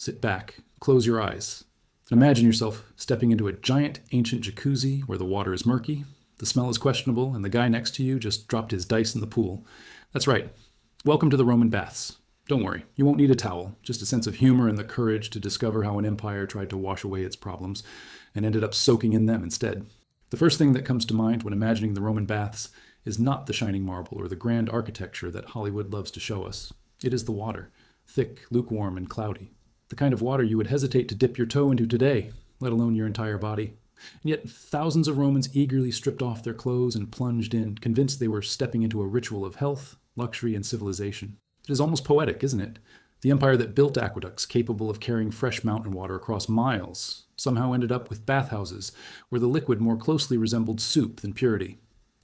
Sit back, close your eyes, and imagine yourself stepping into a giant ancient jacuzzi where the water is murky, the smell is questionable, and the guy next to you just dropped his dice in the pool. That's right. Welcome to the Roman baths. Don't worry, you won't need a towel, just a sense of humor and the courage to discover how an empire tried to wash away its problems and ended up soaking in them instead. The first thing that comes to mind when imagining the Roman baths is not the shining marble or the grand architecture that Hollywood loves to show us. It is the water, thick, lukewarm, and cloudy. The kind of water you would hesitate to dip your toe into today, let alone your entire body. And yet thousands of Romans eagerly stripped off their clothes and plunged in, convinced they were stepping into a ritual of health, luxury, and civilization. It is almost poetic, isn't it? The empire that built aqueducts capable of carrying fresh mountain water across miles somehow ended up with bathhouses where the liquid more closely resembled soup than purity.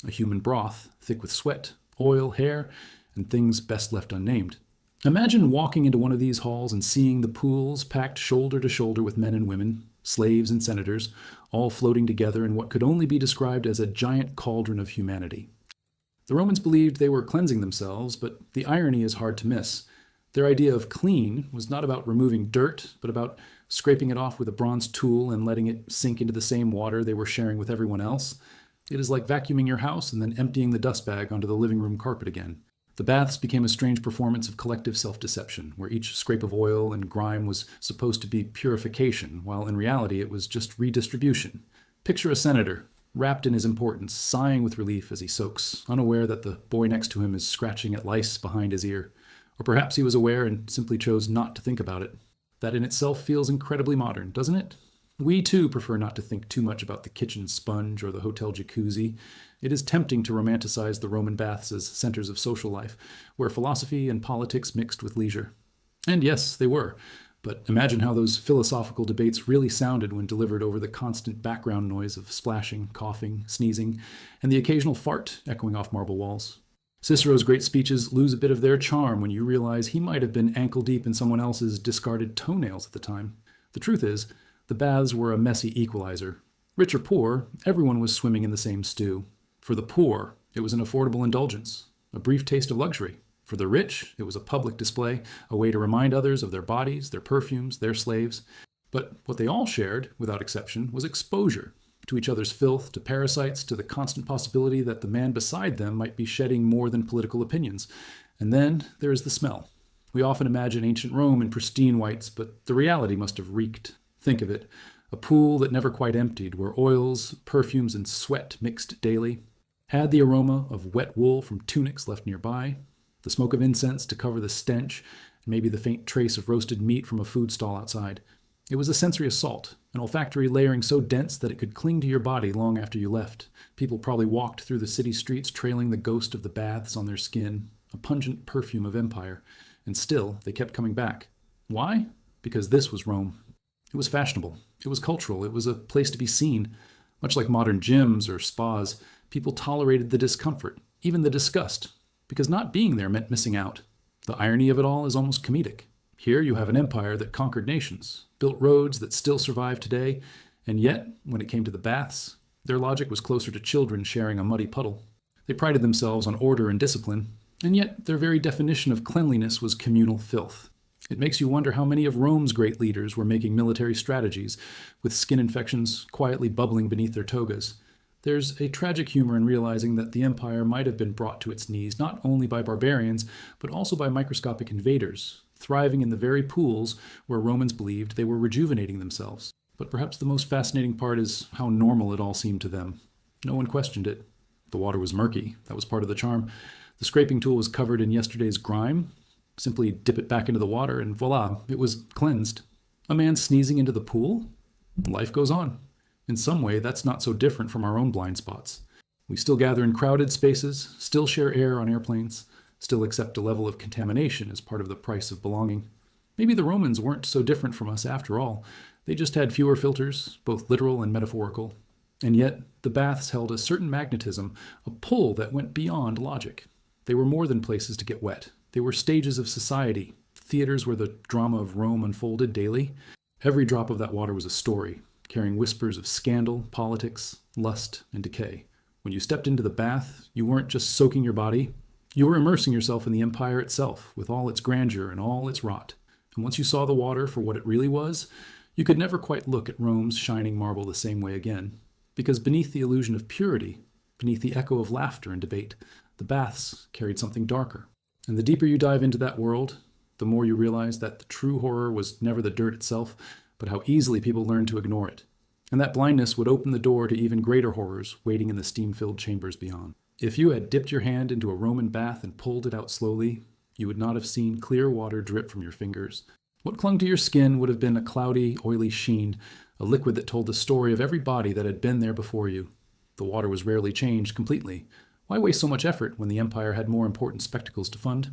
A human broth, thick with sweat, oil, hair, and things best left unnamed. Imagine walking into one of these halls and seeing the pools packed shoulder to shoulder with men and women, slaves and senators, all floating together in what could only be described as a giant cauldron of humanity. The Romans believed they were cleansing themselves, but the irony is hard to miss. Their idea of clean was not about removing dirt, but about scraping it off with a bronze tool and letting it sink into the same water they were sharing with everyone else. It is like vacuuming your house and then emptying the dust bag onto the living room carpet again. The baths became a strange performance of collective self-deception, where each scrape of oil and grime was supposed to be purification, while in reality it was just redistribution. Picture a senator, wrapped in his importance, sighing with relief as he soaks, unaware that the boy next to him is scratching at lice behind his ear. Or perhaps he was aware and simply chose not to think about it. That in itself feels incredibly modern, doesn't it? We too prefer not to think too much about the kitchen sponge or the hotel jacuzzi. It is tempting to romanticize the Roman baths as centers of social life, where philosophy and politics mixed with leisure. And yes, they were. But imagine how those philosophical debates really sounded when delivered over the constant background noise of splashing, coughing, sneezing, and the occasional fart echoing off marble walls. Cicero's great speeches lose a bit of their charm when you realize he might have been ankle-deep in someone else's discarded toenails at the time. The truth is, the baths were a messy equalizer. Rich or poor, everyone was swimming in the same stew. For the poor, it was an affordable indulgence, a brief taste of luxury. For the rich, it was a public display, a way to remind others of their bodies, their perfumes, their slaves. But what they all shared, without exception, was exposure to each other's filth, to parasites, to the constant possibility that the man beside them might be shedding more than political opinions. And then there is the smell. We often imagine ancient Rome in pristine whites, but the reality must have reeked. Think of it, a pool that never quite emptied, where oils, perfumes, and sweat mixed daily, had the aroma of wet wool from tunics left nearby, the smoke of incense to cover the stench, and maybe the faint trace of roasted meat from a food stall outside. It was a sensory assault, an olfactory layering so dense that it could cling to your body long after you left. People probably walked through the city streets trailing the ghost of the baths on their skin, a pungent perfume of empire, and still they kept coming back. Why? Because this was Rome. It was fashionable. It was cultural. It was a place to be seen. Much like modern gyms or spas, people tolerated the discomfort, even the disgust, because not being there meant missing out. The irony of it all is almost comedic. Here you have an empire that conquered nations, built roads that still survive today, and yet, when it came to the baths, their logic was closer to children sharing a muddy puddle. They prided themselves on order and discipline, and yet their very definition of cleanliness was communal filth. It makes you wonder how many of Rome's great leaders were making military strategies, with skin infections quietly bubbling beneath their togas. There's a tragic humor in realizing that the empire might have been brought to its knees not only by barbarians, but also by microscopic invaders, thriving in the very pools where Romans believed they were rejuvenating themselves. But perhaps the most fascinating part is how normal it all seemed to them. No one questioned it. The water was murky. That was part of the charm. The scraping tool was covered in yesterday's grime. Simply dip it back into the water and voila, it was cleansed. A man sneezing into the pool? Life goes on. In some way, that's not so different from our own blind spots. We still gather in crowded spaces, still share air on airplanes, still accept a level of contamination as part of the price of belonging. Maybe the Romans weren't so different from us after all. They just had fewer filters, both literal and metaphorical. And yet, the baths held a certain magnetism, a pull that went beyond logic. They were more than places to get wet. They were stages of society, theaters where the drama of Rome unfolded daily. Every drop of that water was a story, carrying whispers of scandal, politics, lust, and decay. When you stepped into the bath, you weren't just soaking your body, you were immersing yourself in the empire itself, with all its grandeur and all its rot. And once you saw the water for what it really was, you could never quite look at Rome's shining marble the same way again. Because beneath the illusion of purity, beneath the echo of laughter and debate, the baths carried something darker. And the deeper you dive into that world, the more you realize that the true horror was never the dirt itself, but how easily people learned to ignore it. And that blindness would open the door to even greater horrors waiting in the steam-filled chambers beyond. If you had dipped your hand into a Roman bath and pulled it out slowly, you would not have seen clear water drip from your fingers. What clung to your skin would have been a cloudy, oily sheen, a liquid that told the story of every body that had been there before you. The water was rarely changed completely. Why waste so much effort when the empire had more important spectacles to fund?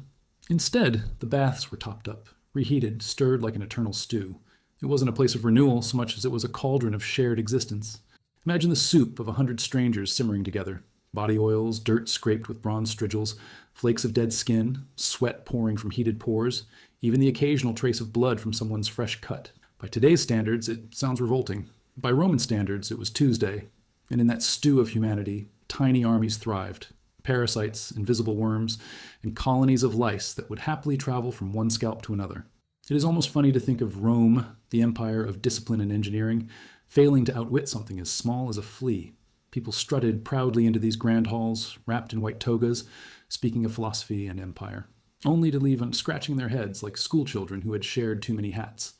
Instead, the baths were topped up, reheated, stirred like an eternal stew. It wasn't a place of renewal so much as it was a cauldron of shared existence. Imagine the soup of 100 strangers simmering together. Body oils, dirt scraped with bronze strigils, flakes of dead skin, sweat pouring from heated pores, even the occasional trace of blood from someone's fresh cut. By today's standards, it sounds revolting. By Roman standards, it was Tuesday. And in that stew of humanity, tiny armies thrived. Parasites, invisible worms, and colonies of lice that would happily travel from one scalp to another. It is almost funny to think of Rome, the empire of discipline and engineering, failing to outwit something as small as a flea. People strutted proudly into these grand halls, wrapped in white togas, speaking of philosophy and empire, only to leave them scratching their heads like schoolchildren who had shared too many hats.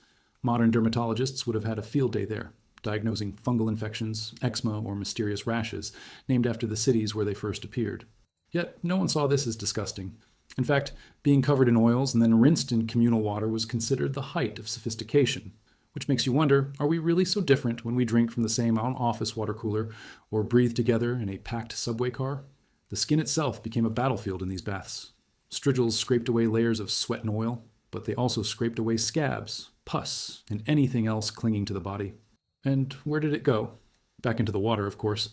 Modern dermatologists would have had a field day there, diagnosing fungal infections, eczema, or mysterious rashes, named after the cities where they first appeared. Yet no one saw this as disgusting. In fact, being covered in oils and then rinsed in communal water was considered the height of sophistication. Which makes you wonder, are we really so different when we drink from the same office water cooler or breathe together in a packed subway car? The skin itself became a battlefield in these baths. Strigils scraped away layers of sweat and oil, but they also scraped away scabs, pus, and anything else clinging to the body. And where did it go? Back into the water, of course.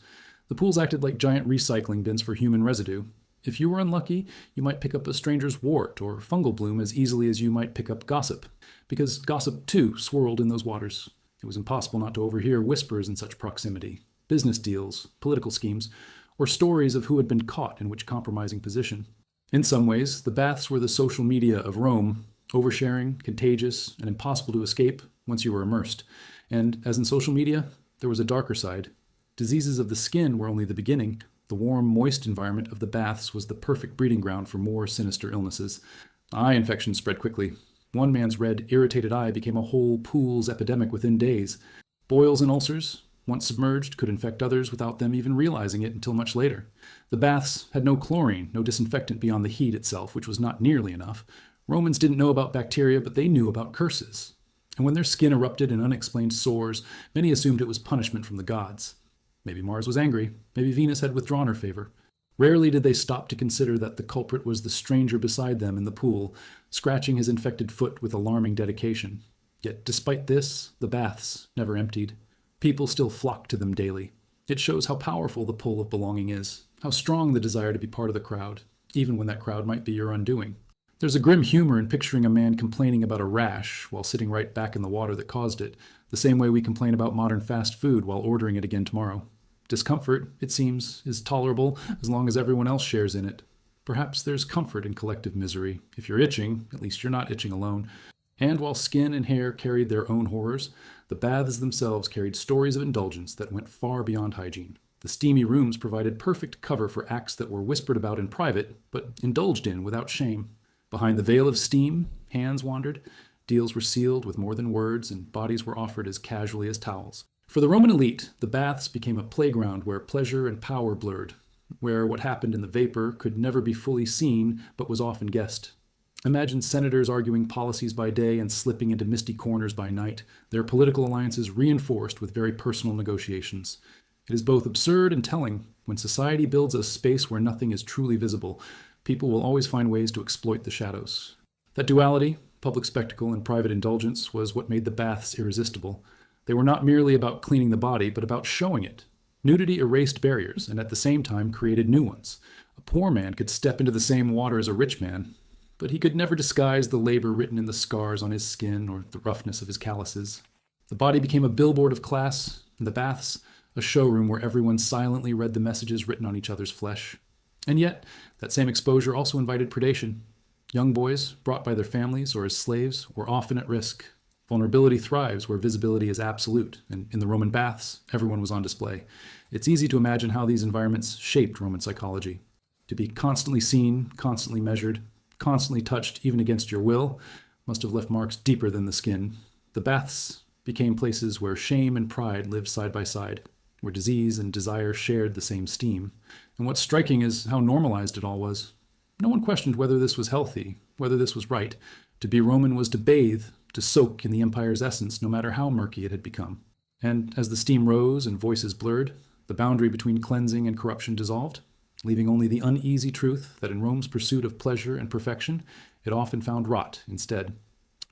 The pools acted like giant recycling bins for human residue. If you were unlucky, you might pick up a stranger's wart or fungal bloom as easily as you might pick up gossip, because gossip, too, swirled in those waters. It was impossible not to overhear whispers in such proximity, business deals, political schemes, or stories of who had been caught in which compromising position. In some ways, the baths were the social media of Rome, oversharing, contagious, and impossible to escape once you were immersed. And, as in social media, there was a darker side. Diseases of the skin were only the beginning. The warm, moist environment of the baths was the perfect breeding ground for more sinister illnesses. Eye infections spread quickly. One man's red, irritated eye became a whole pool's epidemic within days. Boils and ulcers, once submerged, could infect others without them even realizing it until much later. The baths had no chlorine, no disinfectant beyond the heat itself, which was not nearly enough. Romans didn't know about bacteria, but they knew about curses. And when their skin erupted in unexplained sores, many assumed it was punishment from the gods. Maybe Mars was angry. Maybe Venus had withdrawn her favor. Rarely did they stop to consider that the culprit was the stranger beside them in the pool, scratching his infected foot with alarming dedication. Yet despite this, the baths never emptied. People still flocked to them daily. It shows how powerful the pull of belonging is, how strong the desire to be part of the crowd, even when that crowd might be your undoing. There's a grim humor in picturing a man complaining about a rash while sitting right back in the water that caused it, the same way we complain about modern fast food while ordering it again tomorrow. Discomfort, it seems, is tolerable as long as everyone else shares in it. Perhaps there's comfort in collective misery. If you're itching, at least you're not itching alone. And while skin and hair carried their own horrors, the baths themselves carried stories of indulgence that went far beyond hygiene. The steamy rooms provided perfect cover for acts that were whispered about in private, but indulged in without shame. Behind the veil of steam, hands wandered, deals were sealed with more than words, and bodies were offered as casually as towels. For the Roman elite, the baths became a playground where pleasure and power blurred, where what happened in the vapor could never be fully seen, but was often guessed. Imagine senators arguing policies by day and slipping into misty corners by night, their political alliances reinforced with very personal negotiations. It is both absurd and telling. When society builds a space where nothing is truly visible, people will always find ways to exploit the shadows. That duality, public spectacle and private indulgence, was what made the baths irresistible. They were not merely about cleaning the body, but about showing it. Nudity erased barriers, and at the same time created new ones. A poor man could step into the same water as a rich man, but he could never disguise the labor written in the scars on his skin or the roughness of his calluses. The body became a billboard of class, and the baths, a showroom where everyone silently read the messages written on each other's flesh. And yet, that same exposure also invited predation. Young boys, brought by their families or as slaves, were often at risk. Vulnerability thrives where visibility is absolute, and in the Roman baths, everyone was on display. It's easy to imagine how these environments shaped Roman psychology. To be constantly seen, constantly measured, constantly touched even against your will, must have left marks deeper than the skin. The baths became places where shame and pride lived side by side, where disease and desire shared the same steam. And what's striking is how normalized it all was. No one questioned whether this was healthy, whether this was right. To be Roman was to bathe, to soak in the empire's essence, no matter how murky it had become. And as the steam rose and voices blurred, the boundary between cleansing and corruption dissolved, leaving only the uneasy truth that in Rome's pursuit of pleasure and perfection, it often found rot instead.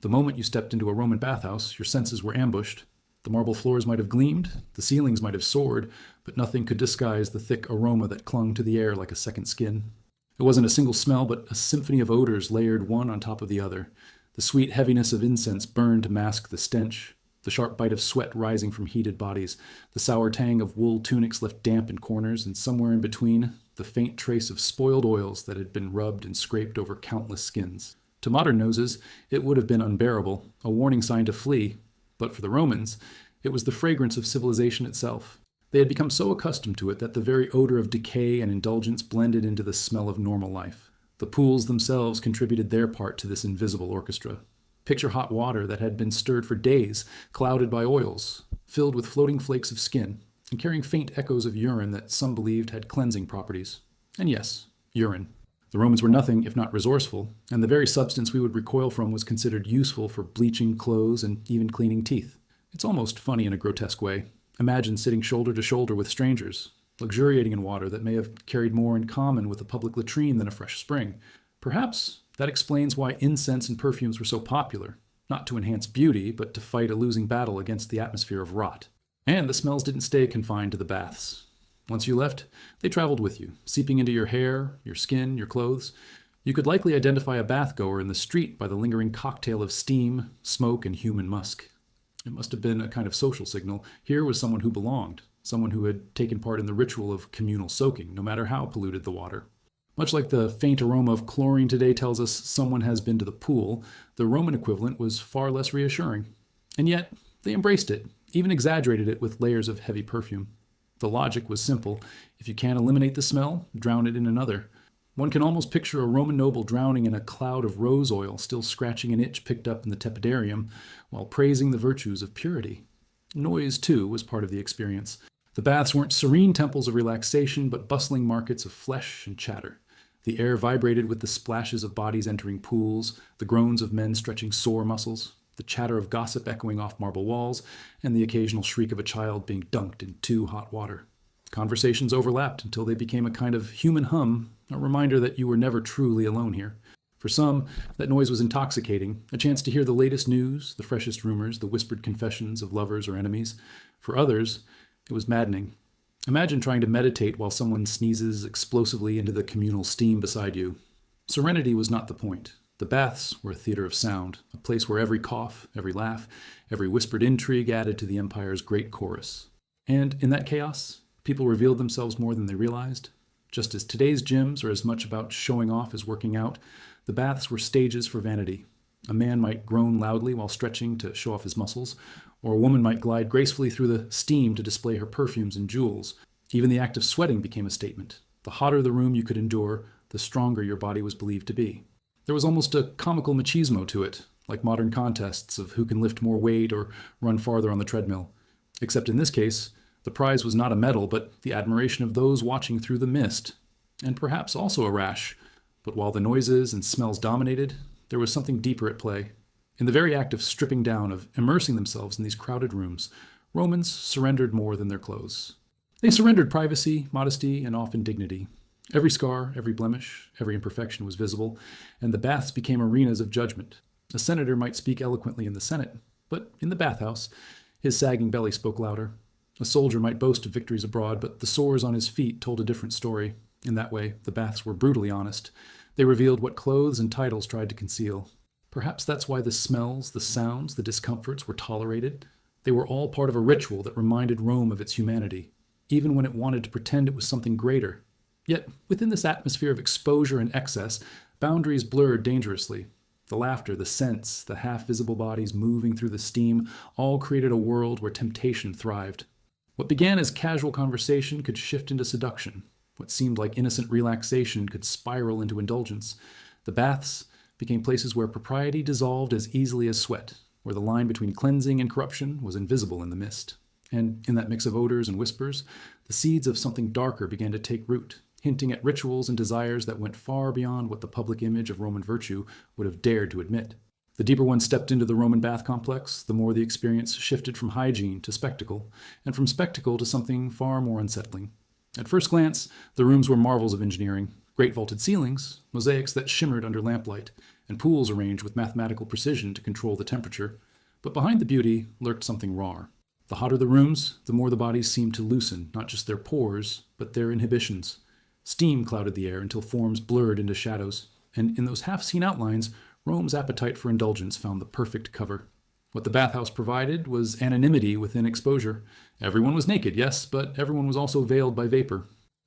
The moment you stepped into a Roman bathhouse, your senses were ambushed. The marble floors might have gleamed, the ceilings might have soared, but nothing could disguise the thick aroma that clung to the air like a second skin. It wasn't a single smell, but a symphony of odors layered one on top of the other. The sweet heaviness of incense burned to mask the stench, the sharp bite of sweat rising from heated bodies, the sour tang of wool tunics left damp in corners, and somewhere in between, the faint trace of spoiled oils that had been rubbed and scraped over countless skins. To modern noses, it would have been unbearable, a warning sign to flee, but for the Romans, it was the fragrance of civilization itself. They had become so accustomed to it that the very odor of decay and indulgence blended into the smell of normal life. The pools themselves contributed their part to this invisible orchestra. Picture hot water that had been stirred for days, clouded by oils, filled with floating flakes of skin, and carrying faint echoes of urine that some believed had cleansing properties. And yes, urine. The Romans were nothing if not resourceful, and the very substance we would recoil from was considered useful for bleaching clothes and even cleaning teeth. It's almost funny in a grotesque way. Imagine sitting shoulder to shoulder with strangers, luxuriating in water that may have carried more in common with a public latrine than a fresh spring. Perhaps that explains why incense and perfumes were so popular, not to enhance beauty, but to fight a losing battle against the atmosphere of rot. And the smells didn't stay confined to the baths. Once you left, they traveled with you, seeping into your hair, your skin, your clothes. You could likely identify a bathgoer in the street by the lingering cocktail of steam, smoke, and human musk. It must have been a kind of social signal. Here was someone who belonged, someone who had taken part in the ritual of communal soaking, no matter how polluted the water. Much like the faint aroma of chlorine today tells us someone has been to the pool, the Roman equivalent was far less reassuring. And yet, they embraced it, even exaggerated it with layers of heavy perfume. The logic was simple. If you can't eliminate the smell, drown it in another. One can almost picture a Roman noble drowning in a cloud of rose oil, still scratching an itch picked up in the tepidarium, while praising the virtues of purity. Noise, too, was part of the experience. The baths weren't serene temples of relaxation, but bustling markets of flesh and chatter. The air vibrated with the splashes of bodies entering pools, the groans of men stretching sore muscles, the chatter of gossip echoing off marble walls, and the occasional shriek of a child being dunked in too hot water. Conversations overlapped until they became a kind of human hum, a reminder that you were never truly alone here. For some, that noise was intoxicating, a chance to hear the latest news, the freshest rumors, the whispered confessions of lovers or enemies. For others, it was maddening. Imagine trying to meditate while someone sneezes explosively into the communal steam beside you. Serenity was not the point. The baths were a theater of sound, a place where every cough, every laugh, every whispered intrigue added to the empire's great chorus. And in that chaos, people revealed themselves more than they realized. Just as today's gyms are as much about showing off as working out, the baths were stages for vanity. A man might groan loudly while stretching to show off his muscles, or a woman might glide gracefully through the steam to display her perfumes and jewels. Even the act of sweating became a statement. The hotter the room you could endure, the stronger your body was believed to be. There was almost a comical machismo to it, like modern contests of who can lift more weight or run farther on the treadmill. Except in this case, the prize was not a medal, but the admiration of those watching through the mist, and perhaps also a rash. But while the noises and smells dominated, there was something deeper at play. In the very act of stripping down, of immersing themselves in these crowded rooms, Romans surrendered more than their clothes. They surrendered privacy, modesty, and often dignity. Every scar, every blemish, every imperfection was visible, and the baths became arenas of judgment. A senator might speak eloquently in the Senate, but in the bathhouse, his sagging belly spoke louder. A soldier might boast of victories abroad, but the sores on his feet told a different story. In that way, the baths were brutally honest. They revealed what clothes and titles tried to conceal. Perhaps that's why the smells, the sounds, the discomforts were tolerated. They were all part of a ritual that reminded Rome of its humanity, even when it wanted to pretend it was something greater. Yet, within this atmosphere of exposure and excess, Boundaries blurred dangerously. The laughter, the scents, the half-visible bodies moving through the steam all created a world where temptation thrived. What began as casual conversation could shift into seduction. What seemed like innocent relaxation could spiral into indulgence. The baths became places where propriety dissolved as easily as sweat, where the line between cleansing and corruption was invisible in the mist. And in that mix of odors and whispers, the seeds of something darker began to take root, hinting at rituals and desires that went far beyond what the public image of Roman virtue would have dared to admit. The deeper one stepped into the Roman bath complex, the more the experience shifted from hygiene to spectacle, and from spectacle to something far more unsettling. At first glance, the rooms were marvels of engineering, great vaulted ceilings, mosaics that shimmered under lamplight, and pools arranged with mathematical precision to control the temperature. But behind the beauty lurked something raw. The hotter the rooms, the more the bodies seemed to loosen, not just their pores, but their inhibitions. Steam clouded the air until forms blurred into shadows, and in those half-seen outlines, Rome's appetite for indulgence found the perfect cover. What the bathhouse provided was anonymity within exposure. Everyone was naked, yes, but everyone was also veiled by vapor.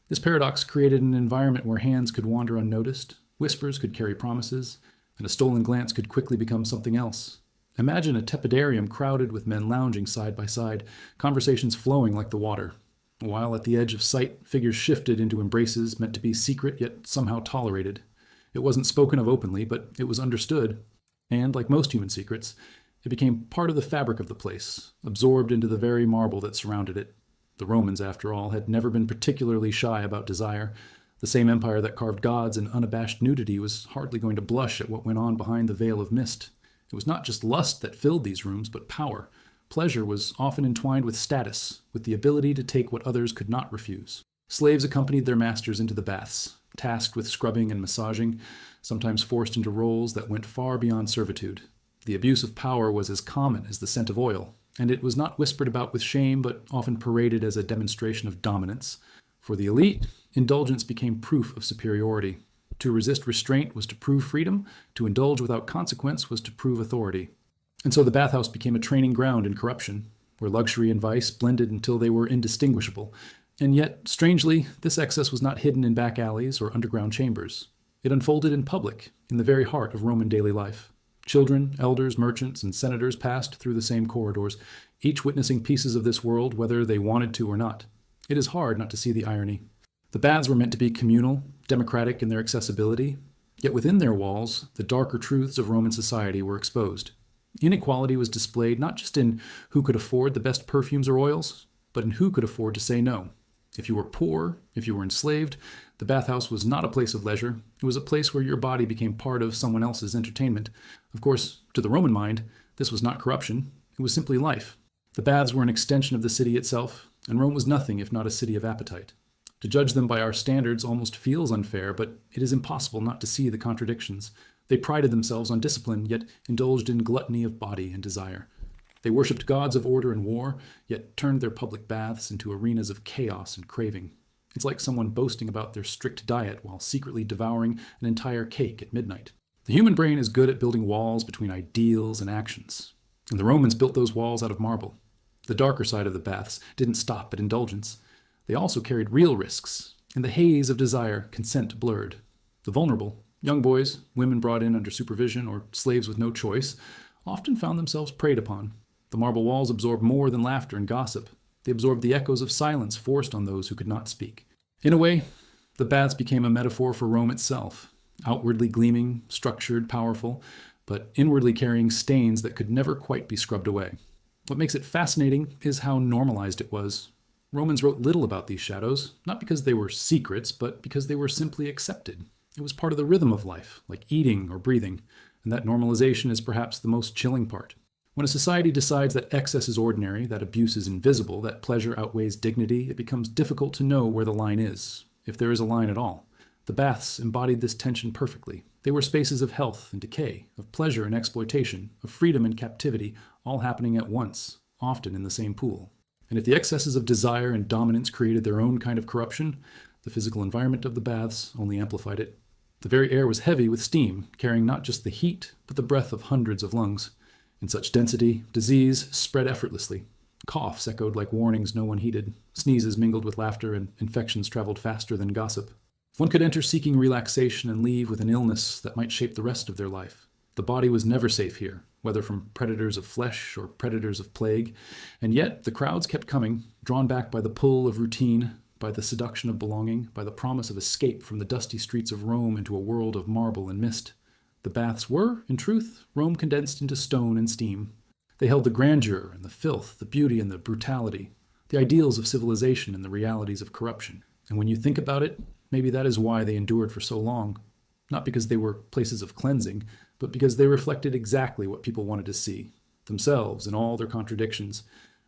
This paradox created an environment where hands could wander unnoticed, whispers could carry promises, and a stolen glance could quickly become something else. Imagine a tepidarium crowded with men lounging side by side, conversations flowing like the water. While at the edge of sight, figures shifted into embraces meant to be secret yet somehow tolerated. It wasn't spoken of openly, but it was understood. And, like most human secrets, it became part of the fabric of the place, absorbed into the very marble that surrounded it. The Romans, after all, had never been particularly shy about desire. The same empire that carved gods in unabashed nudity was hardly going to blush at what went on behind the veil of mist. It was not just lust that filled these rooms, but power. Pleasure was often entwined with status, with the ability to take what others could not refuse. Slaves accompanied their masters into the baths, tasked with scrubbing and massaging, sometimes forced into roles that went far beyond servitude. The abuse of power was as common as the scent of oil, and it was not whispered about with shame, but often paraded as a demonstration of dominance. For the elite, indulgence became proof of superiority. To resist restraint was to prove freedom, to indulge without consequence was to prove authority. And so the bathhouse became a training ground in corruption, where luxury and vice blended until they were indistinguishable. And yet, strangely, this excess was not hidden in back alleys or underground chambers. It unfolded in public, in the very heart of Roman daily life. Children, elders, merchants, and senators passed through the same corridors, each witnessing pieces of this world whether they wanted to or not. It is hard not to see the irony. The baths were meant to be communal, democratic in their accessibility, yet within their walls, the darker truths of Roman society were exposed. Inequality was displayed not just in who could afford the best perfumes or oils, but in who could afford to say no. If you were poor, if you were enslaved, the bathhouse was not a place of leisure. It was a place where your body became part of someone else's entertainment. Of course, to the Roman mind, this was not corruption. It was simply life. The baths were an extension of the city itself, and Rome was nothing if not a city of appetite. To judge them by our standards almost feels unfair, but it is impossible not to see the contradictions. They prided themselves on discipline, yet indulged in gluttony of body and desire. They worshipped gods of order and war, yet turned their public baths into arenas of chaos and craving. It's like someone boasting about their strict diet while secretly devouring an entire cake at midnight. The human brain is good at building walls between ideals and actions, and the Romans built those walls out of marble. The darker side of the baths didn't stop at indulgence. They also carried real risks. In the haze of desire, consent blurred. The vulnerable, young boys, women brought in under supervision, or slaves with no choice, often found themselves preyed upon. The marble walls absorbed more than laughter and gossip. They absorbed the echoes of silence forced on those who could not speak. In a way, the baths became a metaphor for Rome itself, outwardly gleaming, structured, powerful, but inwardly carrying stains that could never quite be scrubbed away. What makes it fascinating is how normalized it was. Romans wrote little about these shadows, not because they were secrets, but because they were simply accepted. It was part of the rhythm of life, like eating or breathing, and that normalization is perhaps the most chilling part. When a society decides that excess is ordinary, that abuse is invisible, that pleasure outweighs dignity, it becomes difficult to know where the line is, if there is a line at all. The baths embodied this tension perfectly. They were spaces of health and decay, of pleasure and exploitation, of freedom and captivity, all happening at once, often in the same pool. And if the excesses of desire and dominance created their own kind of corruption, the physical environment of the baths only amplified it. The very air was heavy with steam, carrying not just the heat, but the breath of hundreds of lungs. In such density, disease spread effortlessly. Coughs echoed like warnings no one heeded. Sneezes mingled with laughter, and infections traveled faster than gossip. One could enter seeking relaxation and leave with an illness that might shape the rest of their life. The body was never safe here, whether from predators of flesh or predators of plague, and yet the crowds kept coming, drawn back by the pull of routine, by the seduction of belonging, by the promise of escape from the dusty streets of Rome into a world of marble and mist. The baths were, in truth, Rome condensed into stone and steam. They held the grandeur and the filth, the beauty and the brutality, the ideals of civilization and the realities of corruption. And when you think about it, maybe that is why they endured for so long. Not because they were places of cleansing, but because they reflected exactly what people wanted to see, themselves and all their contradictions.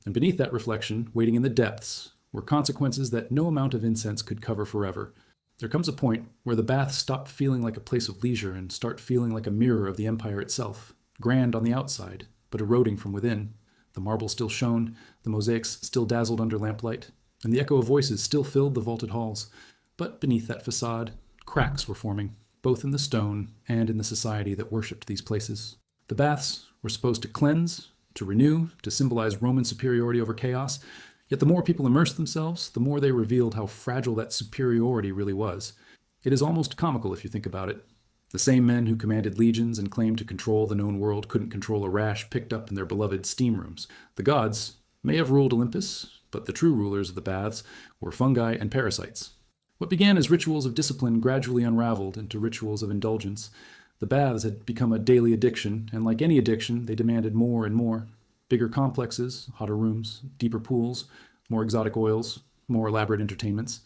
And beneath that reflection, waiting in the depths, were consequences that no amount of incense could cover forever. There comes a point where the baths stop feeling like a place of leisure and start feeling like a mirror of the empire itself, grand on the outside, but eroding from within. The marble still shone, the mosaics still dazzled under lamplight, and the echo of voices still filled the vaulted halls. But beneath that facade, cracks were forming, both in the stone and in the society that worshipped these places. The baths were supposed to cleanse, to renew, to symbolize Roman superiority over chaos, yet the more people immersed themselves, the more they revealed how fragile that superiority really was. It is almost comical if you think about it. The same men who commanded legions and claimed to control the known world couldn't control a rash picked up in their beloved steam rooms. The gods may have ruled Olympus, but the true rulers of the baths were fungi and parasites. What began as rituals of discipline gradually unraveled into rituals of indulgence. The baths had become a daily addiction, and like any addiction, they demanded more and more. Bigger complexes, hotter rooms, deeper pools, more exotic oils, more elaborate entertainments.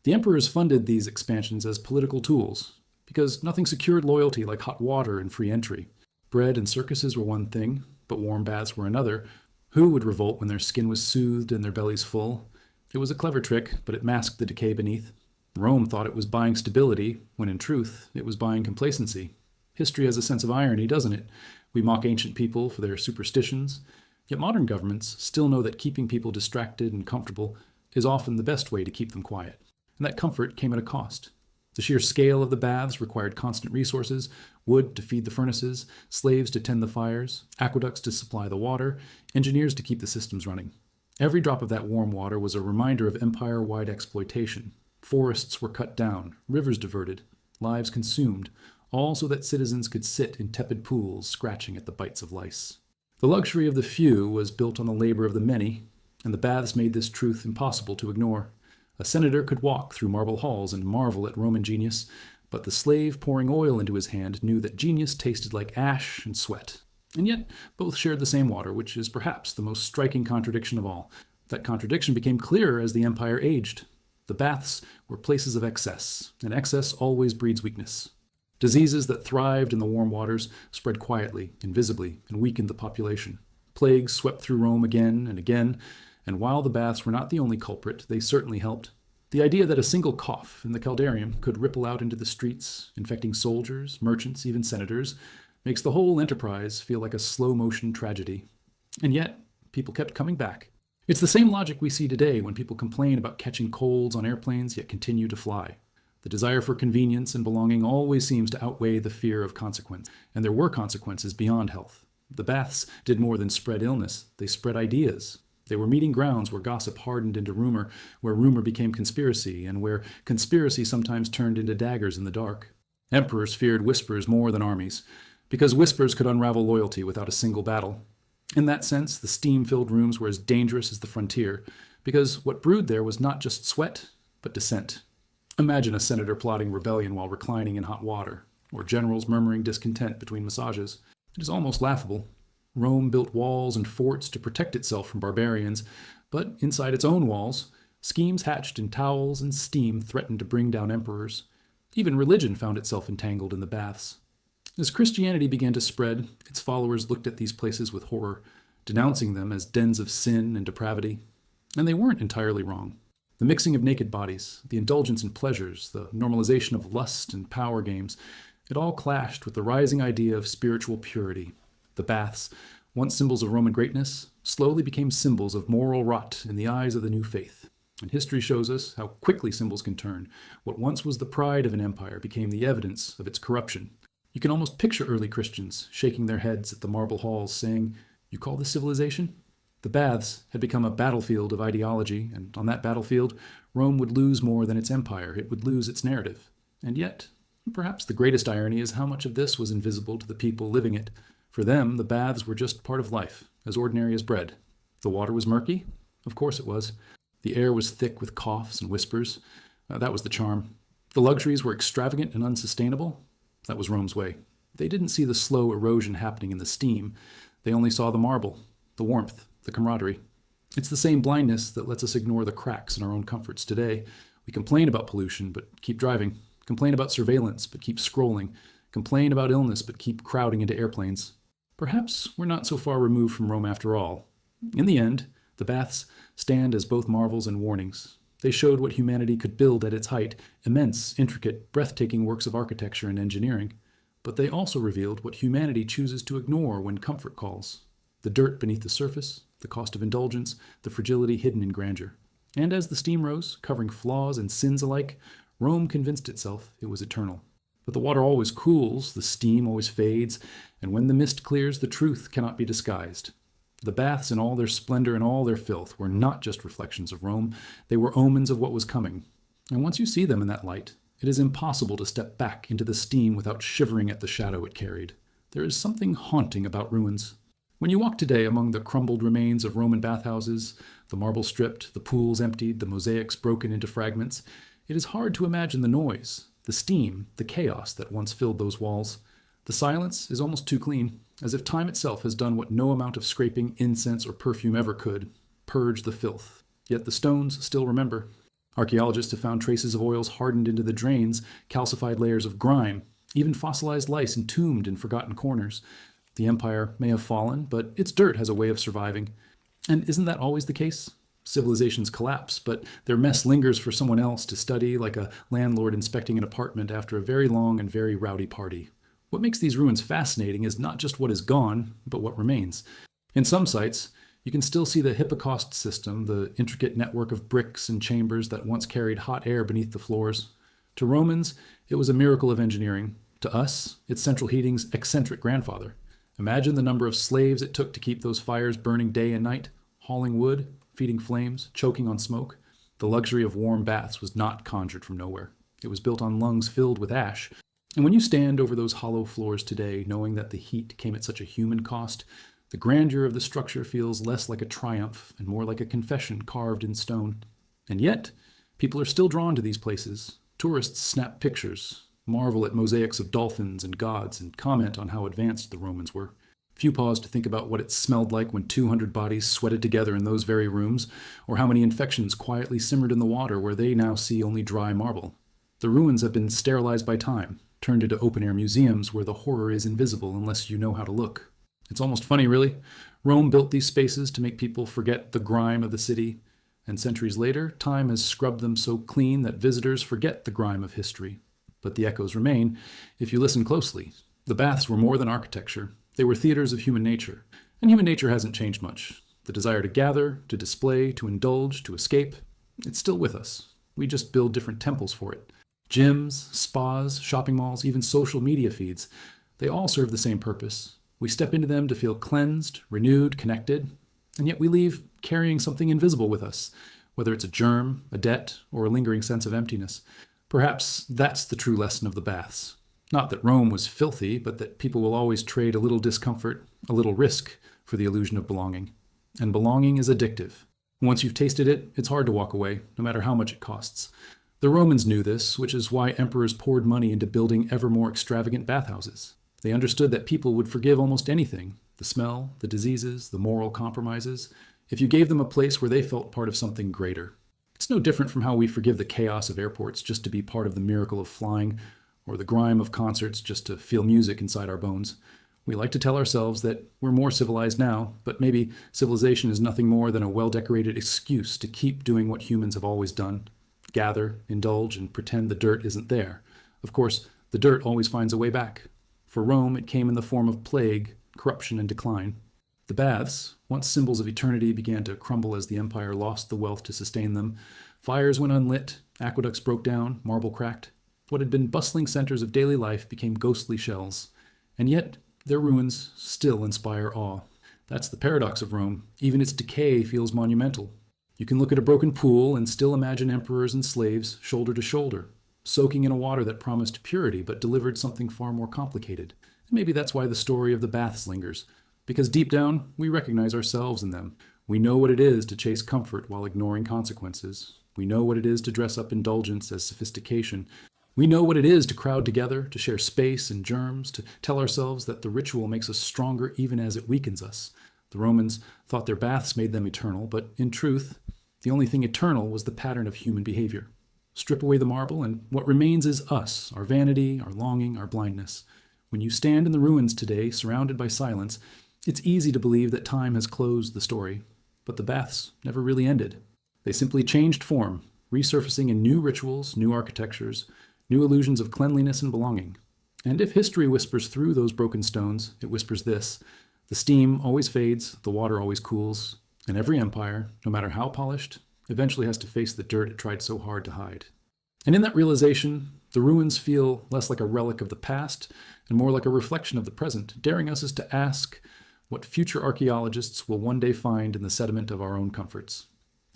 The emperors funded these expansions as political tools, because nothing secured loyalty like hot water and free entry. Bread and circuses were one thing, but warm baths were another. Who would revolt when their skin was soothed and their bellies full? It was a clever trick, but it masked the decay beneath. Rome thought it was buying stability, when in truth, it was buying complacency. History has a sense of irony, doesn't it? We mock ancient people for their superstitions, yet modern governments still know that keeping people distracted and comfortable is often the best way to keep them quiet. And that comfort came at a cost. The sheer scale of the baths required constant resources, wood to feed the furnaces, slaves to tend the fires, aqueducts to supply the water, engineers to keep the systems running. Every drop of that warm water was a reminder of empire-wide exploitation. Forests were cut down, rivers diverted, lives consumed, all so that citizens could sit in tepid pools scratching at the bites of lice. The luxury of the few was built on the labor of the many, and the baths made this truth impossible to ignore. A senator could walk through marble halls and marvel at Roman genius, but the slave pouring oil into his hand knew that genius tasted like ash and sweat. And yet, both shared the same water, which is perhaps the most striking contradiction of all. That contradiction became clearer as the empire aged. The baths were places of excess, and excess always breeds weakness. Diseases that thrived in the warm waters spread quietly, invisibly, and weakened the population. Plagues swept through Rome again and again, and while the baths were not the only culprit, they certainly helped. The idea that a single cough in the Caldarium could ripple out into the streets, infecting soldiers, merchants, even senators, makes the whole enterprise feel like a slow-motion tragedy. And yet, people kept coming back. It's the same logic we see today when people complain about catching colds on airplanes yet continue to fly. The desire for convenience and belonging always seems to outweigh the fear of consequence, and there were consequences beyond health. The baths did more than spread illness, they spread ideas. They were meeting grounds where gossip hardened into rumor, where rumor became conspiracy, and where conspiracy sometimes turned into daggers in the dark. Emperors feared whispers more than armies, because whispers could unravel loyalty without a single battle. In that sense, the steam-filled rooms were as dangerous as the frontier, because what brewed there was not just sweat, but dissent. Imagine a senator plotting rebellion while reclining in hot water, or generals murmuring discontent between massages. It is almost laughable. Rome built walls and forts to protect itself from barbarians, but inside its own walls, schemes hatched in towels and steam threatened to bring down emperors. Even religion found itself entangled in the baths. As Christianity began to spread, its followers looked at these places with horror, denouncing them as dens of sin and depravity. And they weren't entirely wrong. The mixing of naked bodies, the indulgence in pleasures, the normalization of lust and power games, it all clashed with the rising idea of spiritual purity. The baths, once symbols of Roman greatness, slowly became symbols of moral rot in the eyes of the new faith. And history shows us how quickly symbols can turn. What once was the pride of an empire became the evidence of its corruption. You can almost picture early Christians shaking their heads at the marble halls saying, "You call this civilization?" The baths had become a battlefield of ideology, and on that battlefield, Rome would lose more than its empire. It would lose its narrative. And yet, perhaps the greatest irony is how much of this was invisible to the people living it. For them, the baths were just part of life, as ordinary as bread. The water was murky? Of course it was. The air was thick with coughs and whispers. That was the charm. The luxuries were extravagant and unsustainable. That was Rome's way. They didn't see the slow erosion happening in the steam. They only saw the marble, the warmth, the camaraderie. It's the same blindness that lets us ignore the cracks in our own comforts today. We complain about pollution, but keep driving. Complain about surveillance, but keep scrolling. Complain about illness, but keep crowding into airplanes. Perhaps we're not so far removed from Rome after all. In the end, the baths stand as both marvels and warnings. They showed what humanity could build at its height, immense, intricate, breathtaking works of architecture and engineering. But they also revealed what humanity chooses to ignore when comfort calls. The dirt beneath the surface, the cost of indulgence, the fragility hidden in grandeur. And as the steam rose, covering flaws and sins alike, Rome convinced itself it was eternal. But the water always cools, the steam always fades, and when the mist clears, the truth cannot be disguised. The baths in all their splendor and all their filth were not just reflections of Rome, they were omens of what was coming. And once you see them in that light, it is impossible to step back into the steam without shivering at the shadow it carried. There is something haunting about ruins. When you walk today among the crumbled remains of Roman bathhouses, the marble stripped, the pools emptied, the mosaics broken into fragments, it is hard to imagine the noise, the steam, the chaos that once filled those walls. The silence is almost too clean, as if time itself has done what no amount of scraping, incense, or perfume ever could, purge the filth. Yet the stones still remember. Archaeologists have found traces of oils hardened into the drains, calcified layers of grime, even fossilized lice entombed in forgotten corners. The empire may have fallen, but its dirt has a way of surviving. And isn't that always the case? Civilizations collapse, but their mess lingers for someone else to study, like a landlord inspecting an apartment after a very long and very rowdy party. What makes these ruins fascinating is not just what is gone, but what remains. In some sites, you can still see the hypocaust system, the intricate network of bricks and chambers that once carried hot air beneath the floors. To Romans, it was a miracle of engineering. To us, it's central heating's eccentric grandfather. Imagine the number of slaves it took to keep those fires burning day and night, hauling wood, feeding flames, choking on smoke. The luxury of warm baths was not conjured from nowhere. It was built on lungs filled with ash. And when you stand over those hollow floors today, knowing that the heat came at such a human cost, the grandeur of the structure feels less like a triumph and more like a confession carved in stone. And yet, people are still drawn to these places. Tourists snap pictures, marvel at mosaics of dolphins and gods, and comment on how advanced the Romans were. Few pause to think about what it smelled like when 200 bodies sweated together in those very rooms, or how many infections quietly simmered in the water where they now see only dry marble. The ruins have been sterilized by time, turned into open-air museums where the horror is invisible unless you know how to look. It's almost funny, really. Rome built these spaces to make people forget the grime of the city, and centuries later, time has scrubbed them so clean that visitors forget the grime of history. But the echoes remain if you listen closely. The baths were more than architecture. They were theaters of human nature. And human nature hasn't changed much. The desire to gather, to display, to indulge, to escape, it's still with us. We just build different temples for it. Gyms, spas, shopping malls, even social media feeds, they all serve the same purpose. We step into them to feel cleansed, renewed, connected, and yet we leave carrying something invisible with us, whether it's a germ, a debt, or a lingering sense of emptiness. Perhaps that's the true lesson of the baths. Not that Rome was filthy, but that people will always trade a little discomfort, a little risk, for the illusion of belonging. And belonging is addictive. Once you've tasted it, it's hard to walk away, no matter how much it costs. The Romans knew this, which is why emperors poured money into building ever more extravagant bathhouses. They understood that people would forgive almost anything, the smell, the diseases, the moral compromises, if you gave them a place where they felt part of something greater. It's no different from how we forgive the chaos of airports just to be part of the miracle of flying, or the grime of concerts just to feel music inside our bones. We like to tell ourselves that we're more civilized now, but maybe civilization is nothing more than a well-decorated excuse to keep doing what humans have always done. Gather, indulge, and pretend the dirt isn't there. Of course, the dirt always finds a way back. For Rome, it came in the form of plague, corruption, and decline. The baths, once symbols of eternity, began to crumble as the empire lost the wealth to sustain them. Fires went unlit, aqueducts broke down, marble cracked. What had been bustling centers of daily life became ghostly shells. And yet, their ruins still inspire awe. That's the paradox of Rome. Even its decay feels monumental. You can look at a broken pool and still imagine emperors and slaves shoulder to shoulder, soaking in a water that promised purity but delivered something far more complicated. And maybe that's why the story of the baths lingers, because deep down, we recognize ourselves in them. We know what it is to chase comfort while ignoring consequences. We know what it is to dress up indulgence as sophistication. We know what it is to crowd together, to share space and germs, to tell ourselves that the ritual makes us stronger even as it weakens us. The Romans thought their baths made them eternal, but in truth, the only thing eternal was the pattern of human behavior. Strip away the marble, and what remains is us, our vanity, our longing, our blindness. When you stand in the ruins today, surrounded by silence, it's easy to believe that time has closed the story. But the baths never really ended. They simply changed form, resurfacing in new rituals, new architectures, new illusions of cleanliness and belonging. And if history whispers through those broken stones, it whispers this: the steam always fades, the water always cools, and every empire, no matter how polished, eventually has to face the dirt it tried so hard to hide. And in that realization, the ruins feel less like a relic of the past and more like a reflection of the present, daring us to ask what future archaeologists will one day find in the sediment of our own comforts.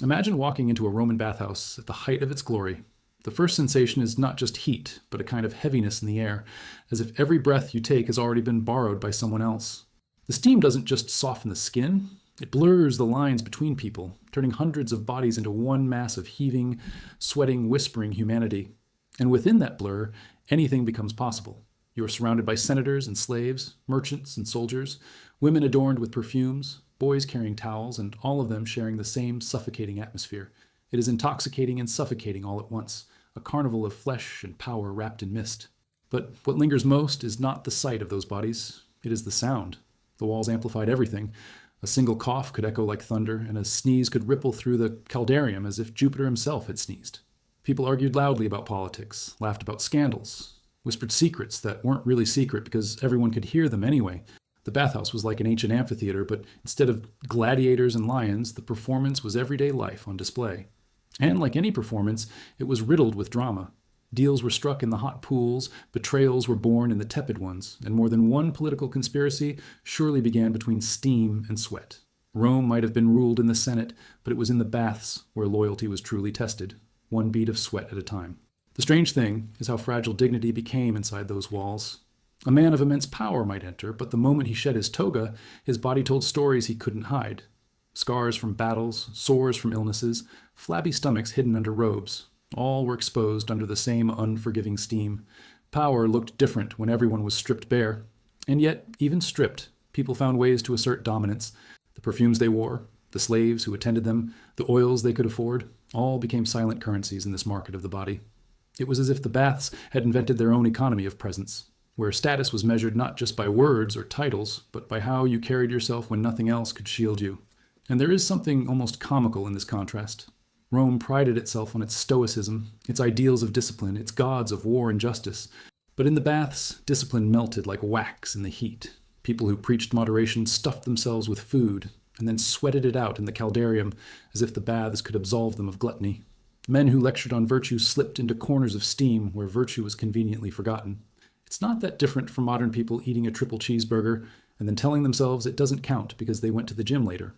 Imagine walking into a Roman bathhouse at the height of its glory. The first sensation is not just heat, but a kind of heaviness in the air, as if every breath you take has already been borrowed by someone else. The steam doesn't just soften the skin, it blurs the lines between people, turning hundreds of bodies into one mass of heaving, sweating, whispering humanity. And within that blur, anything becomes possible. You are surrounded by senators and slaves, merchants and soldiers, women adorned with perfumes, boys carrying towels, and all of them sharing the same suffocating atmosphere. It is intoxicating and suffocating all at once, a carnival of flesh and power wrapped in mist. But what lingers most is not the sight of those bodies, it is the sound. The walls amplified everything. A single cough could echo like thunder, and a sneeze could ripple through the caldarium as if Jupiter himself had sneezed. People argued loudly about politics, laughed about scandals, whispered secrets that weren't really secret because everyone could hear them anyway. The bathhouse was like an ancient amphitheater, but instead of gladiators and lions, the performance was everyday life on display. And like any performance, it was riddled with drama. Deals were struck in the hot pools, betrayals were born in the tepid ones, and more than one political conspiracy surely began between steam and sweat. Rome might have been ruled in the Senate, but it was in the baths where loyalty was truly tested, one bead of sweat at a time. The strange thing is how fragile dignity became inside those walls. A man of immense power might enter, but the moment he shed his toga, his body told stories he couldn't hide. Scars from battles, sores from illnesses, flabby stomachs hidden under robes. All were exposed under the same unforgiving steam. Power looked different when everyone was stripped bare. And yet, even stripped, people found ways to assert dominance. The perfumes they wore, the slaves who attended them, the oils they could afford, all became silent currencies in this market of the body. It was as if the baths had invented their own economy of presence, where status was measured not just by words or titles, but by how you carried yourself when nothing else could shield you. And there is something almost comical in this contrast. Rome prided itself on its stoicism, its ideals of discipline, its gods of war and justice. But in the baths, discipline melted like wax in the heat. People who preached moderation stuffed themselves with food, and then sweated it out in the caldarium as if the baths could absolve them of gluttony. Men who lectured on virtue slipped into corners of steam where virtue was conveniently forgotten. It's not that different from modern people eating a triple cheeseburger and then telling themselves it doesn't count because they went to the gym later.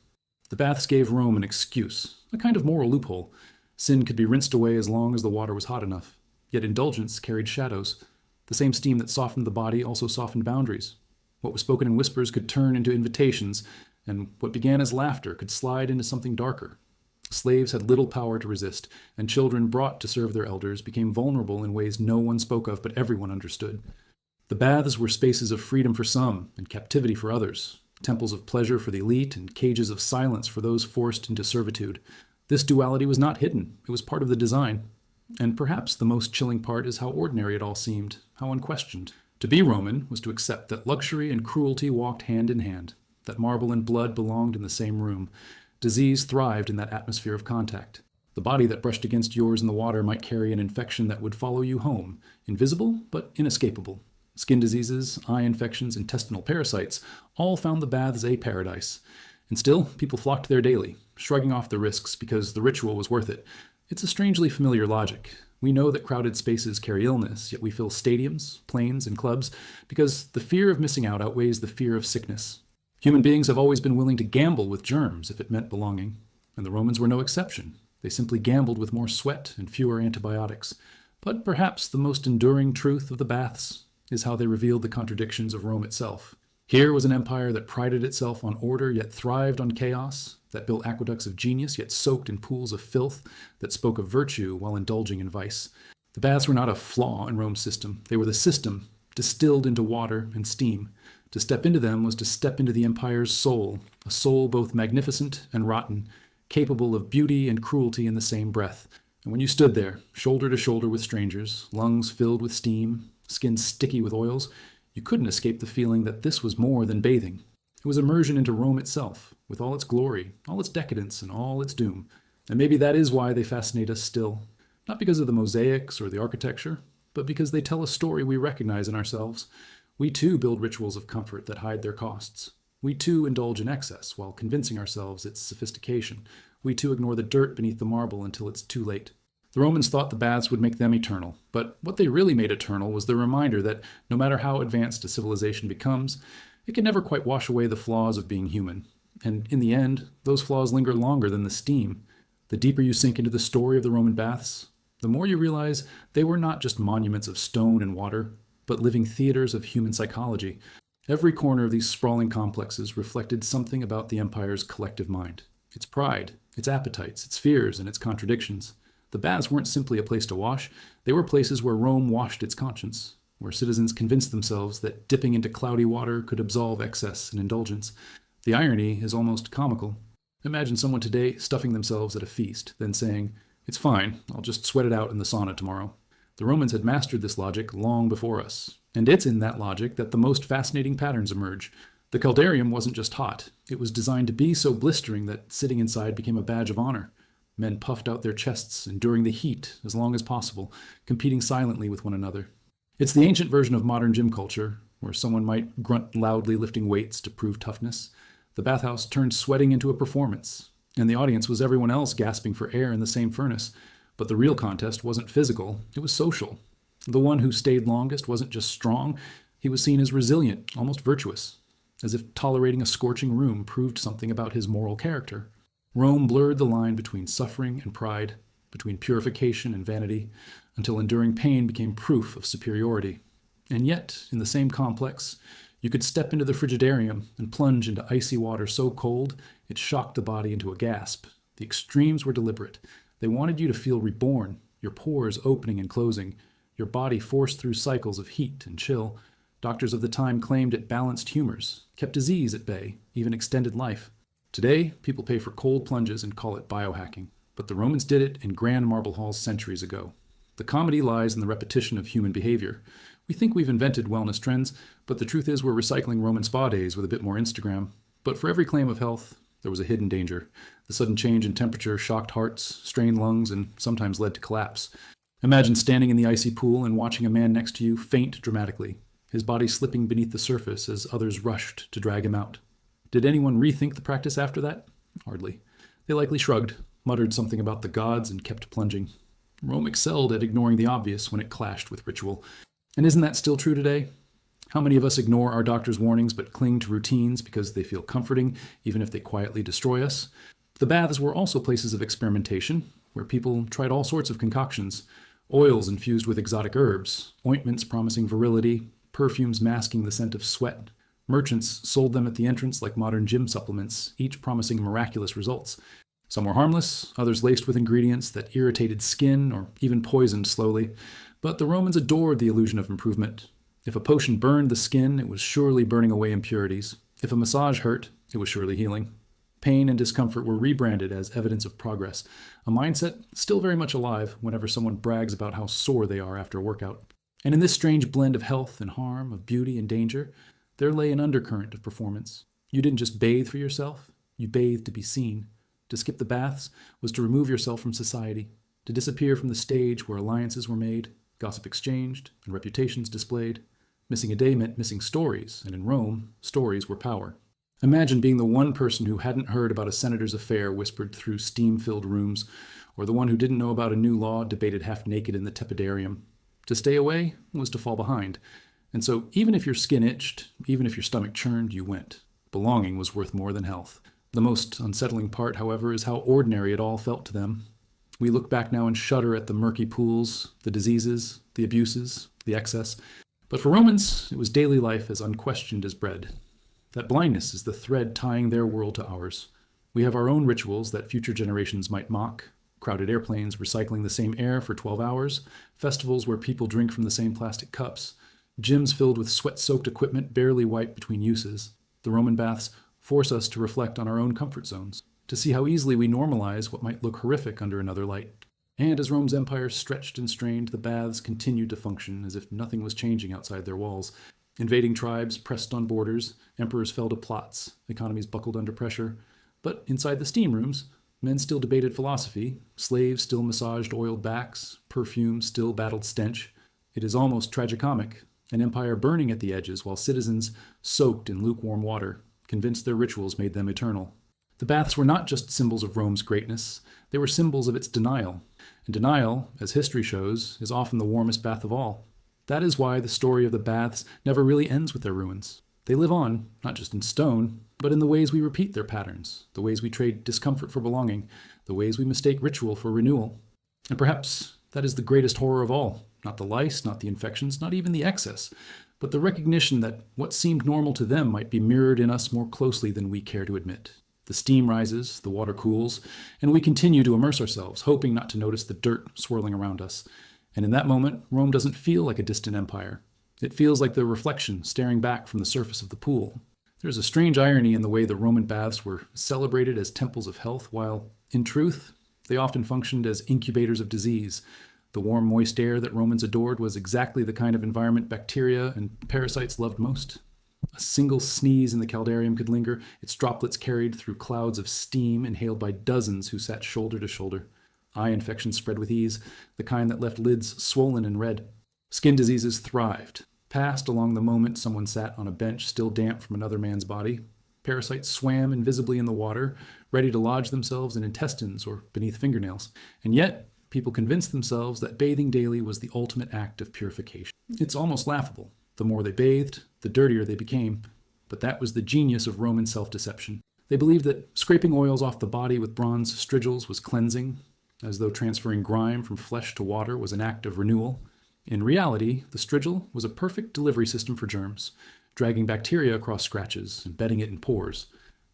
The baths gave Rome an excuse, a kind of moral loophole. Sin could be rinsed away as long as the water was hot enough. Yet indulgence carried shadows. The same steam that softened the body also softened boundaries. What was spoken in whispers could turn into invitations, and what began as laughter could slide into something darker. Slaves had little power to resist, and children brought to serve their elders became vulnerable in ways no one spoke of but everyone understood. The baths were spaces of freedom for some and captivity for others, temples of pleasure for the elite and cages of silence for those forced into servitude. This duality was not hidden, it was part of the design. And perhaps the most chilling part is how ordinary it all seemed, how unquestioned. To be Roman was to accept that luxury and cruelty walked hand in hand, that marble and blood belonged in the same room. Disease thrived in that atmosphere of contact. The body that brushed against yours in the water might carry an infection that would follow you home, invisible but inescapable. Skin diseases, eye infections, intestinal parasites all found the baths a paradise. And still, people flocked there daily, shrugging off the risks because the ritual was worth it. It's a strangely familiar logic. We know that crowded spaces carry illness, yet we fill stadiums, planes, and clubs because the fear of missing out outweighs the fear of sickness. Human beings have always been willing to gamble with germs if it meant belonging, and the Romans were no exception. They simply gambled with more sweat and fewer antibiotics. But perhaps the most enduring truth of the baths is how they revealed the contradictions of Rome itself. Here was an empire that prided itself on order yet thrived on chaos, that built aqueducts of genius yet soaked in pools of filth, that spoke of virtue while indulging in vice. The baths were not a flaw in Rome's system. They were the system, distilled into water and steam. To step into them was to step into the empire's soul, a soul both magnificent and rotten, capable of beauty and cruelty in the same breath. And when you stood there, shoulder to shoulder with strangers, lungs filled with steam, skin sticky with oils, you couldn't escape the feeling that this was more than bathing. It was immersion into Rome itself, with all its glory, all its decadence, and all its doom. And maybe that is why they fascinate us still. Not because of the mosaics or the architecture, but because they tell a story we recognize in ourselves. We too build rituals of comfort that hide their costs. We too indulge in excess while convincing ourselves it's sophistication. We too ignore the dirt beneath the marble until it's too late. The Romans thought the baths would make them eternal, but what they really made eternal was the reminder that no matter how advanced a civilization becomes, it can never quite wash away the flaws of being human. And in the end, those flaws linger longer than the steam. The deeper you sink into the story of the Roman baths, the more you realize they were not just monuments of stone and water, but living theaters of human psychology. Every corner of these sprawling complexes reflected something about the empire's collective mind. Its pride, its appetites, its fears, and its contradictions. The baths weren't simply a place to wash, they were places where Rome washed its conscience, where citizens convinced themselves that dipping into cloudy water could absolve excess and indulgence. The irony is almost comical. Imagine someone today stuffing themselves at a feast, then saying, "It's fine, I'll just sweat it out in the sauna tomorrow." The Romans had mastered this logic long before us, and it's in that logic that the most fascinating patterns emerge. The caldarium wasn't just hot, it was designed to be so blistering that sitting inside became a badge of honor. Men puffed out their chests, enduring the heat as long as possible, competing silently with one another. It's the ancient version of modern gym culture, where someone might grunt loudly lifting weights to prove toughness. The bathhouse turned sweating into a performance, and the audience was everyone else gasping for air in the same furnace. But the real contest wasn't physical, it was social. The one who stayed longest wasn't just strong, he was seen as resilient, almost virtuous, as if tolerating a scorching room proved something about his moral character. Rome blurred the line between suffering and pride, between purification and vanity, until enduring pain became proof of superiority. And yet, in the same complex, you could step into the frigidarium and plunge into icy water so cold it shocked the body into a gasp. The extremes were deliberate. They wanted you to feel reborn, your pores opening and closing, your body forced through cycles of heat and chill. Doctors of the time claimed it balanced humors, kept disease at bay, even extended life. Today, people pay for cold plunges and call it biohacking, but the Romans did it in grand marble halls centuries ago. The comedy lies in the repetition of human behavior. We think we've invented wellness trends, but the truth is we're recycling Roman spa days with a bit more Instagram. But for every claim of health, there was a hidden danger. The sudden change in temperature shocked hearts, strained lungs, and sometimes led to collapse. Imagine standing in the icy pool and watching a man next to you faint dramatically, his body slipping beneath the surface as others rushed to drag him out. Did anyone rethink the practice after that? Hardly. They likely shrugged, muttered something about the gods, and kept plunging. Rome excelled at ignoring the obvious when it clashed with ritual. And isn't that still true today? How many of us ignore our doctor's warnings but cling to routines because they feel comforting, even if they quietly destroy us? The baths were also places of experimentation, where people tried all sorts of concoctions. Oils infused with exotic herbs, ointments promising virility, perfumes masking the scent of sweat. Merchants sold them at the entrance like modern gym supplements, each promising miraculous results. Some were harmless, others laced with ingredients that irritated skin or even poisoned slowly. But the Romans adored the illusion of improvement. If a potion burned the skin, it was surely burning away impurities. If a massage hurt, it was surely healing. Pain and discomfort were rebranded as evidence of progress, a mindset still very much alive whenever someone brags about how sore they are after a workout. And in this strange blend of health and harm, of beauty and danger, there lay an undercurrent of performance. You didn't just bathe for yourself, you bathed to be seen. To skip the baths was to remove yourself from society, to disappear from the stage where alliances were made, gossip exchanged, and reputations displayed. Missing a day meant missing stories, and in Rome, stories were power. Imagine being the one person who hadn't heard about a senator's affair whispered through steam-filled rooms, or the one who didn't know about a new law debated half-naked in the tepidarium. To stay away was to fall behind. And so even if your skin itched, even if your stomach churned, you went. Belonging was worth more than health. The most unsettling part, however, is how ordinary it all felt to them. We look back now and shudder at the murky pools, the diseases, the abuses, the excess. But for Romans, it was daily life as unquestioned as bread. That blindness is the thread tying their world to ours. We have our own rituals that future generations might mock. Crowded airplanes recycling the same air for 12 hours, festivals where people drink from the same plastic cups, gyms filled with sweat-soaked equipment barely wiped between uses. The Roman baths force us to reflect on our own comfort zones, to see how easily we normalize what might look horrific under another light. And as Rome's empire stretched and strained, the baths continued to function as if nothing was changing outside their walls. Invading tribes pressed on borders, emperors fell to plots, economies buckled under pressure. But inside the steam rooms, men still debated philosophy, slaves still massaged oiled backs, perfume still battled stench. It is almost tragicomic, an empire burning at the edges while citizens soaked in lukewarm water, convinced their rituals made them eternal. The baths were not just symbols of Rome's greatness, they were symbols of its denial. And denial, as history shows, is often the warmest bath of all. That is why the story of the baths never really ends with their ruins. They live on, not just in stone, but in the ways we repeat their patterns, the ways we trade discomfort for belonging, the ways we mistake ritual for renewal. And perhaps that is the greatest horror of all, not the lice, not the infections, not even the excess, but the recognition that what seemed normal to them might be mirrored in us more closely than we care to admit. The steam rises, the water cools, and we continue to immerse ourselves, hoping not to notice the dirt swirling around us. And in that moment, Rome doesn't feel like a distant empire. It feels like the reflection staring back from the surface of the pool. There's a strange irony in the way the Roman baths were celebrated as temples of health, while, in truth, they often functioned as incubators of disease. The warm, moist air that Romans adored was exactly the kind of environment bacteria and parasites loved most. A single sneeze in the caldarium could linger, its droplets carried through clouds of steam inhaled by dozens who sat shoulder to shoulder. Eye infections spread with ease, the kind that left lids swollen and red. Skin diseases thrived, passed along the moment someone sat on a bench still damp from another man's body. Parasites swam invisibly in the water, ready to lodge themselves in intestines or beneath fingernails. And yet, people convinced themselves that bathing daily was the ultimate act of purification. It's almost laughable. The more they bathed, the dirtier they became. But that was the genius of Roman self-deception. They believed that scraping oils off the body with bronze strigils was cleansing, as though transferring grime from flesh to water was an act of renewal. In reality, the strigil was a perfect delivery system for germs, dragging bacteria across scratches and bedding it in pores.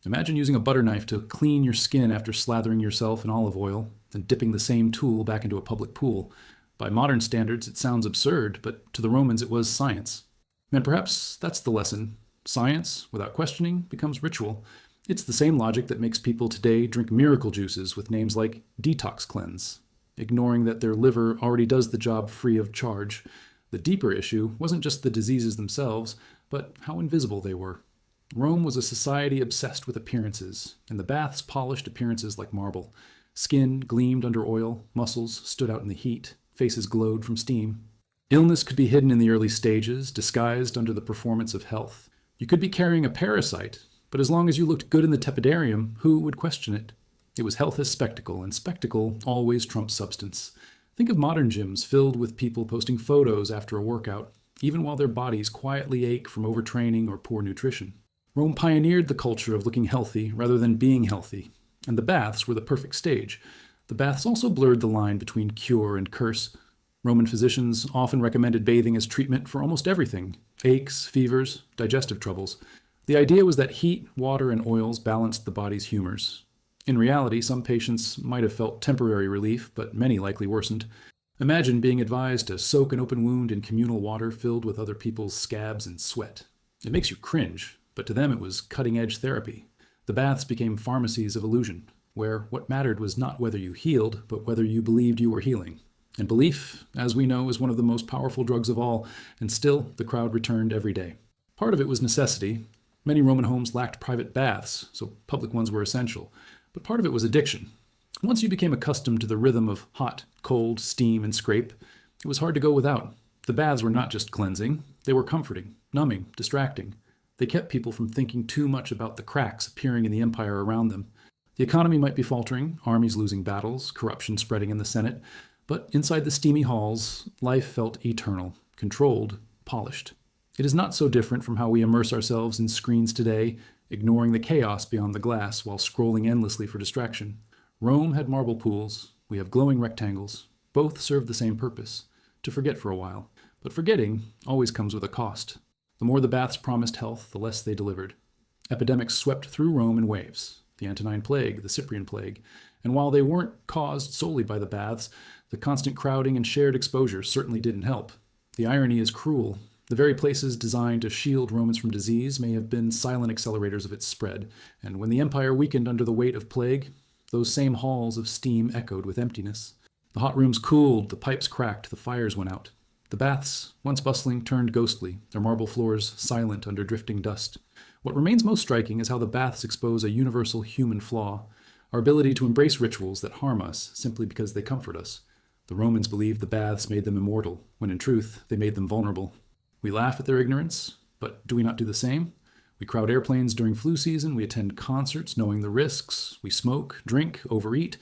Imagine using a butter knife to clean your skin after slathering yourself in olive oil and dipping the same tool back into a public pool. By modern standards, it sounds absurd, but to the Romans it was science. And perhaps that's the lesson. Science, without questioning, becomes ritual. It's the same logic that makes people today drink miracle juices with names like detox cleanse, ignoring that their liver already does the job free of charge. The deeper issue wasn't just the diseases themselves, but how invisible they were. Rome was a society obsessed with appearances, and the baths polished appearances like marble. Skin gleamed under oil, muscles stood out in the heat, faces glowed from steam. Illness could be hidden in the early stages, disguised under the performance of health. You could be carrying a parasite, but as long as you looked good in the tepidarium, who would question it? It was health as spectacle, and spectacle always trumps substance. Think of modern gyms filled with people posting photos after a workout, even while their bodies quietly ache from overtraining or poor nutrition. Rome pioneered the culture of looking healthy rather than being healthy, and the baths were the perfect stage. The baths also blurred the line between cure and curse. Roman physicians often recommended bathing as treatment for almost everything: aches, fevers, digestive troubles. The idea was that heat, water, and oils balanced the body's humors. In reality, some patients might have felt temporary relief, but many likely worsened. Imagine being advised to soak an open wound in communal water filled with other people's scabs and sweat. It makes you cringe, but to them it was cutting-edge therapy. The baths became pharmacies of illusion, where what mattered was not whether you healed, but whether you believed you were healing. And belief, as we know, is one of the most powerful drugs of all, and still the crowd returned every day. Part of it was necessity. Many Roman homes lacked private baths, so public ones were essential. But part of it was addiction. Once you became accustomed to the rhythm of hot, cold, steam, and scrape, it was hard to go without. The baths were not just cleansing, they were comforting, numbing, distracting. They kept people from thinking too much about the cracks appearing in the empire around them. The economy might be faltering, armies losing battles, corruption spreading in the Senate, but inside the steamy halls, life felt eternal, controlled, polished. It is not so different from how we immerse ourselves in screens today, ignoring the chaos beyond the glass while scrolling endlessly for distraction. Rome had marble pools, we have glowing rectangles. Both serve the same purpose, to forget for a while. But forgetting always comes with a cost. The more the baths promised health, the less they delivered. Epidemics swept through Rome in waves, the Antonine Plague, the Cyprian Plague, and while they weren't caused solely by the baths, the constant crowding and shared exposure certainly didn't help. The irony is cruel. The very places designed to shield Romans from disease may have been silent accelerators of its spread, and when the empire weakened under the weight of plague, those same halls of steam echoed with emptiness. The hot rooms cooled, the pipes cracked, the fires went out. The baths, once bustling, turned ghostly, their marble floors silent under drifting dust. What remains most striking is how the baths expose a universal human flaw, our ability to embrace rituals that harm us simply because they comfort us. The Romans believed the baths made them immortal, when in truth, they made them vulnerable. We laugh at their ignorance, but do we not do the same? We crowd airplanes during flu season, we attend concerts knowing the risks, we smoke, drink, overeat,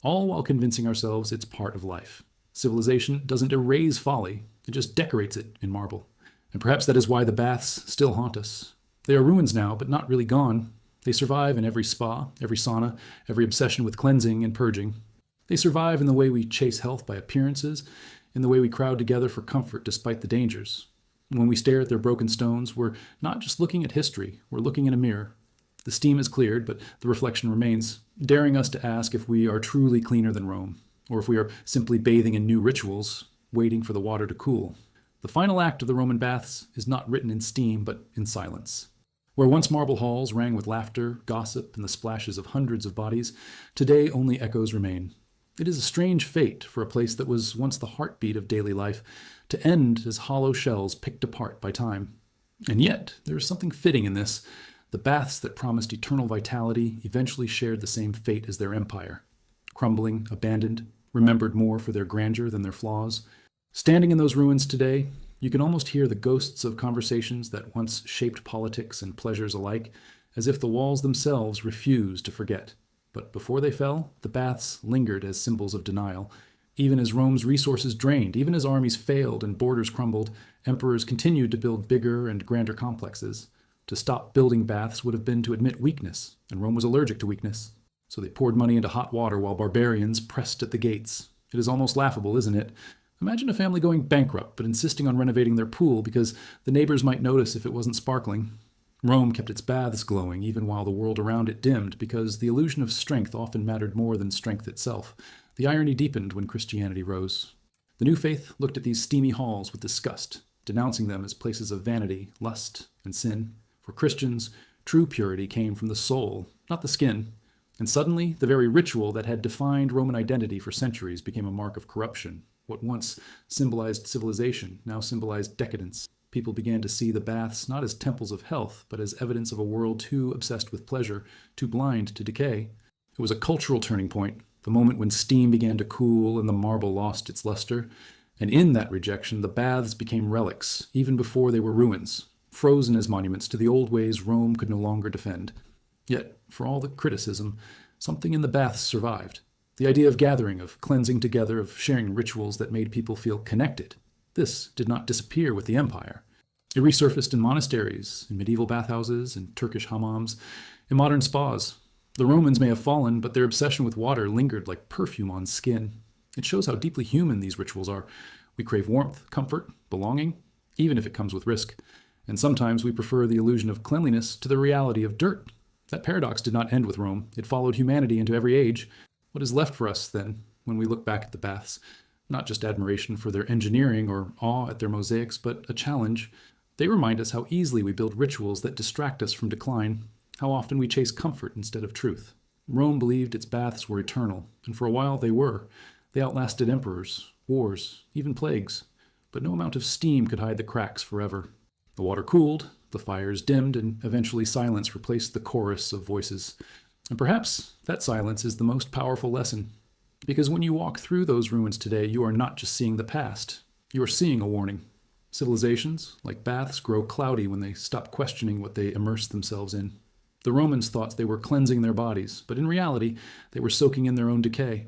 all while convincing ourselves it's part of life. Civilization doesn't erase folly, it just decorates it in marble. And perhaps that is why the baths still haunt us. They are ruins now, but not really gone. They survive in every spa, every sauna, every obsession with cleansing and purging. They survive in the way we chase health by appearances, in the way we crowd together for comfort despite the dangers. When we stare at their broken stones, we're not just looking at history, we're looking in a mirror. The steam is cleared, but the reflection remains, daring us to ask if we are truly cleaner than Rome, or if we are simply bathing in new rituals, waiting for the water to cool. The final act of the Roman baths is not written in steam, but in silence. Where once marble halls rang with laughter, gossip, and the splashes of hundreds of bodies, today only echoes remain. It is a strange fate for a place that was once the heartbeat of daily life to end as hollow shells picked apart by time. And yet, there is something fitting in this. The baths that promised eternal vitality eventually shared the same fate as their empire. Crumbling, abandoned, remembered more for their grandeur than their flaws. Standing in those ruins today, you can almost hear the ghosts of conversations that once shaped politics and pleasures alike, as if the walls themselves refused to forget. But before they fell, the baths lingered as symbols of denial. Even as Rome's resources drained, even as armies failed and borders crumbled, emperors continued to build bigger and grander complexes. To stop building baths would have been to admit weakness, and Rome was allergic to weakness. So they poured money into hot water while barbarians pressed at the gates. It is almost laughable, isn't it? Imagine a family going bankrupt but insisting on renovating their pool because the neighbors might notice if it wasn't sparkling. Rome kept its baths glowing even while the world around it dimmed because the illusion of strength often mattered more than strength itself. The irony deepened when Christianity rose. The new faith looked at these steamy halls with disgust, denouncing them as places of vanity, lust, and sin. For Christians, true purity came from the soul, not the skin. And suddenly, the very ritual that had defined Roman identity for centuries became a mark of corruption. What once symbolized civilization now symbolized decadence. People began to see the baths not as temples of health, but as evidence of a world too obsessed with pleasure, too blind to decay. It was a cultural turning point, the moment when steam began to cool and the marble lost its luster. And in that rejection, the baths became relics, even before they were ruins, frozen as monuments to the old ways Rome could no longer defend. Yet, for all the criticism, something in the baths survived. The idea of gathering, of cleansing together, of sharing rituals that made people feel connected. This did not disappear with the empire. It resurfaced in monasteries, in medieval bathhouses, in Turkish hammams, in modern spas. The Romans may have fallen, but their obsession with water lingered like perfume on skin. It shows how deeply human these rituals are. We crave warmth, comfort, belonging, even if it comes with risk. And sometimes we prefer the illusion of cleanliness to the reality of dirt. That paradox did not end with Rome. It followed humanity into every age. What is left for us, then, when we look back at the baths? Not just admiration for their engineering or awe at their mosaics, but a challenge. They remind us how easily we build rituals that distract us from decline, how often we chase comfort instead of truth. Rome believed its baths were eternal, and for a while they were. They outlasted emperors, wars, even plagues. But no amount of steam could hide the cracks forever. The water cooled, the fires dimmed, and eventually silence replaced the chorus of voices. And perhaps that silence is the most powerful lesson. Because when you walk through those ruins today, you are not just seeing the past. You are seeing a warning. Civilizations, like baths, grow cloudy when they stop questioning what they immerse themselves in. The Romans thought they were cleansing their bodies, but in reality, they were soaking in their own decay.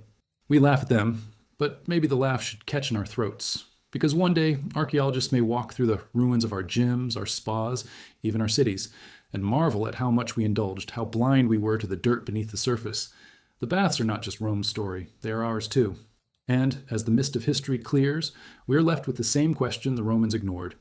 We laugh at them, but maybe the laugh should catch in our throats. Because one day, archaeologists may walk through the ruins of our gyms, our spas, even our cities, and marvel at how much we indulged, how blind we were to the dirt beneath the surface. The baths are not just Rome's story, they are ours too. And as the mist of history clears, we are left with the same question the Romans ignored.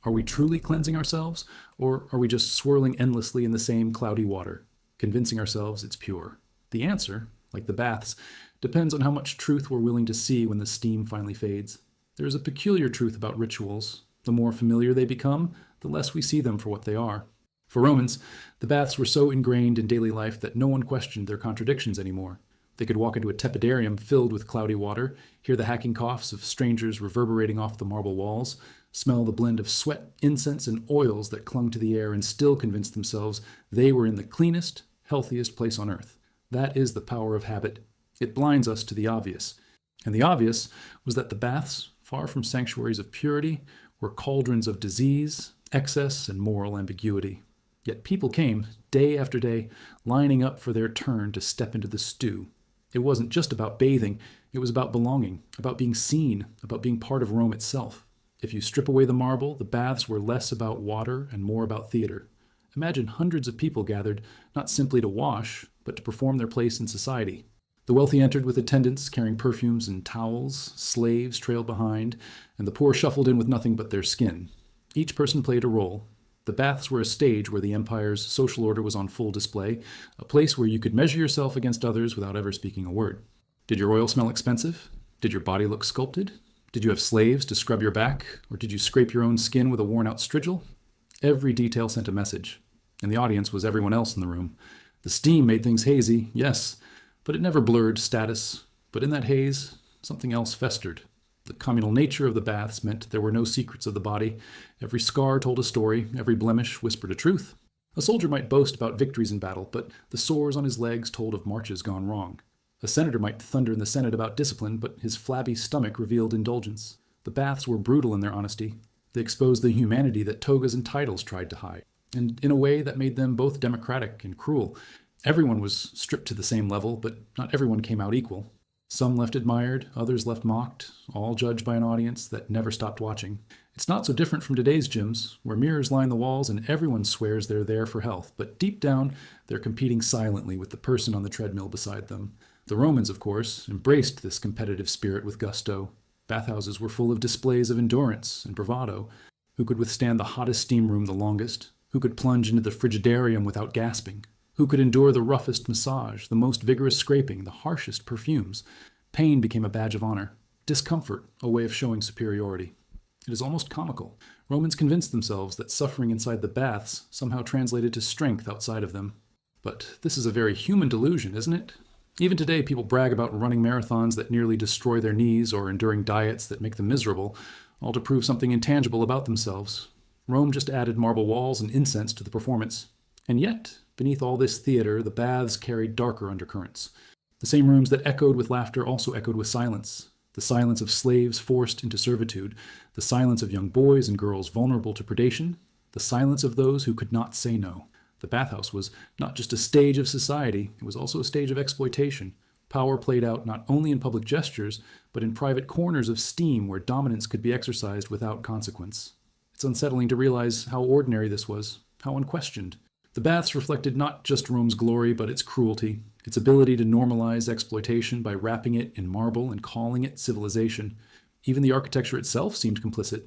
Are we truly cleansing ourselves, or are we just swirling endlessly in the same cloudy water, convincing ourselves it's pure? The answer, like the baths, depends on how much truth we're willing to see when the steam finally fades. There is a peculiar truth about rituals. The more familiar they become, the less we see them for what they are. For Romans, the baths were so ingrained in daily life that no one questioned their contradictions anymore. They could walk into a tepidarium filled with cloudy water, hear the hacking coughs of strangers reverberating off the marble walls, smell the blend of sweat, incense, and oils that clung to the air, and still convince themselves they were in the cleanest, healthiest place on earth. That is the power of habit. It blinds us to the obvious. And the obvious was that the baths, far from sanctuaries of purity, were cauldrons of disease, excess, and moral ambiguity. Yet people came, day after day, lining up for their turn to step into the stew. It wasn't just about bathing, it was about belonging, about being seen, about being part of Rome itself. If you strip away the marble, the baths were less about water and more about theater. Imagine hundreds of people gathered, not simply to wash, but to perform their place in society. The wealthy entered with attendants carrying perfumes and towels, slaves trailed behind, and the poor shuffled in with nothing but their skin. Each person played a role. The baths were a stage where the empire's social order was on full display, a place where you could measure yourself against others without ever speaking a word. Did your oil smell expensive? Did your body look sculpted? Did you have slaves to scrub your back? Or did you scrape your own skin with a worn-out strigil? Every detail sent a message, and the audience was everyone else in the room. The steam made things hazy, yes, but it never blurred status. But in that haze, something else festered. The communal nature of the baths meant there were no secrets of the body. Every scar told a story, every blemish whispered a truth. A soldier might boast about victories in battle, but the sores on his legs told of marches gone wrong. A senator might thunder in the Senate about discipline, but his flabby stomach revealed indulgence. The baths were brutal in their honesty. They exposed the humanity that togas and titles tried to hide, and in a way that made them both democratic and cruel. Everyone was stripped to the same level, but not everyone came out equal. Some left admired, others left mocked, all judged by an audience that never stopped watching. It's not so different from today's gyms, where mirrors line the walls and everyone swears they're there for health, but deep down, they're competing silently with the person on the treadmill beside them. The Romans, of course, embraced this competitive spirit with gusto. Bathhouses were full of displays of endurance and bravado. Who could withstand the hottest steam room the longest? Who could plunge into the frigidarium without gasping? Who could endure the roughest massage, the most vigorous scraping, the harshest perfumes? Pain became a badge of honor. Discomfort, a way of showing superiority. It is almost comical. Romans convinced themselves that suffering inside the baths somehow translated to strength outside of them. But this is a very human delusion, isn't it? Even today, people brag about running marathons that nearly destroy their knees or enduring diets that make them miserable, all to prove something intangible about themselves. Rome just added marble walls and incense to the performance. And yet, beneath all this theater, the baths carried darker undercurrents. The same rooms that echoed with laughter also echoed with silence. The silence of slaves forced into servitude, the silence of young boys and girls vulnerable to predation, the silence of those who could not say no. The bathhouse was not just a stage of society, it was also a stage of exploitation. Power played out not only in public gestures, but in private corners of steam where dominance could be exercised without consequence. It's unsettling to realize how ordinary this was, how unquestioned. The baths reflected not just Rome's glory, but its cruelty, its ability to normalize exploitation by wrapping it in marble and calling it civilization. Even the architecture itself seemed complicit.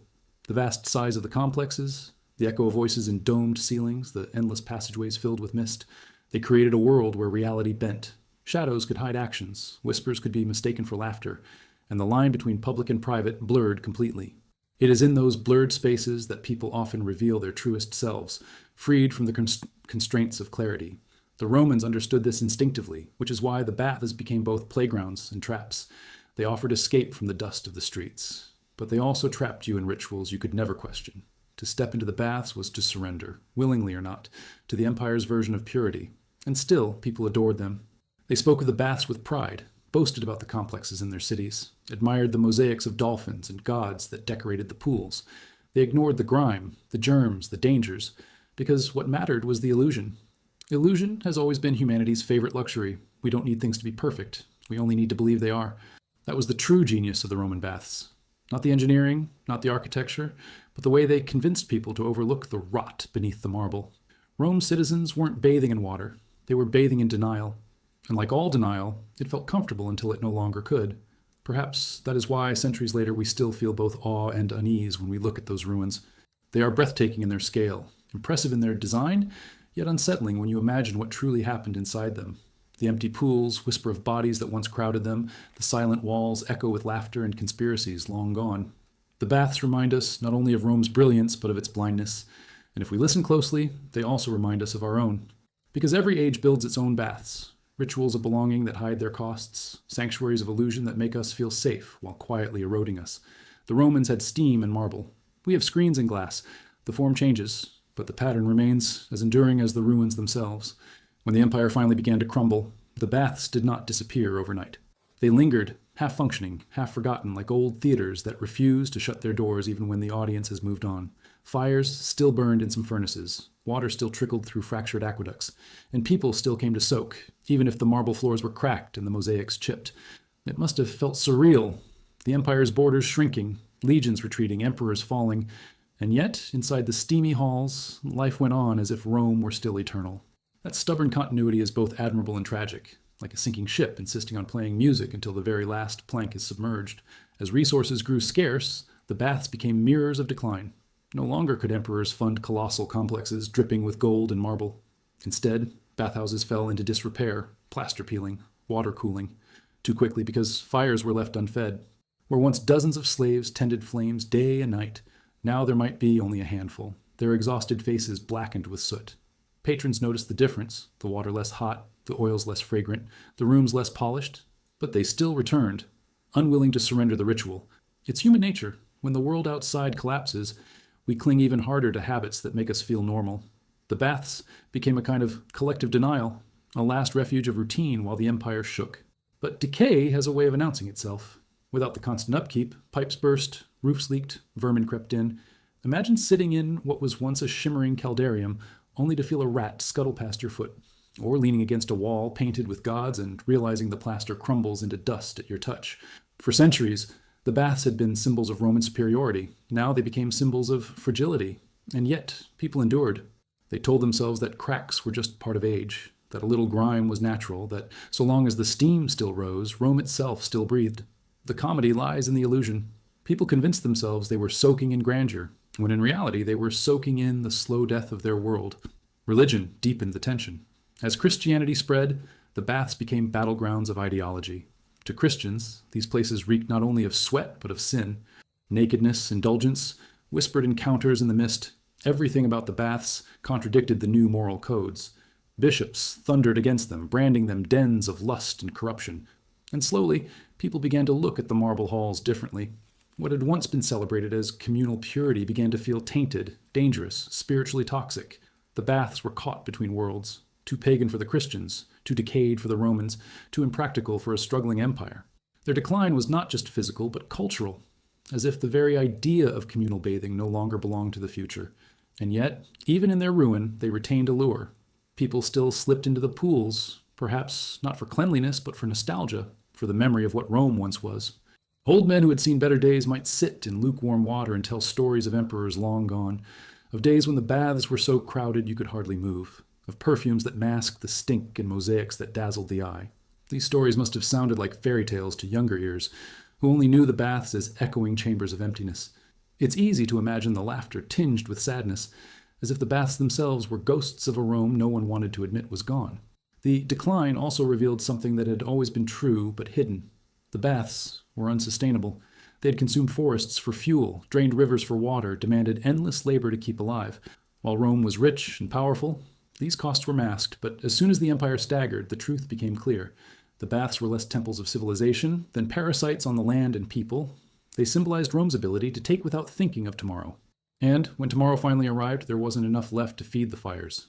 The vast size of the complexes, the echo of voices in domed ceilings, the endless passageways filled with mist, they created a world where reality bent. Shadows could hide actions, whispers could be mistaken for laughter, and the line between public and private blurred completely. It is in those blurred spaces that people often reveal their truest selves, freed from the constraints of clarity. The Romans understood this instinctively, which is why the baths became both playgrounds and traps. They offered escape from the dust of the streets, but they also trapped you in rituals you could never question. To step into the baths was to surrender, willingly or not, to the empire's version of purity. And still, people adored them. They spoke of the baths with pride, boasted about the complexes in their cities, admired the mosaics of dolphins and gods that decorated the pools. They ignored the grime, the germs, the dangers, because what mattered was the illusion. Illusion has always been humanity's favorite luxury. We don't need things to be perfect. We only need to believe they are. That was the true genius of the Roman baths. Not the engineering, not the architecture, but the way they convinced people to overlook the rot beneath the marble. Rome's citizens weren't bathing in water, they were bathing in denial. And like all denial, it felt comfortable until it no longer could. Perhaps that is why, centuries later, we still feel both awe and unease when we look at those ruins. They are breathtaking in their scale, impressive in their design, yet unsettling when you imagine what truly happened inside them. The empty pools whisper of bodies that once crowded them, the silent walls echo with laughter and conspiracies long gone. The baths remind us not only of Rome's brilliance, but of its blindness. And if we listen closely, they also remind us of our own. Because every age builds its own baths, rituals of belonging that hide their costs, sanctuaries of illusion that make us feel safe while quietly eroding us. The Romans had steam and marble. We have screens and glass. The form changes, but the pattern remains as enduring as the ruins themselves. When the empire finally began to crumble, the baths did not disappear overnight. They lingered, half functioning, half forgotten, like old theaters that refuse to shut their doors even when the audience has moved on. Fires still burned in some furnaces, water still trickled through fractured aqueducts, and people still came to soak, even if the marble floors were cracked and the mosaics chipped. It must have felt surreal, the empire's borders shrinking, legions retreating, emperors falling, and yet, inside the steamy halls, life went on as if Rome were still eternal. That stubborn continuity is both admirable and tragic, like a sinking ship insisting on playing music until the very last plank is submerged. As resources grew scarce, the baths became mirrors of decline. No longer could emperors fund colossal complexes dripping with gold and marble. Instead, bathhouses fell into disrepair, plaster peeling, water cooling, too quickly because fires were left unfed. Where once dozens of slaves tended flames day and night, now there might be only a handful, their exhausted faces blackened with soot. Patrons noticed the difference, the water less hot, the oils less fragrant, the rooms less polished, but they still returned, unwilling to surrender the ritual. It's human nature. When the world outside collapses, we cling even harder to habits that make us feel normal. The baths became a kind of collective denial, a last refuge of routine while the empire shook. But decay has a way of announcing itself. Without the constant upkeep, pipes burst, roofs leaked, vermin crept in. Imagine sitting in what was once a shimmering caldarium, only to feel a rat scuttle past your foot, or leaning against a wall painted with gods and realizing the plaster crumbles into dust at your touch. For centuries, the baths had been symbols of Roman superiority. Now they became symbols of fragility. And yet, people endured. They told themselves that cracks were just part of age, that a little grime was natural, that so long as the steam still rose, Rome itself still breathed. The comedy lies in the illusion. People convinced themselves they were soaking in grandeur, when in reality they were soaking in the slow death of their world. Religion deepened the tension. As Christianity spread, the baths became battlegrounds of ideology. To Christians, these places reeked not only of sweat, but of sin. Nakedness, indulgence, whispered encounters in the mist. Everything about the baths contradicted the new moral codes. Bishops thundered against them, branding them dens of lust and corruption. And slowly, people began to look at the marble halls differently. What had once been celebrated as communal purity began to feel tainted, dangerous, spiritually toxic. The baths were caught between worlds, too pagan for the Christians, too decayed for the Romans, too impractical for a struggling empire. Their decline was not just physical, but cultural, as if the very idea of communal bathing no longer belonged to the future. And yet, even in their ruin, they retained a lure. People still slipped into the pools, perhaps not for cleanliness, but for nostalgia, for the memory of what Rome once was. Old men who had seen better days might sit in lukewarm water and tell stories of emperors long gone, of days when the baths were so crowded you could hardly move, of perfumes that masked the stink and mosaics that dazzled the eye. These stories must have sounded like fairy tales to younger ears, who only knew the baths as echoing chambers of emptiness. It's easy to imagine the laughter tinged with sadness, as if the baths themselves were ghosts of a Rome no one wanted to admit was gone. The decline also revealed something that had always been true but hidden. The baths were unsustainable. They had consumed forests for fuel, drained rivers for water, demanded endless labor to keep alive. While Rome was rich and powerful, these costs were masked, but as soon as the empire staggered, the truth became clear. The baths were less temples of civilization than parasites on the land and people. They symbolized Rome's ability to take without thinking of tomorrow. And when tomorrow finally arrived, there wasn't enough left to feed the fires.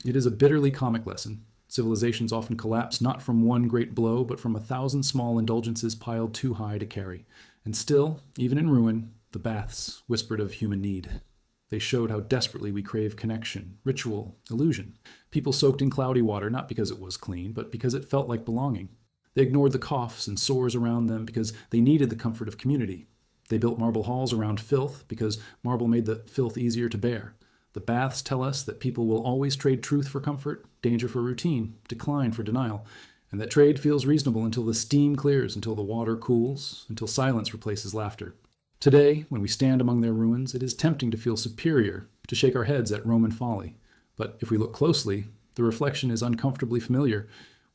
It is a bitterly comic lesson. Civilizations often collapse not from one great blow, but from 1,000 small indulgences piled too high to carry. And still, even in ruin, the baths whispered of human need. They showed how desperately we crave connection, ritual, illusion. People soaked in cloudy water not because it was clean, but because it felt like belonging. They ignored the coughs and sores around them because they needed the comfort of community. They built marble halls around filth because marble made the filth easier to bear. The baths tell us that people will always trade truth for comfort, danger for routine, decline for denial, and that trade feels reasonable until the steam clears, until the water cools, until silence replaces laughter. Today, when we stand among their ruins, it is tempting to feel superior, to shake our heads at Roman folly. But if we look closely, the reflection is uncomfortably familiar.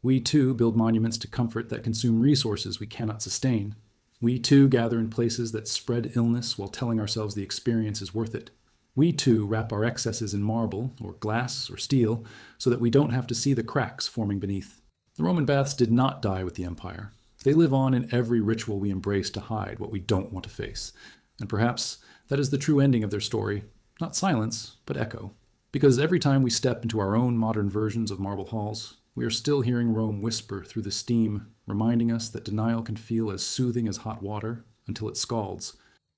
We too build monuments to comfort that consume resources we cannot sustain. We too gather in places that spread illness while telling ourselves the experience is worth it. We too wrap our excesses in marble, or glass, or steel, so that we don't have to see the cracks forming beneath. The Roman baths did not die with the empire. They live on in every ritual we embrace to hide what we don't want to face. And perhaps that is the true ending of their story, not silence, but echo. Because every time we step into our own modern versions of marble halls, we are still hearing Rome whisper through the steam, reminding us that denial can feel as soothing as hot water until it scalds.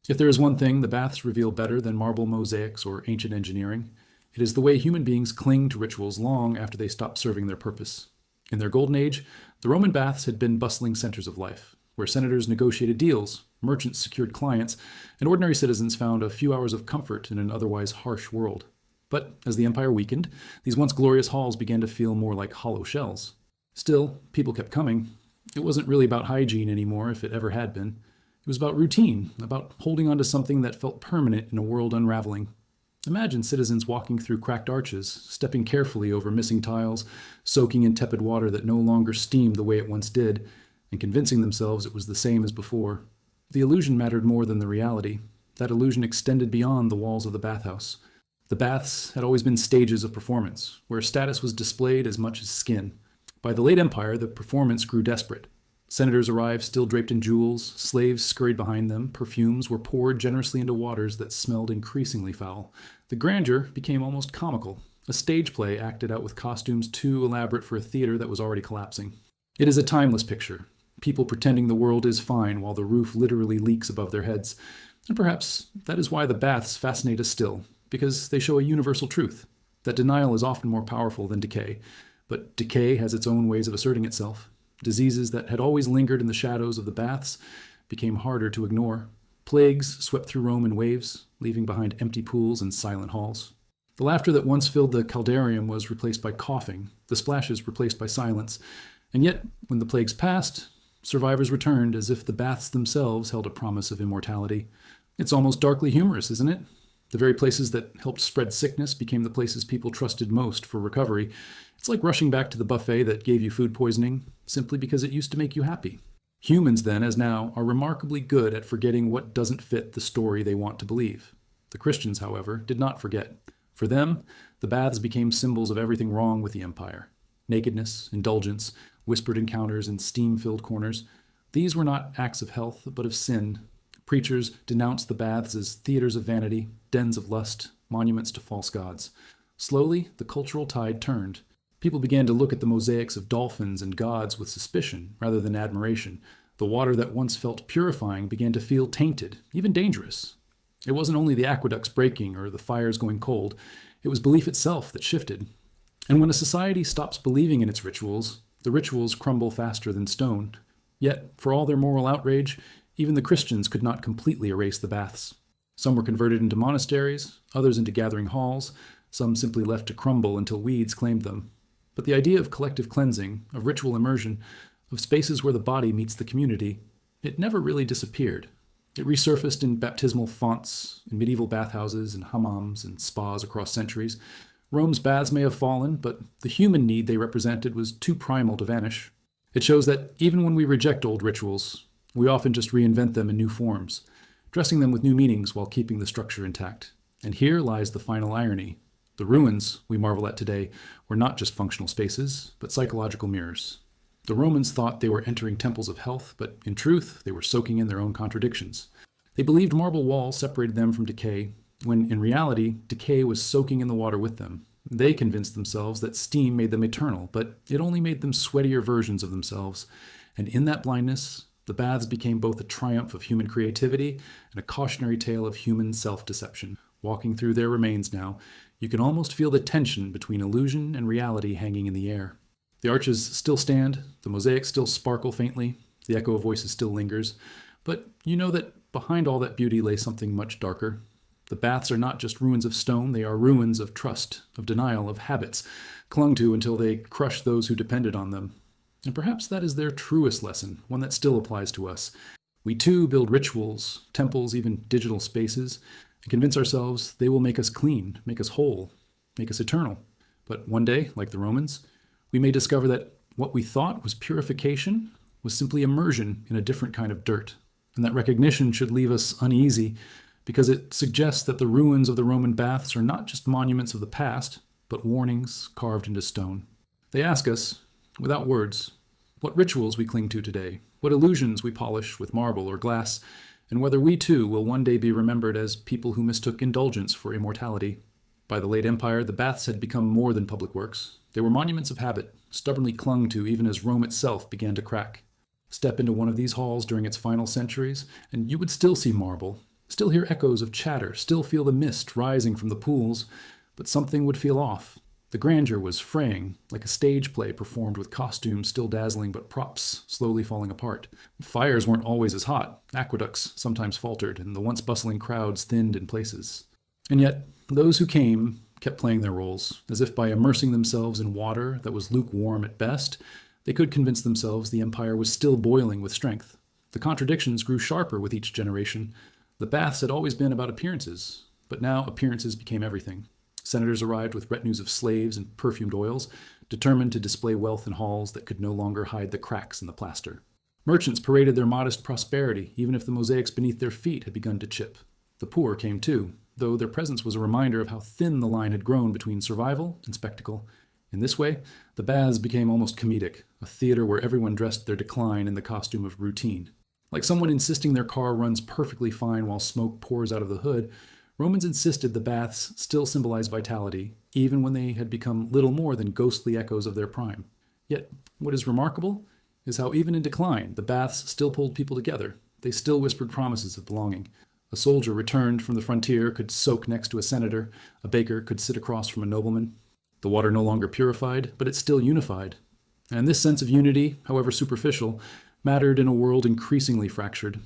If there is one thing the baths reveal better than marble mosaics or ancient engineering, it is the way human beings cling to rituals long after they stop serving their purpose. In their golden age, the Roman baths had been bustling centers of life, where senators negotiated deals, merchants secured clients, and ordinary citizens found a few hours of comfort in an otherwise harsh world. But as the empire weakened, these once glorious halls began to feel more like hollow shells. Still, people kept coming. It wasn't really about hygiene anymore, if it ever had been. It was about routine, about holding on to something that felt permanent in a world unraveling. Imagine citizens walking through cracked arches, stepping carefully over missing tiles, soaking in tepid water that no longer steamed the way it once did, and convincing themselves it was the same as before. The illusion mattered more than the reality. That illusion extended beyond the walls of the bathhouse. The baths had always been stages of performance, where status was displayed as much as skin. By the late empire, the performance grew desperate. Senators arrived still draped in jewels, slaves scurried behind them, perfumes were poured generously into waters that smelled increasingly foul. The grandeur became almost comical, a stage play acted out with costumes too elaborate for a theater that was already collapsing. It is a timeless picture, people pretending the world is fine while the roof literally leaks above their heads. And perhaps that is why the baths fascinate us still, because they show a universal truth, that denial is often more powerful than decay, but decay has its own ways of asserting itself. Diseases that had always lingered in the shadows of the baths became harder to ignore. Plagues swept through Rome in waves, leaving behind empty pools and silent halls. The laughter that once filled the caldarium was replaced by coughing, the splashes replaced by silence. And yet, when the plagues passed, survivors returned as if the baths themselves held a promise of immortality. It's almost darkly humorous, isn't it? The very places that helped spread sickness became the places people trusted most for recovery. It's like rushing back to the buffet that gave you food poisoning, simply because it used to make you happy. Humans then, as now, are remarkably good at forgetting what doesn't fit the story they want to believe. The Christians, however, did not forget. For them, the baths became symbols of everything wrong with the empire. Nakedness, indulgence, whispered encounters, and steam-filled corners. These were not acts of health, but of sin. Preachers denounced the baths as theaters of vanity, dens of lust, monuments to false gods. Slowly, the cultural tide turned. People began to look at the mosaics of dolphins and gods with suspicion rather than admiration. The water that once felt purifying began to feel tainted, even dangerous. It wasn't only the aqueducts breaking or the fires going cold, it was belief itself that shifted. And when a society stops believing in its rituals, the rituals crumble faster than stone. Yet, for all their moral outrage, even the Christians could not completely erase the baths. Some were converted into monasteries, others into gathering halls, some simply left to crumble until weeds claimed them. But the idea of collective cleansing, of ritual immersion, of spaces where the body meets the community, it never really disappeared. It resurfaced in baptismal fonts, in medieval bathhouses and hammams and spas across centuries. Rome's baths may have fallen, but the human need they represented was too primal to vanish. It shows that even when we reject old rituals, we often just reinvent them in new forms, dressing them with new meanings while keeping the structure intact. And here lies the final irony. The ruins we marvel at today were not just functional spaces, but psychological mirrors. The Romans thought they were entering temples of health, but in truth, they were soaking in their own contradictions. They believed marble walls separated them from decay, when in reality, decay was soaking in the water with them. They convinced themselves that steam made them eternal, but it only made them sweatier versions of themselves. And in that blindness, the baths became both a triumph of human creativity and a cautionary tale of human self-deception. Walking through their remains now, you can almost feel the tension between illusion and reality hanging in the air. The arches still stand, the mosaics still sparkle faintly, the echo of voices still lingers, but you know that behind all that beauty lay something much darker. The baths are not just ruins of stone, they are ruins of trust, of denial, of habits, clung to until they crushed those who depended on them. And perhaps that is their truest lesson, one that still applies to us. We too build rituals, temples, even digital spaces, and convince ourselves they will make us clean, make us whole, make us eternal. But one day, like the Romans, we may discover that what we thought was purification was simply immersion in a different kind of dirt. And that recognition should leave us uneasy because it suggests that the ruins of the Roman baths are not just monuments of the past, but warnings carved into stone. They ask us, without words, what rituals we cling to today, what illusions we polish with marble or glass, and whether we too will one day be remembered as people who mistook indulgence for immortality. By the late Empire, the baths had become more than public works. They were monuments of habit, stubbornly clung to even as Rome itself began to crack. Step into one of these halls during its final centuries, and you would still see marble, still hear echoes of chatter, still feel the mist rising from the pools, but something would feel off. The grandeur was fraying, like a stage play performed with costumes still dazzling but props slowly falling apart. Fires weren't always as hot, aqueducts sometimes faltered, and the once bustling crowds thinned in places. And yet, those who came kept playing their roles, as if by immersing themselves in water that was lukewarm at best, they could convince themselves the empire was still boiling with strength. The contradictions grew sharper with each generation. The baths had always been about appearances, but now appearances became everything. Senators arrived with retinues of slaves and perfumed oils, determined to display wealth in halls that could no longer hide the cracks in the plaster. Merchants paraded their modest prosperity, even if the mosaics beneath their feet had begun to chip. The poor came too, though their presence was a reminder of how thin the line had grown between survival and spectacle. In this way, the baths became almost comedic, a theater where everyone dressed their decline in the costume of routine. Like someone insisting their car runs perfectly fine while smoke pours out of the hood, Romans insisted the baths still symbolized vitality, even when they had become little more than ghostly echoes of their prime. Yet, what is remarkable is how even in decline, the baths still pulled people together. They still whispered promises of belonging. A soldier returned from the frontier could soak next to a senator, a baker could sit across from a nobleman. The water no longer purified, but it still unified. And this sense of unity, however superficial, mattered in a world increasingly fractured.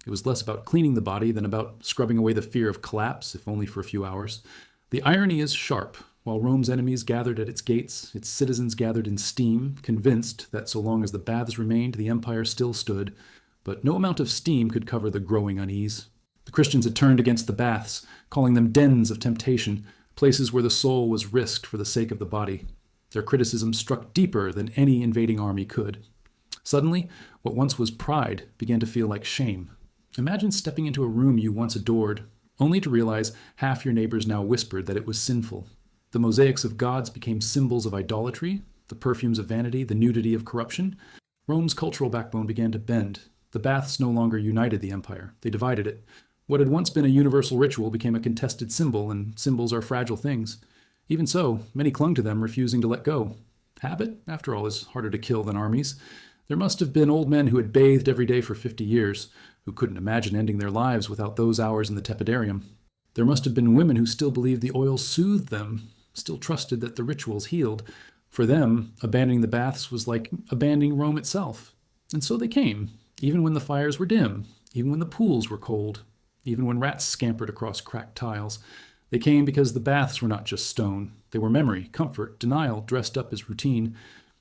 It was less about cleaning the body than about scrubbing away the fear of collapse, if only for a few hours. The irony is sharp. While Rome's enemies gathered at its gates, its citizens gathered in steam, convinced that so long as the baths remained, the empire still stood. But no amount of steam could cover the growing unease. The Christians had turned against the baths, calling them dens of temptation, places where the soul was risked for the sake of the body. Their criticism struck deeper than any invading army could. Suddenly, what once was pride began to feel like shame. Imagine stepping into a room you once adored, only to realize half your neighbors now whispered that it was sinful. The mosaics of gods became symbols of idolatry, the perfumes of vanity, the nudity of corruption. Rome's cultural backbone began to bend. The baths no longer united the empire. They divided it. What had once been a universal ritual became a contested symbol, and symbols are fragile things. Even so, many clung to them, refusing to let go. Habit, after all, is harder to kill than armies. There must have been old men who had bathed every day for 50 years, who couldn't imagine ending their lives without those hours in the tepidarium. There must have been women who still believed the oil soothed them, still trusted that the rituals healed. For them, abandoning the baths was like abandoning Rome itself. And so they came, even when the fires were dim, even when the pools were cold, even when rats scampered across cracked tiles. They came because the baths were not just stone. They were memory, comfort, denial dressed up as routine.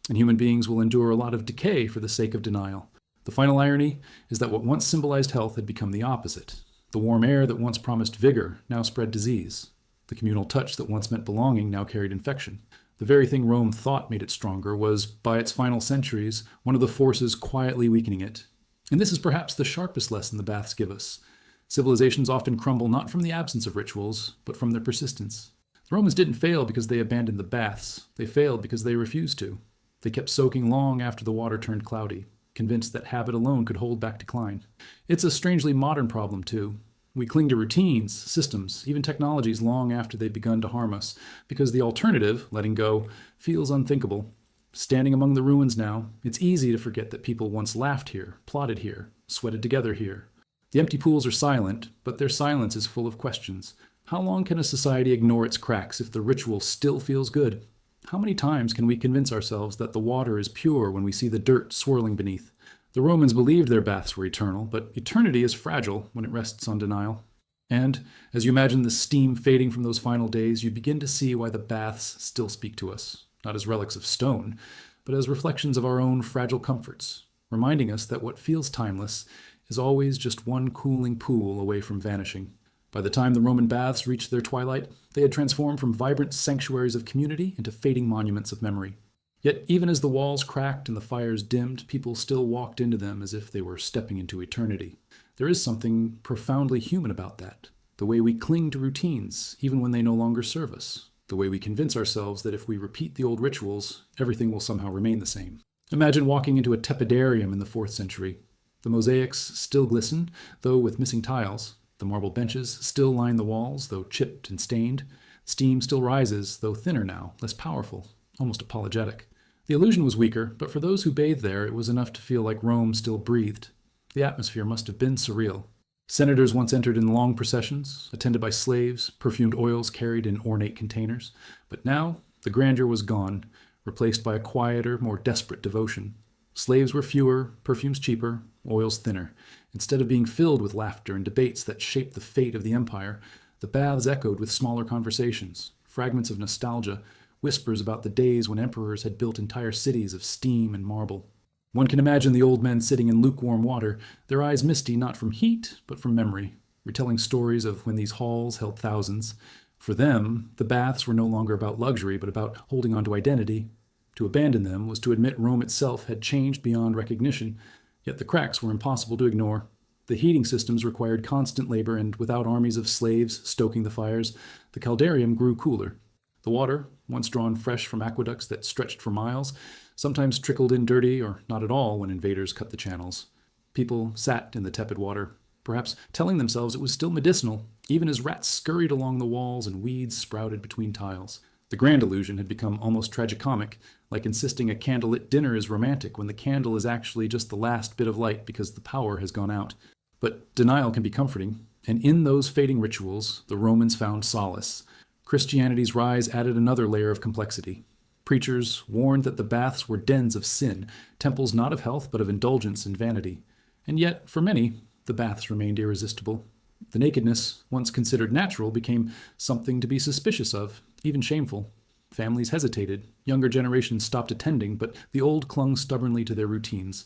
And human beings will endure a lot of decay for the sake of denial. The final irony is that what once symbolized health had become the opposite. The warm air that once promised vigor now spread disease. The communal touch that once meant belonging now carried infection. The very thing Rome thought made it stronger was, by its final centuries, one of the forces quietly weakening it. And this is perhaps the sharpest lesson the baths give us. Civilizations often crumble not from the absence of rituals, but from their persistence. The Romans didn't fail because they abandoned the baths. They failed because they refused to. They kept soaking long after the water turned cloudy, convinced that habit alone could hold back decline. It's a strangely modern problem, too. We cling to routines, systems, even technologies long after they've begun to harm us, because the alternative, letting go, feels unthinkable. Standing among the ruins now, it's easy to forget that people once laughed here, plotted here, sweated together here. The empty pools are silent, but their silence is full of questions. How long can a society ignore its cracks if the ritual still feels good? How many times can we convince ourselves that the water is pure when we see the dirt swirling beneath? The Romans believed their baths were eternal, but eternity is fragile when it rests on denial. And as you imagine the steam fading from those final days, you begin to see why the baths still speak to us, not as relics of stone, but as reflections of our own fragile comforts, reminding us that what feels timeless is always just one cooling pool away from vanishing. By the time the Roman baths reached their twilight, they had transformed from vibrant sanctuaries of community into fading monuments of memory. Yet even as the walls cracked and the fires dimmed, people still walked into them as if they were stepping into eternity. There is something profoundly human about that. The way we cling to routines, even when they no longer serve us. The way we convince ourselves that if we repeat the old rituals, everything will somehow remain the same. Imagine walking into a tepidarium in the 4th century. The mosaics still glisten, though with missing tiles. The marble benches still line the walls, though chipped and stained. Steam still rises, though thinner now, less powerful, almost apologetic. The illusion was weaker, but for those who bathed there, it was enough to feel like Rome still breathed. The atmosphere must have been surreal. Senators once entered in long processions, attended by slaves, perfumed oils carried in ornate containers. But now, the grandeur was gone, replaced by a quieter, more desperate devotion. Slaves were fewer, perfumes cheaper, oils thinner. Instead of being filled with laughter and debates that shaped the fate of the empire, the baths echoed with smaller conversations, fragments of nostalgia, whispers about the days when emperors had built entire cities of steam and marble. One can imagine the old men sitting in lukewarm water, their eyes misty not from heat, but from memory, retelling stories of when these halls held thousands. For them, the baths were no longer about luxury, but about holding on to identity. To abandon them was to admit Rome itself had changed beyond recognition, yet the cracks were impossible to ignore. The heating systems required constant labor, and without armies of slaves stoking the fires, the caldarium grew cooler. The water, once drawn fresh from aqueducts that stretched for miles, sometimes trickled in dirty or not at all when invaders cut the channels. People sat in the tepid water, perhaps telling themselves it was still medicinal, even as rats scurried along the walls and weeds sprouted between tiles. The grand illusion had become almost tragicomic, like insisting a candlelit dinner is romantic when the candle is actually just the last bit of light because the power has gone out. But denial can be comforting, and in those fading rituals, the Romans found solace. Christianity's rise added another layer of complexity. Preachers warned that the baths were dens of sin, temples not of health but of indulgence and vanity. And yet, for many, the baths remained irresistible. The nakedness, once considered natural, became something to be suspicious of, even shameful. Families hesitated, younger generations stopped attending, but the old clung stubbornly to their routines.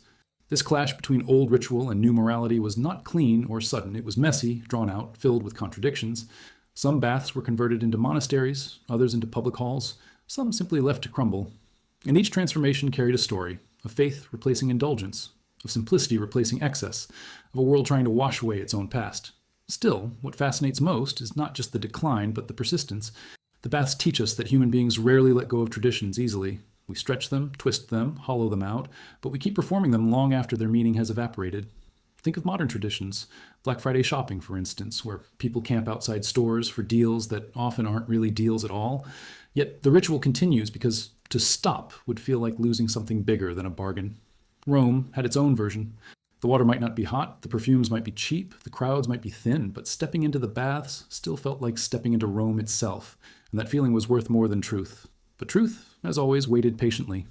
This clash between old ritual and new morality was not clean or sudden. It was messy, drawn out, filled with contradictions. Some baths were converted into monasteries, others into public halls, some simply left to crumble. And each transformation carried a story, of faith replacing indulgence, of simplicity replacing excess, of a world trying to wash away its own past. Still, what fascinates most is not just the decline, but the persistence. The baths teach us that human beings rarely let go of traditions easily. We stretch them, twist them, hollow them out, but we keep performing them long after their meaning has evaporated. Think of modern traditions, Black Friday shopping, for instance, where people camp outside stores for deals that often aren't really deals at all. Yet the ritual continues because to stop would feel like losing something bigger than a bargain. Rome had its own version. The water might not be hot, the perfumes might be cheap, the crowds might be thin, but stepping into the baths still felt like stepping into Rome itself, and that feeling was worth more than truth. But truth, as always, waited patiently.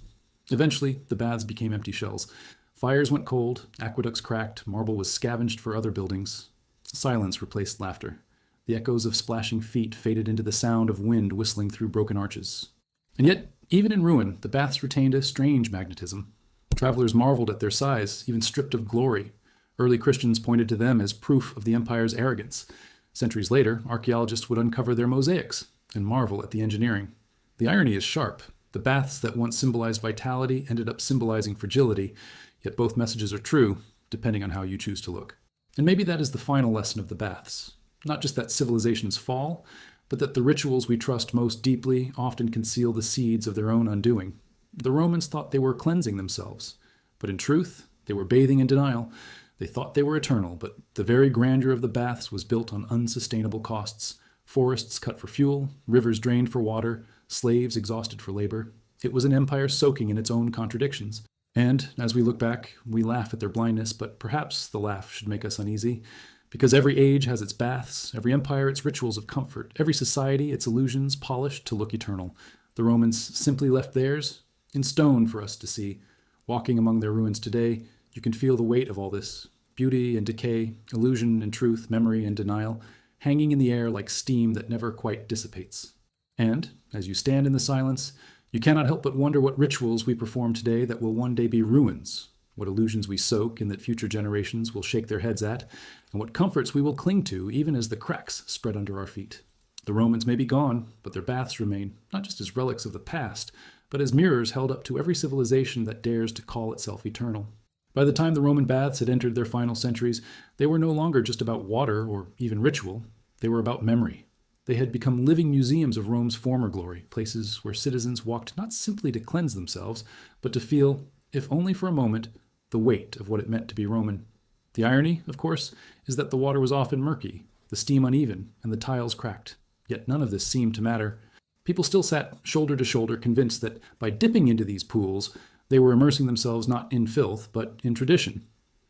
Eventually, the baths became empty shells. Fires went cold, aqueducts cracked, marble was scavenged for other buildings. Silence replaced laughter. The echoes of splashing feet faded into the sound of wind whistling through broken arches. And yet, even in ruin, the baths retained a strange magnetism. Travelers marveled at their size, even stripped of glory. Early Christians pointed to them as proof of the empire's arrogance. Centuries later, archaeologists would uncover their mosaics and marvel at the engineering. The irony is sharp. The baths that once symbolized vitality ended up symbolizing fragility, yet both messages are true, depending on how you choose to look. And maybe that is the final lesson of the baths. Not just that civilizations fall, but that the rituals we trust most deeply often conceal the seeds of their own undoing. The Romans thought they were cleansing themselves, but in truth, they were bathing in denial. They thought they were eternal, but the very grandeur of the baths was built on unsustainable costs. Forests cut for fuel, rivers drained for water, slaves exhausted for labor. It was an empire soaking in its own contradictions. And as we look back, we laugh at their blindness, but perhaps the laugh should make us uneasy. Because every age has its baths, every empire its rituals of comfort, every society its illusions polished to look eternal. The Romans simply left theirs in stone for us to see. Walking among their ruins today, you can feel the weight of all this. Beauty and decay, illusion and truth, memory and denial, hanging in the air like steam that never quite dissipates. And, as you stand in the silence, you cannot help but wonder what rituals we perform today that will one day be ruins, what illusions we soak and that future generations will shake their heads at, and what comforts we will cling to even as the cracks spread under our feet. The Romans may be gone, but their baths remain, not just as relics of the past, but as mirrors held up to every civilization that dares to call itself eternal. By the time the Roman baths had entered their final centuries, they were no longer just about water or even ritual. They were about memory. They had become living museums of Rome's former glory, places where citizens walked not simply to cleanse themselves, but to feel, if only for a moment, the weight of what it meant to be Roman. The irony, of course, is that the water was often murky, the steam uneven, and the tiles cracked. Yet none of this seemed to matter. People still sat shoulder to shoulder, convinced that by dipping into these pools, they were immersing themselves not in filth, but in tradition.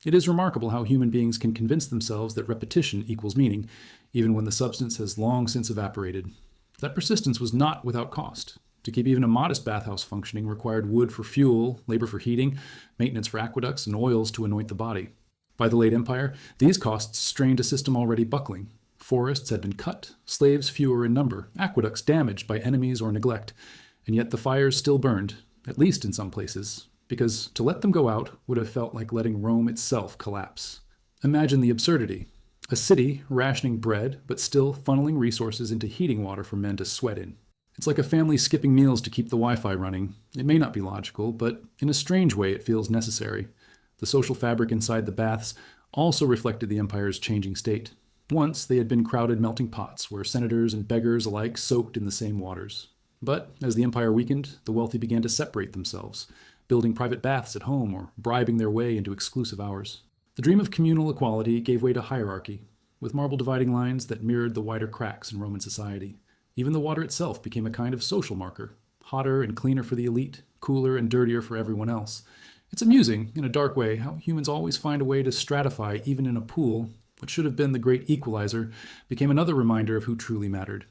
It is remarkable how human beings can convince themselves that repetition equals meaning, even when the substance has long since evaporated. That persistence was not without cost. To keep even a modest bathhouse functioning required wood for fuel, labor for heating, maintenance for aqueducts, and oils to anoint the body. By the late Empire, these costs strained a system already buckling. Forests had been cut, slaves fewer in number, aqueducts damaged by enemies or neglect, and yet the fires still burned, at least in some places, because to let them go out would have felt like letting Rome itself collapse. Imagine the absurdity. A city rationing bread, but still funneling resources into heating water for men to sweat in. It's like a family skipping meals to keep the Wi-Fi running. It may not be logical, but in a strange way it feels necessary. The social fabric inside the baths also reflected the empire's changing state. Once they had been crowded melting pots where senators and beggars alike soaked in the same waters. But as the empire weakened, the wealthy began to separate themselves, building private baths at home or bribing their way into exclusive hours. The dream of communal equality gave way to hierarchy, with marble dividing lines that mirrored the wider cracks in Roman society. Even the water itself became a kind of social marker, hotter and cleaner for the elite, cooler and dirtier for everyone else. It's amusing, in a dark way, how humans always find a way to stratify even in a pool. What should have been the great equalizer became another reminder of who truly mattered.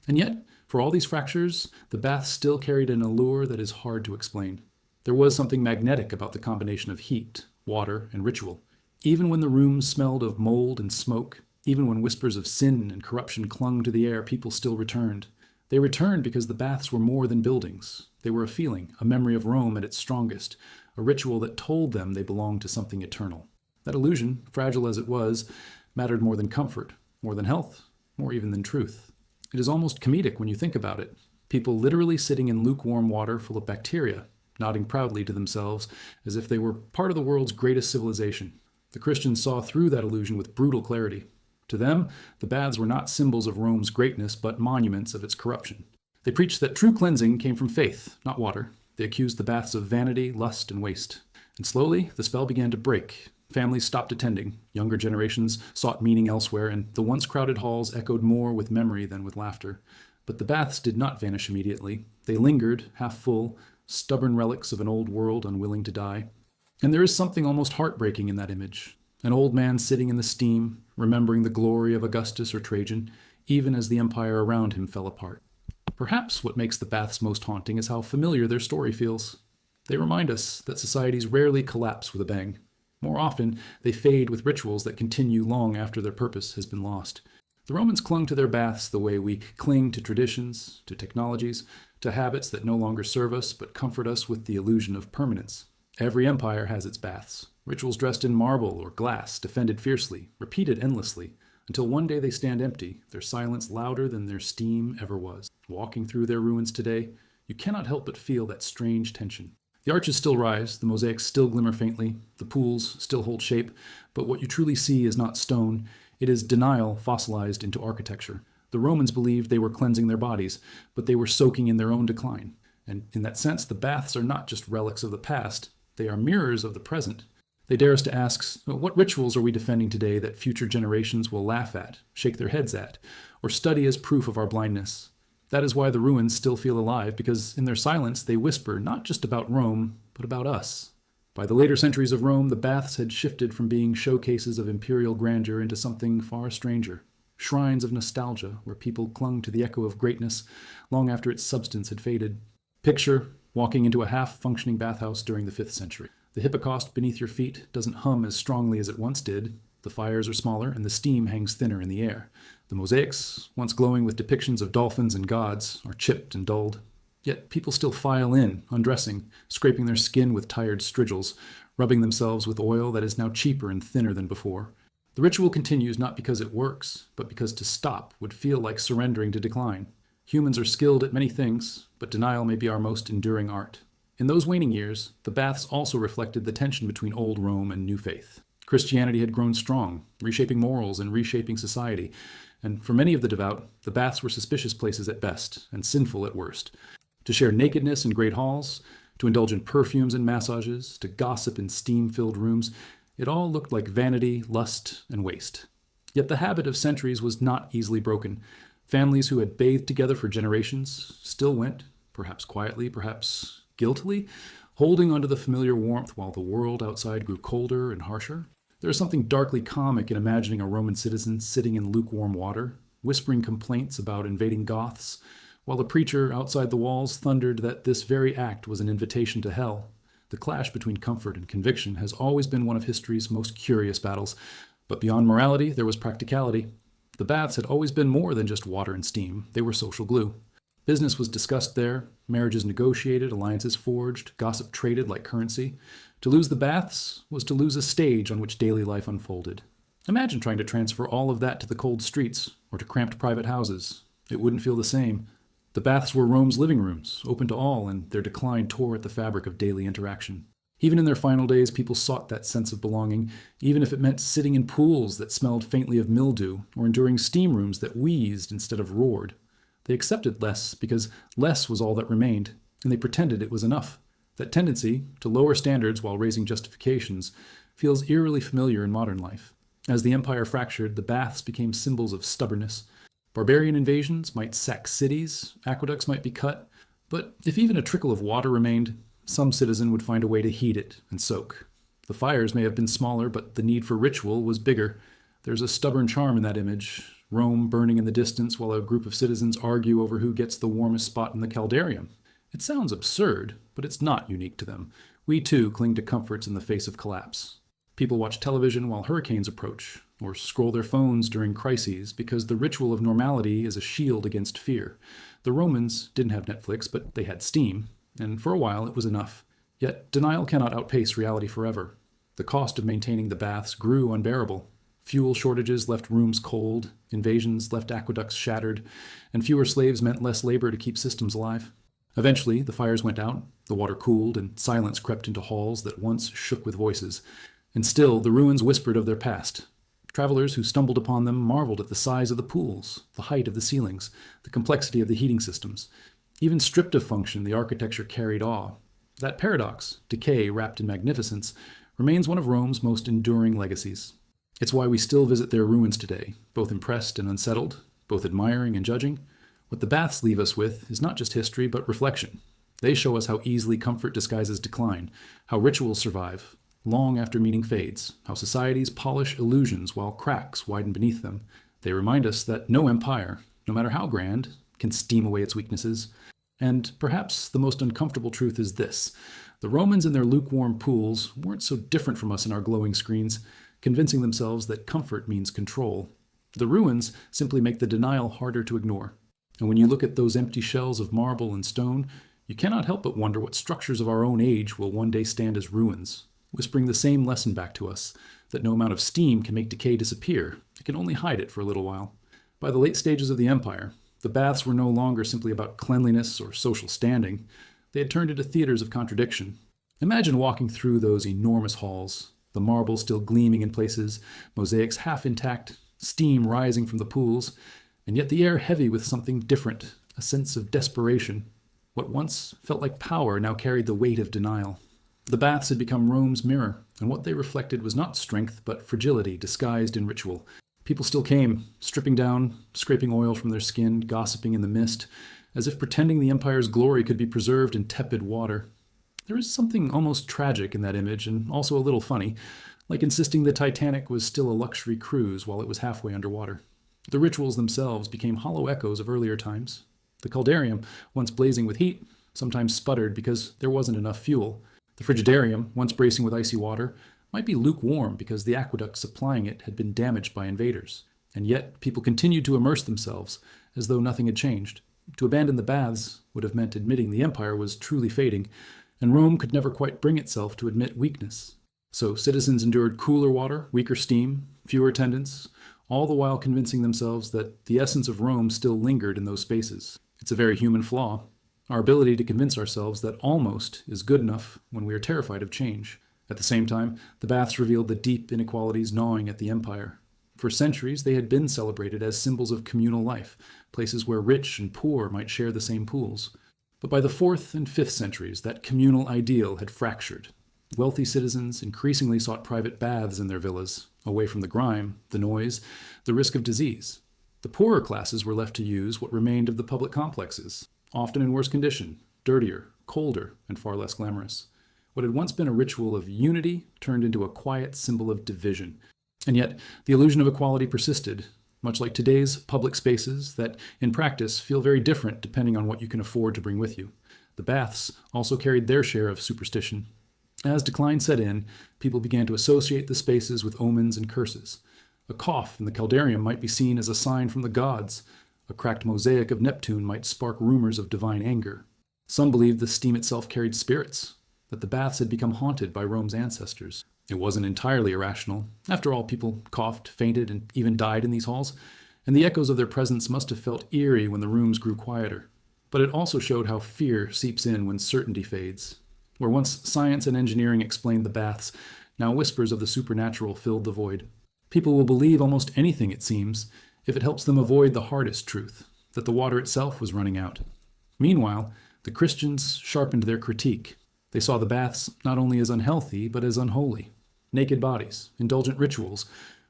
And yet, for all these fractures, the bath still carried an allure that is hard to explain. There was something magnetic about the combination of heat, water, and ritual. Even when the rooms smelled of mold and smoke, even when whispers of sin and corruption clung to the air, people still returned. They returned because the baths were more than buildings. They were a feeling, a memory of Rome at its strongest, a ritual that told them they belonged to something eternal. That illusion, fragile as it was, mattered more than comfort, more than health, more even than truth. It is almost comedic when you think about it. People literally sitting in lukewarm water full of bacteria, nodding proudly to themselves as if they were part of the world's greatest civilization. The Christians saw through that illusion with brutal clarity. To them, the baths were not symbols of Rome's greatness, but monuments of its corruption. They preached that true cleansing came from faith, not water. They accused the baths of vanity, lust, and waste. And slowly, the spell began to break. Families stopped attending, younger generations sought meaning elsewhere, and the once crowded halls echoed more with memory than with laughter. But the baths did not vanish immediately. They lingered, half full, stubborn relics of an old world unwilling to die. And there is something almost heartbreaking in that image. An old man sitting in the steam, remembering the glory of Augustus or Trajan, even as the empire around him fell apart. Perhaps what makes the baths most haunting is how familiar their story feels. They remind us that societies rarely collapse with a bang. More often, they fade with rituals that continue long after their purpose has been lost. The Romans clung to their baths the way we cling to traditions, to technologies, to habits that no longer serve us but comfort us with the illusion of permanence. Every empire has its baths, rituals dressed in marble or glass, defended fiercely, repeated endlessly, until one day they stand empty, their silence louder than their steam ever was. Walking through their ruins today, you cannot help but feel that strange tension. The arches still rise, the mosaics still glimmer faintly, the pools still hold shape, but what you truly see is not stone, it is denial fossilized into architecture. The Romans believed they were cleansing their bodies, but they were soaking in their own decline. And in that sense, the baths are not just relics of the past, they are mirrors of the present. They dare us to ask, what rituals are we defending today that future generations will laugh at, shake their heads at, or study as proof of our blindness? That is why the ruins still feel alive, because in their silence they whisper not just about Rome, but about us. By the later centuries of Rome, the baths had shifted from being showcases of imperial grandeur into something far stranger. Shrines of nostalgia, where people clung to the echo of greatness long after its substance had faded. Picture walking into a half-functioning bathhouse during the 5th century. The hippocaust beneath your feet doesn't hum as strongly as it once did. The fires are smaller and the steam hangs thinner in the air. The mosaics, once glowing with depictions of dolphins and gods, are chipped and dulled. Yet people still file in, undressing, scraping their skin with tired strigils, rubbing themselves with oil that is now cheaper and thinner than before. The ritual continues not because it works, but because to stop would feel like surrendering to decline. Humans are skilled at many things, but denial may be our most enduring art. In those waning years, the baths also reflected the tension between old Rome and new faith. Christianity had grown strong, reshaping morals and reshaping society, and for many of the devout, the baths were suspicious places at best and sinful at worst. To share nakedness in great halls, to indulge in perfumes and massages, to gossip in steam-filled rooms, it all looked like vanity, lust, and waste. Yet the habit of centuries was not easily broken. Families who had bathed together for generations still went, perhaps quietly, perhaps guiltily, holding onto the familiar warmth while the world outside grew colder and harsher. There is something darkly comic in imagining a Roman citizen sitting in lukewarm water, whispering complaints about invading Goths, while the preacher outside the walls thundered that this very act was an invitation to hell. The clash between comfort and conviction has always been one of history's most curious battles, but beyond morality, there was practicality. The baths had always been more than just water and steam. They were social glue. Business was discussed there, marriages negotiated, alliances forged, gossip traded like currency. To lose the baths was to lose a stage on which daily life unfolded. Imagine trying to transfer all of that to the cold streets or to cramped private houses. It wouldn't feel the same. The baths were Rome's living rooms, open to all, and their decline tore at the fabric of daily interaction. Even in their final days, people sought that sense of belonging, even if it meant sitting in pools that smelled faintly of mildew or enduring steam rooms that wheezed instead of roared. They accepted less because less was all that remained, and they pretended it was enough. That tendency to lower standards while raising justifications feels eerily familiar in modern life. As the empire fractured, the baths became symbols of stubbornness. Barbarian invasions might sack cities, aqueducts might be cut, but if even a trickle of water remained, some citizen would find a way to heat it and soak. The fires may have been smaller, but the need for ritual was bigger. There's a stubborn charm in that image. Rome burning in the distance while a group of citizens argue over who gets the warmest spot in the caldarium. It sounds absurd, but it's not unique to them. We too cling to comforts in the face of collapse. People watch television while hurricanes approach, or scroll their phones during crises because the ritual of normality is a shield against fear. The Romans didn't have Netflix, but they had Steam, and for a while it was enough. Yet denial cannot outpace reality forever. The cost of maintaining the baths grew unbearable. Fuel shortages left rooms cold, invasions left aqueducts shattered, and fewer slaves meant less labor to keep systems alive. Eventually, the fires went out, the water cooled, and silence crept into halls that once shook with voices. And still, the ruins whispered of their past. Travelers who stumbled upon them marveled at the size of the pools, the height of the ceilings, the complexity of the heating systems. Even stripped of function, the architecture carried awe. That paradox, decay wrapped in magnificence, remains one of Rome's most enduring legacies. It's why we still visit their ruins today, both impressed and unsettled, both admiring and judging. What the baths leave us with is not just history, but reflection. They show us how easily comfort disguises decline, how rituals survive, long after meaning fades, how societies polish illusions while cracks widen beneath them. They remind us that no empire, no matter how grand, can steam away its weaknesses. And perhaps the most uncomfortable truth is this: the Romans in their lukewarm pools weren't so different from us in our glowing screens, convincing themselves that comfort means control. The ruins simply make the denial harder to ignore. And when you look at those empty shells of marble and stone, you cannot help but wonder what structures of our own age will one day stand as ruins, whispering the same lesson back to us, that no amount of steam can make decay disappear. It can only hide it for a little while. By the late stages of the empire, the baths were no longer simply about cleanliness or social standing. They had turned into theaters of contradiction. Imagine walking through those enormous halls, the marble still gleaming in places, mosaics half intact, steam rising from the pools, and yet the air heavy with something different, a sense of desperation. What once felt like power now carried the weight of denial. The baths had become Rome's mirror, and what they reflected was not strength, but fragility disguised in ritual. People still came, stripping down, scraping oil from their skin, gossiping in the mist, as if pretending the empire's glory could be preserved in tepid water. There is something almost tragic in that image, and also a little funny, like insisting the Titanic was still a luxury cruise while it was halfway underwater. The rituals themselves became hollow echoes of earlier times. The caldarium, once blazing with heat, sometimes sputtered because there wasn't enough fuel. The frigidarium, once bracing with icy water, might be lukewarm because the aqueduct supplying it had been damaged by invaders. And yet, people continued to immerse themselves as though nothing had changed. To abandon the baths would have meant admitting the empire was truly fading, and Rome could never quite bring itself to admit weakness. So citizens endured cooler water, weaker steam, fewer attendants, all the while convincing themselves that the essence of Rome still lingered in those spaces. It's a very human flaw, our ability to convince ourselves that almost is good enough when we are terrified of change. At the same time, the baths revealed the deep inequalities gnawing at the empire. For centuries, they had been celebrated as symbols of communal life, places where rich and poor might share the same pools. But by the 4th and 5th centuries, that communal ideal had fractured. Wealthy citizens increasingly sought private baths in their villas, away from the grime, the noise, the risk of disease. The poorer classes were left to use what remained of the public complexes, often in worse condition, dirtier, colder, and far less glamorous. What had once been a ritual of unity turned into a quiet symbol of division. And yet, the illusion of equality persisted, much like today's public spaces that, in practice, feel very different depending on what you can afford to bring with you. The baths also carried their share of superstition. As decline set in, people began to associate the spaces with omens and curses. A cough in the caldarium might be seen as a sign from the gods. A cracked mosaic of Neptune might spark rumors of divine anger. Some believed the steam itself carried spirits, that the baths had become haunted by Rome's ancestors. It wasn't entirely irrational. After all, people coughed, fainted, and even died in these halls, and the echoes of their presence must have felt eerie when the rooms grew quieter. But it also showed how fear seeps in when certainty fades. Where once science and engineering explained the baths, now whispers of the supernatural filled the void. People will believe almost anything, it seems, if it helps them avoid the hardest truth, that the water itself was running out. Meanwhile, the Christians sharpened their critique. They saw the baths not only as unhealthy, but as unholy. Naked bodies, indulgent rituals,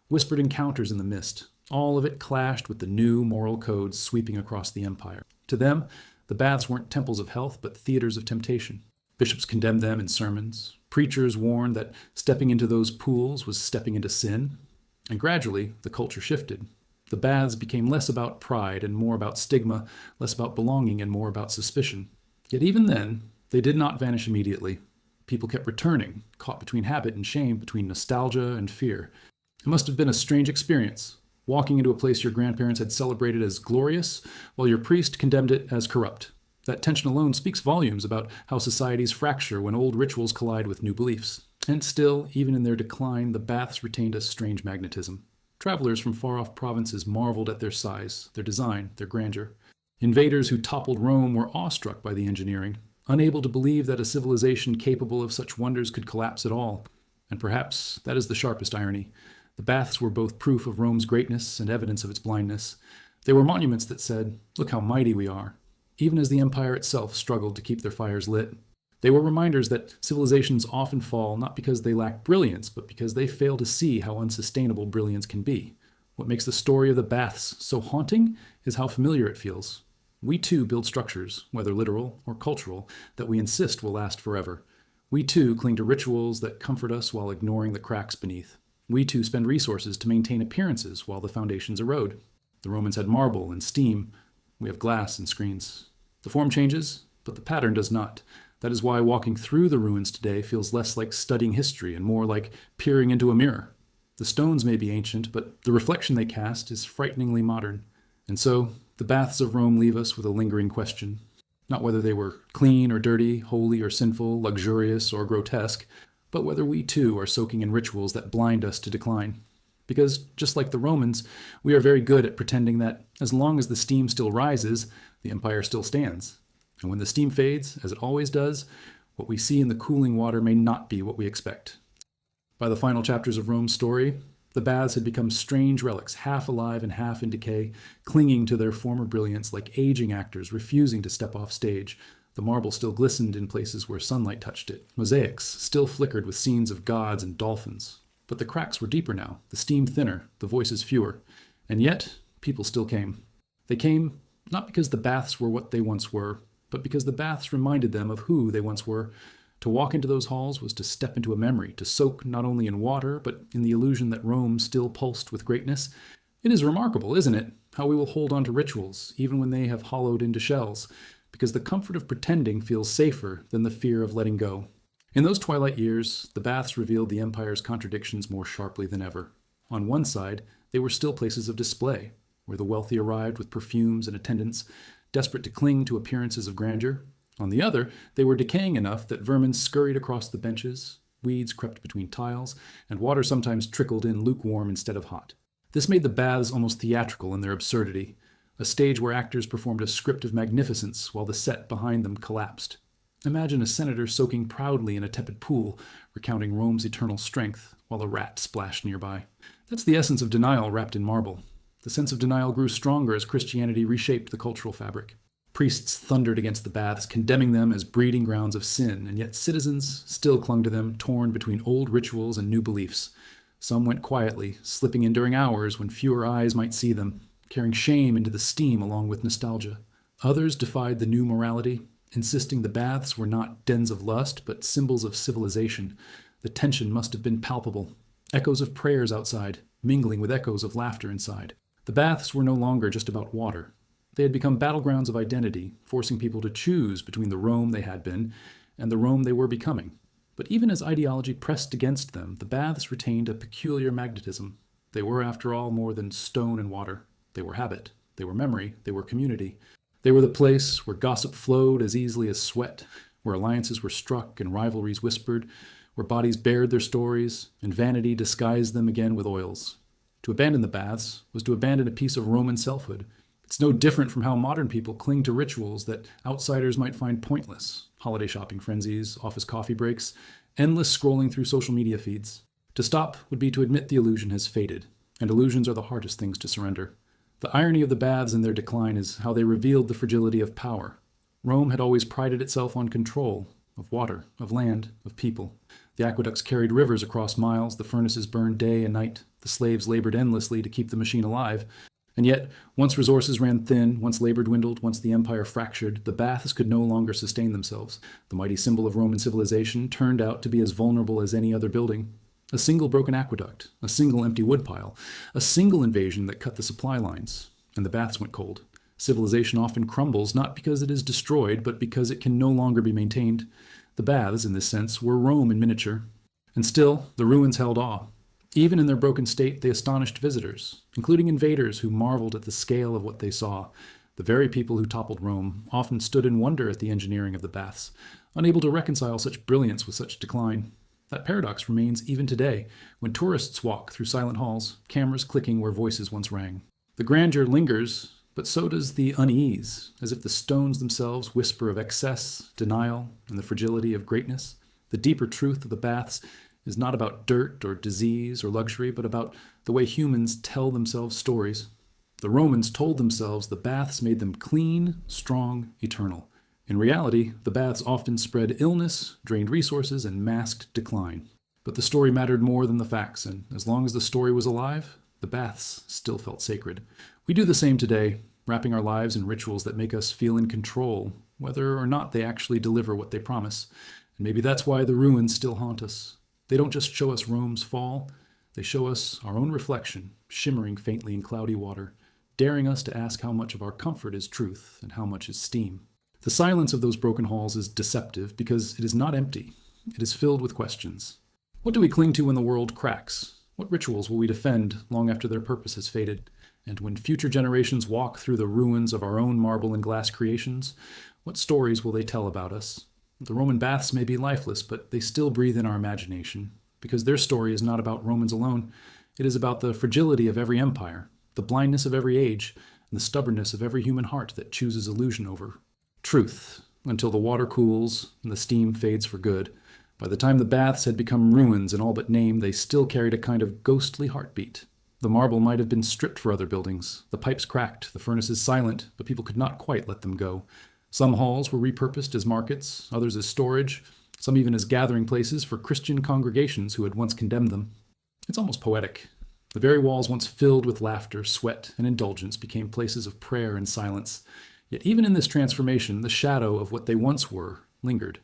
whispered encounters in the mist, all of it clashed with the new moral codes sweeping across the empire. To them, the baths weren't temples of health, but theaters of temptation. Bishops condemned them in sermons. Preachers warned that stepping into those pools was stepping into sin. And gradually, the culture shifted. The baths became less about pride and more about stigma, less about belonging and more about suspicion. Yet even then, they did not vanish immediately. People kept returning, caught between habit and shame, between nostalgia and fear. It must have been a strange experience, walking into a place your grandparents had celebrated as glorious, while your priest condemned it as corrupt. That tension alone speaks volumes about how societies fracture when old rituals collide with new beliefs. And still, even in their decline, the baths retained a strange magnetism. Travelers from far-off provinces marveled at their size, their design, their grandeur. Invaders who toppled Rome were awestruck by the engineering, unable to believe that a civilization capable of such wonders could collapse at all. And perhaps that is the sharpest irony. The baths were both proof of Rome's greatness and evidence of its blindness. They were monuments that said, "Look how mighty we are," even as the empire itself struggled to keep their fires lit. They were reminders that civilizations often fall not because they lack brilliance, but because they fail to see how unsustainable brilliance can be. What makes the story of the baths so haunting is how familiar it feels. We too build structures, whether literal or cultural, that we insist will last forever. We too cling to rituals that comfort us while ignoring the cracks beneath. We too spend resources to maintain appearances while the foundations erode. The Romans had marble and steam. We have glass and screens. The form changes, but the pattern does not. That is why walking through the ruins today feels less like studying history and more like peering into a mirror. The stones may be ancient, but the reflection they cast is frighteningly modern. And so, the baths of Rome leave us with a lingering question. Not whether they were clean or dirty, holy or sinful, luxurious or grotesque, but whether we too are soaking in rituals that blind us to decline. Because, just like the Romans, we are very good at pretending that as long as the steam still rises, the empire still stands. And when the steam fades, as it always does, what we see in the cooling water may not be what we expect. By the final chapters of Rome's story, the baths had become strange relics, half alive and half in decay, clinging to their former brilliance like aging actors refusing to step off stage. The marble still glistened in places where sunlight touched it. Mosaics still flickered with scenes of gods and dolphins. But the cracks were deeper now, the steam thinner, the voices fewer. And yet, people still came. They came not because the baths were what they once were, but because the baths reminded them of who they once were. To walk into those halls was to step into a memory, to soak not only in water, but in the illusion that Rome still pulsed with greatness. It is remarkable, isn't it, how we will hold on to rituals, even when they have hollowed into shells, because the comfort of pretending feels safer than the fear of letting go. In those twilight years, the baths revealed the empire's contradictions more sharply than ever. On one side, they were still places of display, where the wealthy arrived with perfumes and attendants, desperate to cling to appearances of grandeur. On the other, they were decaying enough that vermin scurried across the benches, weeds crept between tiles, and water sometimes trickled in lukewarm instead of hot. This made the baths almost theatrical in their absurdity, a stage where actors performed a script of magnificence while the set behind them collapsed. Imagine a senator soaking proudly in a tepid pool, recounting Rome's eternal strength, while a rat splashed nearby. That's the essence of denial wrapped in marble. The sense of denial grew stronger as Christianity reshaped the cultural fabric. Priests thundered against the baths, condemning them as breeding grounds of sin, and yet citizens still clung to them, torn between old rituals and new beliefs. Some went quietly, slipping in during hours when fewer eyes might see them, carrying shame into the steam along with nostalgia. Others defied the new morality, insisting the baths were not dens of lust, but symbols of civilization. The tension must have been palpable. Echoes of prayers outside, mingling with echoes of laughter inside. The baths were no longer just about water. They had become battlegrounds of identity, forcing people to choose between the Rome they had been and the Rome they were becoming. But even as ideology pressed against them, the baths retained a peculiar magnetism. They were, after all, more than stone and water. They were habit. They were memory. They were community. They were the place where gossip flowed as easily as sweat, where alliances were struck and rivalries whispered, where bodies bared their stories and vanity disguised them again with oils. To abandon the baths was to abandon a piece of Roman selfhood. It's no different from how modern people cling to rituals that outsiders might find pointless. Holiday shopping frenzies, office coffee breaks, endless scrolling through social media feeds. To stop would be to admit the illusion has faded, and illusions are the hardest things to surrender. The irony of the baths and their decline is how they revealed the fragility of power. Rome had always prided itself on control, of water, of land, of people. The aqueducts carried rivers across miles, the furnaces burned day and night, the slaves labored endlessly to keep the machine alive. And yet, once resources ran thin, once labor dwindled, once the empire fractured, the baths could no longer sustain themselves. The mighty symbol of Roman civilization turned out to be as vulnerable as any other building. A single broken aqueduct, a single empty woodpile, a single invasion that cut the supply lines, and the baths went cold. Civilization often crumbles not because it is destroyed, but because it can no longer be maintained. The baths, in this sense, were Rome in miniature. And still, the ruins held awe. Even in their broken state, they astonished visitors, including invaders who marveled at the scale of what they saw. The very people who toppled Rome often stood in wonder at the engineering of the baths, unable to reconcile such brilliance with such decline. That paradox remains even today, when tourists walk through silent halls, cameras clicking where voices once rang. The grandeur lingers, but so does the unease, as if the stones themselves whisper of excess, denial, and the fragility of greatness. The deeper truth of the baths is not about dirt or disease or luxury, but about the way humans tell themselves stories. The Romans told themselves the baths made them clean, strong, eternal. In reality, the baths often spread illness, drained resources, and masked decline. But the story mattered more than the facts, and as long as the story was alive, the baths still felt sacred. We do the same today, wrapping our lives in rituals that make us feel in control, whether or not they actually deliver what they promise. And maybe that's why the ruins still haunt us. They don't just show us Rome's fall, they show us our own reflection, shimmering faintly in cloudy water, daring us to ask how much of our comfort is truth and how much is steam. The silence of those broken halls is deceptive because it is not empty. It is filled with questions. What do we cling to when the world cracks? What rituals will we defend long after their purpose has faded? And when future generations walk through the ruins of our own marble and glass creations, what stories will they tell about us? The Roman baths may be lifeless, but they still breathe in our imagination, because their story is not about Romans alone. It is about the fragility of every empire, the blindness of every age, and the stubbornness of every human heart that chooses illusion over truth, until the water cools and the steam fades for good. By the time the baths had become ruins in all but name, they still carried a kind of ghostly heartbeat. The marble might have been stripped for other buildings, the pipes cracked, the furnaces silent, but people could not quite let them go. Some halls were repurposed as markets, others as storage, some even as gathering places for Christian congregations who had once condemned them. It's almost poetic. The very walls once filled with laughter, sweat, and indulgence became places of prayer and silence. Yet even in this transformation, the shadow of what they once were lingered.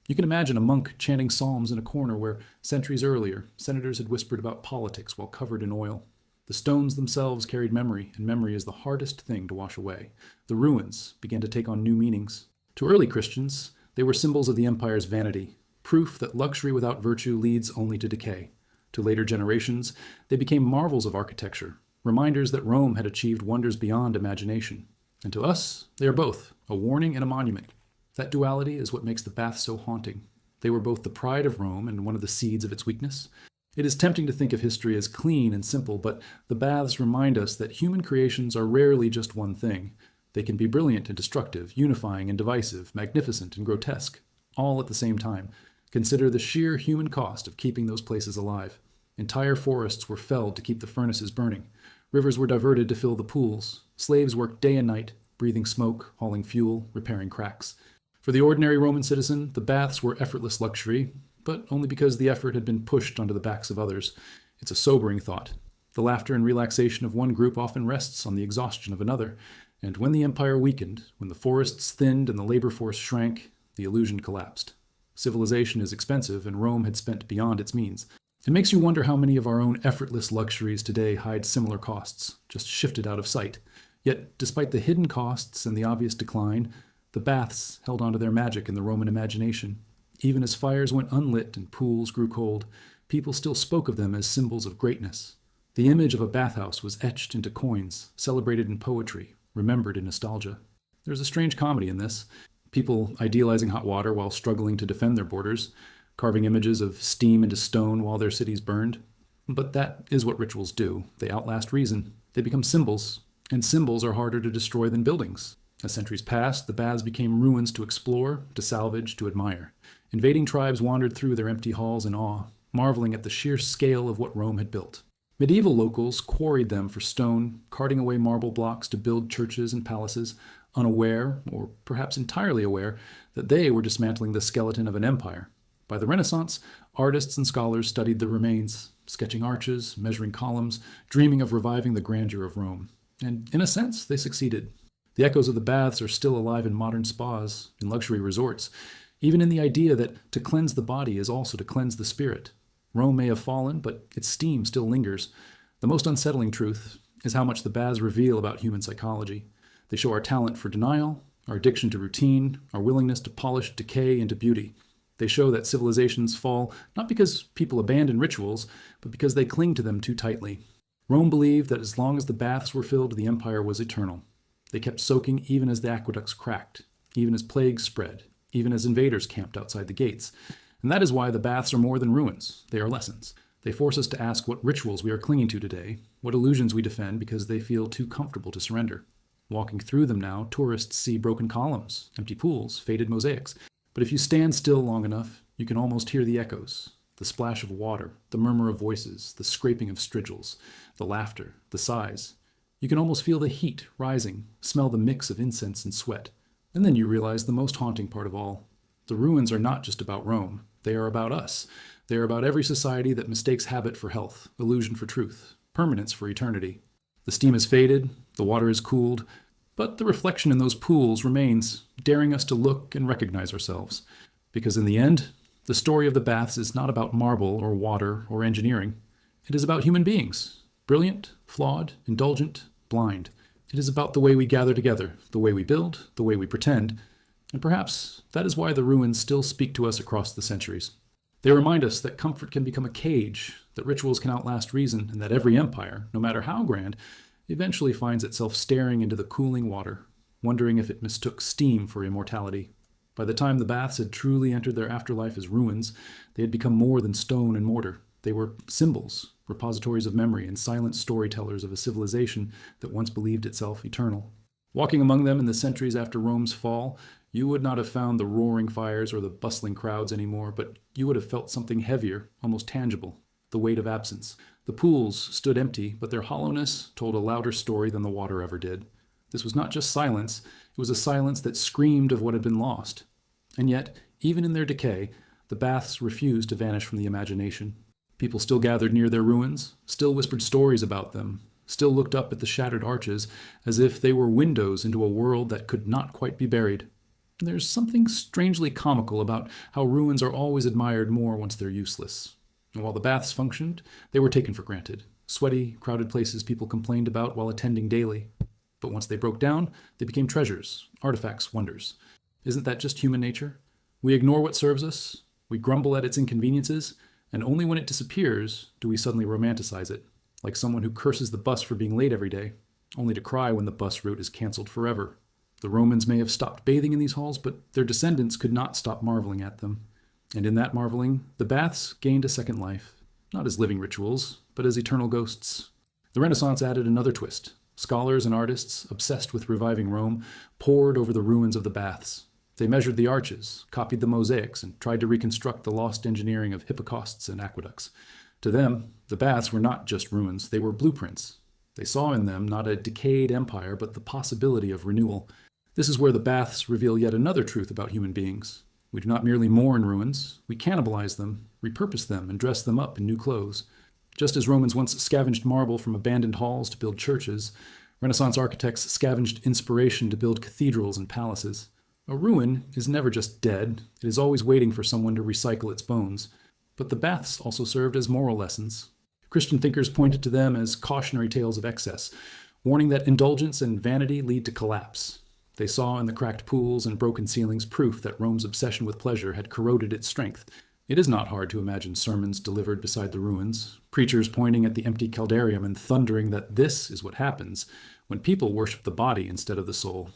You can imagine a monk chanting psalms in a corner where, centuries earlier, senators had whispered about politics while covered in oil. The stones themselves carried memory, and memory is the hardest thing to wash away. The ruins began to take on new meanings. To early Christians, they were symbols of the empire's vanity, proof that luxury without virtue leads only to decay. To later generations, they became marvels of architecture, reminders that Rome had achieved wonders beyond imagination. And to us, they are both, a warning and a monument. That duality is what makes the baths so haunting. They were both the pride of Rome and one of the seeds of its weakness. It is tempting to think of history as clean and simple, but the baths remind us that human creations are rarely just one thing. They can be brilliant and destructive, unifying and divisive, magnificent and grotesque, all at the same time. Consider the sheer human cost of keeping those places alive. Entire forests were felled to keep the furnaces burning. Rivers were diverted to fill the pools. Slaves worked day and night, breathing smoke, hauling fuel, repairing cracks. For the ordinary Roman citizen, the baths were effortless luxury, but only because the effort had been pushed onto the backs of others. It's a sobering thought. The laughter and relaxation of one group often rests on the exhaustion of another, and when the empire weakened, when the forests thinned and the labor force shrank, the illusion collapsed. Civilization is expensive, and Rome had spent beyond its means. It makes you wonder how many of our own effortless luxuries today hide similar costs, just shifted out of sight. Yet, despite the hidden costs and the obvious decline, the baths held onto their magic in the Roman imagination. Even as fires went unlit and pools grew cold, people still spoke of them as symbols of greatness. The image of a bathhouse was etched into coins, celebrated in poetry, remembered in nostalgia. There's a strange comedy in this. People idealizing hot water while struggling to defend their borders, carving images of steam into stone while their cities burned. But that is what rituals do. They outlast reason. They become symbols, and symbols are harder to destroy than buildings. As centuries passed, the baths became ruins to explore, to salvage, to admire. Invading tribes wandered through their empty halls in awe, marveling at the sheer scale of what Rome had built. Medieval locals quarried them for stone, carting away marble blocks to build churches and palaces, unaware, or perhaps entirely aware, that they were dismantling the skeleton of an empire. By the Renaissance, artists and scholars studied the remains, sketching arches, measuring columns, dreaming of reviving the grandeur of Rome. And in a sense, they succeeded. The echoes of the baths are still alive in modern spas, in luxury resorts, even in the idea that to cleanse the body is also to cleanse the spirit. Rome may have fallen, but its steam still lingers. The most unsettling truth is how much the baths reveal about human psychology. They show our talent for denial, our addiction to routine, our willingness to polish decay into beauty. They show that civilizations fall not because people abandon rituals, but because they cling to them too tightly. Rome believed that as long as the baths were filled, the empire was eternal. They kept soaking even as the aqueducts cracked, even as plagues spread, even as invaders camped outside the gates. And that is why the baths are more than ruins. They are lessons. They force us to ask what rituals we are clinging to today, what illusions we defend because they feel too comfortable to surrender. Walking through them now, tourists see broken columns, empty pools, faded mosaics. But if you stand still long enough, you can almost hear the echoes, the splash of water, the murmur of voices, the scraping of strigils, the laughter, the sighs. You can almost feel the heat rising, smell the mix of incense and sweat. And then you realize the most haunting part of all. The ruins are not just about Rome. They are about us. They are about every society that mistakes habit for health, illusion for truth, permanence for eternity. The steam has faded, the water is cooled, but the reflection in those pools remains, daring us to look and recognize ourselves. Because in the end, the story of the baths is not about marble or water or engineering. It is about human beings, brilliant, flawed, indulgent, blind. It is about the way we gather together, the way we build, the way we pretend. And perhaps that is why the ruins still speak to us across the centuries. They remind us that comfort can become a cage, that rituals can outlast reason, and that every empire, no matter how grand, eventually finds itself staring into the cooling water, wondering if it mistook steam for immortality. By the time the baths had truly entered their afterlife as ruins, they had become more than stone and mortar. They were symbols, repositories of memory, and silent storytellers of a civilization that once believed itself eternal. Walking among them in the centuries after Rome's fall, you would not have found the roaring fires or the bustling crowds anymore, but you would have felt something heavier, almost tangible, the weight of absence. The pools stood empty, but their hollowness told a louder story than the water ever did. This was not just silence, it was a silence that screamed of what had been lost. And yet, even in their decay, the baths refused to vanish from the imagination. People still gathered near their ruins, still whispered stories about them, still looked up at the shattered arches as if they were windows into a world that could not quite be buried. There's something strangely comical about how ruins are always admired more once they're useless. And while the baths functioned, they were taken for granted. Sweaty, crowded places people complained about while attending daily. But once they broke down, they became treasures, artifacts, wonders. Isn't that just human nature? We ignore what serves us, we grumble at its inconveniences, And only when it disappears do we suddenly romanticize it, like someone who curses the bus for being late every day, only to cry when the bus route is canceled forever. The Romans may have stopped bathing in these halls, but their descendants could not stop marveling at them. And in that marveling, the baths gained a second life, not as living rituals, but as eternal ghosts. The Renaissance added another twist. Scholars and artists, obsessed with reviving Rome, pored over the ruins of the baths. They measured the arches, copied the mosaics, and tried to reconstruct the lost engineering of hypocausts and aqueducts. To them, the baths were not just ruins, they were blueprints. They saw in them not a decayed empire, but the possibility of renewal. This is where the baths reveal yet another truth about human beings. We do not merely mourn ruins, we cannibalize them, repurpose them, and dress them up in new clothes. Just as Romans once scavenged marble from abandoned halls to build churches, Renaissance architects scavenged inspiration to build cathedrals and palaces. A ruin is never just dead, it is always waiting for someone to recycle its bones. But the baths also served as moral lessons. Christian thinkers pointed to them as cautionary tales of excess, warning that indulgence and vanity lead to collapse. They saw in the cracked pools and broken ceilings proof that Rome's obsession with pleasure had corroded its strength. It is not hard to imagine sermons delivered beside the ruins, preachers pointing at the empty caldarium and thundering that this is what happens when people worship the body instead of the soul.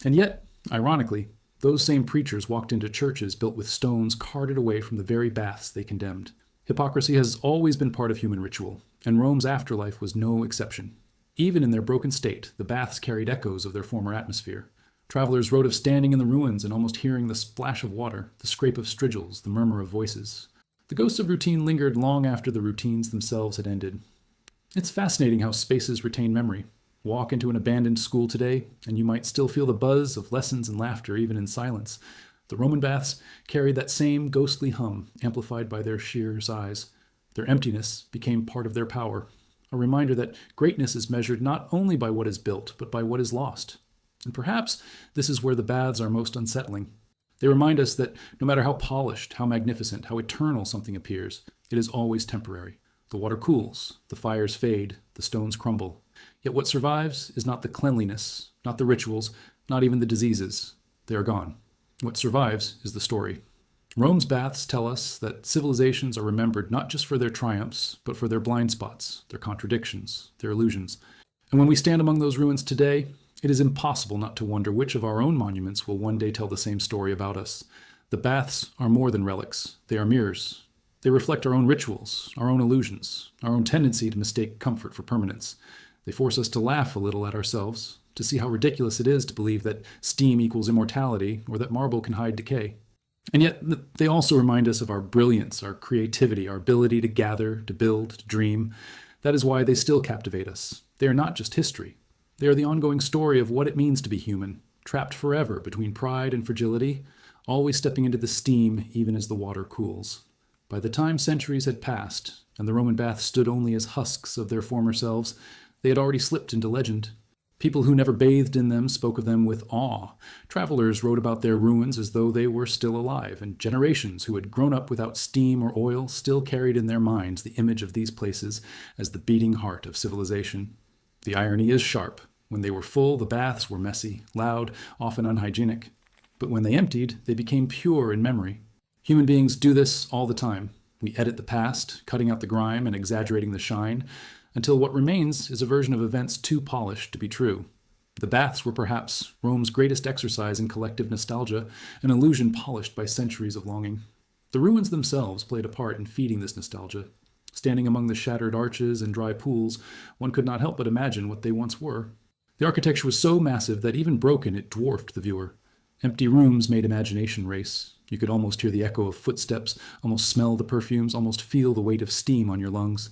And yet, ironically, those same preachers walked into churches built with stones carted away from the very baths they condemned. Hypocrisy has always been part of human ritual, and Rome's afterlife was no exception. Even in their broken state, the baths carried echoes of their former atmosphere. Travelers wrote of standing in the ruins and almost hearing the splash of water, the scrape of strigils, the murmur of voices. The ghosts of routine lingered long after the routines themselves had ended. It's fascinating how spaces retain memory. Walk into an abandoned school today, and you might still feel the buzz of lessons and laughter even in silence. The Roman baths carried that same ghostly hum, amplified by their sheer size. Their emptiness became part of their power, a reminder that greatness is measured not only by what is built, but by what is lost. And perhaps this is where the baths are most unsettling. They remind us that no matter how polished, how magnificent, how eternal something appears, it is always temporary. The water cools, the fires fade, the stones crumble. Yet what survives is not the cleanliness, not the rituals, not even the diseases. They are gone. What survives is the story. Rome's baths tell us that civilizations are remembered not just for their triumphs, but for their blind spots, their contradictions, their illusions. And when we stand among those ruins today, it is impossible not to wonder which of our own monuments will one day tell the same story about us. The baths are more than relics. They are mirrors. They reflect our own rituals, our own illusions, our own tendency to mistake comfort for permanence. They force us to laugh a little at ourselves, to see how ridiculous it is to believe that steam equals immortality or that marble can hide decay. And yet, they also remind us of our brilliance, our creativity, our ability to gather, to build, to dream. That is why they still captivate us. They are not just history. They are the ongoing story of what it means to be human, trapped forever between pride and fragility, always stepping into the steam even as the water cools. By the time centuries had passed, and the Roman baths stood only as husks of their former selves, they had already slipped into legend. People who never bathed in them spoke of them with awe. Travelers wrote about their ruins as though they were still alive, and generations who had grown up without steam or oil still carried in their minds the image of these places as the beating heart of civilization. The irony is sharp. When they were full, the baths were messy, loud, often unhygienic. But when they emptied, they became pure in memory. Human beings do this all the time. We edit the past, cutting out the grime and exaggerating the shine, until what remains is a version of events too polished to be true. The baths were perhaps Rome's greatest exercise in collective nostalgia, an illusion polished by centuries of longing. The ruins themselves played a part in feeding this nostalgia. Standing among the shattered arches and dry pools, one could not help but imagine what they once were. The architecture was so massive that even broken, it dwarfed the viewer. Empty rooms made imagination race. You could almost hear the echo of footsteps, almost smell the perfumes, almost feel the weight of steam on your lungs.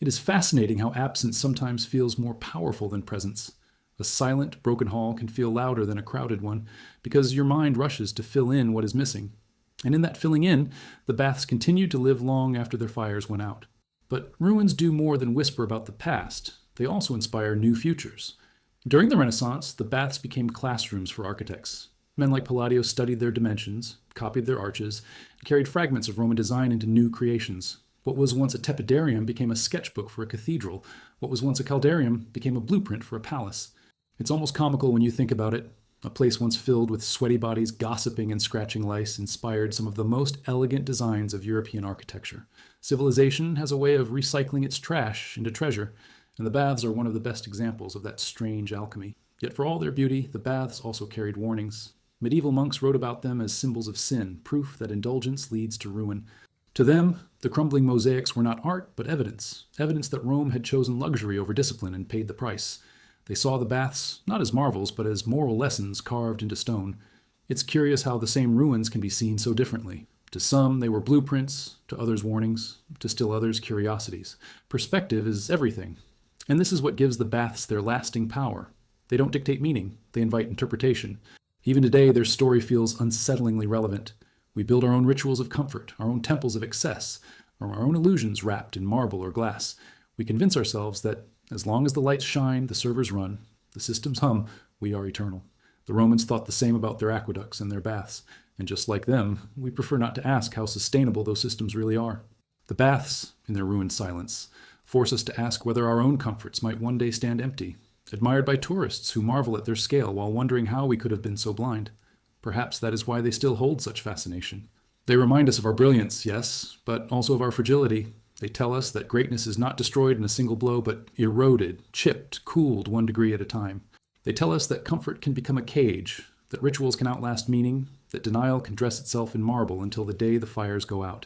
It is fascinating how absence sometimes feels more powerful than presence. A silent, broken hall can feel louder than a crowded one, because your mind rushes to fill in what is missing. And in that filling in, the baths continued to live long after their fires went out. But ruins do more than whisper about the past. They also inspire new futures. During the Renaissance, the baths became classrooms for architects. Men like Palladio studied their dimensions, copied their arches, and carried fragments of Roman design into new creations. What was once a tepidarium became a sketchbook for a cathedral. What was once a caldarium became a blueprint for a palace. It's almost comical when you think about it. A place once filled with sweaty bodies gossiping and scratching lice inspired some of the most elegant designs of European architecture. Civilization has a way of recycling its trash into treasure, and the baths are one of the best examples of that strange alchemy. Yet for all their beauty, the baths also carried warnings. Medieval monks wrote about them as symbols of sin, proof that indulgence leads to ruin. To them, the crumbling mosaics were not art, but evidence that Rome had chosen luxury over discipline and paid the price. They saw the baths not as marvels, but as moral lessons carved into stone. It's curious how the same ruins can be seen so differently. To some, they were blueprints, to others, warnings, to still others, curiosities. Perspective is everything. And this is what gives the baths their lasting power. They don't dictate meaning, they invite interpretation. Even today, their story feels unsettlingly relevant. We build our own rituals of comfort, our own temples of excess, or our own illusions wrapped in marble or glass. We convince ourselves that as long as the lights shine, the servers run, the systems hum, we are eternal. The Romans thought the same about their aqueducts and their baths, and just like them, we prefer not to ask how sustainable those systems really are. The baths, in their ruined silence, force us to ask whether our own comforts might one day stand empty, admired by tourists who marvel at their scale while wondering how we could have been so blind. Perhaps that is why they still hold such fascination. They remind us of our brilliance, yes, but also of our fragility. They tell us that greatness is not destroyed in a single blow, but eroded, chipped, cooled 1 degree at a time. They tell us that comfort can become a cage, that rituals can outlast meaning, that denial can dress itself in marble until the day the fires go out.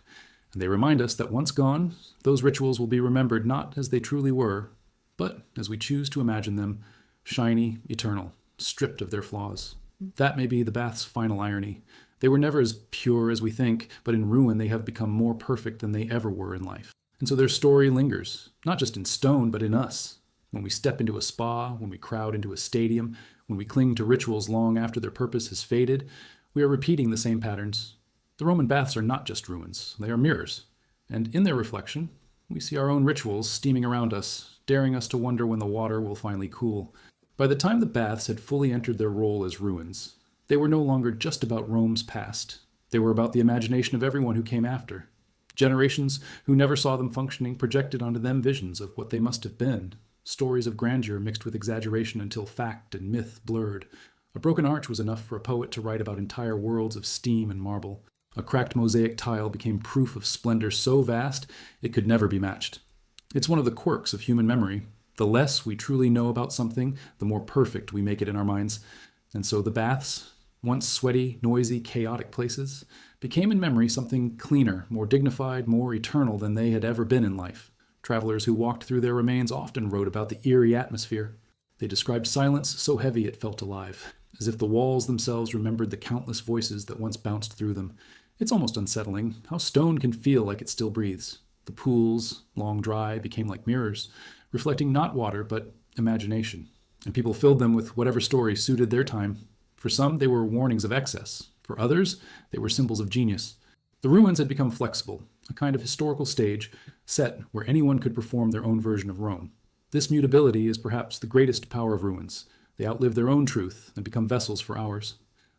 And they remind us that once gone, those rituals will be remembered not as they truly were, but as we choose to imagine them, shiny, eternal, stripped of their flaws. That may be the bath's final irony. They were never as pure as we think, but in ruin they have become more perfect than they ever were in life. And so their story lingers, not just in stone, but in us. When we step into a spa, when we crowd into a stadium, when we cling to rituals long after their purpose has faded, we are repeating the same patterns. The Roman baths are not just ruins, they are mirrors. And in their reflection, we see our own rituals steaming around us, daring us to wonder when the water will finally cool. By the time the baths had fully entered their role as ruins, they were no longer just about Rome's past. They were about the imagination of everyone who came after. Generations who never saw them functioning projected onto them visions of what they must have been, stories of grandeur mixed with exaggeration until fact and myth blurred. A broken arch was enough for a poet to write about entire worlds of steam and marble. A cracked mosaic tile became proof of splendor so vast it could never be matched. It's one of the quirks of human memory. The less we truly know about something, the more perfect we make it in our minds. And so the baths, once sweaty, noisy, chaotic places, became in memory something cleaner, more dignified, more eternal than they had ever been in life. Travelers who walked through their remains often wrote about the eerie atmosphere. They described silence so heavy it felt alive, as if the walls themselves remembered the countless voices that once bounced through them. It's almost unsettling how stone can feel like it still breathes. The pools, long dry, became like mirrors, reflecting not water but imagination, and people filled them with whatever story suited their time. For some, they were warnings of excess. For others, they were symbols of genius. The ruins had become flexible, a kind of historical stage set where anyone could perform their own version of Rome. This mutability is perhaps the greatest power of ruins. They outlive their own truth and become vessels for ours.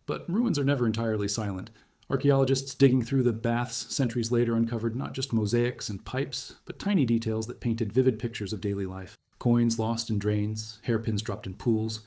But ruins are never entirely silent. Archaeologists digging through the baths centuries later uncovered not just mosaics and pipes, but tiny details that painted vivid pictures of daily life. Coins lost in drains, hairpins dropped in pools,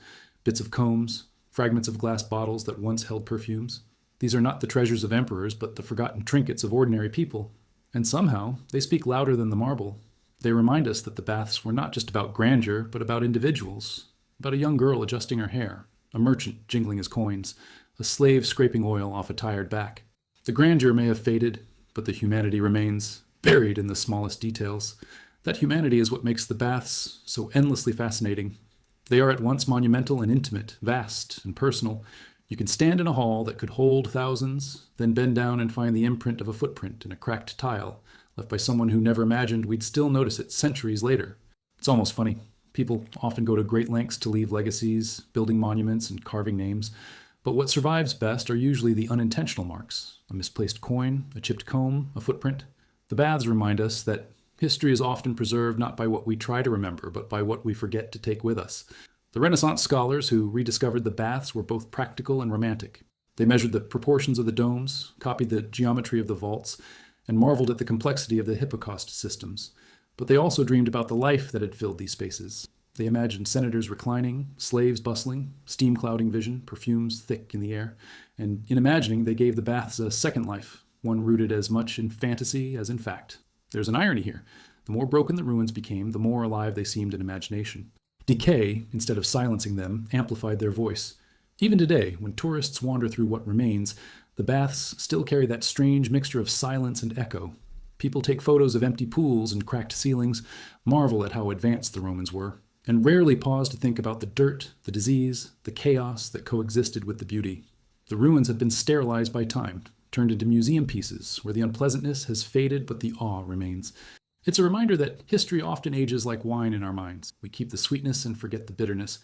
bits of combs, fragments of glass bottles that once held perfumes. These are not the treasures of emperors, but the forgotten trinkets of ordinary people. And somehow, they speak louder than the marble. They remind us that the baths were not just about grandeur, but about individuals. About a young girl adjusting her hair, a merchant jingling his coins, a slave scraping oil off a tired back. The grandeur may have faded, but the humanity remains, buried in the smallest details. That humanity is what makes the baths so endlessly fascinating. They are at once monumental and intimate, vast and personal. You can stand in a hall that could hold thousands, then bend down and find the imprint of a footprint in a cracked tile, left by someone who never imagined we'd still notice it centuries later. It's almost funny. People often go to great lengths to leave legacies, building monuments and carving names, but what survives best are usually the unintentional marks: a misplaced coin, a chipped comb, a footprint. The baths remind us that history is often preserved not by what we try to remember, but by what we forget to take with us. The Renaissance scholars who rediscovered the baths were both practical and romantic. They measured the proportions of the domes, copied the geometry of the vaults, and marveled at the complexity of the hypocaust systems. But they also dreamed about the life that had filled these spaces. They imagined senators reclining, slaves bustling, steam clouding vision, perfumes thick in the air. And in imagining, they gave the baths a second life, one rooted as much in fantasy as in fact. There's an irony here. The more broken the ruins became, the more alive they seemed in imagination. Decay, instead of silencing them, amplified their voice. Even today, when tourists wander through what remains, the baths still carry that strange mixture of silence and echo. People take photos of empty pools and cracked ceilings, marvel at how advanced the Romans were, and rarely pause to think about the dirt, the disease, the chaos that coexisted with the beauty. The ruins have been sterilized by time, turned into museum pieces where the unpleasantness has faded but the awe remains. It's a reminder that history often ages like wine in our minds. We keep the sweetness and forget the bitterness.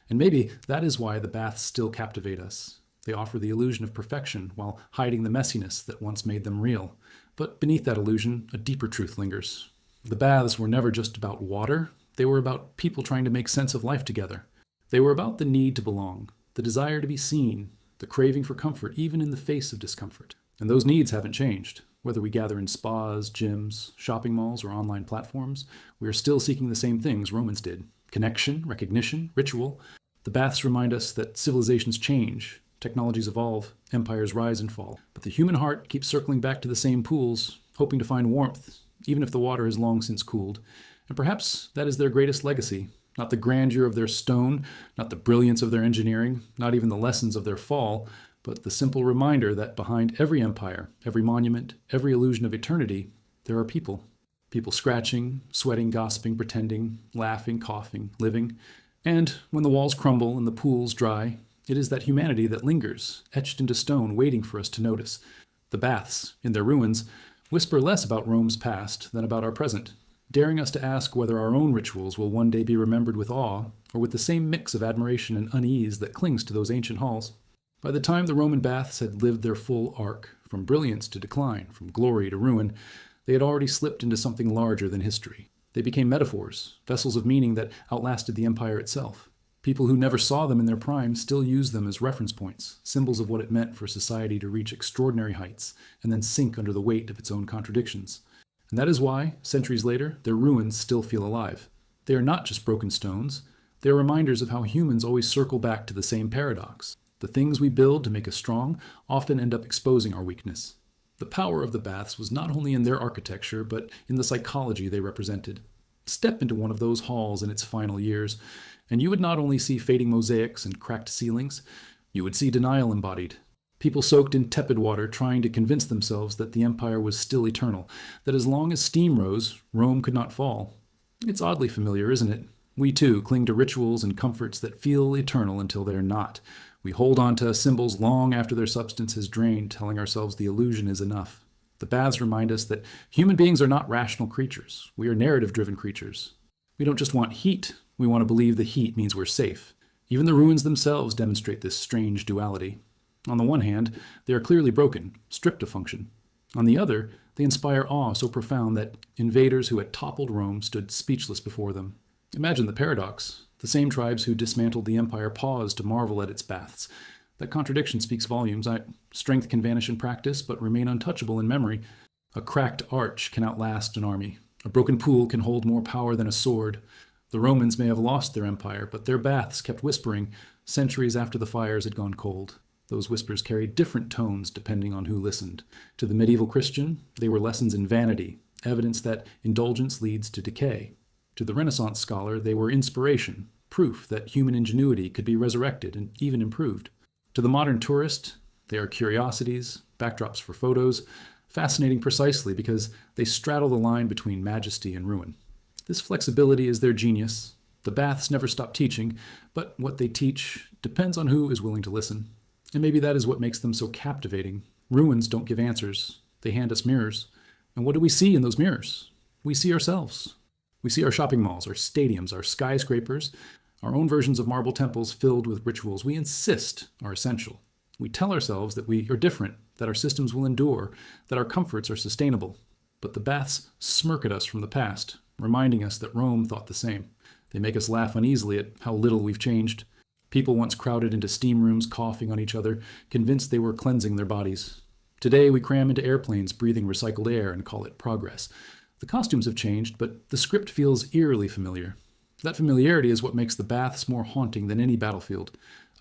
And maybe that is why the baths still captivate us. They offer the illusion of perfection while hiding the messiness that once made them real. But beneath that illusion, a deeper truth lingers. The baths were never just about water. They were about people trying to make sense of life together. They were about the need to belong, the desire to be seen, the craving for comfort, even in the face of discomfort. And those needs haven't changed. Whether we gather in spas, gyms, shopping malls, or online platforms, we are still seeking the same things Romans did: connection, recognition, ritual. The baths remind us that civilizations change, technologies evolve, empires rise and fall. But the human heart keeps circling back to the same pools, hoping to find warmth, even if the water has long since cooled. And perhaps that is their greatest legacy. Not the grandeur of their stone, not the brilliance of their engineering, not even the lessons of their fall, but the simple reminder that behind every empire, every monument, every illusion of eternity, there are people. People scratching, sweating, gossiping, pretending, laughing, coughing, living. And when the walls crumble and the pools dry, it is that humanity that lingers, etched into stone, waiting for us to notice. The baths, in their ruins, whisper less about Rome's past than about our present, daring us to ask whether our own rituals will one day be remembered with awe, or with the same mix of admiration and unease that clings to those ancient halls. By the time the Roman baths had lived their full arc, from brilliance to decline, from glory to ruin, they had already slipped into something larger than history. They became metaphors, vessels of meaning that outlasted the empire itself. People who never saw them in their prime still use them as reference points, symbols of what it meant for society to reach extraordinary heights and then sink under the weight of its own contradictions. And that is why, centuries later, their ruins still feel alive. They are not just broken stones. They are reminders of how humans always circle back to the same paradox. The things we build to make us strong often end up exposing our weakness. The power of the baths was not only in their architecture, but in the psychology they represented. Step into one of those halls in its final years, and you would not only see fading mosaics and cracked ceilings, you would see denial embodied. People soaked in tepid water trying to convince themselves that the empire was still eternal, that as long as steam rose, Rome could not fall. It's oddly familiar, isn't it? We too cling to rituals and comforts that feel eternal until they're not. We hold on to symbols long after their substance has drained, telling ourselves the illusion is enough. The baths remind us that human beings are not rational creatures. We are narrative-driven creatures. We don't just want heat, we want to believe the heat means we're safe. Even the ruins themselves demonstrate this strange duality. On the one hand, they are clearly broken, stripped of function. On the other, they inspire awe so profound that invaders who had toppled Rome stood speechless before them. Imagine the paradox. The same tribes who dismantled the empire paused to marvel at its baths. That contradiction speaks volumes. Strength can vanish in practice, but remain untouchable in memory. A cracked arch can outlast an army. A broken pool can hold more power than a sword. The Romans may have lost their empire, but their baths kept whispering centuries after the fires had gone cold. Those whispers carried different tones depending on who listened. To the medieval Christian, they were lessons in vanity, evidence that indulgence leads to decay. To the Renaissance scholar, they were inspiration, proof that human ingenuity could be resurrected and even improved. To the modern tourist, they are curiosities, backdrops for photos, fascinating precisely because they straddle the line between majesty and ruin. This flexibility is their genius. The baths never stop teaching, but what they teach depends on who is willing to listen. And maybe that is what makes them so captivating. Ruins don't give answers. They hand us mirrors. And what do we see in those mirrors? We see ourselves. We see our shopping malls, our stadiums, our skyscrapers, our own versions of marble temples filled with rituals we insist are essential. We tell ourselves that we are different, that our systems will endure, that our comforts are sustainable. But the baths smirk at us from the past, reminding us that Rome thought the same. They make us laugh uneasily at how little we've changed. People once crowded into steam rooms, coughing on each other, convinced they were cleansing their bodies. Today we cram into airplanes breathing recycled air and call it progress. The costumes have changed, but the script feels eerily familiar. That familiarity is what makes the baths more haunting than any battlefield.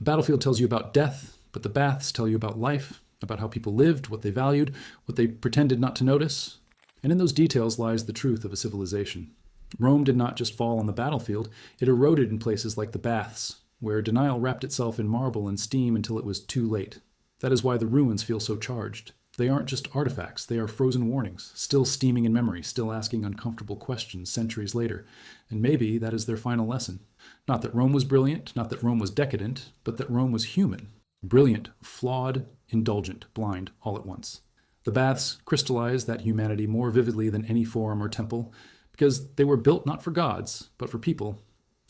A battlefield tells you about death, but the baths tell you about life, about how people lived, what they valued, what they pretended not to notice. And in those details lies the truth of a civilization. Rome did not just fall on the battlefield, it eroded in places like the baths, where denial wrapped itself in marble and steam until it was too late. That is why the ruins feel so charged. They aren't just artifacts, they are frozen warnings, still steaming in memory, still asking uncomfortable questions centuries later. And maybe that is their final lesson. Not that Rome was brilliant, not that Rome was decadent, but that Rome was human. Brilliant, flawed, indulgent, blind, all at once. The baths crystallize that humanity more vividly than any forum or temple, because they were built not for gods, but for people.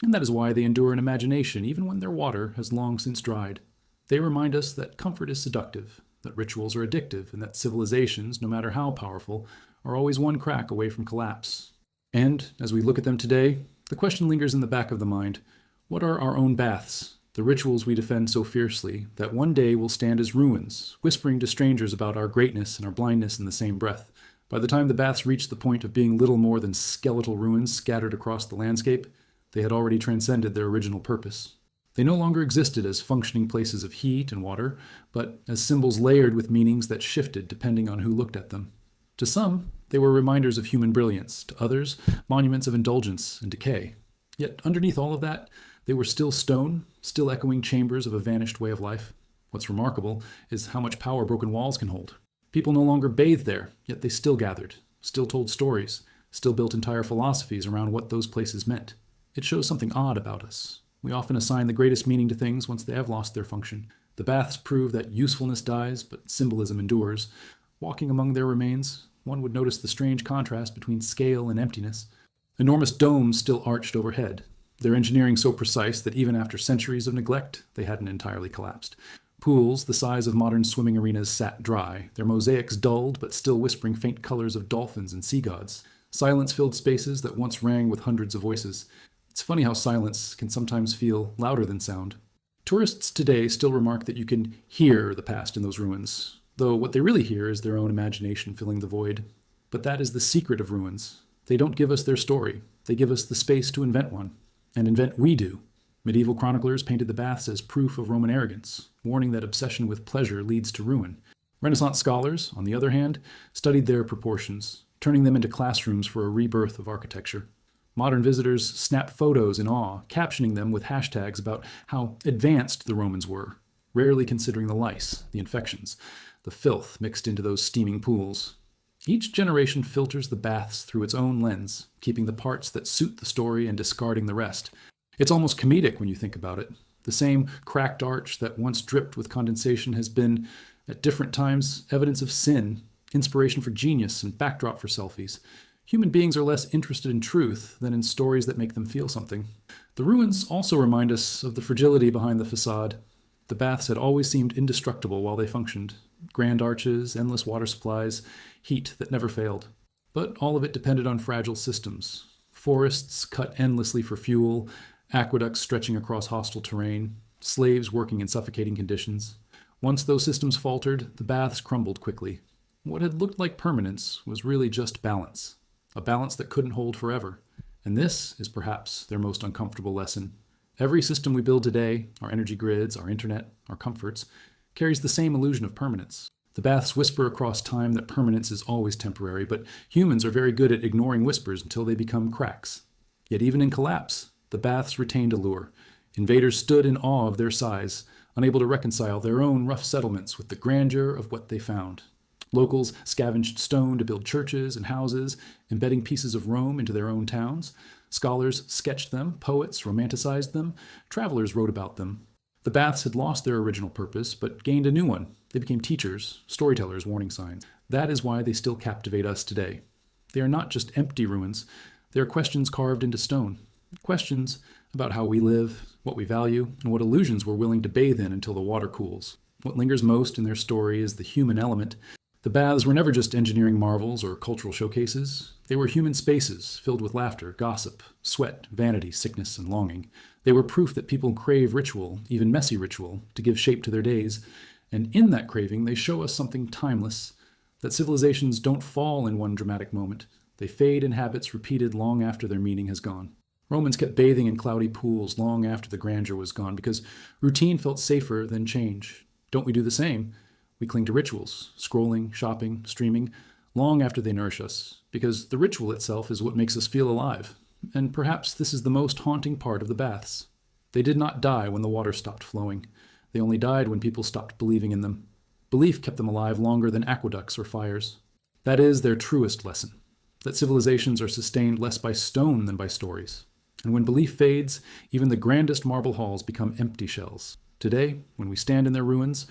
And that is why they endure in imagination, even when their water has long since dried. They remind us that comfort is seductive, that rituals are addictive, and that civilizations, no matter how powerful, are always one crack away from collapse. And, as we look at them today, the question lingers in the back of the mind, what are our own baths, the rituals we defend so fiercely, that one day will stand as ruins, whispering to strangers about our greatness and our blindness in the same breath? By the time the baths reached the point of being little more than skeletal ruins scattered across the landscape, they had already transcended their original purpose. They no longer existed as functioning places of heat and water, but as symbols layered with meanings that shifted depending on who looked at them. To some, they were reminders of human brilliance, to others, monuments of indulgence and decay. Yet underneath all of that, they were still stone, still echoing chambers of a vanished way of life. What's remarkable is how much power broken walls can hold. People no longer bathed there, yet they still gathered, still told stories, still built entire philosophies around what those places meant. It shows something odd about us. We often assign the greatest meaning to things once they have lost their function. The baths prove that usefulness dies, but symbolism endures. Walking among their remains, one would notice the strange contrast between scale and emptiness. Enormous domes still arched overhead, their engineering so precise that even after centuries of neglect, they hadn't entirely collapsed. Pools the size of modern swimming arenas sat dry, their mosaics dulled but still whispering faint colors of dolphins and sea gods. Silence filled spaces that once rang with hundreds of voices. It's funny how silence can sometimes feel louder than sound. Tourists today still remark that you can hear the past in those ruins, though what they really hear is their own imagination filling the void. But that is the secret of ruins. They don't give us their story. They give us the space to invent one. And invent we do. Medieval chroniclers painted the baths as proof of Roman arrogance, warning that obsession with pleasure leads to ruin. Renaissance scholars, on the other hand, studied their proportions, turning them into classrooms for a rebirth of architecture. Modern visitors snap photos in awe, captioning them with hashtags about how advanced the Romans were, rarely considering the lice, the infections, the filth mixed into those steaming pools. Each generation filters the baths through its own lens, keeping the parts that suit the story and discarding the rest. It's almost comedic when you think about it. The same cracked arch that once dripped with condensation has been, at different times, evidence of sin, inspiration for genius, and backdrop for selfies. Human beings are less interested in truth than in stories that make them feel something. The ruins also remind us of the fragility behind the facade. The baths had always seemed indestructible while they functioned. Grand arches, endless water supplies, heat that never failed. But all of it depended on fragile systems. Forests cut endlessly for fuel, aqueducts stretching across hostile terrain, slaves working in suffocating conditions. Once those systems faltered, the baths crumbled quickly. What had looked like permanence was really just balance. A balance that couldn't hold forever. And this is perhaps their most uncomfortable lesson. Every system we build today, our energy grids, our internet, our comforts, carries the same illusion of permanence. The baths whisper across time that permanence is always temporary, but humans are very good at ignoring whispers until they become cracks. Yet even in collapse, the baths retained allure. Invaders stood in awe of their size, unable to reconcile their own rough settlements with the grandeur of what they found. Locals scavenged stone to build churches and houses, embedding pieces of Rome into their own towns. Scholars sketched them, poets romanticized them, travelers wrote about them. The baths had lost their original purpose, but gained a new one. They became teachers, storytellers, warning signs. That is why they still captivate us today. They are not just empty ruins. They are questions carved into stone. Questions about how we live, what we value, and what illusions we're willing to bathe in until the water cools. What lingers most in their story is the human element. The baths were never just engineering marvels or cultural showcases. They were human spaces filled with laughter, gossip, sweat, vanity, sickness, and longing. They were proof that people crave ritual, even messy ritual, to give shape to their days. And in that craving, they show us something timeless, that civilizations don't fall in one dramatic moment. They fade in habits repeated long after their meaning has gone. Romans kept bathing in cloudy pools long after the grandeur was gone because routine felt safer than change. Don't we do the same? We cling to rituals, scrolling, shopping, streaming, long after they nourish us, because the ritual itself is what makes us feel alive. And perhaps this is the most haunting part of the baths. They did not die when the water stopped flowing. They only died when people stopped believing in them. Belief kept them alive longer than aqueducts or fires. That is their truest lesson, that civilizations are sustained less by stone than by stories. And when belief fades, even the grandest marble halls become empty shells. Today, when we stand in their ruins,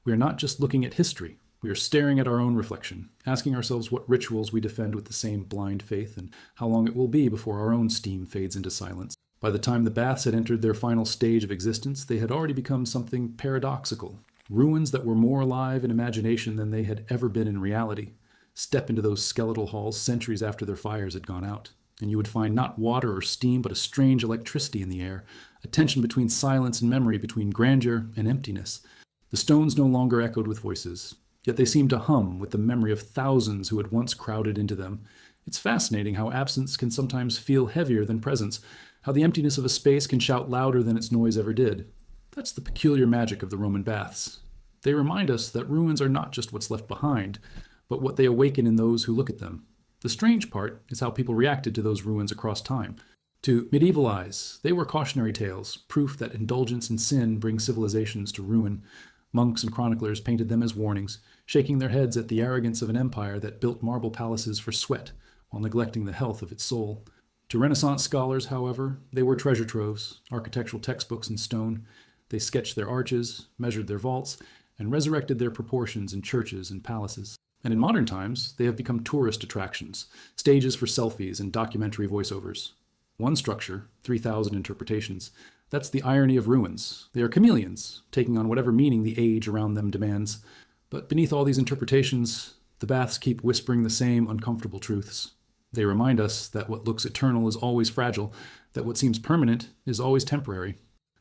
we are not just looking at history. We are staring at our own reflection, asking ourselves what rituals we defend with the same blind faith and how long it will be before our own steam fades into silence. By the time the baths had entered their final stage of existence, they had already become something paradoxical. Ruins that were more alive in imagination than they had ever been in reality. Step into those skeletal halls centuries after their fires had gone out, and you would find not water or steam, but a strange electricity in the air, a tension between silence and memory, between grandeur and emptiness. The stones no longer echoed with voices, yet they seemed to hum with the memory of thousands who had once crowded into them. It's fascinating how absence can sometimes feel heavier than presence, how the emptiness of a space can shout louder than its noise ever did. That's the peculiar magic of the Roman baths. They remind us that ruins are not just what's left behind, but what they awaken in those who look at them. The strange part is how people reacted to those ruins across time. To medieval eyes, they were cautionary tales, proof that indulgence in sin brings civilizations to ruin. Monks and chroniclers painted them as warnings, shaking their heads at the arrogance of an empire that built marble palaces for sweat while neglecting the health of its soul. To Renaissance scholars, however, they were treasure troves, architectural textbooks in stone. They sketched their arches, measured their vaults, and resurrected their proportions in churches and palaces. And in modern times, they have become tourist attractions, stages for selfies and documentary voiceovers. One structure, 3,000 interpretations. That's the irony of ruins. They are chameleons, taking on whatever meaning the age around them demands. But beneath all these interpretations, the baths keep whispering the same uncomfortable truths. They remind us that what looks eternal is always fragile, that what seems permanent is always temporary.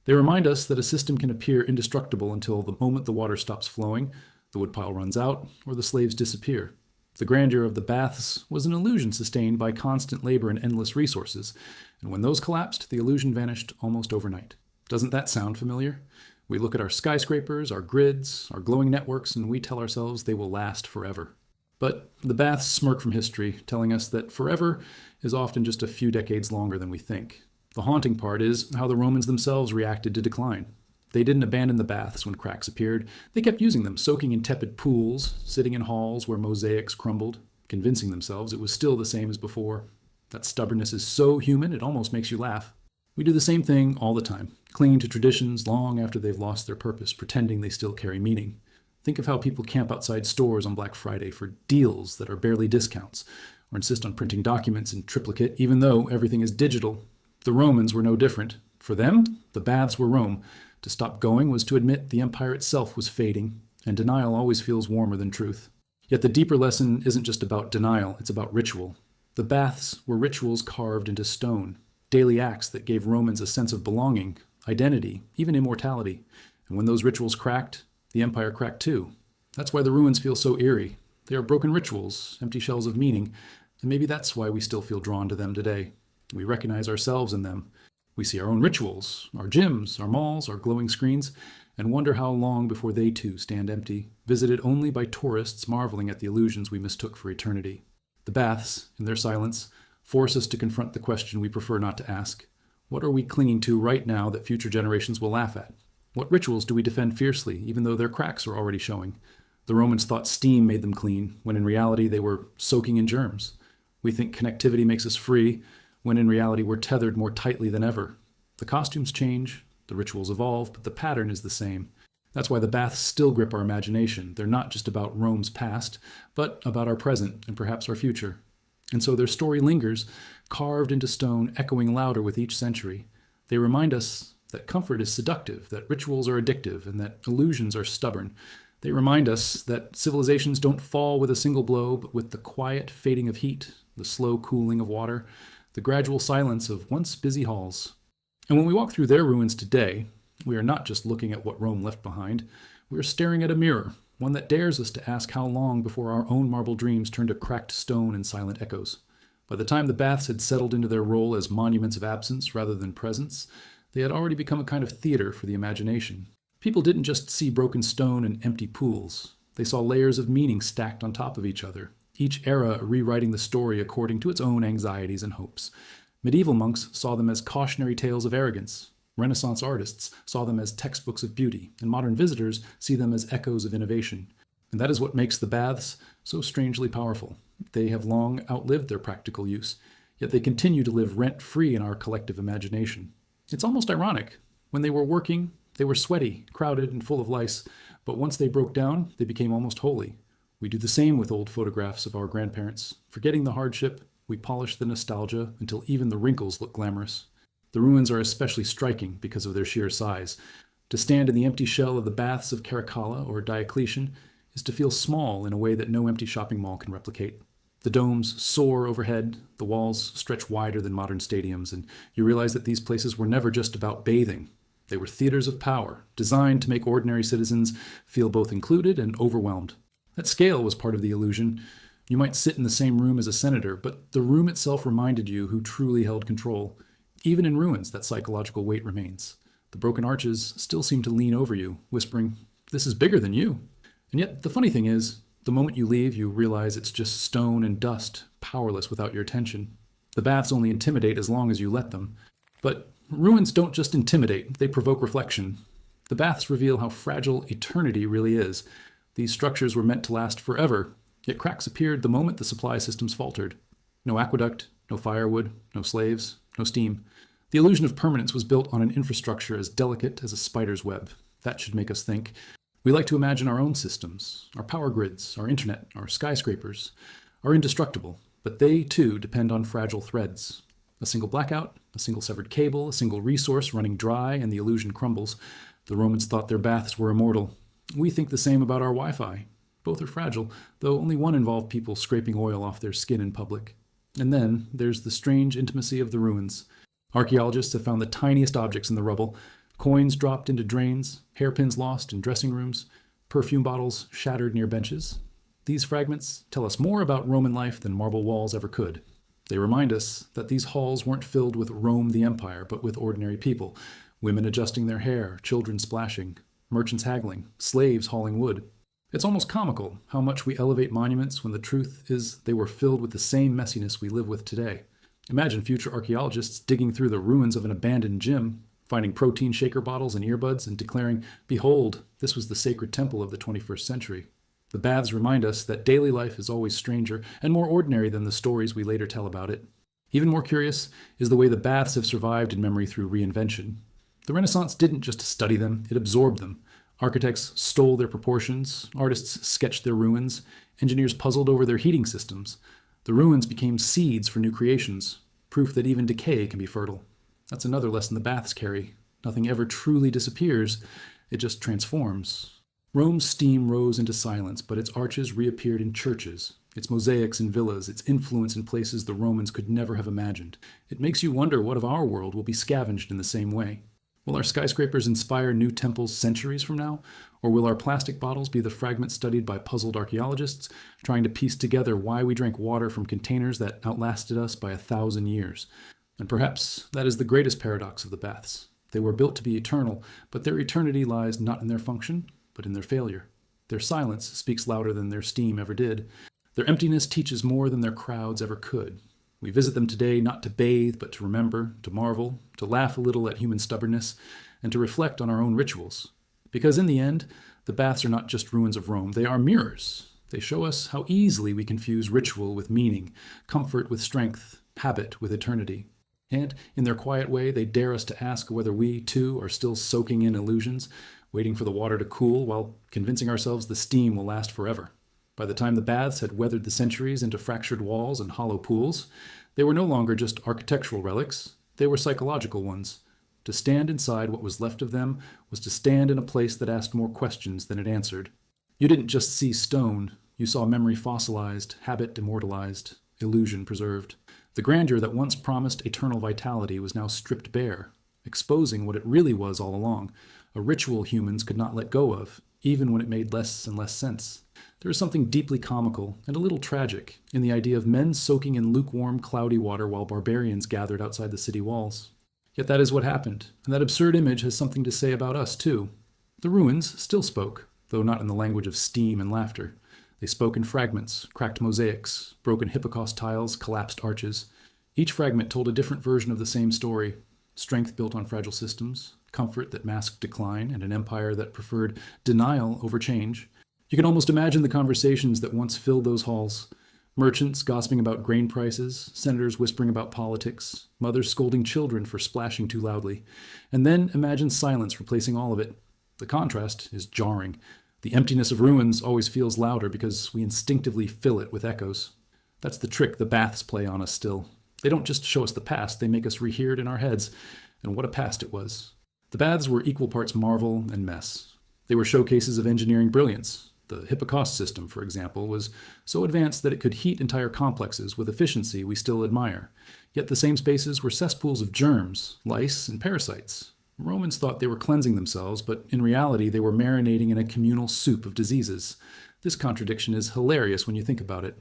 They remind us that a system can appear indestructible until the moment the water stops flowing, the woodpile runs out, or the slaves disappear. The grandeur of the baths was an illusion sustained by constant labor and endless resources, and when those collapsed, the illusion vanished almost overnight. Doesn't that sound familiar? We look at our skyscrapers, our grids, our glowing networks, and we tell ourselves they will last forever. But the baths smirk from history, telling us that forever is often just a few decades longer than we think. The haunting part is how the Romans themselves reacted to decline. They didn't abandon the baths when cracks appeared. They kept using them, soaking in tepid pools, sitting in halls where mosaics crumbled, convincing themselves it was still the same as before. That stubbornness is so human, it almost makes you laugh. We do the same thing all the time, clinging to traditions long after they've lost their purpose, pretending they still carry meaning. Think of how people camp outside stores on Black Friday for deals that are barely discounts, or insist on printing documents in triplicate even though everything is digital. The Romans were no different. For them, the baths were Rome. To stop going was to admit the empire itself was fading, and denial always feels warmer than truth. Yet the deeper lesson isn't just about denial, it's about ritual. The baths were rituals carved into stone, daily acts that gave Romans a sense of belonging, identity, even immortality. And when those rituals cracked, the empire cracked too. That's why the ruins feel so eerie. They are broken rituals, empty shells of meaning, and maybe that's why we still feel drawn to them today. We recognize ourselves in them. We see our own rituals, our gyms, our malls, our glowing screens, and wonder how long before they too stand empty, visited only by tourists marveling at the illusions we mistook for eternity. The baths, in their silence, force us to confront the question we prefer not to ask. What are we clinging to right now that future generations will laugh at? What rituals do we defend fiercely, even though their cracks are already showing? The Romans thought steam made them clean, when in reality they were soaking in germs. We think connectivity makes us free, when in reality we're tethered more tightly than ever. The costumes change, the rituals evolve, but the pattern is the same. That's why the baths still grip our imagination. They're not just about Rome's past, but about our present and perhaps our future. And so their story lingers, carved into stone, echoing louder with each century. They remind us that comfort is seductive, that rituals are addictive, and that illusions are stubborn. They remind us that civilizations don't fall with a single blow, but with the quiet fading of heat, the slow cooling of water, the gradual silence of once busy halls. And when we walk through their ruins today, we are not just looking at what Rome left behind. We are staring at a mirror, one that dares us to ask how long before our own marble dreams turn to cracked stone and silent echoes. By the time the baths had settled into their role as monuments of absence rather than presence, they had already become a kind of theater for the imagination. People didn't just see broken stone and empty pools. They saw layers of meaning stacked on top of each other. each era rewriting the story according to its own anxieties and hopes. Medieval monks saw them as cautionary tales of arrogance. Renaissance artists saw them as textbooks of beauty, and modern visitors see them as echoes of innovation. And that is what makes the baths so strangely powerful. They have long outlived their practical use, yet they continue to live rent-free in our collective imagination. It's almost ironic. When they were working, they were sweaty, crowded, and full of lice, but once they broke down, they became almost holy. We do the same with old photographs of our grandparents. Forgetting the hardship, we polish the nostalgia until even the wrinkles look glamorous. The ruins are especially striking because of their sheer size. To stand in the empty shell of the baths of Caracalla or Diocletian is to feel small in a way that no empty shopping mall can replicate. The domes soar overhead, the walls stretch wider than modern stadiums, and you realize that these places were never just about bathing. They were theaters of power, designed to make ordinary citizens feel both included and overwhelmed. That scale was part of the illusion. You might sit in the same room as a senator, but the room itself reminded you who truly held control. Even in ruins, that psychological weight remains. The broken arches still seem to lean over you, whispering, "This is bigger than you." And yet, the funny thing is, the moment you leave, you realize it's just stone and dust, powerless without your attention. The baths only intimidate as long as you let them. But ruins don't just intimidate, they provoke reflection. The baths reveal how fragile eternity really is. These structures were meant to last forever, yet cracks appeared the moment the supply systems faltered. No aqueduct, no firewood, no slaves, no steam. The illusion of permanence was built on an infrastructure as delicate as a spider's web. That should make us think. We like to imagine our own systems, our power grids, our internet, our skyscrapers, are indestructible, but they too depend on fragile threads. A single blackout, a single severed cable, a single resource running dry, and the illusion crumbles. The Romans thought their baths were immortal. We think the same about our Wi-Fi. Both are fragile, though only one involved people scraping oil off their skin in public. And then there's the strange intimacy of the ruins. Archaeologists have found the tiniest objects in the rubble: coins dropped into drains, hairpins lost in dressing rooms, perfume bottles shattered near benches. These fragments tell us more about Roman life than marble walls ever could. They remind us that these halls weren't filled with Rome the Empire, but with ordinary people, women adjusting their hair, children splashing, merchants haggling, slaves hauling wood. It's almost comical how much we elevate monuments when the truth is they were filled with the same messiness we live with today. Imagine future archaeologists digging through the ruins of an abandoned gym, finding protein shaker bottles and earbuds, and declaring, "Behold, this was the sacred temple of the 21st century." The baths remind us that daily life is always stranger and more ordinary than the stories we later tell about it. Even more curious is the way the baths have survived in memory through reinvention. The Renaissance didn't just study them, it absorbed them. Architects stole their proportions, artists sketched their ruins, engineers puzzled over their heating systems. The ruins became seeds for new creations, proof that even decay can be fertile. That's another lesson the baths carry. Nothing ever truly disappears, it just transforms. Rome's steam rose into silence, but its arches reappeared in churches, its mosaics in villas, its influence in places the Romans could never have imagined. It makes you wonder what of our world will be scavenged in the same way. Will our skyscrapers inspire new temples centuries from now? Or will our plastic bottles be the fragments studied by puzzled archaeologists, trying to piece together why we drank water from containers that outlasted us by 1,000 years? And perhaps that is the greatest paradox of the baths. They were built to be eternal, but their eternity lies not in their function, but in their failure. Their silence speaks louder than their steam ever did. Their emptiness teaches more than their crowds ever could. We visit them today not to bathe, but to remember, to marvel, to laugh a little at human stubbornness, and to reflect on our own rituals. Because in the end, the baths are not just ruins of Rome, they are mirrors. They show us how easily we confuse ritual with meaning, comfort with strength, habit with eternity. And, in their quiet way, they dare us to ask whether we, too, are still soaking in illusions, waiting for the water to cool while convincing ourselves the steam will last forever. By the time the baths had weathered the centuries into fractured walls and hollow pools, they were no longer just architectural relics, they were psychological ones. To stand inside what was left of them was to stand in a place that asked more questions than it answered. You didn't just see stone, you saw memory fossilized, habit immortalized, illusion preserved. The grandeur that once promised eternal vitality was now stripped bare, exposing what it really was all along, a ritual humans could not let go of, even when it made less and less sense. There is something deeply comical and a little tragic in the idea of men soaking in lukewarm, cloudy water while barbarians gathered outside the city walls. Yet that is what happened, and that absurd image has something to say about us, too. The ruins still spoke, though not in the language of steam and laughter. They spoke in fragments, cracked mosaics, broken hypocaust tiles, collapsed arches. Each fragment told a different version of the same story: strength built on fragile systems, comfort that masked decline, and an empire that preferred denial over change. You can almost imagine the conversations that once filled those halls. Merchants gossiping about grain prices, senators whispering about politics, mothers scolding children for splashing too loudly. And then imagine silence replacing all of it. The contrast is jarring. The emptiness of ruins always feels louder because we instinctively fill it with echoes. That's the trick the baths play on us still. They don't just show us the past, they make us rehear it in our heads. And what a past it was. The baths were equal parts marvel and mess. They were showcases of engineering brilliance. The hypocaust system, for example, was so advanced that it could heat entire complexes with efficiency we still admire. Yet the same spaces were cesspools of germs, lice, and parasites. Romans thought they were cleansing themselves, but in reality they were marinating in a communal soup of diseases. This contradiction is hilarious when you think about it.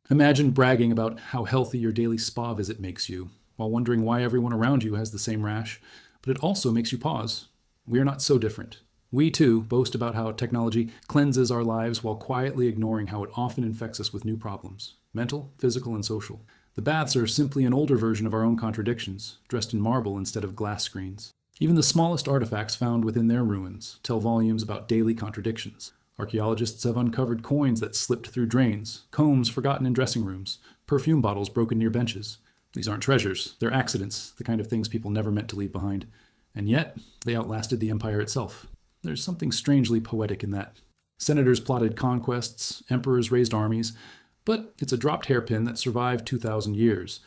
Imagine bragging about how healthy your daily spa visit makes you, while wondering why everyone around you has the same rash, but it also makes you pause. We are not so different. We, too, boast about how technology cleanses our lives while quietly ignoring how it often infects us with new problems, mental, physical, and social. The baths are simply an older version of our own contradictions, dressed in marble instead of glass screens. Even the smallest artifacts found within their ruins tell volumes about daily contradictions. Archaeologists have uncovered coins that slipped through drains, combs forgotten in dressing rooms, perfume bottles broken near benches. These aren't treasures, they're accidents, the kind of things people never meant to leave behind. And yet, they outlasted the empire itself. There's something strangely poetic in that. Senators plotted conquests, emperors raised armies, but it's a dropped hairpin that survived 2,000 years.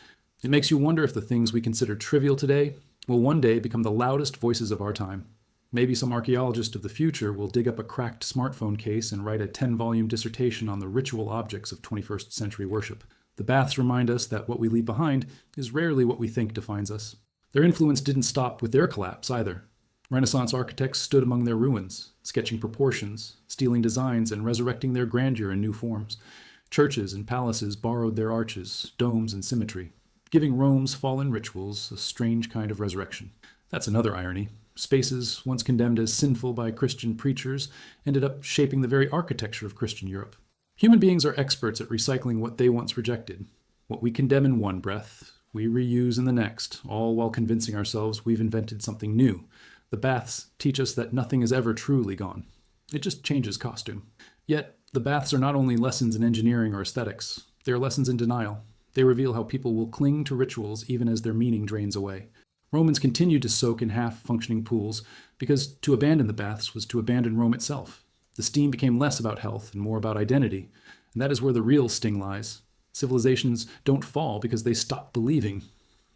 It makes you wonder if the things we consider trivial today will one day become the loudest voices of our time. Maybe some archaeologist of the future will dig up a cracked smartphone case and write a 10-volume dissertation on the ritual objects of 21st century worship. The baths remind us that what we leave behind is rarely what we think defines us. Their influence didn't stop with their collapse either. Renaissance architects stood among their ruins, sketching proportions, stealing designs, and resurrecting their grandeur in new forms. Churches and palaces borrowed their arches, domes, and symmetry, giving Rome's fallen rituals a strange kind of resurrection. That's another irony. Spaces once condemned as sinful by Christian preachers ended up shaping the very architecture of Christian Europe. Human beings are experts at recycling what they once rejected. What we condemn in one breath, we reuse in the next, all while convincing ourselves we've invented something new. The baths teach us that nothing is ever truly gone. It just changes costume. Yet, the baths are not only lessons in engineering or aesthetics, they are lessons in denial. They reveal how people will cling to rituals even as their meaning drains away. Romans continued to soak in half-functioning pools because to abandon the baths was to abandon Rome itself. The steam became less about health and more about identity, and that is where the real sting lies. Civilizations don't fall because they stop believing.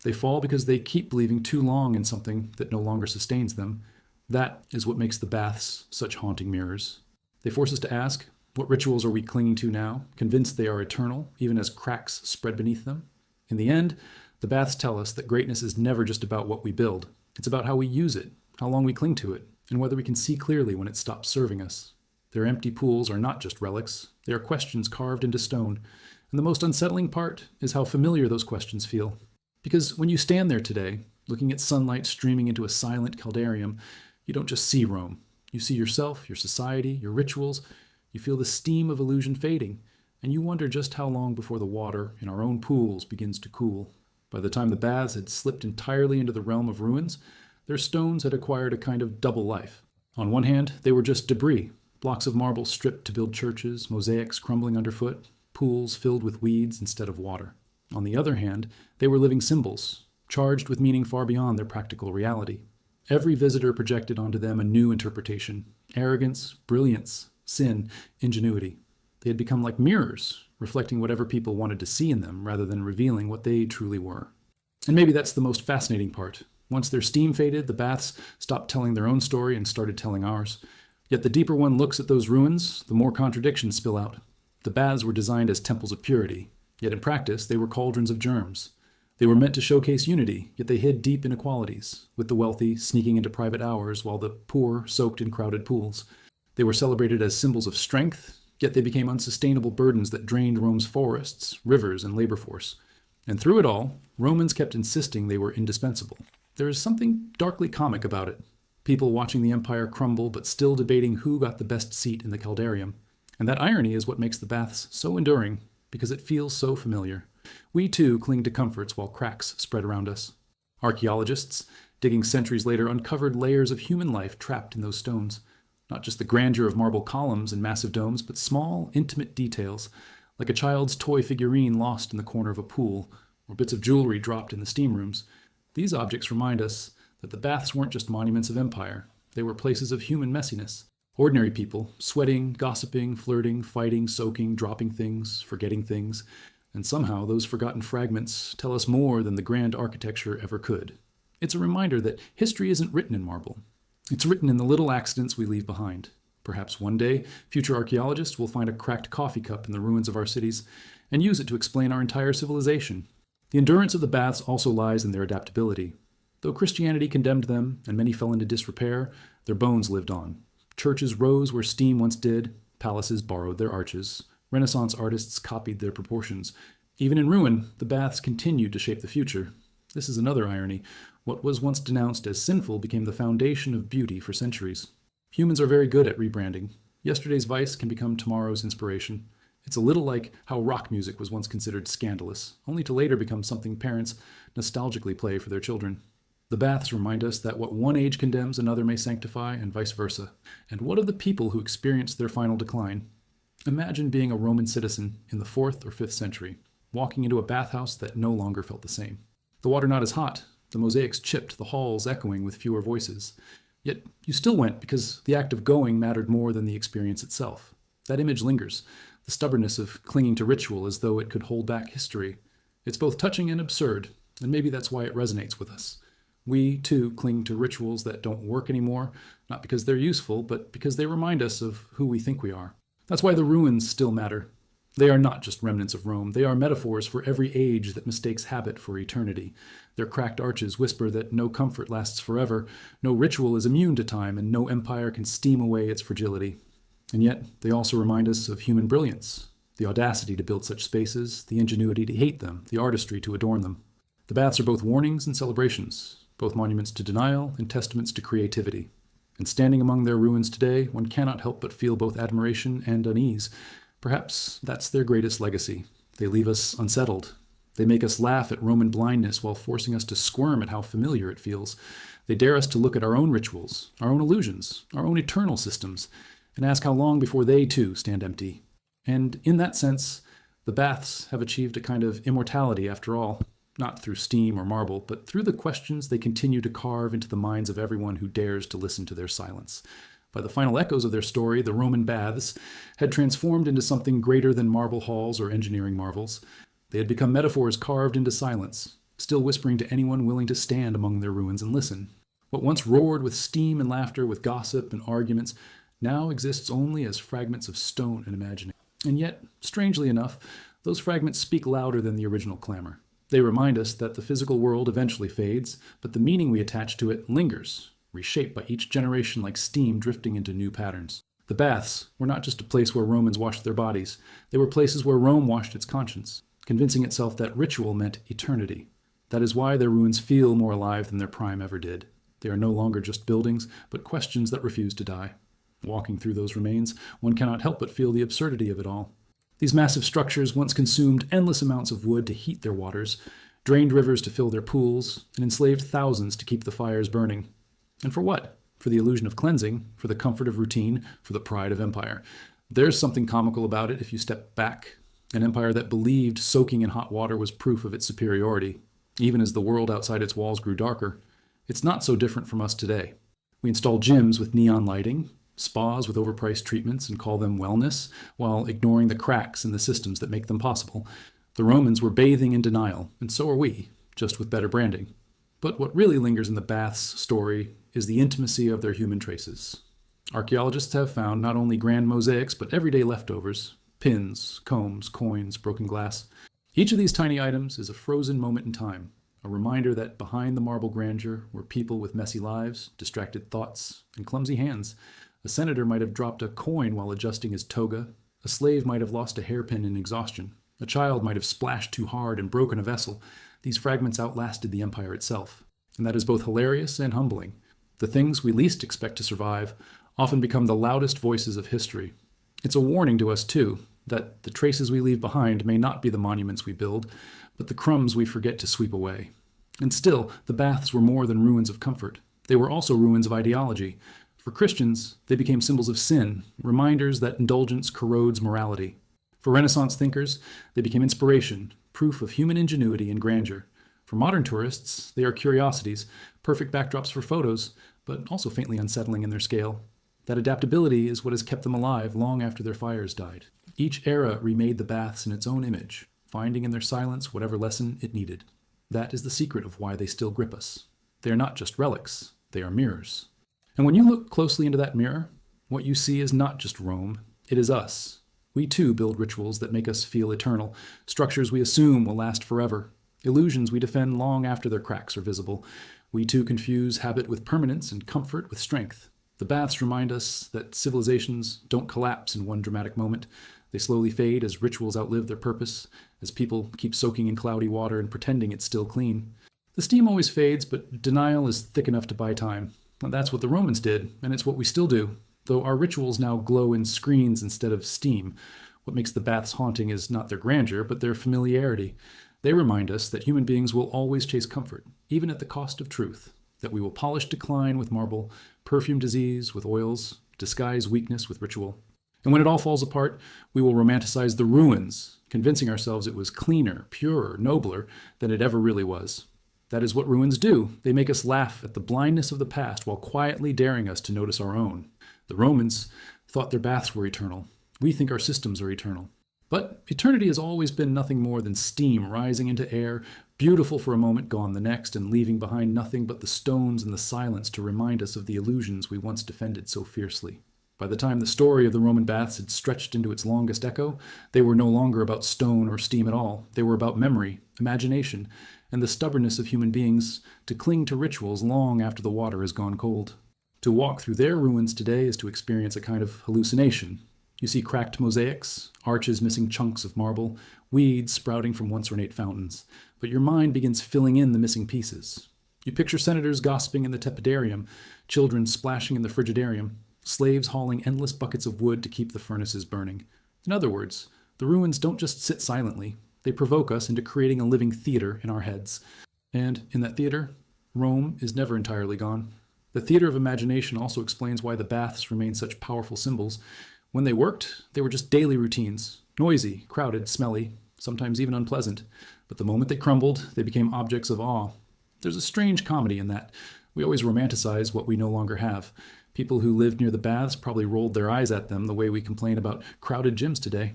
They fall because they keep believing too long in something that no longer sustains them. That is what makes the baths such haunting mirrors. They force us to ask, what rituals are we clinging to now, convinced they are eternal, even as cracks spread beneath them? In the end, the baths tell us that greatness is never just about what we build. It's about how we use it, how long we cling to it, and whether we can see clearly when it stops serving us. Their empty pools are not just relics. They are questions carved into stone. And the most unsettling part is how familiar those questions feel. Because when you stand there today, looking at sunlight streaming into a silent caldarium, you don't just see Rome. You see yourself, your society, your rituals. You feel the steam of illusion fading, and you wonder just how long before the water in our own pools begins to cool. By the time the baths had slipped entirely into the realm of ruins, their stones had acquired a kind of double life. On one hand, they were just debris, blocks of marble stripped to build churches, mosaics crumbling underfoot, pools filled with weeds instead of water. On the other hand, they were living symbols, charged with meaning far beyond their practical reality. Every visitor projected onto them a new interpretation: arrogance, brilliance, sin, ingenuity. They had become like mirrors, reflecting whatever people wanted to see in them rather than revealing what they truly were. And maybe that's the most fascinating part. Once their steam faded, the baths stopped telling their own story and started telling ours. Yet the deeper one looks at those ruins, the more contradictions spill out. The baths were designed as temples of purity, yet in practice they were cauldrons of germs. They were meant to showcase unity, yet they hid deep inequalities, with the wealthy sneaking into private hours while the poor soaked in crowded pools. They were celebrated as symbols of strength, yet they became unsustainable burdens that drained Rome's forests, rivers, and labor force. And through it all, Romans kept insisting they were indispensable. There is something darkly comic about it. People watching the empire crumble, but still debating who got the best seat in the caldarium. And that irony is what makes the baths so enduring, because it feels so familiar. We too cling to comforts while cracks spread around us. Archaeologists, digging centuries later, uncovered layers of human life trapped in those stones. Not just the grandeur of marble columns and massive domes, but small, intimate details, like a child's toy figurine lost in the corner of a pool, or bits of jewelry dropped in the steam rooms. These objects remind us that the baths weren't just monuments of empire, they were places of human messiness. Ordinary people, sweating, gossiping, flirting, fighting, soaking, dropping things, forgetting things, and somehow those forgotten fragments tell us more than the grand architecture ever could. It's a reminder that history isn't written in marble. It's written in the little accidents we leave behind. Perhaps one day, future archaeologists will find a cracked coffee cup in the ruins of our cities and use it to explain our entire civilization. The endurance of the baths also lies in their adaptability. Though Christianity condemned them and many fell into disrepair, their bones lived on. Churches rose where steam once did, palaces borrowed their arches, Renaissance artists copied their proportions. Even in ruin, the baths continued to shape the future. This is another irony. What was once denounced as sinful became the foundation of beauty for centuries. Humans are very good at rebranding. Yesterday's vice can become tomorrow's inspiration. It's a little like how rock music was once considered scandalous, only to later become something parents nostalgically play for their children. The baths remind us that what one age condemns, another may sanctify, and vice versa. And what of the people who experienced their final decline? Imagine being a Roman citizen in the 4th or 5th century, walking into a bathhouse that no longer felt the same. The water not as hot, the mosaics chipped, the halls echoing with fewer voices. Yet you still went because the act of going mattered more than the experience itself. That image lingers, the stubbornness of clinging to ritual as though it could hold back history. It's both touching and absurd, and maybe that's why it resonates with us. We, too, cling to rituals that don't work anymore, not because they're useful, but because they remind us of who we think we are. That's why the ruins still matter. They are not just remnants of Rome. They are metaphors for every age that mistakes habit for eternity. Their cracked arches whisper that no comfort lasts forever, no ritual is immune to time, and no empire can steam away its fragility. And yet, they also remind us of human brilliance, the audacity to build such spaces, the ingenuity to hate them, the artistry to adorn them. The baths are both warnings and celebrations, both monuments to denial and testaments to creativity. And standing among their ruins today, one cannot help but feel both admiration and unease. Perhaps that's their greatest legacy. They leave us unsettled. They make us laugh at Roman blindness while forcing us to squirm at how familiar it feels. They dare us to look at our own rituals, our own illusions, our own eternal systems, and ask how long before they too stand empty. And in that sense, the baths have achieved a kind of immortality after all. Not through steam or marble, but through the questions they continue to carve into the minds of everyone who dares to listen to their silence. By the final echoes of their story, the Roman baths had transformed into something greater than marble halls or engineering marvels. They had become metaphors carved into silence, still whispering to anyone willing to stand among their ruins and listen. What once roared with steam and laughter, with gossip and arguments, now exists only as fragments of stone and imagining. And yet, strangely enough, those fragments speak louder than the original clamor. They remind us that the physical world eventually fades, but the meaning we attach to it lingers, reshaped by each generation like steam drifting into new patterns. The baths were not just a place where Romans washed their bodies. They were places where Rome washed its conscience, convincing itself that ritual meant eternity. That is why their ruins feel more alive than their prime ever did. They are no longer just buildings, but questions that refuse to die. Walking through those remains, one cannot help but feel the absurdity of it all. These massive structures once consumed endless amounts of wood to heat their waters, drained rivers to fill their pools, and enslaved thousands to keep the fires burning. And for what? For the illusion of cleansing, for the comfort of routine, for the pride of empire. There's something comical about it if you step back. An empire that believed soaking in hot water was proof of its superiority, even as the world outside its walls grew darker. It's not so different from us today. We install gyms with neon lighting, spas with overpriced treatments, and call them wellness, while ignoring the cracks in the systems that make them possible. The Romans were bathing in denial, and so are we, just with better branding. But what really lingers in the baths story is the intimacy of their human traces. Archaeologists have found not only grand mosaics, but everyday leftovers, pins, combs, coins, broken glass. Each of these tiny items is a frozen moment in time, a reminder that behind the marble grandeur were people with messy lives, distracted thoughts, and clumsy hands. A senator might have dropped a coin while adjusting his toga. A slave might have lost a hairpin in exhaustion. A child might have splashed too hard and broken a vessel. These fragments outlasted the empire itself. And that is both hilarious and humbling. The things we least expect to survive often become the loudest voices of history. It's a warning to us, too, that the traces we leave behind may not be the monuments we build, but the crumbs we forget to sweep away. And still, the baths were more than ruins of comfort. They were also ruins of ideology. For Christians, they became symbols of sin, reminders that indulgence corrodes morality. For Renaissance thinkers, they became inspiration, proof of human ingenuity and grandeur. For modern tourists, they are curiosities, perfect backdrops for photos, but also faintly unsettling in their scale. That adaptability is what has kept them alive long after their fires died. Each era remade the baths in its own image, finding in their silence whatever lesson it needed. That is the secret of why they still grip us. They are not just relics, they are mirrors. And when you look closely into that mirror, what you see is not just Rome, it is us. We too build rituals that make us feel eternal, structures we assume will last forever, illusions we defend long after their cracks are visible. We too confuse habit with permanence and comfort with strength. The baths remind us that civilizations don't collapse in one dramatic moment. They slowly fade as rituals outlive their purpose, as people keep soaking in cloudy water and pretending it's still clean. The steam always fades, but denial is thick enough to buy time. And that's what the Romans did, and it's what we still do, though our rituals now glow in screens instead of steam. What makes the baths haunting is not their grandeur, but their familiarity. They remind us that human beings will always chase comfort, even at the cost of truth, that we will polish decline with marble, perfume disease with oils, disguise weakness with ritual. And when it all falls apart, we will romanticize the ruins, convincing ourselves it was cleaner, purer, nobler than it ever really was. That is what ruins do. They make us laugh at the blindness of the past while quietly daring us to notice our own. The Romans thought their baths were eternal. We think our systems are eternal. But eternity has always been nothing more than steam rising into air, beautiful for a moment, gone the next, and leaving behind nothing but the stones and the silence to remind us of the illusions we once defended so fiercely. By the time the story of the Roman baths had stretched into its longest echo, they were no longer about stone or steam at all. They were about memory, imagination, and the stubbornness of human beings to cling to rituals long after the water has gone cold. To walk through their ruins today is to experience a kind of hallucination. You see cracked mosaics, arches missing chunks of marble, weeds sprouting from once ornate fountains, but your mind begins filling in the missing pieces. You picture senators gossiping in the tepidarium, children splashing in the frigidarium, slaves hauling endless buckets of wood to keep the furnaces burning. In other words, the ruins don't just sit silently, they provoke us into creating a living theater in our heads. And in that theater, Rome is never entirely gone. The theater of imagination also explains why the baths remain such powerful symbols. When they worked, they were just daily routines, noisy, crowded, smelly, sometimes even unpleasant. But the moment they crumbled, they became objects of awe. There's a strange comedy in that. We always romanticize what we no longer have. People who lived near the baths probably rolled their eyes at them the way we complain about crowded gyms today.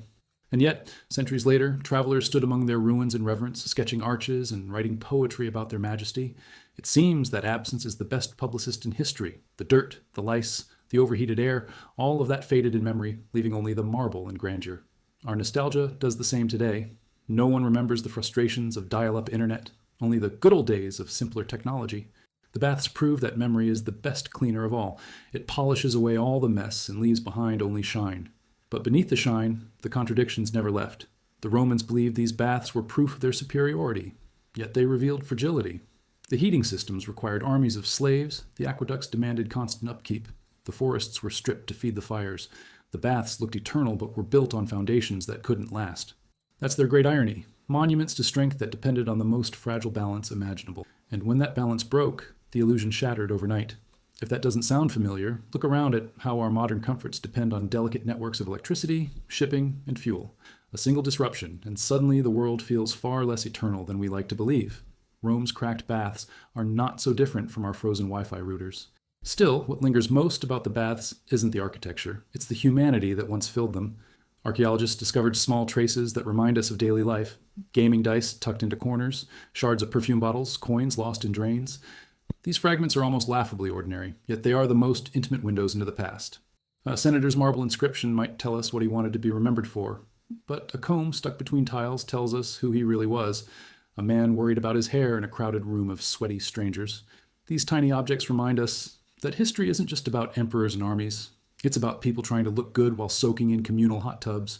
And yet, centuries later, travelers stood among their ruins in reverence, sketching arches and writing poetry about their majesty. It seems that absence is the best publicist in history. The dirt, the lice, the overheated air, all of that faded in memory, leaving only the marble and grandeur. Our nostalgia does the same today. No one remembers the frustrations of dial-up internet, only the good old days of simpler technology. The baths prove that memory is the best cleaner of all. It polishes away all the mess and leaves behind only shine. But beneath the shine, the contradictions never left. The Romans believed these baths were proof of their superiority, yet they revealed fragility. The heating systems required armies of slaves, the aqueducts demanded constant upkeep, the forests were stripped to feed the fires. The baths looked eternal but were built on foundations that couldn't last. That's their great irony, monuments to strength that depended on the most fragile balance imaginable. And when that balance broke, the illusion shattered overnight. If that doesn't sound familiar, look around at how our modern comforts depend on delicate networks of electricity, shipping, and fuel. A single disruption, and suddenly the world feels far less eternal than we like to believe. Rome's cracked baths are not so different from our frozen Wi-Fi routers. Still, what lingers most about the baths isn't the architecture, it's the humanity that once filled them. Archaeologists discovered small traces that remind us of daily life. Gaming dice tucked into corners, shards of perfume bottles, coins lost in drains. These fragments are almost laughably ordinary, yet they are the most intimate windows into the past. A senator's marble inscription might tell us what he wanted to be remembered for, but a comb stuck between tiles tells us who he really was, a man worried about his hair in a crowded room of sweaty strangers. These tiny objects remind us that history isn't just about emperors and armies. It's about people trying to look good while soaking in communal hot tubs.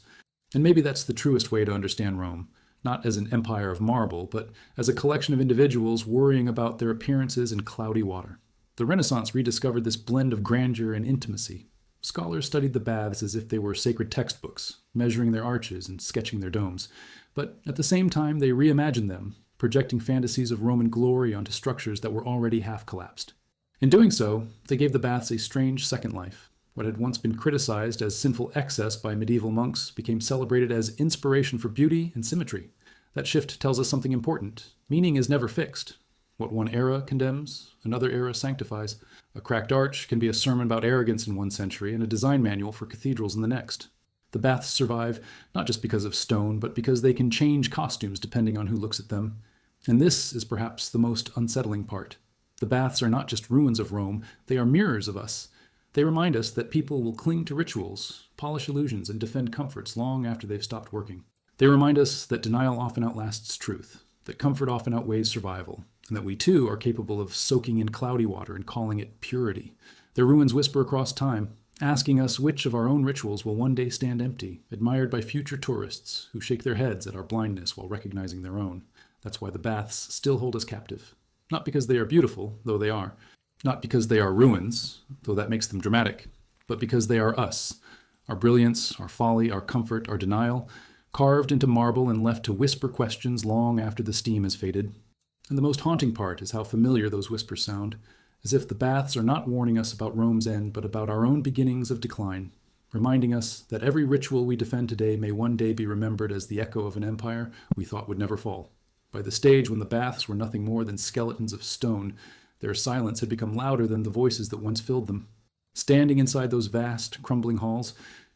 And maybe that's the truest way to understand Rome. Not as an empire of marble, but as a collection of individuals worrying about their appearances in cloudy water. The Renaissance rediscovered this blend of grandeur and intimacy. Scholars studied the baths as if they were sacred textbooks, measuring their arches and sketching their domes. But at the same time, they reimagined them, projecting fantasies of Roman glory onto structures that were already half collapsed. In doing so, they gave the baths a strange second life. What had once been criticized as sinful excess by medieval monks became celebrated as inspiration for beauty and symmetry. That shift tells us something important. Meaning is never fixed. What one era condemns, another era sanctifies. A cracked arch can be a sermon about arrogance in one century and a design manual for cathedrals in the next. The baths survive not just because of stone, but because they can change costumes depending on who looks at them. And this is perhaps the most unsettling part. The baths are not just ruins of Rome, they are mirrors of us. They remind us that people will cling to rituals, polish illusions, and defend comforts long after they've stopped working. They remind us that denial often outlasts truth, that comfort often outweighs survival, and that we too are capable of soaking in cloudy water and calling it purity. Their ruins whisper across time, asking us which of our own rituals will one day stand empty, admired by future tourists who shake their heads at our blindness while recognizing their own. That's why the baths still hold us captive. Not because they are beautiful, though they are. Not because they are ruins, though that makes them dramatic, but because they are us. Our brilliance, our folly, our comfort, our denial, carved into marble and left to whisper questions long after the steam has faded. And the most haunting part is how familiar those whispers sound, as if the baths are not warning us about Rome's end, but about our own beginnings of decline, reminding us that every ritual we defend today may one day be remembered as the echo of an empire we thought would never fall. By the stage when the baths were nothing more than skeletons of stone, their silence had become louder than the voices that once filled them. Standing inside those vast, crumbling halls,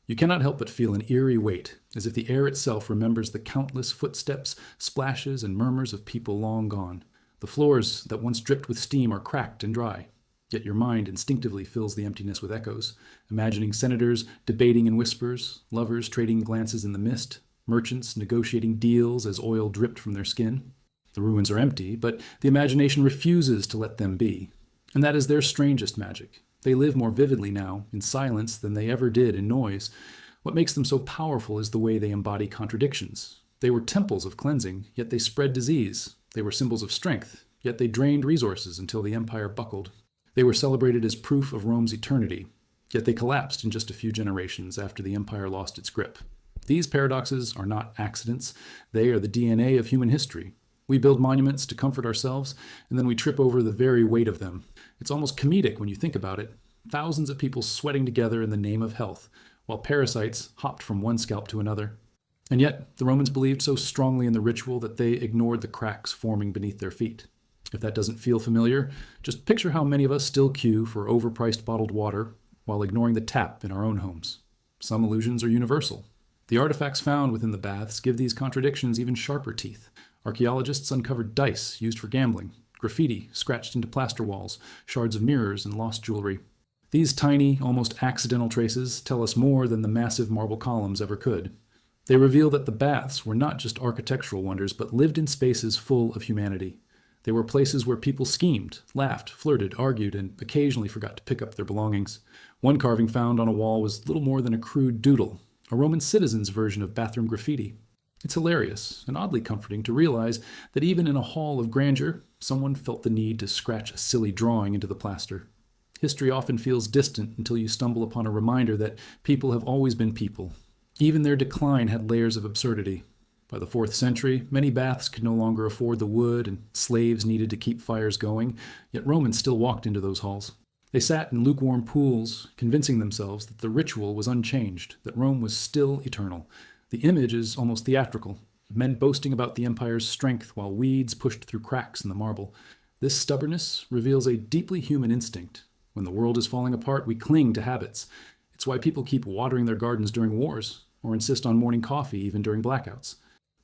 you cannot help but feel an eerie weight, as if the air itself remembers the countless footsteps, splashes, and murmurs of people long gone. The floors that once dripped with steam are cracked and dry, yet your mind instinctively fills the emptiness with echoes, imagining senators debating in whispers, lovers trading glances in the mist, merchants negotiating deals as oil dripped from their skin. The ruins are empty, but the imagination refuses to let them be. And that is their strangest magic. They live more vividly now, in silence, than they ever did in noise. What makes them so powerful is the way they embody contradictions. They were temples of cleansing, yet they spread disease. They were symbols of strength, yet they drained resources until the empire buckled. They were celebrated as proof of Rome's eternity, yet they collapsed in just a few generations after the empire lost its grip. These paradoxes are not accidents. They are the DNA of human history. We build monuments to comfort ourselves, and then we trip over the very weight of them. It's almost comedic when you think about it. Thousands of people sweating together in the name of health, while parasites hopped from one scalp to another. And yet, the Romans believed so strongly in the ritual that they ignored the cracks forming beneath their feet. If that doesn't feel familiar, just picture how many of us still queue for overpriced bottled water while ignoring the tap in our own homes. Some illusions are universal. The artifacts found within the baths give these contradictions even sharper teeth. Archaeologists uncovered dice used for gambling, graffiti scratched into plaster walls, shards of mirrors, and lost jewelry. These tiny, almost accidental traces tell us more than the massive marble columns ever could. They reveal that the baths were not just architectural wonders, but lived-in spaces full of humanity. They were places where people schemed, laughed, flirted, argued, and occasionally forgot to pick up their belongings. One carving found on a wall was little more than a crude doodle, a Roman citizen's version of bathroom graffiti. It's hilarious and oddly comforting to realize that even in a hall of grandeur, someone felt the need to scratch a silly drawing into the plaster. History often feels distant until you stumble upon a reminder that people have always been people. Even their decline had layers of absurdity. By the 4th century, many baths could no longer afford the wood, and slaves needed to keep fires going, yet Romans still walked into those halls. They sat in lukewarm pools, convincing themselves that the ritual was unchanged, that Rome was still eternal. The image is almost theatrical, men boasting about the empire's strength while weeds pushed through cracks in the marble. This stubbornness reveals a deeply human instinct. When the world is falling apart, we cling to habits. It's why people keep watering their gardens during wars, or insist on morning coffee even during blackouts.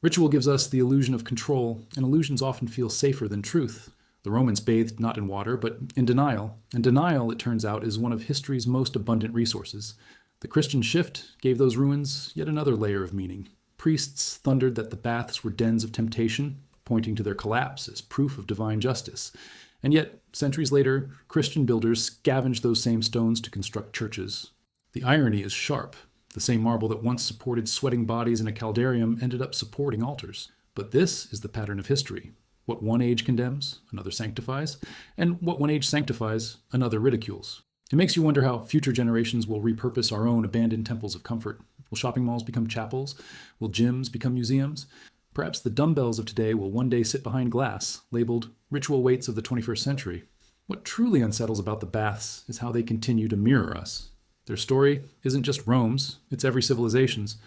Ritual gives us the illusion of control, and illusions often feel safer than truth. The Romans bathed not in water, but in denial, and denial, it turns out, is one of history's most abundant resources. The Christian shift gave those ruins yet another layer of meaning. Priests thundered that the baths were dens of temptation, pointing to their collapse as proof of divine justice. And yet, centuries later, Christian builders scavenged those same stones to construct churches. The irony is sharp. The same marble that once supported sweating bodies in a caldarium ended up supporting altars. But this is the pattern of history. What one age condemns, another sanctifies, and what one age sanctifies, another ridicules. It makes you wonder how future generations will repurpose our own abandoned temples of comfort. Will shopping malls become chapels? Will gyms become museums? Perhaps the dumbbells of today will one day sit behind glass, labeled ritual weights of the 21st century. What truly unsettles about the baths is how they continue to mirror us. Their story isn't just Rome's, it's every civilization's.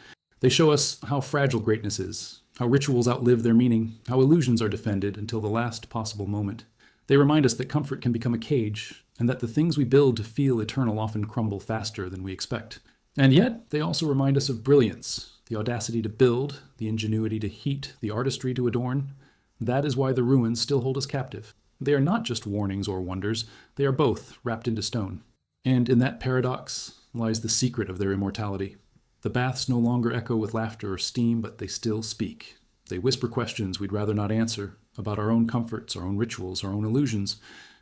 They show us how fragile greatness is, how rituals outlive their meaning, how illusions are defended until the last possible moment. They remind us that comfort can become a cage, and that the things we build to feel eternal often crumble faster than we expect. And yet, they also remind us of brilliance, the audacity to build, the ingenuity to heat, the artistry to adorn. That is why the ruins still hold us captive. They are not just warnings or wonders, they are both wrapped into stone. And in that paradox lies the secret of their immortality. The baths no longer echo with laughter or steam, but they still speak. They whisper questions we'd rather not answer about our own comforts, our own rituals, our own illusions.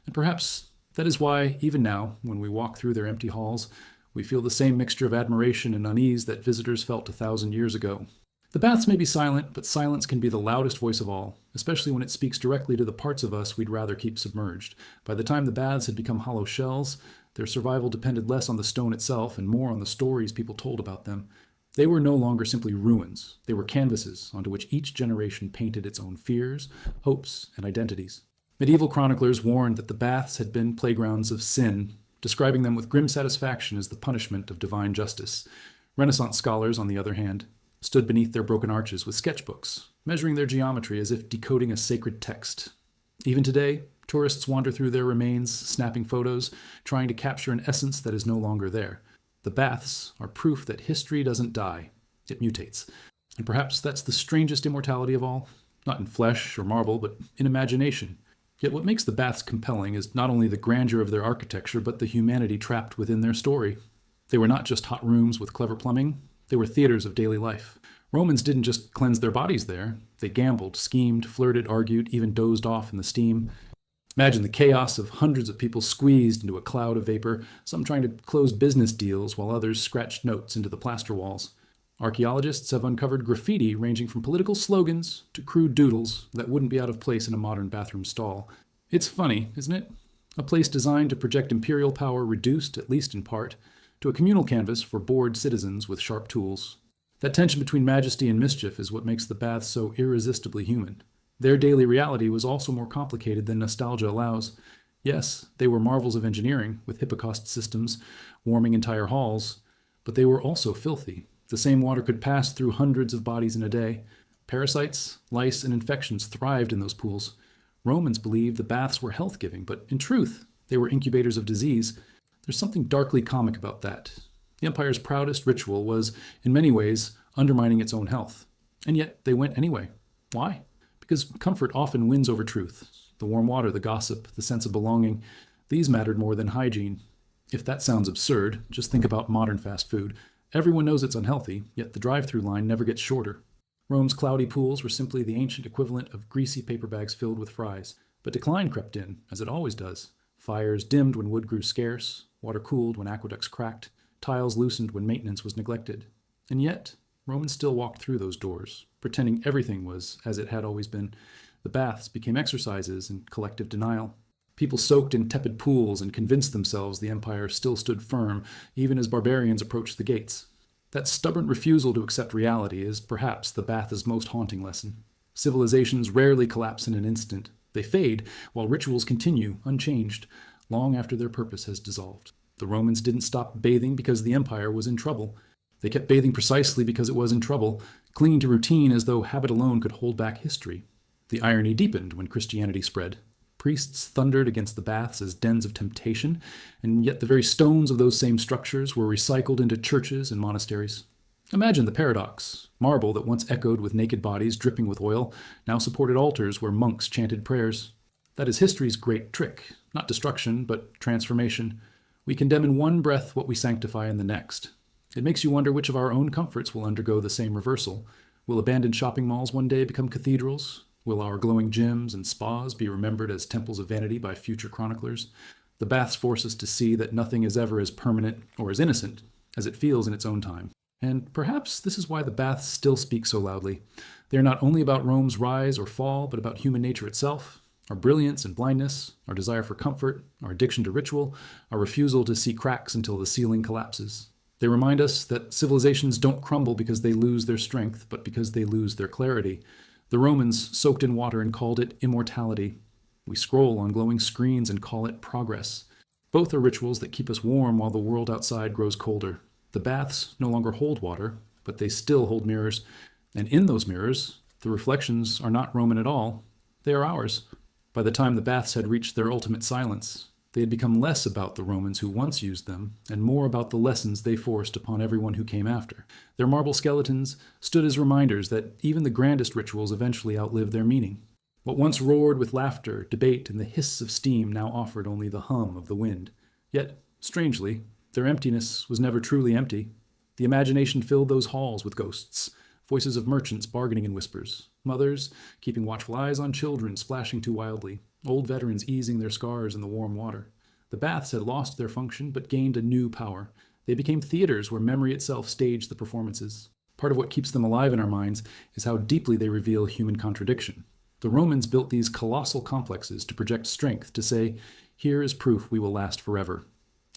And perhaps that is why, even now, when we walk through their empty halls, we feel the same mixture of admiration and unease that visitors felt 1,000 years ago. The baths may be silent, but silence can be the loudest voice of all, especially when it speaks directly to the parts of us we'd rather keep submerged. By the time the baths had become hollow shells, their survival depended less on the stone itself and more on the stories people told about them. They were no longer simply ruins. They were canvases onto which each generation painted its own fears, hopes, and identities. Medieval chroniclers warned that the baths had been playgrounds of sin, describing them with grim satisfaction as the punishment of divine justice. Renaissance scholars, on the other hand, stood beneath their broken arches with sketchbooks, measuring their geometry as if decoding a sacred text. Even today, tourists wander through their remains, snapping photos, trying to capture an essence that is no longer there. The baths are proof that history doesn't die, it mutates. And perhaps that's the strangest immortality of all, not in flesh or marble, but in imagination. Yet what makes the baths compelling is not only the grandeur of their architecture, but the humanity trapped within their story. They were not just hot rooms with clever plumbing, they were theaters of daily life. Romans didn't just cleanse their bodies there, they gambled, schemed, flirted, argued, even dozed off in the steam. Imagine the chaos of hundreds of people squeezed into a cloud of vapor, some trying to close business deals while others scratched notes into the plaster walls. Archaeologists have uncovered graffiti ranging from political slogans to crude doodles that wouldn't be out of place in a modern bathroom stall. It's funny, isn't it? A place designed to project imperial power reduced, at least in part, to a communal canvas for bored citizens with sharp tools. That tension between majesty and mischief is what makes the baths so irresistibly human. Their daily reality was also more complicated than nostalgia allows. Yes, they were marvels of engineering, with Hippocaust systems warming entire halls, but they were also filthy. The same water could pass through hundreds of bodies in a day. Parasites, lice, and infections thrived in those pools. Romans believed the baths were health-giving, but in truth, they were incubators of disease. There's something darkly comic about that. The empire's proudest ritual was, in many ways, undermining its own health. And yet, they went anyway. Why? Because comfort often wins over truth. The warm water, the gossip, the sense of belonging, these mattered more than hygiene. If that sounds absurd, just think about modern fast food. Everyone knows it's unhealthy, yet the drive-through line never gets shorter. Rome's cloudy pools were simply the ancient equivalent of greasy paper bags filled with fries. But decline crept in, as it always does. Fires dimmed when wood grew scarce, water cooled when aqueducts cracked, tiles loosened when maintenance was neglected. And yet, Romans still walked through those doors, pretending everything was as it had always been. The baths became exercises in collective denial. People soaked in tepid pools and convinced themselves the empire still stood firm, even as barbarians approached the gates. That stubborn refusal to accept reality is perhaps the bath's most haunting lesson. Civilizations rarely collapse in an instant. They fade, while rituals continue, unchanged, long after their purpose has dissolved. The Romans didn't stop bathing because the empire was in trouble. They kept bathing precisely because it was in trouble, clinging to routine as though habit alone could hold back history. The irony deepened when Christianity spread. Priests thundered against the baths as dens of temptation, and yet the very stones of those same structures were recycled into churches and monasteries. Imagine the paradox. Marble that once echoed with naked bodies dripping with oil now supported altars where monks chanted prayers. That is history's great trick, not destruction, but transformation. We condemn in one breath what we sanctify in the next. It makes you wonder which of our own comforts will undergo the same reversal. Will abandoned shopping malls one day become cathedrals? Will our glowing gyms and spas be remembered as temples of vanity by future chroniclers? The baths force us to see that nothing is ever as permanent or as innocent as it feels in its own time. And perhaps this is why the baths still speak so loudly. They are not only about Rome's rise or fall, but about human nature itself, Our brilliance and blindness, our desire for comfort, our addiction to ritual, our refusal to see cracks until the ceiling collapses. They remind us that civilizations don't crumble because they lose their strength, but because they lose their clarity. The Romans soaked in water and called it immortality. We scroll on glowing screens and call it progress. Both are rituals that keep us warm while the world outside grows colder. The baths no longer hold water, but they still hold mirrors. And in those mirrors, the reflections are not Roman at all. They are ours. By the time the baths had reached their ultimate silence, they had become less about the Romans who once used them, and more about the lessons they forced upon everyone who came after. Their marble skeletons stood as reminders that even the grandest rituals eventually outlive their meaning. What once roared with laughter, debate, and the hiss of steam now offered only the hum of the wind. Yet, strangely, their emptiness was never truly empty. The imagination filled those halls with ghosts, voices of merchants bargaining in whispers, mothers keeping watchful eyes on children splashing too wildly, old veterans easing their scars in the warm water. The baths had lost their function but gained a new power. They became theaters where memory itself staged the performances. Part of what keeps them alive in our minds is how deeply they reveal human contradiction. The Romans built these colossal complexes to project strength, to say, here is proof we will last forever.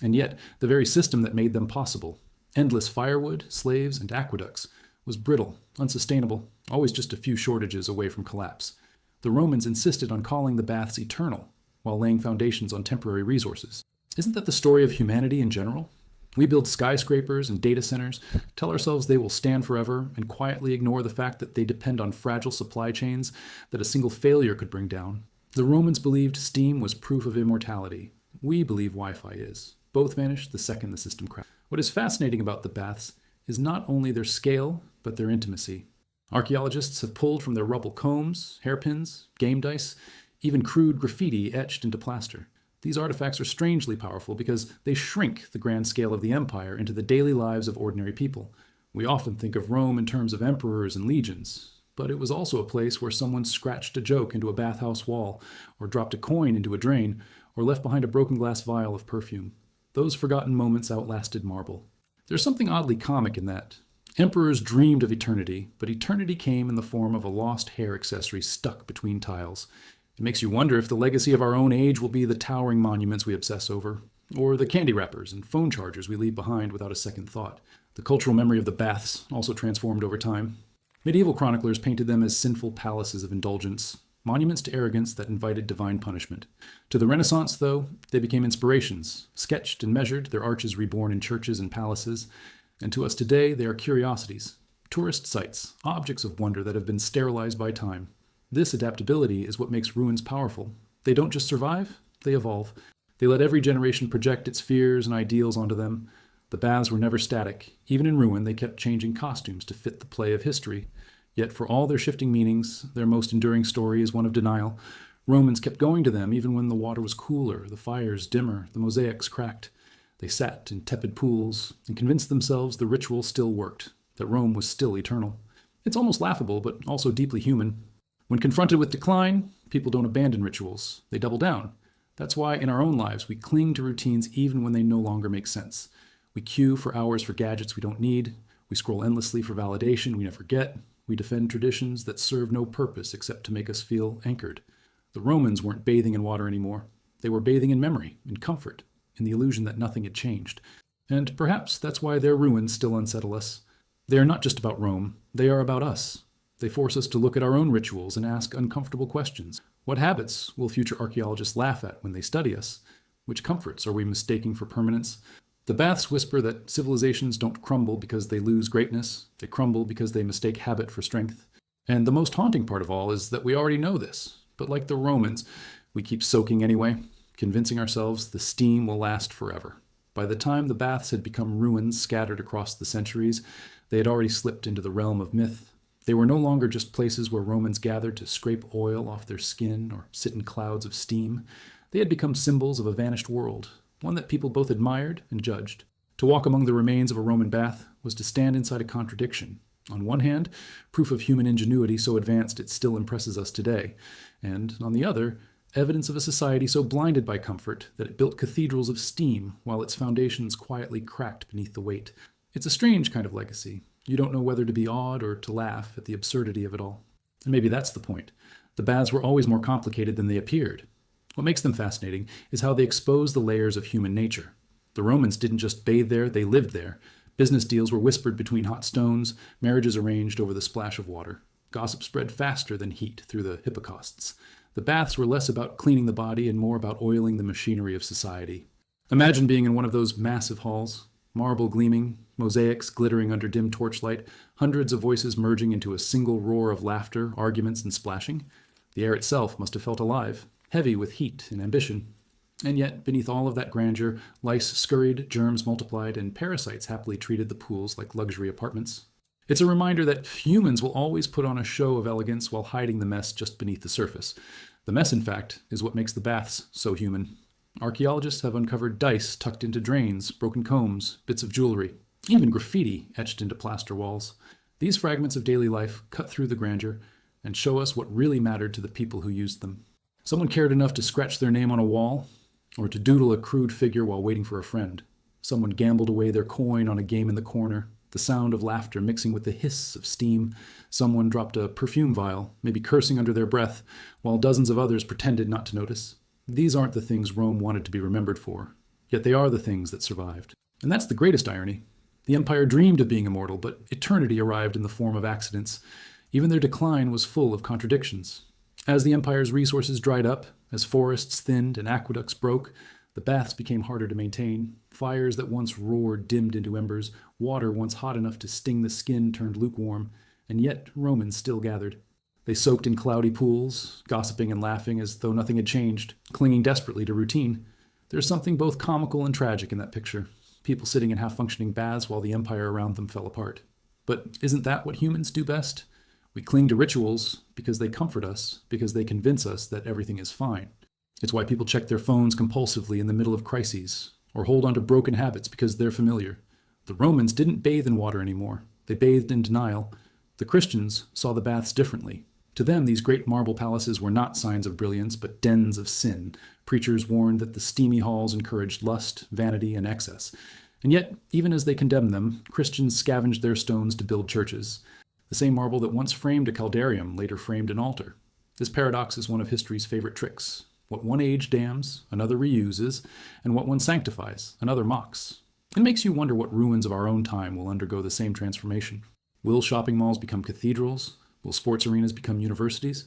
And yet, the very system that made them possible, endless firewood, slaves, and aqueducts, was brittle, unsustainable, always just a few shortages away from collapse. The Romans insisted on calling the baths eternal, while laying foundations on temporary resources. Isn't that the story of humanity in general? We build skyscrapers and data centers, tell ourselves they will stand forever, and quietly ignore the fact that they depend on fragile supply chains that a single failure could bring down. The Romans believed steam was proof of immortality. We believe Wi-Fi is. Both vanished the second the system crashed. What is fascinating about the baths is not only their scale, but their intimacy. Archaeologists have pulled from their rubble combs, hairpins, game dice, even crude graffiti etched into plaster. These artifacts are strangely powerful because they shrink the grand scale of the empire into the daily lives of ordinary people. We often think of Rome in terms of emperors and legions, but it was also a place where someone scratched a joke into a bathhouse wall, or dropped a coin into a drain, or left behind a broken glass vial of perfume. Those forgotten moments outlasted marble. There's something oddly comic in that. Emperors dreamed of eternity, but eternity came in the form of a lost hair accessory stuck between tiles. It makes you wonder if the legacy of our own age will be the towering monuments we obsess over, or the candy wrappers and phone chargers we leave behind without a second thought. The cultural memory of the baths also transformed over time. Medieval chroniclers painted them as sinful palaces of indulgence, monuments to arrogance that invited divine punishment. To the Renaissance, though, they became inspirations, sketched and measured, their arches reborn in churches and palaces. And to us today, they are curiosities, tourist sites, objects of wonder that have been sterilized by time. This adaptability is what makes ruins powerful. They don't just survive, they evolve. They let every generation project its fears and ideals onto them. The baths were never static. Even in ruin, they kept changing costumes to fit the play of history. Yet for all their shifting meanings, their most enduring story is one of denial. Romans kept going to them even when the water was cooler, the fires dimmer, the mosaics cracked. They sat in tepid pools and convinced themselves the ritual still worked, that Rome was still eternal. It's almost laughable, but also deeply human. When confronted with decline, people don't abandon rituals. They double down. That's why in our own lives we cling to routines even when they no longer make sense. We queue for hours for gadgets we don't need. We scroll endlessly for validation we never get. We defend traditions that serve no purpose except to make us feel anchored. The Romans weren't bathing in water anymore. They were bathing in memory, in comfort, in the illusion that nothing had changed. And perhaps that's why their ruins still unsettle us. They are not just about Rome, they are about us. They force us to look at our own rituals and ask uncomfortable questions. What habits will future archaeologists laugh at when they study us? Which comforts are we mistaking for permanence? The baths whisper that civilizations don't crumble because they lose greatness. They crumble because they mistake habit for strength. And the most haunting part of all is that we already know this. But like the Romans, we keep soaking anyway, convincing ourselves the steam will last forever. By the time the baths had become ruins scattered across the centuries, they had already slipped into the realm of myth. They were no longer just places where Romans gathered to scrape oil off their skin or sit in clouds of steam. They had become symbols of a vanished world, one that people both admired and judged. To walk among the remains of a Roman bath was to stand inside a contradiction. On one hand, proof of human ingenuity so advanced it still impresses us today, and on the other, evidence of a society so blinded by comfort that it built cathedrals of steam while its foundations quietly cracked beneath the weight. It's a strange kind of legacy. You don't know whether to be awed or to laugh at the absurdity of it all. And maybe that's the point. The baths were always more complicated than they appeared. What makes them fascinating is how they expose the layers of human nature. The Romans didn't just bathe there, they lived there. Business deals were whispered between hot stones, marriages arranged over the splash of water. Gossip spread faster than heat through the hippocausts. The baths were less about cleaning the body and more about oiling the machinery of society. Imagine being in one of those massive halls, marble gleaming, mosaics glittering under dim torchlight, hundreds of voices merging into a single roar of laughter, arguments, and splashing. The air itself must have felt alive, heavy with heat and ambition. And yet, beneath all of that grandeur, lice scurried, germs multiplied, and parasites happily treated the pools like luxury apartments. It's a reminder that humans will always put on a show of elegance while hiding the mess just beneath the surface. The mess, in fact, is what makes the baths so human. Archaeologists have uncovered dice tucked into drains, broken combs, bits of jewelry, even graffiti etched into plaster walls. These fragments of daily life cut through the grandeur and show us what really mattered to the people who used them. Someone cared enough to scratch their name on a wall, or to doodle a crude figure while waiting for a friend. Someone gambled away their coin on a game in the corner, the sound of laughter mixing with the hiss of steam. Someone dropped a perfume vial, maybe cursing under their breath, while dozens of others pretended not to notice. These aren't the things Rome wanted to be remembered for, yet they are the things that survived. And that's the greatest irony. The empire dreamed of being immortal, but eternity arrived in the form of accidents. Even their decline was full of contradictions. As the empire's resources dried up, as forests thinned and aqueducts broke, the baths became harder to maintain. Fires that once roared dimmed into embers. Water once hot enough to sting the skin turned lukewarm. And yet Romans still gathered. They soaked in cloudy pools, gossiping and laughing as though nothing had changed, clinging desperately to routine. There's something both comical and tragic in that picture. People sitting in half-functioning baths while the empire around them fell apart. But isn't that what humans do best? We cling to rituals because they comfort us, because they convince us that everything is fine. It's why people check their phones compulsively in the middle of crises, or hold on to broken habits because they're familiar. The Romans didn't bathe in water anymore. They bathed in denial. The Christians saw the baths differently. To them, these great marble palaces were not signs of brilliance, but dens of sin. Preachers warned that the steamy halls encouraged lust, vanity, and excess. And yet, even as they condemned them, Christians scavenged their stones to build churches. The same marble that once framed a caldarium later framed an altar. This paradox is one of history's favorite tricks. What one age damns, another reuses, and what one sanctifies, another mocks. It makes you wonder what ruins of our own time will undergo the same transformation. Will shopping malls become cathedrals? Will sports arenas become universities?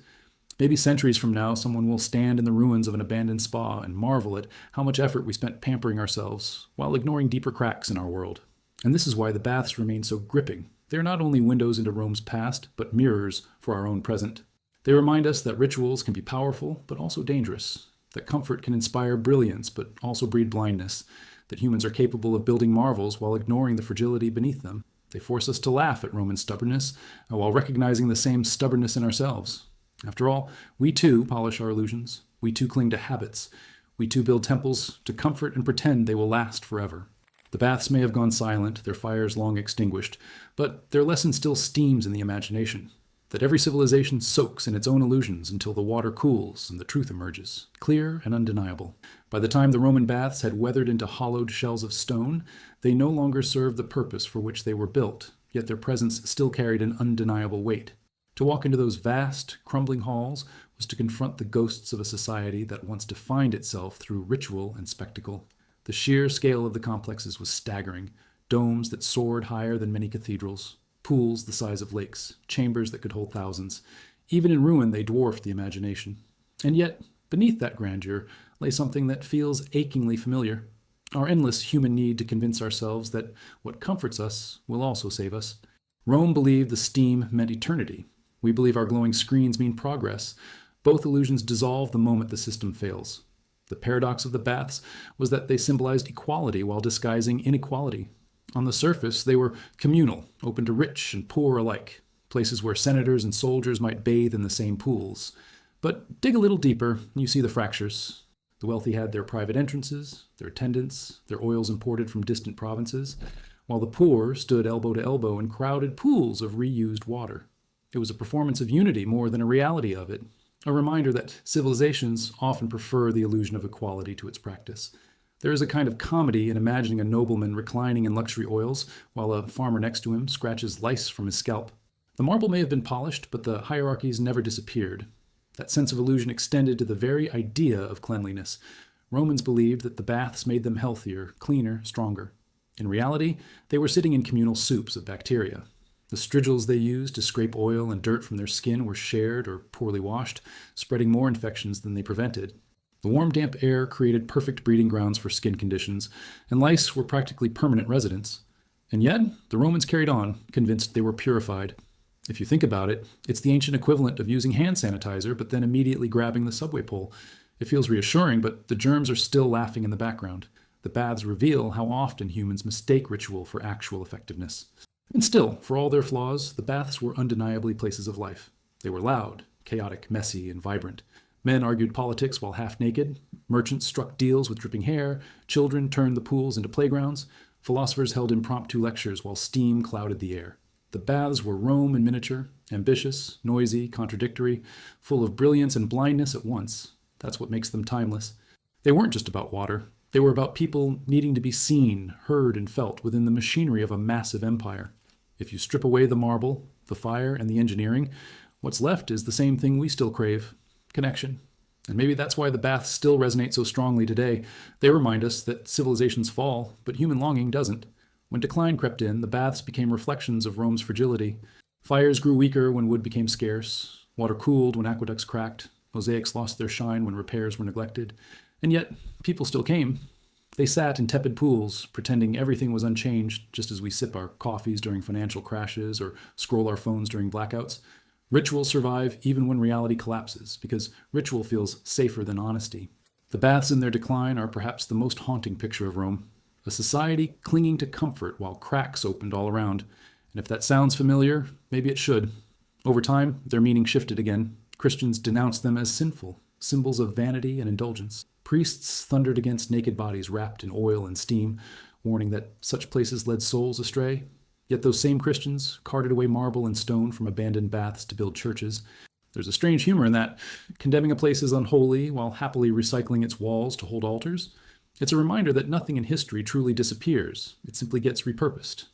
Maybe centuries from now, someone will stand in the ruins of an abandoned spa and marvel at how much effort we spent pampering ourselves while ignoring deeper cracks in our world. And this is why the baths remain so gripping. They are not only windows into Rome's past, but mirrors for our own present. They remind us that rituals can be powerful, but also dangerous. That comfort can inspire brilliance, but also breed blindness. That humans are capable of building marvels while ignoring the fragility beneath them. They force us to laugh at Roman stubbornness, while recognizing the same stubbornness in ourselves. After all, we too polish our illusions. We too cling to habits. We too build temples to comfort and pretend they will last forever. The baths may have gone silent, their fires long extinguished, but their lesson still steams in the imagination. That every civilization soaks in its own illusions until the water cools and the truth emerges, clear and undeniable. By the time the Roman baths had weathered into hollowed shells of stone, they no longer served the purpose for which they were built, yet their presence still carried an undeniable weight. To walk into those vast, crumbling halls was to confront the ghosts of a society that once defined itself through ritual and spectacle. The sheer scale of the complexes was staggering. Domes that soared higher than many cathedrals, pools the size of lakes, chambers that could hold thousands. Even in ruin, they dwarfed the imagination. And yet, beneath that grandeur lay something that feels achingly familiar. Our endless human need to convince ourselves that what comforts us will also save us. Rome believed the steam meant eternity. We believe our glowing screens mean progress. Both illusions dissolve the moment the system fails. The paradox of the baths was that they symbolized equality while disguising inequality. On the surface, they were communal, open to rich and poor alike, places where senators and soldiers might bathe in the same pools. But dig a little deeper, and you see the fractures. The wealthy had their private entrances, their attendants, their oils imported from distant provinces, while the poor stood elbow to elbow in crowded pools of reused water. It was a performance of unity more than a reality of it, a reminder that civilizations often prefer the illusion of equality to its practice. There is a kind of comedy in imagining a nobleman reclining in luxury oils while a farmer next to him scratches lice from his scalp. The marble may have been polished, but the hierarchies never disappeared. That sense of illusion extended to the very idea of cleanliness. Romans believed that the baths made them healthier, cleaner, stronger. In reality, they were sitting in communal soups of bacteria. The strigils they used to scrape oil and dirt from their skin were shared or poorly washed, spreading more infections than they prevented. The warm, damp air created perfect breeding grounds for skin conditions, and lice were practically permanent residents. And yet, the Romans carried on, convinced they were purified. If you think about it, it's the ancient equivalent of using hand sanitizer, but then immediately grabbing the subway pole. It feels reassuring, but the germs are still laughing in the background. The baths reveal how often humans mistake ritual for actual effectiveness. And still, for all their flaws, the baths were undeniably places of life. They were loud, chaotic, messy, and vibrant. Men argued politics while half naked. Merchants struck deals with dripping hair. Children turned the pools into playgrounds. Philosophers held impromptu lectures while steam clouded the air. The baths were Rome in miniature, ambitious, noisy, contradictory, full of brilliance and blindness at once. That's what makes them timeless. They weren't just about water. They were about people needing to be seen, heard, and felt within the machinery of a massive empire. If you strip away the marble, the fire, and the engineering, what's left is the same thing we still crave: connection. And maybe that's why the baths still resonate so strongly today. They remind us that civilizations fall, but human longing doesn't. When decline crept in, the baths became reflections of Rome's fragility. Fires grew weaker when wood became scarce. Water cooled when aqueducts cracked. Mosaics lost their shine when repairs were neglected. And yet, people still came. They sat in tepid pools, pretending everything was unchanged, just as we sip our coffees during financial crashes or scroll our phones during blackouts. Rituals survive even when reality collapses, because ritual feels safer than honesty. The baths in their decline are perhaps the most haunting picture of Rome. A society clinging to comfort while cracks opened all around. And if that sounds familiar, maybe it should. Over time, their meaning shifted again. Christians denounced them as sinful, symbols of vanity and indulgence. Priests thundered against naked bodies wrapped in oil and steam, warning that such places led souls astray. Yet those same Christians carted away marble and stone from abandoned baths to build churches. There's a strange humor in that, condemning a place as unholy while happily recycling its walls to hold altars. It's a reminder that nothing in history truly disappears. It simply gets repurposed.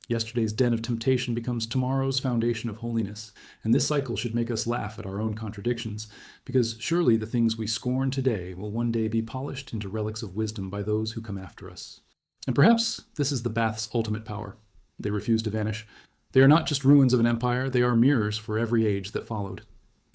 Yesterday's den of temptation becomes tomorrow's foundation of holiness, and this cycle should make us laugh at our own contradictions, because surely the things we scorn today will one day be polished into relics of wisdom by those who come after us. And perhaps this is the bath's ultimate power. They refuse to vanish. They are not just ruins of an empire, they are mirrors for every age that followed.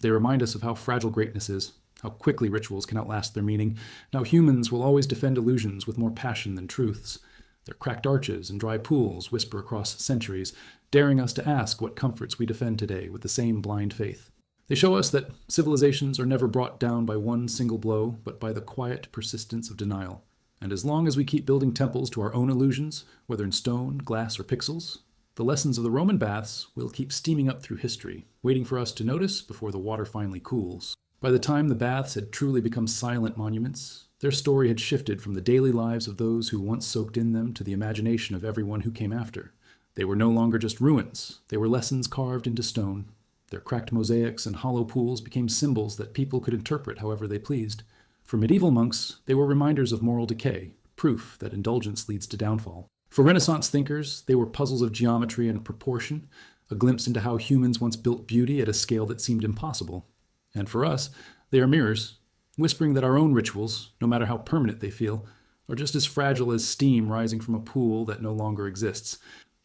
They remind us of how fragile greatness is, how quickly rituals can outlast their meaning, and how humans will always defend illusions with more passion than truths. Their cracked arches and dry pools whisper across centuries, daring us to ask what comforts we defend today with the same blind faith. They show us that civilizations are never brought down by one single blow, but by the quiet persistence of denial. And as long as we keep building temples to our own illusions, whether in stone, glass, or pixels, the lessons of the Roman baths will keep steaming up through history, waiting for us to notice before the water finally cools. By the time the baths had truly become silent monuments, their story had shifted from the daily lives of those who once soaked in them to the imagination of everyone who came after. They were no longer just ruins, they were lessons carved into stone. Their cracked mosaics and hollow pools became symbols that people could interpret however they pleased. For medieval monks, they were reminders of moral decay, proof that indulgence leads to downfall. For Renaissance thinkers, they were puzzles of geometry and proportion, a glimpse into how humans once built beauty at a scale that seemed impossible. And for us, they are mirrors, whispering that our own rituals, no matter how permanent they feel, are just as fragile as steam rising from a pool that no longer exists.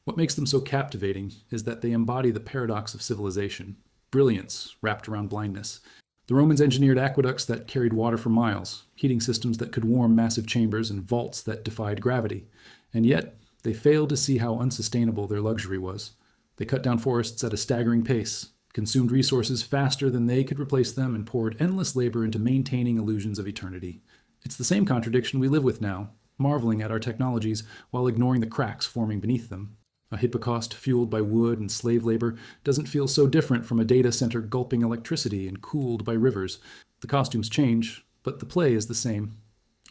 What makes them so captivating is that they embody the paradox of civilization, brilliance wrapped around blindness. The Romans engineered aqueducts that carried water for miles, heating systems that could warm massive chambers, and vaults that defied gravity. And yet, they failed to see how unsustainable their luxury was. They cut down forests at a staggering pace, consumed resources faster than they could replace them, and poured endless labor into maintaining illusions of eternity. It's the same contradiction we live with now, marveling at our technologies while ignoring the cracks forming beneath them. A hippocaust fueled by wood and slave labor doesn't feel so different from a data center gulping electricity and cooled by rivers. The costumes change, but the play is the same.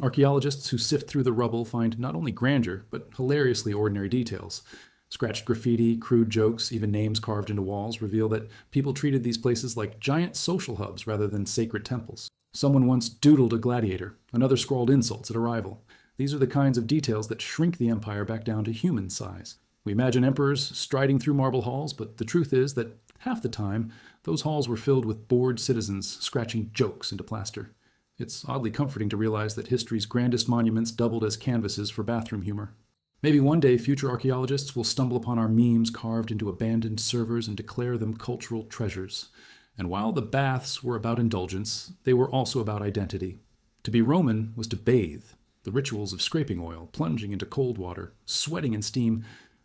Archaeologists who sift through the rubble find not only grandeur, but hilariously ordinary details. Scratched graffiti, crude jokes, even names carved into walls reveal that people treated these places like giant social hubs rather than sacred temples. Someone once doodled a gladiator, another scrawled insults at a rival. These are the kinds of details that shrink the empire back down to human size. We imagine emperors striding through marble halls, but the truth is that Half the time, those halls were filled with bored citizens scratching jokes into plaster. It's oddly comforting to realize that history's grandest monuments doubled as canvases for bathroom humor. Maybe one day future archaeologists will stumble upon our memes carved into abandoned servers and declare them cultural treasures. And while the baths were about indulgence, they were also about identity. To be Roman was to bathe. The rituals of scraping oil, plunging into cold water, sweating in steam,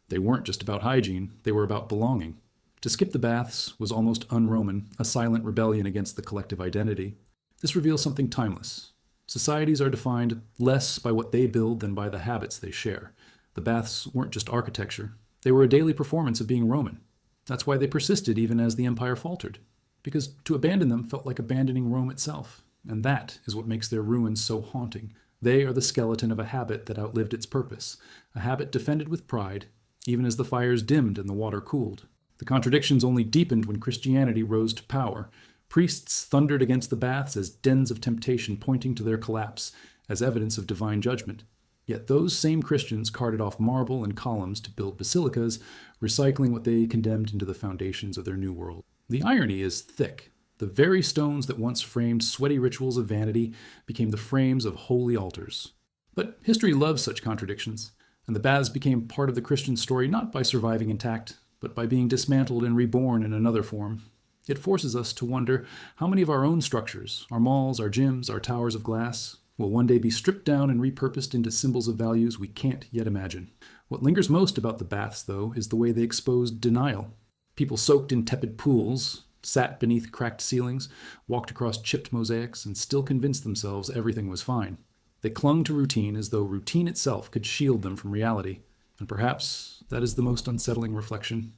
they weren't just about hygiene, they were about belonging. To skip the baths was almost un-Roman, a silent rebellion against the collective identity. This reveals something timeless. Societies are defined less by what they build than by the habits they share. The baths weren't just architecture. They were a daily performance of being Roman. That's why they persisted even as the empire faltered. Because to abandon them felt like abandoning Rome itself. And that is what makes their ruins so haunting. They are the skeleton of a habit that outlived its purpose, a habit defended with pride, even as the fires dimmed and the water cooled. The contradictions only deepened when Christianity rose to power. Priests thundered against the baths as dens of temptation pointing to their collapse, as evidence of divine judgment. Yet those same Christians carted off marble and columns to build basilicas, recycling what they condemned into the foundations of their new world. The irony is thick. The very stones that once framed sweaty rituals of vanity became the frames of holy altars. But history loves such contradictions, and the baths became part of the Christian story not by surviving intact, but by being dismantled and reborn in another form. It forces us to wonder how many of our own structures, our malls, our gyms, our towers of glass, will one day be stripped down and repurposed into symbols of values we can't yet imagine. What lingers most about the baths, though, is the way they exposed denial. People soaked in tepid pools, sat beneath cracked ceilings, walked across chipped mosaics, and still convinced themselves everything was fine. They clung to routine as though routine itself could shield them from reality. And perhaps that is the most unsettling reflection.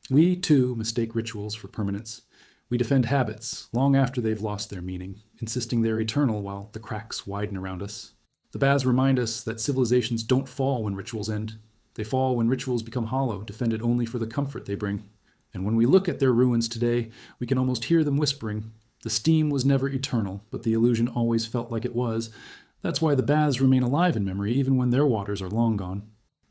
We, too, mistake rituals for permanence. We defend habits long after they've lost their meaning, insisting they're eternal while the cracks widen around us. The baths remind us that civilizations don't fall when rituals end. They fall when rituals become hollow, defended only for the comfort they bring. And when we look at their ruins today, we can almost hear them whispering, "The steam was never eternal, but the illusion always felt like it was." That's why the baths remain alive in memory even when their waters are long gone.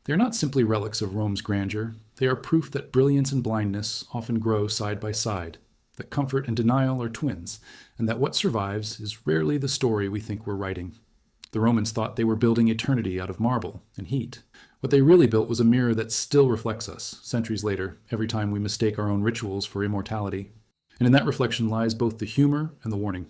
They are not simply relics of Rome's grandeur. They are proof that brilliance and blindness often grow side by side, that comfort and denial are twins, and that what survives is rarely the story we think we're writing. The Romans thought they were building eternity out of marble and heat. What they really built was a mirror that still reflects us, centuries later, every time we mistake our own rituals for immortality. And in that reflection lies both the humor and the warning.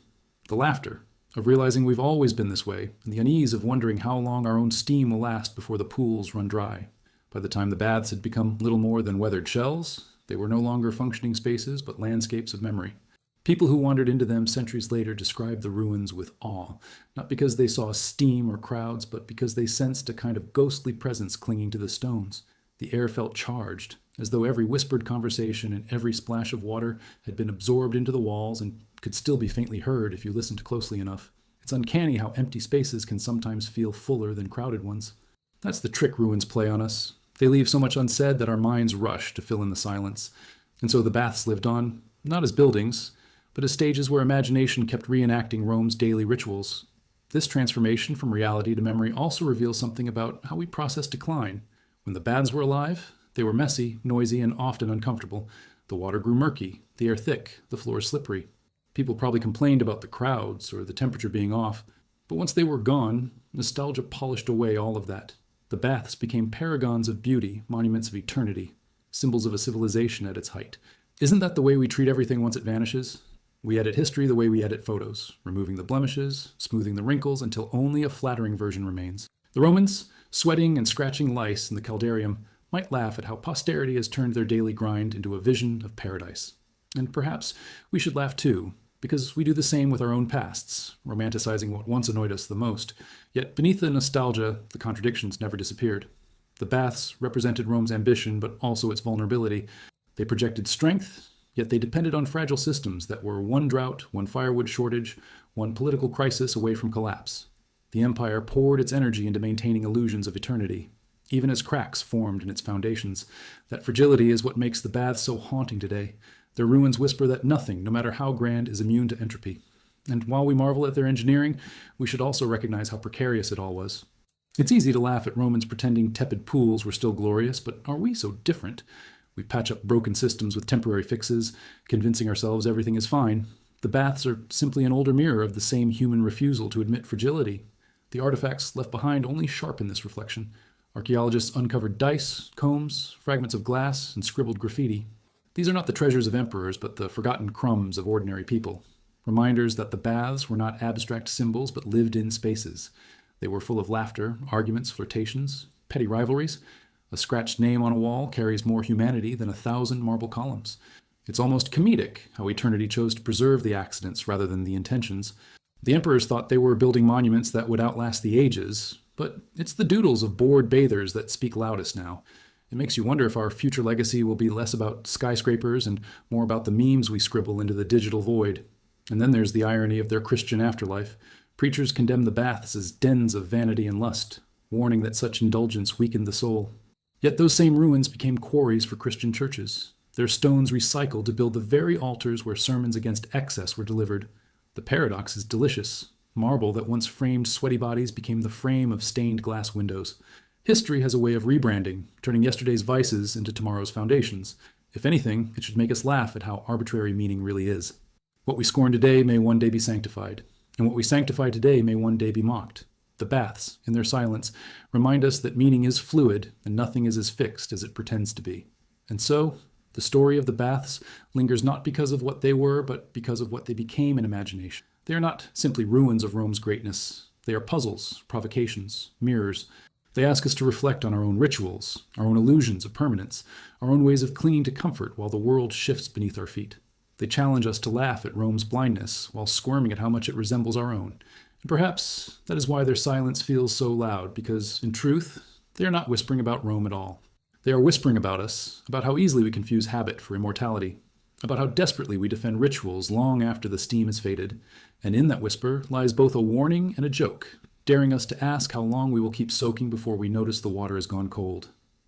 The laughter of realizing we've always been this way, and the unease of wondering how long our own steam will last before the pools run dry. By the time the baths had become little more than weathered shells, they were no longer functioning spaces, but landscapes of memory. People who wandered into them centuries later described the ruins with awe, not because they saw steam or crowds, but because they sensed a kind of ghostly presence clinging to the stones. The air felt charged, as though every whispered conversation and every splash of water had been absorbed into the walls and could still be faintly heard if you listened closely enough. It's uncanny how empty spaces can sometimes feel fuller than crowded ones. That's the trick ruins play on us. They leave so much unsaid that our minds rush to fill in the silence. And so the baths lived on, not as buildings, but as stages where imagination kept reenacting Rome's daily rituals. This transformation from reality to memory also reveals something about how we process decline. When the baths were alive, they were messy, noisy, and often uncomfortable. The water grew murky, the air thick, the floor slippery. People probably complained about the crowds or the temperature being off. But once they were gone, nostalgia polished away all of that. The baths became paragons of beauty, monuments of eternity, symbols of a civilization at its height. Isn't that the way we treat everything once it vanishes? We edit history the way we edit photos, removing the blemishes, smoothing the wrinkles until only a flattering version remains. The Romans, sweating and scratching lice in the Caldarium, might laugh at how posterity has turned their daily grind into a vision of paradise. And perhaps we should laugh too, because we do the same with our own pasts, romanticizing what once annoyed us the most. Yet beneath the nostalgia, the contradictions never disappeared. The baths represented Rome's ambition, but also its vulnerability. They projected strength, yet they depended on fragile systems that were one drought, one firewood shortage, one political crisis away from collapse. The empire poured its energy into maintaining illusions of eternity, even as cracks formed in its foundations. That fragility is what makes the baths so haunting today. Their ruins whisper that nothing, no matter how grand, is immune to entropy. And while we marvel at their engineering, we should also recognize how precarious it all was. It's easy to laugh at Romans pretending tepid pools were still glorious, but are we so different? We patch up broken systems with temporary fixes, convincing ourselves everything is fine. The baths are simply an older mirror of the same human refusal to admit fragility. The artifacts left behind only sharpen this reflection. Archaeologists uncovered dice, combs, fragments of glass, and scribbled graffiti. These are not the treasures of emperors, but the forgotten crumbs of ordinary people. Reminders that the baths were not abstract symbols, but lived-in spaces. They were full of laughter, arguments, flirtations, petty rivalries. A scratched name on a wall carries more humanity than 1,000 marble columns. It's almost comedic how eternity chose to preserve the accidents rather than the intentions. The emperors thought they were building monuments that would outlast the ages, but it's the doodles of bored bathers that speak loudest now. It makes you wonder if our future legacy will be less about skyscrapers and more about the memes we scribble into the digital void. And then there's the irony of their Christian afterlife. Preachers condemn the baths as dens of vanity and lust, warning that such indulgence weakened the soul. Yet those same ruins became quarries for Christian churches, their stones recycled to build the very altars where sermons against excess were delivered. The paradox is delicious. Marble that once framed sweaty bodies became the frame of stained glass windows. History has a way of rebranding, turning yesterday's vices into tomorrow's foundations. If anything, it should make us laugh at how arbitrary meaning really is. What we scorn today may one day be sanctified, and what we sanctify today may one day be mocked. The baths, in their silence, remind us that meaning is fluid and nothing is as fixed as it pretends to be. And so, the story of the baths lingers not because of what they were, but because of what they became in imagination. They are not simply ruins of Rome's greatness. They are puzzles, provocations, mirrors. They ask us to reflect on our own rituals, our own illusions of permanence, our own ways of clinging to comfort while the world shifts beneath our feet. They challenge us to laugh at Rome's blindness while squirming at how much it resembles our own. And perhaps that is why their silence feels so loud, because, in truth, they are not whispering about Rome at all. They are whispering about us, about how easily we confuse habit for immortality, about how desperately we defend rituals long after the steam has faded, and in that whisper lies both a warning and a joke, daring us to ask how long we will keep soaking before we notice the water has gone cold.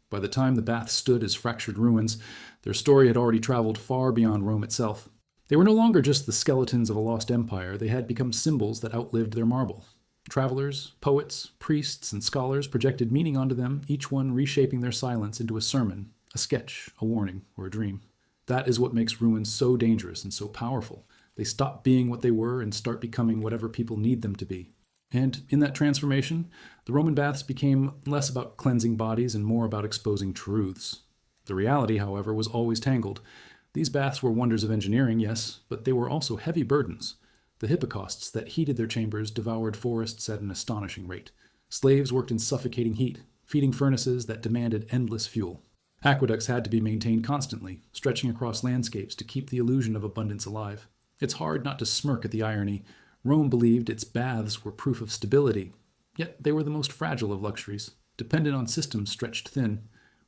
By the time the baths stood as fractured ruins, their story had already traveled far beyond Rome itself. They were no longer just the skeletons of a lost empire, they had become symbols that outlived their marble. Travelers, poets, priests, and scholars projected meaning onto them, each one reshaping their silence into a sermon, a sketch, a warning, or a dream. That is what makes ruins so dangerous and so powerful. They stop being what they were and start becoming whatever people need them to be. And in that transformation, the Roman baths became less about cleansing bodies and more about exposing truths. The reality, however, was always tangled. These baths were wonders of engineering, yes, but they were also heavy burdens. The hippocausts that heated their chambers devoured forests at an astonishing rate. Slaves worked in suffocating heat, feeding furnaces that demanded endless fuel. Aqueducts had to be maintained constantly, stretching across landscapes to keep the illusion of abundance alive. It's hard not to smirk at the irony. Rome believed its baths were proof of stability, yet they were the most fragile of luxuries, dependent on systems stretched thin.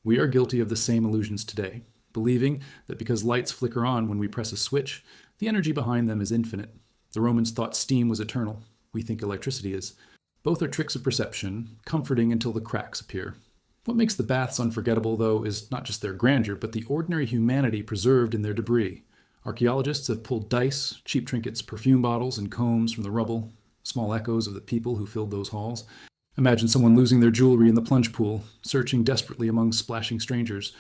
We are guilty of the same illusions today, believing that because lights flicker on when we press a switch, the energy behind them is infinite. The Romans thought steam was eternal. We think electricity is. Both are tricks of perception, comforting until the cracks appear. What makes the baths unforgettable, though, is not just their grandeur, but the ordinary humanity preserved in their debris. Archaeologists have pulled dice, cheap trinkets, perfume bottles, and combs from the rubble, small echoes of the people who filled those halls. Imagine someone losing their jewelry in the plunge pool, searching desperately among splashing strangers,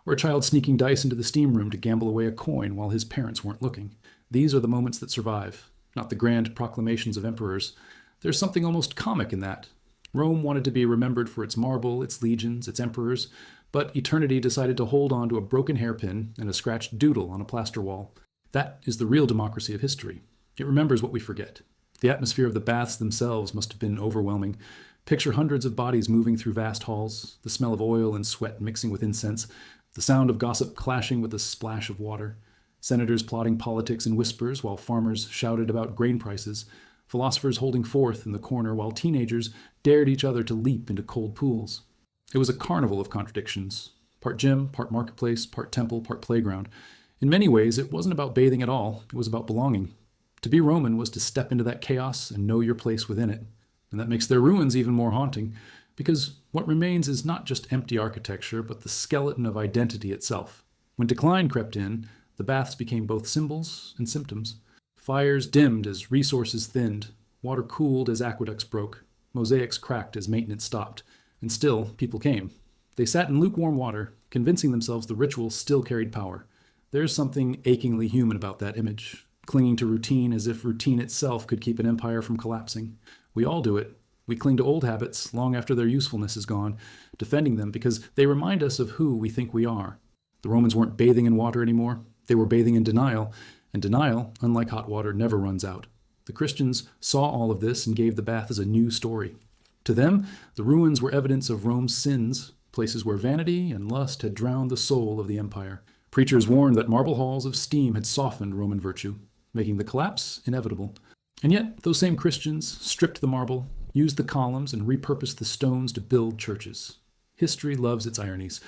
or a child sneaking dice into the steam room to gamble away a coin while his parents weren't looking. These are the moments that survive, not the grand proclamations of emperors. There's something almost comic in that. Rome wanted to be remembered for its marble, its legions, its emperors, but eternity decided to hold on to a broken hairpin and a scratched doodle on a plaster wall. That is the real democracy of history. It remembers what we forget. The atmosphere of the baths themselves must have been overwhelming. Picture hundreds of bodies moving through vast halls, the smell of oil and sweat mixing with incense, the sound of gossip clashing with the splash of water, senators plotting politics in whispers while farmers shouted about grain prices, philosophers holding forth in the corner while teenagers dared each other to leap into cold pools. It was a carnival of contradictions, part gym, part marketplace, part temple, part playground. In many ways, it wasn't about bathing at all, it was about belonging. To be Roman was to step into that chaos and know your place within it. And that makes their ruins even more haunting, because what remains is not just empty architecture, but the skeleton of identity itself. When decline crept in, the baths became both symbols and symptoms. Fires dimmed as resources thinned, water cooled as aqueducts broke, mosaics cracked as maintenance stopped, and still people came. They sat in lukewarm water, convincing themselves the ritual still carried power. There's something achingly human about that image, clinging to routine as if routine itself could keep an empire from collapsing. We all do it. We cling to old habits long after their usefulness is gone, defending them because they remind us of who we think we are. The Romans weren't bathing in water anymore. They were bathing in denial, and denial, unlike hot water, never runs out. The Christians saw all of this and gave the bath as a new story. To them, the ruins were evidence of Rome's sins, places where vanity and lust had drowned the soul of the empire. Preachers warned that marble halls of steam had softened Roman virtue, making the collapse inevitable. And yet, those same Christians stripped the marble, used the columns, and repurposed the stones to build churches. History loves its ironies.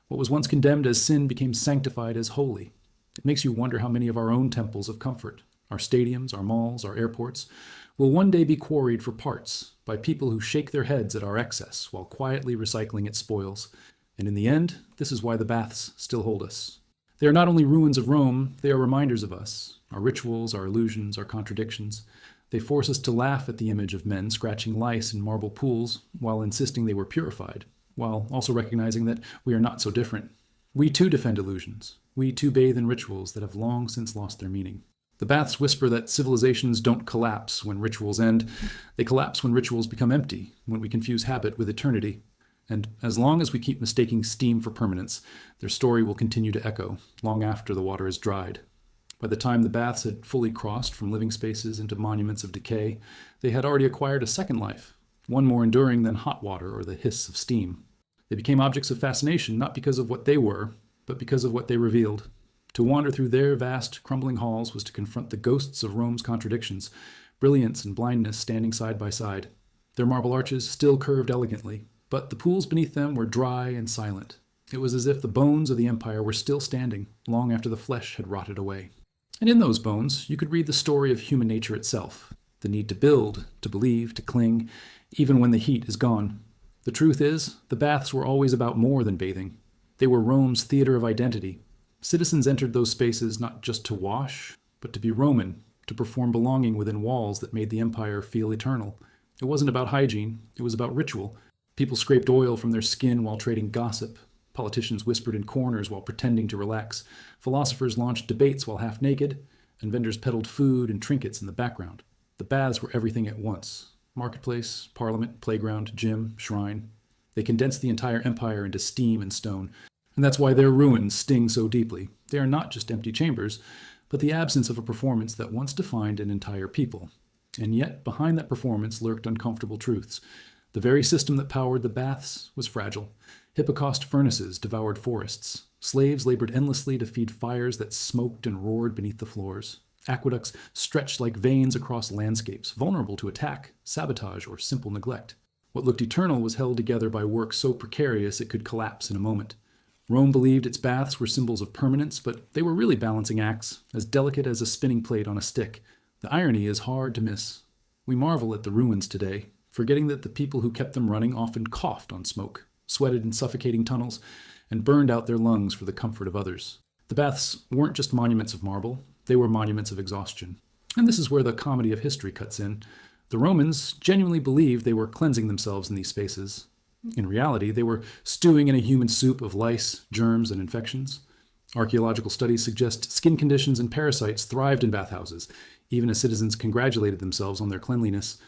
What was once condemned as sin became sanctified as holy. It makes you wonder how many of our own temples of comfort, our stadiums, our malls, our airports, will one day be quarried for parts by people who shake their heads at our excess while quietly recycling its spoils. And in the end, this is why the baths still hold us. They are not only ruins of Rome, they are reminders of us, our rituals, our illusions, our contradictions. They force us to laugh at the image of men scratching lice in marble pools while insisting they were purified, while also recognizing that we are not so different. We too defend illusions. We too bathe in rituals that have long since lost their meaning. The baths whisper that civilizations don't collapse when rituals end. They collapse when rituals become empty, when we confuse habit with eternity. And as long as we keep mistaking steam for permanence, their story will continue to echo, long after the water is dried. By the time the baths had fully crossed from living spaces into monuments of decay, they had already acquired a second life, one more enduring than hot water or the hiss of steam. They became objects of fascination not because of what they were, but because of what they revealed. To wander through their vast, crumbling halls was to confront the ghosts of Rome's contradictions, brilliance and blindness standing side by side. Their marble arches still curved elegantly, but the pools beneath them were dry and silent. It was as if the bones of the empire were still standing, long after the flesh had rotted away. And in those bones, you could read the story of human nature itself, the need to build, to believe, to cling, even when the heat is gone. The truth is, the baths were always about more than bathing. They were Rome's theater of identity. Citizens entered those spaces not just to wash, but to be Roman, to perform belonging within walls that made the empire feel eternal. It wasn't about hygiene, it was about ritual. People scraped oil from their skin while trading gossip. Politicians whispered in corners while pretending to relax. Philosophers launched debates while half naked, and vendors peddled food and trinkets in the background. The baths were everything at once. Marketplace, parliament, playground, gym, shrine. They condensed the entire empire into steam and stone. And that's why their ruins sting so deeply. They are not just empty chambers, but the absence of a performance that once defined an entire people. And yet, behind that performance lurked uncomfortable truths. The very system that powered the baths was fragile. Hippocaust furnaces devoured forests. Slaves labored endlessly to feed fires that smoked and roared beneath the floors. Aqueducts stretched like veins across landscapes, vulnerable to attack, sabotage, or simple neglect. What looked eternal was held together by work so precarious it could collapse in a moment. Rome believed its baths were symbols of permanence, but they were really balancing acts, as delicate as a spinning plate on a stick. The irony is hard to miss. We marvel at the ruins today, forgetting that the people who kept them running often coughed on smoke, sweated in suffocating tunnels, and burned out their lungs for the comfort of others. The baths weren't just monuments of marble, they were monuments of exhaustion. And this is where the comedy of history cuts in. The Romans genuinely believed they were cleansing themselves in these spaces. In reality, they were stewing in a human soup of lice, germs, and infections. Archaeological studies suggest skin conditions and parasites thrived in bathhouses, even as citizens congratulated themselves on their cleanliness.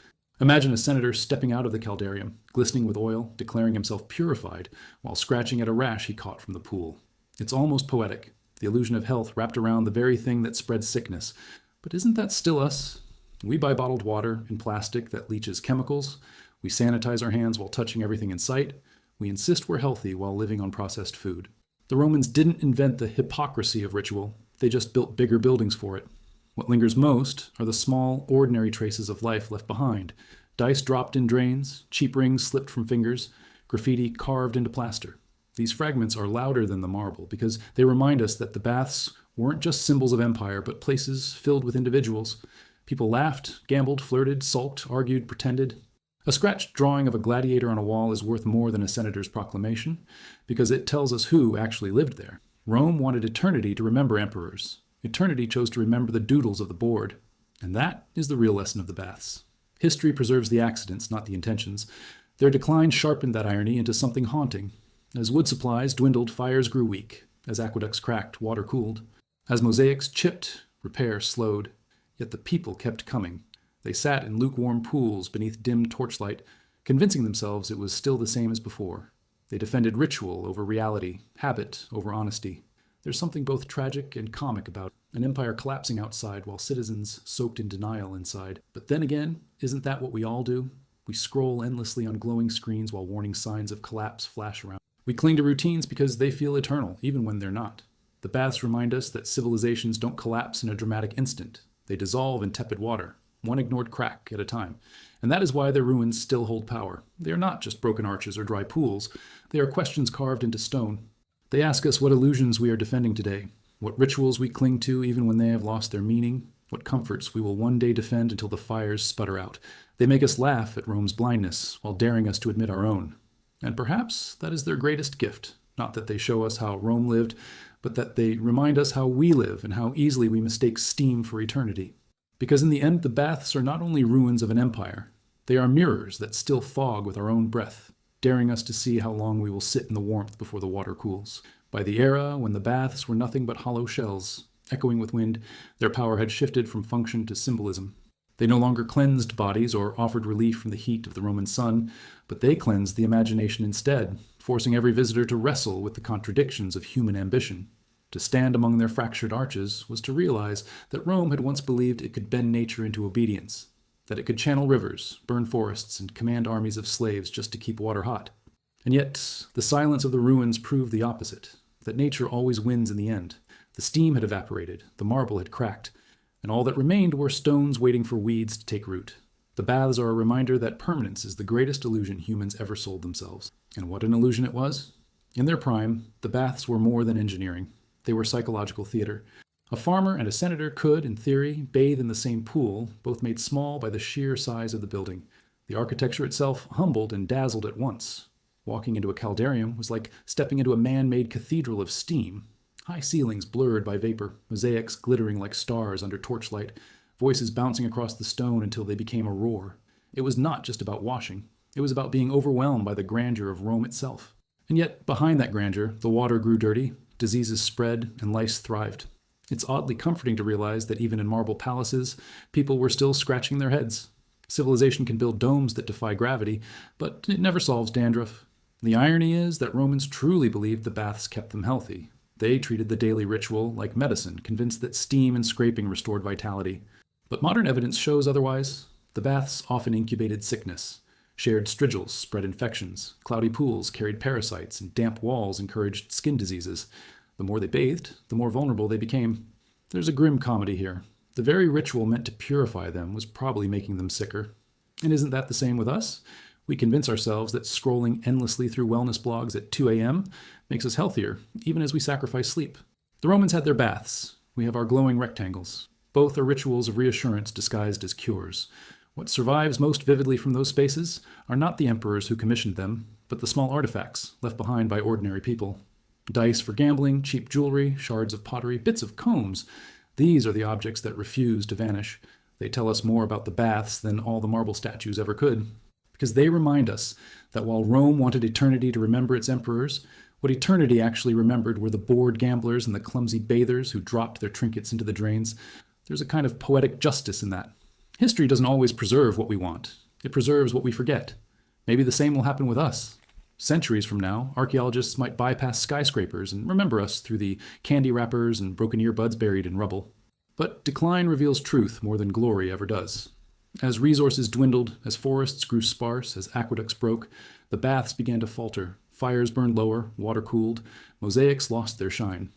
Imagine a senator stepping out of the caldarium, glistening with oil, declaring himself purified, while scratching at a rash he caught from the pool. It's almost poetic, the illusion of health wrapped around the very thing that spreads sickness. But isn't that still us? We buy bottled water in plastic that leaches chemicals. We sanitize our hands while touching everything in sight. We insist we're healthy while living on processed food. The Romans didn't invent the hypocrisy of ritual. They just built bigger buildings for it. What lingers most are the small, ordinary traces of life left behind. Dice dropped in drains, cheap rings slipped from fingers, graffiti carved into plaster. These fragments are louder than the marble because they remind us that the baths weren't just symbols of empire, but places filled with individuals. People laughed, gambled, flirted, sulked, argued, pretended. A scratched drawing of a gladiator on a wall is worth more than a senator's proclamation, because it tells us who actually lived there. Rome wanted eternity to remember emperors. Eternity chose to remember the doodles of the board. And that is the real lesson of the baths. History preserves the accidents, not the intentions. Their decline sharpened that irony into something haunting. As wood supplies dwindled, fires grew weak. As aqueducts cracked, water cooled. As mosaics chipped, repair slowed. Yet the people kept coming. They sat in lukewarm pools beneath dim torchlight, convincing themselves it was still the same as before. They defended ritual over reality, habit over honesty. There's something both tragic and comic about an empire collapsing outside while citizens soaked in denial inside. But then again, isn't that what we all do? We scroll endlessly on glowing screens while warning signs of collapse flash around. We cling to routines because they feel eternal, even when they're not. The baths remind us that civilizations don't collapse in a dramatic instant. They dissolve in tepid water, one ignored crack at a time. And that is why their ruins still hold power. They are not just broken arches or dry pools. They are questions carved into stone. They ask us what illusions we are defending today, what rituals we cling to even when they have lost their meaning, what comforts we will one day defend until the fires sputter out. They make us laugh at Rome's blindness while daring us to admit our own. And perhaps that is their greatest gift, not that they show us how Rome lived, but that they remind us how we live and how easily we mistake steam for eternity. Because in the end, the baths are not only ruins of an empire, they are mirrors that still fog with our own breath, daring us to see how long we will sit in the warmth before the water cools. By the era when the baths were nothing but hollow shells, echoing with wind, their power had shifted from function to symbolism. They no longer cleansed bodies or offered relief from the heat of the Roman sun, but they cleansed the imagination instead, forcing every visitor to wrestle with the contradictions of human ambition. To stand among their fractured arches was to realize that Rome had once believed it could bend nature into obedience, that it could channel rivers, burn forests, and command armies of slaves just to keep water hot. And yet, the silence of the ruins proved the opposite, that nature always wins in the end. The steam had evaporated, the marble had cracked, and all that remained were stones waiting for weeds to take root. The baths are a reminder that permanence is the greatest illusion humans ever sold themselves. And what an illusion it was. In their prime, the baths were more than engineering. They were psychological theater. A farmer and a senator could, in theory, bathe in the same pool, both made small by the sheer size of the building. The architecture itself humbled and dazzled at once. Walking into a caldarium was like stepping into a man-made cathedral of steam. High ceilings blurred by vapor, mosaics glittering like stars under torchlight, voices bouncing across the stone until they became a roar. It was not just about washing. It was about being overwhelmed by the grandeur of Rome itself. And yet, behind that grandeur, the water grew dirty, diseases spread, and lice thrived. It's oddly comforting to realize that even in marble palaces, people were still scratching their heads. Civilization can build domes that defy gravity, but it never solves dandruff. The irony is that Romans truly believed the baths kept them healthy. They treated the daily ritual like medicine, convinced that steam and scraping restored vitality. But modern evidence shows otherwise. The baths often incubated sickness. Shared strigils spread infections, cloudy pools carried parasites, and damp walls encouraged skin diseases. The more they bathed, the more vulnerable they became. There's a grim comedy here. The very ritual meant to purify them was probably making them sicker. And isn't that the same with us? We convince ourselves that scrolling endlessly through wellness blogs at 2 a.m. makes us healthier, even as we sacrifice sleep. The Romans had their baths. We have our glowing rectangles. Both are rituals of reassurance disguised as cures. What survives most vividly from those spaces are not the emperors who commissioned them, but the small artifacts left behind by ordinary people. Dice for gambling, cheap jewelry, shards of pottery, bits of combs. These are the objects that refuse to vanish. They tell us more about the baths than all the marble statues ever could. Because they remind us that while Rome wanted eternity to remember its emperors, what eternity actually remembered were the bored gamblers and the clumsy bathers who dropped their trinkets into the drains. There's a kind of poetic justice in that. History doesn't always preserve what we want. It preserves what we forget. Maybe the same will happen with us. Centuries from now, archaeologists might bypass skyscrapers and remember us through the candy wrappers and broken earbuds buried in rubble. But decline reveals truth more than glory ever does. As resources dwindled, as forests grew sparse, as aqueducts broke, the baths began to falter. Fires burned lower, water cooled, mosaics lost their shine.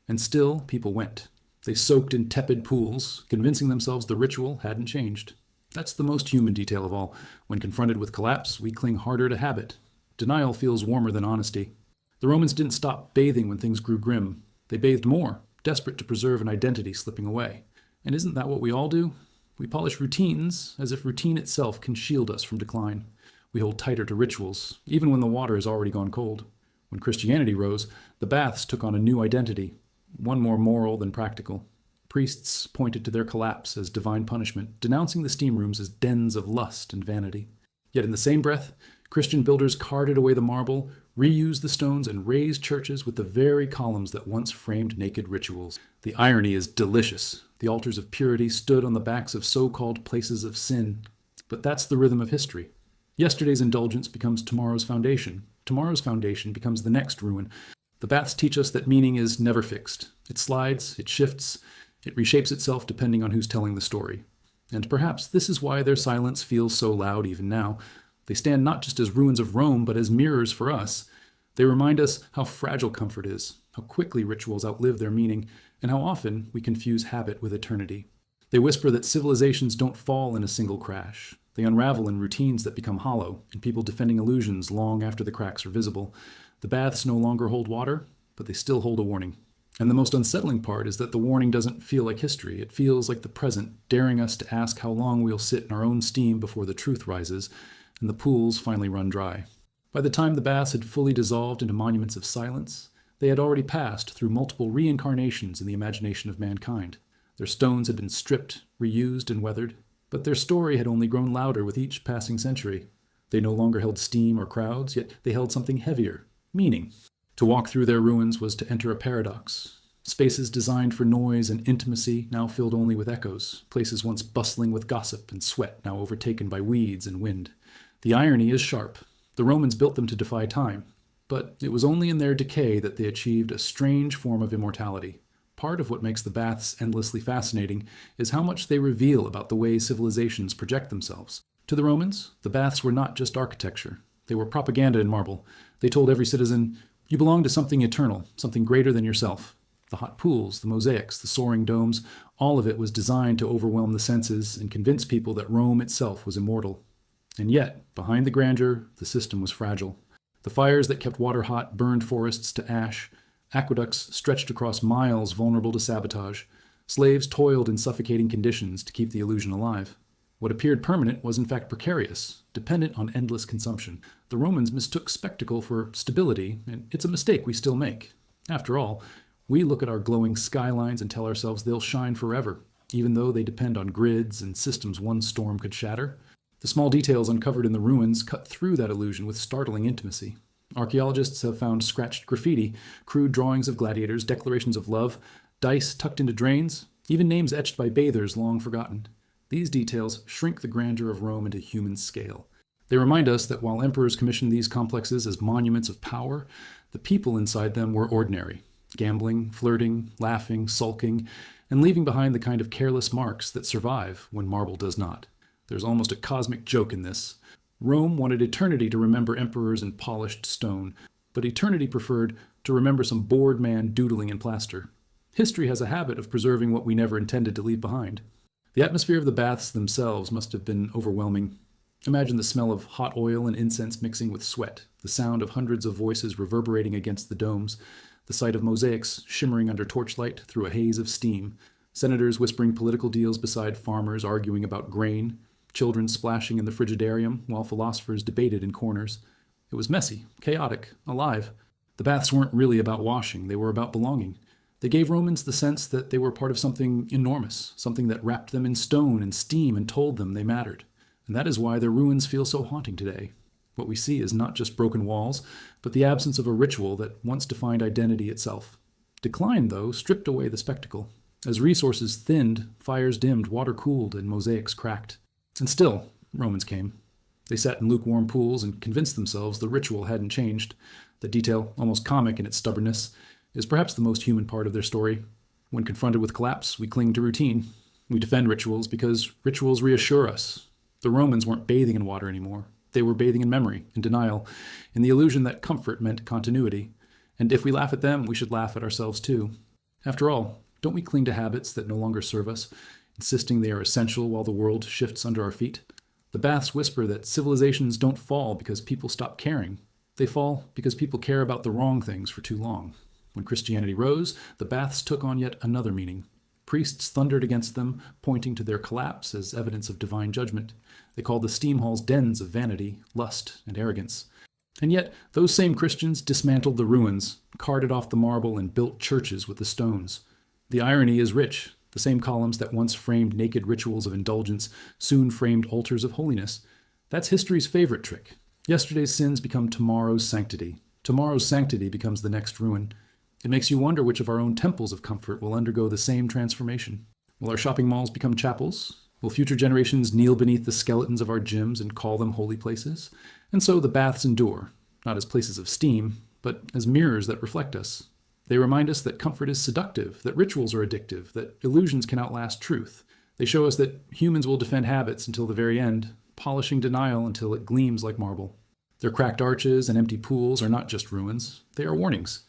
And still, people went. They soaked in tepid pools, convincing themselves the ritual hadn't changed. That's the most human detail of all. When confronted with collapse, we cling harder to habit. Denial feels warmer than honesty. The Romans didn't stop bathing when things grew grim. They bathed more, desperate to preserve an identity slipping away. And isn't that what we all do? We polish routines as if routine itself can shield us from decline. We hold tighter to rituals, even when the water has already gone cold. When Christianity rose, the baths took on a new identity, one more moral than practical. Priests pointed to their collapse as divine punishment, denouncing the steam rooms as dens of lust and vanity. Yet in the same breath, Christian builders carted away the marble, reused the stones, and raised churches with the very columns that once framed naked rituals. The irony is delicious. The altars of purity stood on the backs of so-called places of sin. But that's the rhythm of history. Yesterday's indulgence becomes tomorrow's foundation. Tomorrow's foundation becomes the next ruin. The baths teach us that meaning is never fixed. It slides, it shifts, it reshapes itself depending on who's telling the story. And perhaps this is why their silence feels so loud even now. They stand not just as ruins of Rome, but as mirrors for us. They remind us how fragile comfort is, how quickly rituals outlive their meaning, and how often we confuse habit with eternity. They whisper that civilizations don't fall in a single crash. They unravel in routines that become hollow, in people defending illusions long after the cracks are visible. The baths no longer hold water, but they still hold a warning. And the most unsettling part is that the warning doesn't feel like history. It feels like the present, daring us to ask how long we'll sit in our own steam before the truth rises, and the pools finally run dry. By the time the baths had fully dissolved into monuments of silence, they had already passed through multiple reincarnations in the imagination of mankind. Their stones had been stripped, reused, and weathered, but their story had only grown louder with each passing century. They no longer held steam or crowds, yet they held something heavier, meaning. To walk through their ruins was to enter a paradox. Spaces designed for noise and intimacy, now filled only with echoes. Places once bustling with gossip and sweat, now overtaken by weeds and wind. The irony is sharp. The Romans built them to defy time, but it was only in their decay that they achieved a strange form of immortality. Part of what makes the baths endlessly fascinating is how much they reveal about the way civilizations project themselves. To the Romans, the baths were not just architecture. They were propaganda in marble. They told every citizen, you belong to something eternal, something greater than yourself. The hot pools, the mosaics, the soaring domes, all of it was designed to overwhelm the senses and convince people that Rome itself was immortal. And yet, behind the grandeur, the system was fragile. The fires that kept water hot burned forests to ash. Aqueducts stretched across miles vulnerable to sabotage. Slaves toiled in suffocating conditions to keep the illusion alive. What appeared permanent was in fact precarious, dependent on endless consumption. The Romans mistook spectacle for stability, and it's a mistake we still make. After all, we look at our glowing skylines and tell ourselves they'll shine forever, even though they depend on grids and systems one storm could shatter. The small details uncovered in the ruins cut through that illusion with startling intimacy. Archaeologists have found scratched graffiti, crude drawings of gladiators, declarations of love, dice tucked into drains, even names etched by bathers long forgotten. These details shrink the grandeur of Rome into human scale. They remind us that while emperors commissioned these complexes as monuments of power, the people inside them were ordinary, gambling, flirting, laughing, sulking, and leaving behind the kind of careless marks that survive when marble does not. There's almost a cosmic joke in this. Rome wanted eternity to remember emperors in polished stone, but eternity preferred to remember some bored man doodling in plaster. History has a habit of preserving what we never intended to leave behind. The atmosphere of the baths themselves must have been overwhelming. Imagine the smell of hot oil and incense mixing with sweat, the sound of hundreds of voices reverberating against the domes, the sight of mosaics shimmering under torchlight through a haze of steam, senators whispering political deals beside farmers arguing about grain, children splashing in the frigidarium while philosophers debated in corners. It was messy, chaotic, alive. The baths weren't really about washing, they were about belonging. They gave Romans the sense that they were part of something enormous, something that wrapped them in stone and steam and told them they mattered. And that is why their ruins feel so haunting today. What we see is not just broken walls, but the absence of a ritual that once defined identity itself. Decline, though, stripped away the spectacle. As resources thinned, fires dimmed, water cooled, and mosaics cracked. And still, Romans came. They sat in lukewarm pools and convinced themselves the ritual hadn't changed. The detail, almost comic in its stubbornness, is perhaps the most human part of their story. When confronted with collapse, we cling to routine. We defend rituals because rituals reassure us. The Romans weren't bathing in water anymore. They were bathing in memory, in denial, in the illusion that comfort meant continuity. And if we laugh at them, we should laugh at ourselves too. After all, don't we cling to habits that no longer serve us, insisting they are essential while the world shifts under our feet? The baths whisper that civilizations don't fall because people stop caring. They fall because people care about the wrong things for too long. When Christianity rose, the baths took on yet another meaning. Priests thundered against them, pointing to their collapse as evidence of divine judgment. They called the steam halls dens of vanity, lust, and arrogance. And yet, those same Christians dismantled the ruins, carted off the marble, and built churches with the stones. The irony is rich. The same columns that once framed naked rituals of indulgence soon framed altars of holiness. That's history's favorite trick. Yesterday's sins become tomorrow's sanctity. Tomorrow's sanctity becomes the next ruin. It makes you wonder which of our own temples of comfort will undergo the same transformation. Will our shopping malls become chapels? Will future generations kneel beneath the skeletons of our gyms and call them holy places? And so the baths endure, not as places of steam, but as mirrors that reflect us. They remind us that comfort is seductive, that rituals are addictive, that illusions can outlast truth. They show us that humans will defend habits until the very end, polishing denial until it gleams like marble. Their cracked arches and empty pools are not just ruins, they are warnings.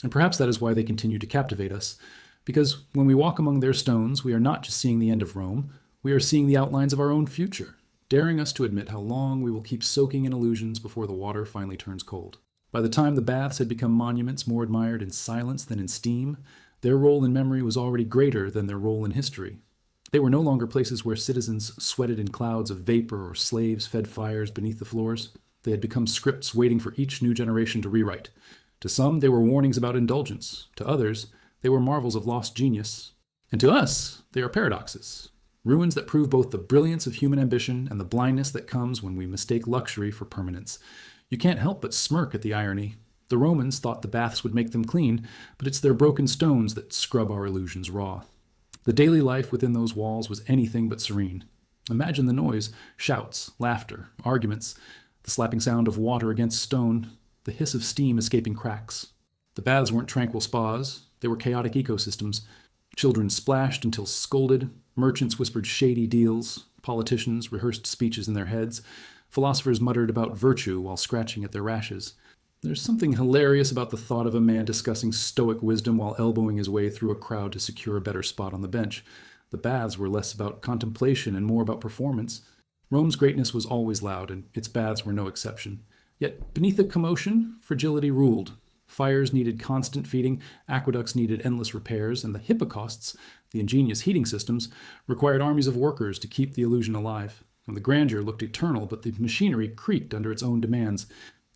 And perhaps that is why they continue to captivate us. Because when we walk among their stones, we are not just seeing the end of Rome, we are seeing the outlines of our own future, daring us to admit how long we will keep soaking in illusions before the water finally turns cold. By the time the baths had become monuments more admired in silence than in steam, their role in memory was already greater than their role in history. They were no longer places where citizens sweated in clouds of vapor or slaves fed fires beneath the floors. They had become scripts waiting for each new generation to rewrite. To some, they were warnings about indulgence. To others, they were marvels of lost genius. And to us, they are paradoxes. Ruins that prove both the brilliance of human ambition and the blindness that comes when we mistake luxury for permanence. You can't help but smirk at the irony. The Romans thought the baths would make them clean, but it's their broken stones that scrub our illusions raw. The daily life within those walls was anything but serene. Imagine the noise: shouts, laughter, arguments, the slapping sound of water against stone, the hiss of steam escaping cracks. The baths weren't tranquil spas, they were chaotic ecosystems. Children splashed until scolded, merchants whispered shady deals, politicians rehearsed speeches in their heads, philosophers muttered about virtue while scratching at their rashes. There's something hilarious about the thought of a man discussing stoic wisdom while elbowing his way through a crowd to secure a better spot on the bench. The baths were less about contemplation and more about performance. Rome's greatness was always loud, and its baths were no exception. Yet beneath the commotion, fragility ruled. Fires needed constant feeding, aqueducts needed endless repairs, and the hippocausts, the ingenious heating systems, required armies of workers to keep the illusion alive. And the grandeur looked eternal, but the machinery creaked under its own demands.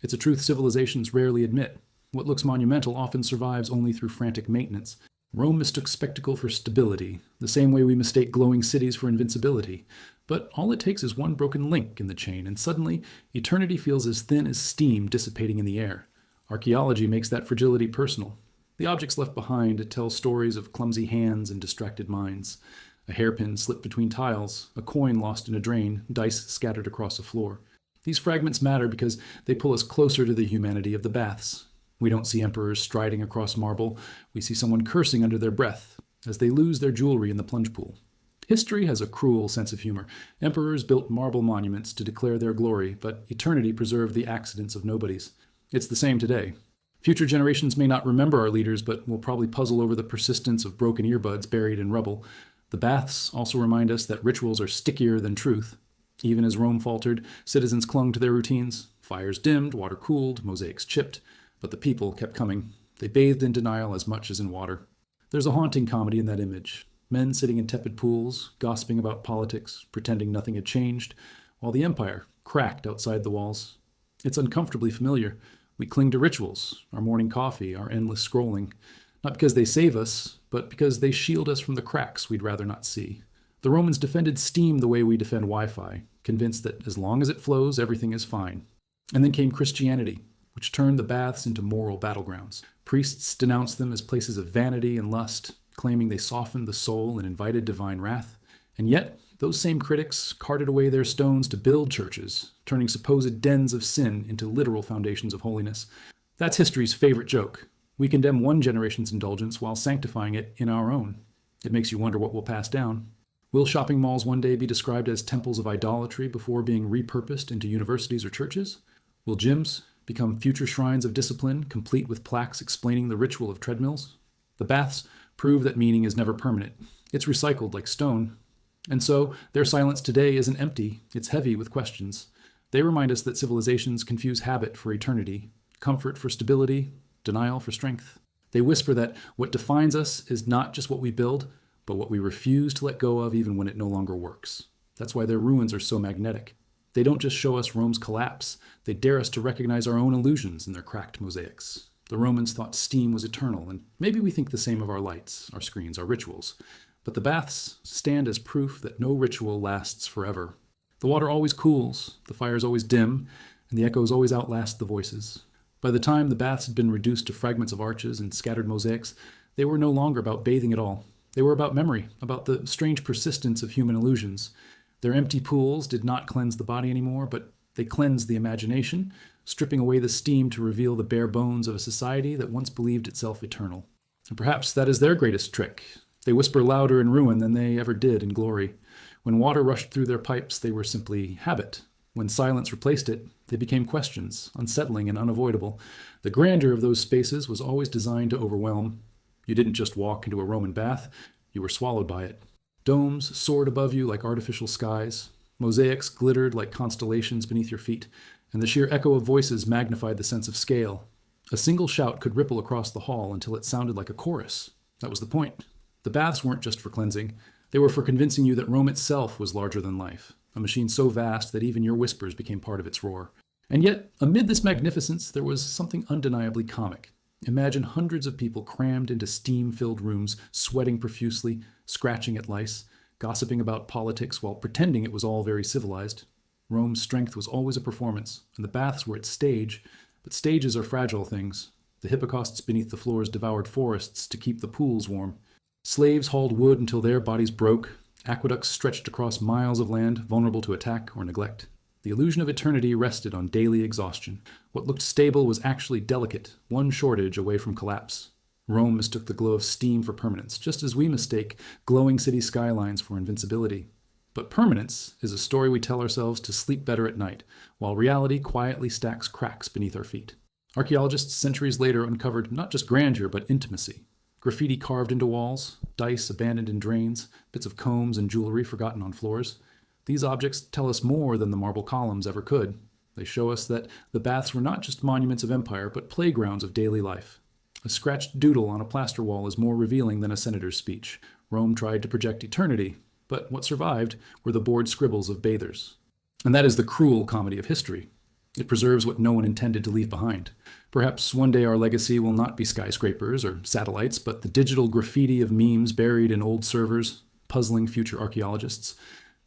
It's a truth civilizations rarely admit. What looks monumental often survives only through frantic maintenance. Rome mistook spectacle for stability, the same way we mistake glowing cities for invincibility. But all it takes is one broken link in the chain, and suddenly eternity feels as thin as steam dissipating in the air. Archaeology makes that fragility personal. The objects left behind tell stories of clumsy hands and distracted minds. A hairpin slipped between tiles, a coin lost in a drain, dice scattered across a floor. These fragments matter because they pull us closer to the humanity of the baths. We don't see emperors striding across marble. We see someone cursing under their breath as they lose their jewelry in the plunge pool. History has a cruel sense of humor. Emperors built marble monuments to declare their glory, but eternity preserved the accidents of nobodies. It's the same today. Future generations may not remember our leaders, but will probably puzzle over the persistence of broken earbuds buried in rubble. The baths also remind us that rituals are stickier than truth. Even as Rome faltered, citizens clung to their routines. Fires dimmed, water cooled, mosaics chipped, but the people kept coming. They bathed in denial as much as in water. There's a haunting comedy in that image. Men sitting in tepid pools, gossiping about politics, pretending nothing had changed, while the empire cracked outside the walls. It's uncomfortably familiar. We cling to rituals, our morning coffee, our endless scrolling, not because they save us, but because they shield us from the cracks we'd rather not see. The Romans defended steam the way we defend Wi-Fi, convinced that as long as it flows, everything is fine. And then came Christianity, which turned the baths into moral battlegrounds. Priests denounced them as places of vanity and lust, claiming they softened the soul and invited divine wrath. And yet, those same critics carted away their stones to build churches, turning supposed dens of sin into literal foundations of holiness. That's history's favorite joke. We condemn one generation's indulgence while sanctifying it in our own. It makes you wonder what will pass down. Will shopping malls one day be described as temples of idolatry before being repurposed into universities or churches? Will gyms become future shrines of discipline, complete with plaques explaining the ritual of treadmills? The baths prove that meaning is never permanent. It's recycled like stone. And so, their silence today isn't empty, it's heavy with questions. They remind us that civilizations confuse habit for eternity, comfort for stability, denial for strength. They whisper that what defines us is not just what we build, but what we refuse to let go of even when it no longer works. That's why their ruins are so magnetic. They don't just show us Rome's collapse, they dare us to recognize our own illusions in their cracked mosaics. The Romans thought steam was eternal, and maybe we think the same of our lights, our screens, our rituals. But the baths stand as proof that no ritual lasts forever. The water always cools, the fires always dim, and the echoes always outlast the voices. By the time the baths had been reduced to fragments of arches and scattered mosaics, they were no longer about bathing at all. They were about memory, about the strange persistence of human illusions. Their empty pools did not cleanse the body anymore, but they cleansed the imagination, stripping away the steam to reveal the bare bones of a society that once believed itself eternal. And perhaps that is their greatest trick. They whisper louder in ruin than they ever did in glory. When water rushed through their pipes, they were simply habit. When silence replaced it, they became questions, unsettling and unavoidable. The grandeur of those spaces was always designed to overwhelm. You didn't just walk into a Roman bath, you were swallowed by it. Domes soared above you like artificial skies. Mosaics glittered like constellations beneath your feet, and the sheer echo of voices magnified the sense of scale. A single shout could ripple across the hall until it sounded like a chorus. That was the point. The baths weren't just for cleansing. They were for convincing you that Rome itself was larger than life, a machine so vast that even your whispers became part of its roar. And yet, amid this magnificence, there was something undeniably comic. Imagine hundreds of people crammed into steam-filled rooms, sweating profusely, scratching at lice, gossiping about politics while pretending it was all very civilized. Rome's strength was always a performance, and the baths were its stage, but stages are fragile things. The hippocausts beneath the floors devoured forests to keep the pools warm. Slaves hauled wood until their bodies broke. Aqueducts stretched across miles of land, vulnerable to attack or neglect. The illusion of eternity rested on daily exhaustion. What looked stable was actually delicate, one shortage away from collapse. Rome mistook the glow of steam for permanence, just as we mistake glowing city skylines for invincibility. But permanence is a story we tell ourselves to sleep better at night, while reality quietly stacks cracks beneath our feet. Archaeologists centuries later uncovered not just grandeur, but intimacy. Graffiti carved into walls, dice abandoned in drains, bits of combs and jewelry forgotten on floors. These objects tell us more than the marble columns ever could. They show us that the baths were not just monuments of empire, but playgrounds of daily life. A scratched doodle on a plaster wall is more revealing than a senator's speech. Rome tried to project eternity, but what survived were the bored scribbles of bathers. And that is the cruel comedy of history. It preserves what no one intended to leave behind. Perhaps one day our legacy will not be skyscrapers or satellites, but the digital graffiti of memes buried in old servers, puzzling future archaeologists.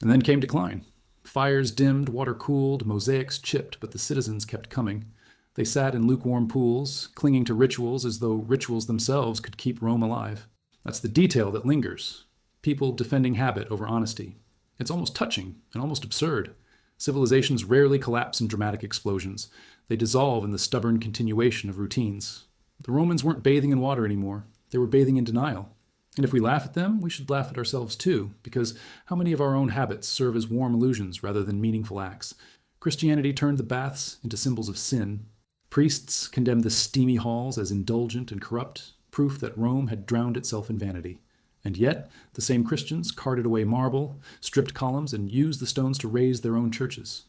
And then came decline. Fires dimmed, water cooled, mosaics chipped, but the citizens kept coming. They sat in lukewarm pools, clinging to rituals as though rituals themselves could keep Rome alive. That's the detail that lingers. People defending habit over honesty. It's almost touching and almost absurd. Civilizations rarely collapse in dramatic explosions. They dissolve in the stubborn continuation of routines. The Romans weren't bathing in water anymore. They were bathing in denial. And if we laugh at them, we should laugh at ourselves too, because how many of our own habits serve as warm illusions rather than meaningful acts? Christianity turned the baths into symbols of sin. Priests condemned the steamy halls as indulgent and corrupt, proof that Rome had drowned itself in vanity. And yet, the same Christians carted away marble, stripped columns, and used the stones to raise their own churches.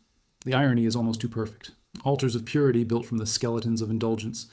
The irony is almost too perfect. Altars of purity built from the skeletons of indulgence.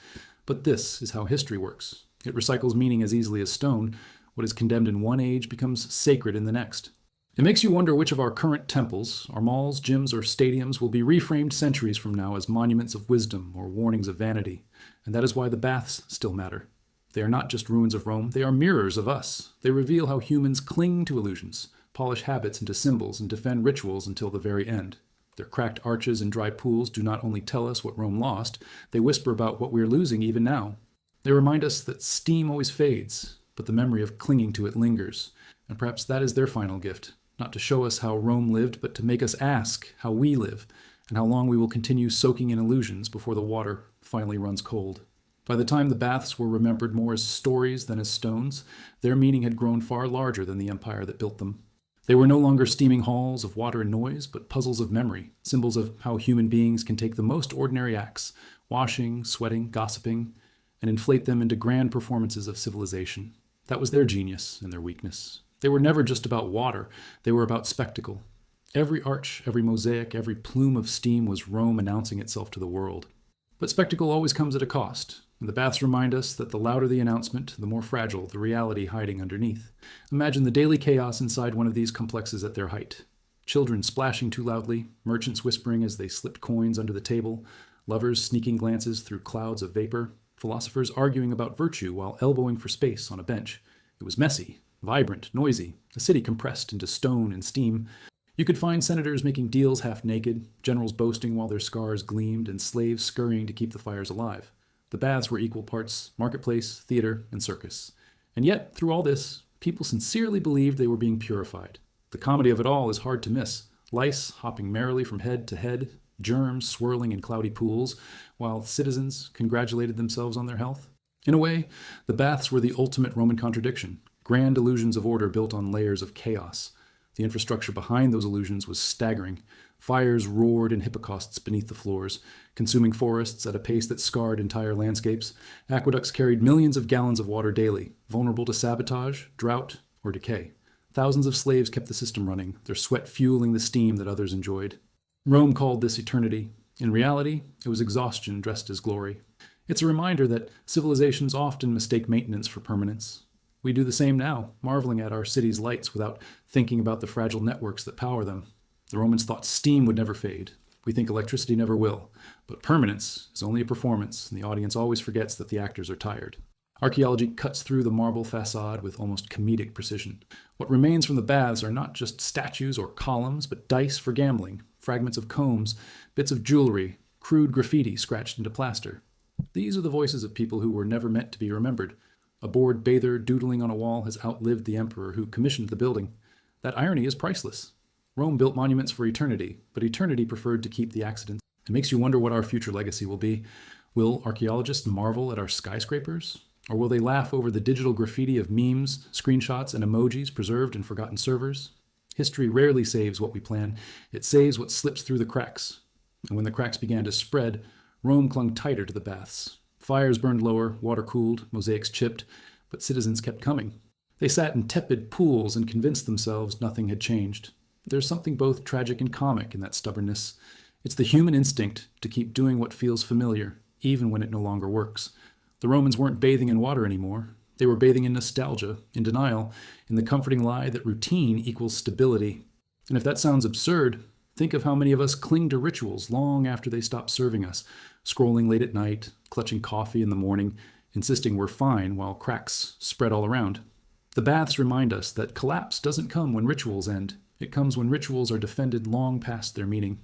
But this is how history works. It recycles meaning as easily as stone. What is condemned in one age becomes sacred in the next. It makes you wonder which of our current temples, our malls, gyms, or stadiums will be reframed centuries from now as monuments of wisdom or warnings of vanity. And that is why the baths still matter. They are not just ruins of Rome, they are mirrors of us. They reveal how humans cling to illusions, polish habits into symbols, and defend rituals until the very end. Their cracked arches and dry pools do not only tell us what Rome lost, they whisper about what we are losing even now. They remind us that steam always fades, but the memory of clinging to it lingers. And perhaps that is their final gift, not to show us how Rome lived, but to make us ask how we live, and how long we will continue soaking in illusions before the water finally runs cold. By the time the baths were remembered more as stories than as stones, their meaning had grown far larger than the empire that built them. They were no longer steaming halls of water and noise, but puzzles of memory, symbols of how human beings can take the most ordinary acts, washing, sweating, gossiping, and inflate them into grand performances of civilization. That was their genius and their weakness. They were never just about water, they were about spectacle. Every arch, every mosaic, every plume of steam was Rome announcing itself to the world. But spectacle always comes at a cost. And the baths remind us that the louder the announcement, the more fragile the reality hiding underneath. Imagine the daily chaos inside one of these complexes at their height. Children splashing too loudly, merchants whispering as they slipped coins under the table, lovers sneaking glances through clouds of vapor, philosophers arguing about virtue while elbowing for space on a bench. It was messy, vibrant, noisy, a city compressed into stone and steam. You could find senators making deals half naked, generals boasting while their scars gleamed, and slaves scurrying to keep the fires alive. The baths were equal parts marketplace, theater, and circus. And yet, through all this, people sincerely believed they were being purified. The comedy of it all is hard to miss. Lice hopping merrily from head to head, germs swirling in cloudy pools, while citizens congratulated themselves on their health. In a way, the baths were the ultimate Roman contradiction, grand illusions of order built on layers of chaos. The infrastructure behind those illusions was staggering. Fires roared in hippocausts beneath the floors, consuming forests at a pace that scarred entire landscapes. Aqueducts carried millions of gallons of water daily, vulnerable to sabotage, drought, or decay. Thousands of slaves kept the system running, their sweat fueling the steam that others enjoyed. Rome called this eternity. In reality, it was exhaustion dressed as glory. It's a reminder that civilizations often mistake maintenance for permanence. We do the same now, marveling at our city's lights without thinking about the fragile networks that power them. The Romans thought steam would never fade. We think electricity never will. But permanence is only a performance, and the audience always forgets that the actors are tired. Archaeology cuts through the marble facade with almost comedic precision. What remains from the baths are not just statues or columns, but dice for gambling, fragments of combs, bits of jewelry, crude graffiti scratched into plaster. These are the voices of people who were never meant to be remembered. A bored bather doodling on a wall has outlived the emperor who commissioned the building. That irony is priceless. Rome built monuments for eternity, but eternity preferred to keep the accidents. It makes you wonder what our future legacy will be. Will archaeologists marvel at our skyscrapers? Or will they laugh over the digital graffiti of memes, screenshots, and emojis preserved in forgotten servers? History rarely saves what we plan. It saves what slips through the cracks. And when the cracks began to spread, Rome clung tighter to the baths. Fires burned lower, water cooled, mosaics chipped, but citizens kept coming. They sat in tepid pools and convinced themselves nothing had changed. There's something both tragic and comic in that stubbornness. It's the human instinct to keep doing what feels familiar, even when it no longer works. The Romans weren't bathing in water anymore. They were bathing in nostalgia, in denial, in the comforting lie that routine equals stability. And if that sounds absurd, think of how many of us cling to rituals long after they stop serving us, scrolling late at night, clutching coffee in the morning, insisting we're fine while cracks spread all around. The baths remind us that collapse doesn't come when rituals end. It comes when rituals are defended long past their meaning.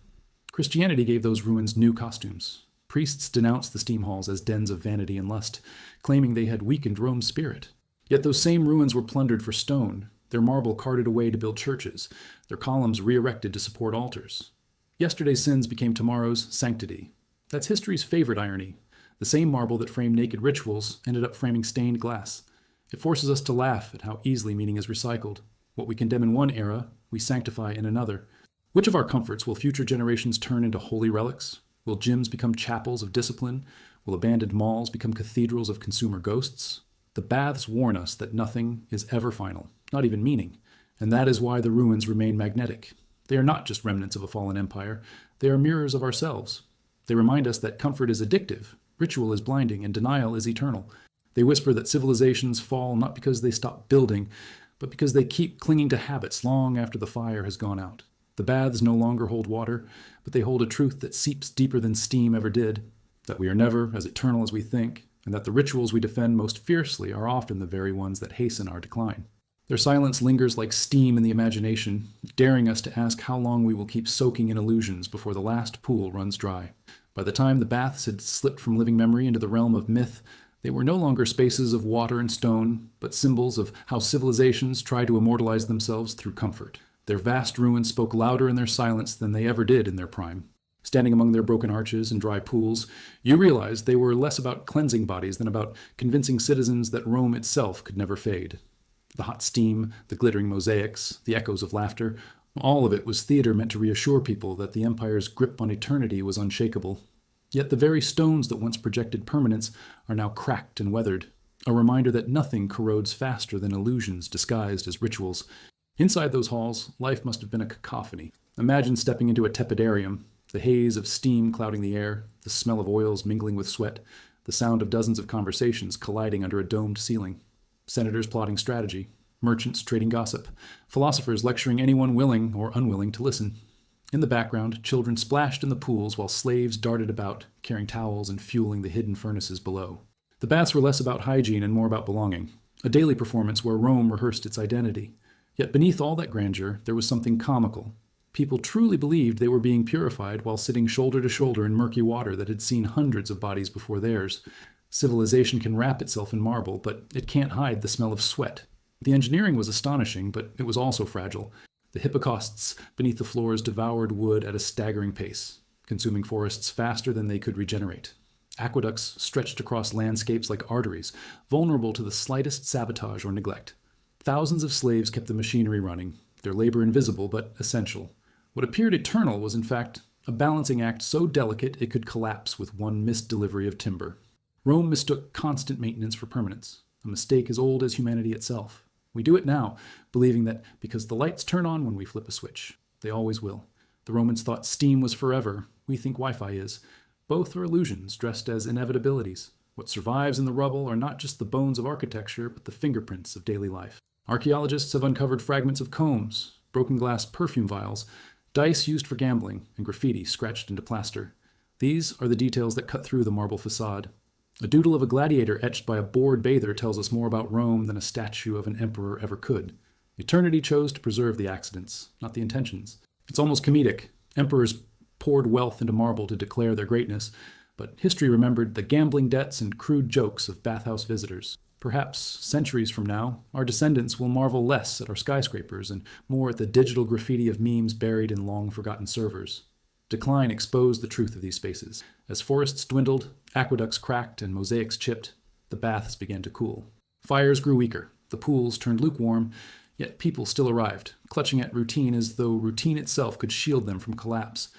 Christianity gave those ruins new costumes. Priests denounced the steam halls as dens of vanity and lust, claiming they had weakened Rome's spirit. Yet those same ruins were plundered for stone, their marble carted away to build churches, their columns re-erected to support altars. Yesterday's sins became tomorrow's sanctity. That's history's favorite irony. The same marble that framed naked rituals ended up framing stained glass. It forces us to laugh at how easily meaning is recycled. What we condemn in one era, we sanctify in another. Which of our comforts will future generations turn into holy relics? Will gyms become chapels of discipline? Will abandoned malls become cathedrals of consumer ghosts? The baths warn us that nothing is ever final, not even meaning, and that is why the ruins remain magnetic. They are not just remnants of a fallen empire, they are mirrors of ourselves. They remind us that comfort is addictive, ritual is blinding, and denial is eternal. They whisper that civilizations fall not because they stop building, but because they keep clinging to habits long after the fire has gone out. The baths no longer hold water, but they hold a truth that seeps deeper than steam ever did, that we are never as eternal as we think, and that the rituals we defend most fiercely are often the very ones that hasten our decline. Their silence lingers like steam in the imagination, daring us to ask how long we will keep soaking in illusions before the last pool runs dry. By the time the baths had slipped from living memory into the realm of myth, they were no longer spaces of water and stone, but symbols of how civilizations try to immortalize themselves through comfort. Their vast ruins spoke louder in their silence than they ever did in their prime. Standing among their broken arches and dry pools, you realized they were less about cleansing bodies than about convincing citizens that Rome itself could never fade. The hot steam, the glittering mosaics, the echoes of laughter, all of it was theater meant to reassure people that the empire's grip on eternity was unshakable. Yet the very stones that once projected permanence are now cracked and weathered, a reminder that nothing corrodes faster than illusions disguised as rituals. Inside those halls, life must have been a cacophony. Imagine stepping into a tepidarium, the haze of steam clouding the air, the smell of oils mingling with sweat, the sound of dozens of conversations colliding under a domed ceiling. Senators plotting strategy, merchants trading gossip, philosophers lecturing anyone willing or unwilling to listen. In the background, children splashed in the pools while slaves darted about, carrying towels and fueling the hidden furnaces below. The baths were less about hygiene and more about belonging, a daily performance where Rome rehearsed its identity. Yet beneath all that grandeur, there was something comical. People truly believed they were being purified while sitting shoulder to shoulder in murky water that had seen hundreds of bodies before theirs. Civilization can wrap itself in marble, but it can't hide the smell of sweat. The engineering was astonishing, but it was also fragile. The hippocausts beneath the floors devoured wood at a staggering pace, consuming forests faster than they could regenerate. Aqueducts stretched across landscapes like arteries, vulnerable to the slightest sabotage or neglect. Thousands of slaves kept the machinery running, their labor invisible but essential. What appeared eternal was in fact a balancing act so delicate it could collapse with one missed delivery of timber. Rome mistook constant maintenance for permanence, a mistake as old as humanity itself. We do it now, believing that because the lights turn on when we flip a switch, they always will. The Romans thought steam was forever. We think Wi-Fi is. Both are illusions dressed as inevitabilities. What survives in the rubble are not just the bones of architecture, but the fingerprints of daily life. Archaeologists have uncovered fragments of combs, broken glass perfume vials, dice used for gambling, and graffiti scratched into plaster. These are the details that cut through the marble facade. A doodle of a gladiator etched by a bored bather tells us more about Rome than a statue of an emperor ever could. Eternity chose to preserve the accidents, not the intentions. It's almost comedic. Emperors poured wealth into marble to declare their greatness, but history remembered the gambling debts and crude jokes of bathhouse visitors. Perhaps, centuries from now, our descendants will marvel less at our skyscrapers and more at the digital graffiti of memes buried in long-forgotten servers. Decline exposed the truth of these spaces. As forests dwindled, aqueducts cracked, and mosaics chipped, the baths began to cool. Fires grew weaker, the pools turned lukewarm, yet people still arrived, clutching at routine as though routine itself could shield them from collapse.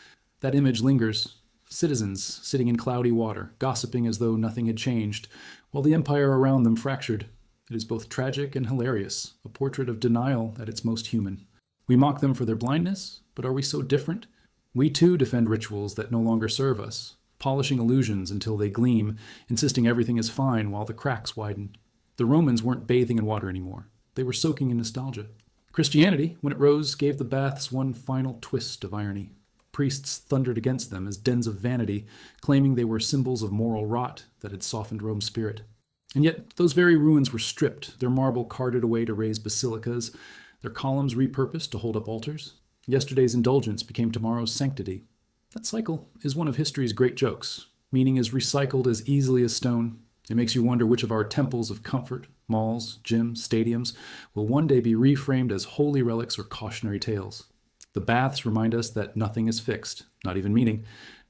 That image lingers. Citizens sitting in cloudy water, gossiping as though nothing had changed, while the empire around them fractured. It is both tragic and hilarious, a portrait of denial at its most human. We mock them for their blindness, but are we so different? We too defend rituals that no longer serve us, polishing illusions until they gleam, insisting everything is fine while the cracks widen. The Romans weren't bathing in water anymore. They were soaking in nostalgia. Christianity, when it rose, gave the baths one final twist of irony. Priests thundered against them as dens of vanity, claiming they were symbols of moral rot that had softened Rome's spirit. And yet those very ruins were stripped, their marble carted away to raise basilicas, their columns repurposed to hold up altars. Yesterday's indulgence became tomorrow's sanctity. That cycle is one of history's great jokes. Meaning is recycled as easily as stone. It makes you wonder which of our temples of comfort, malls, gyms, stadiums, will one day be reframed as holy relics or cautionary tales. The baths remind us that nothing is fixed, not even meaning,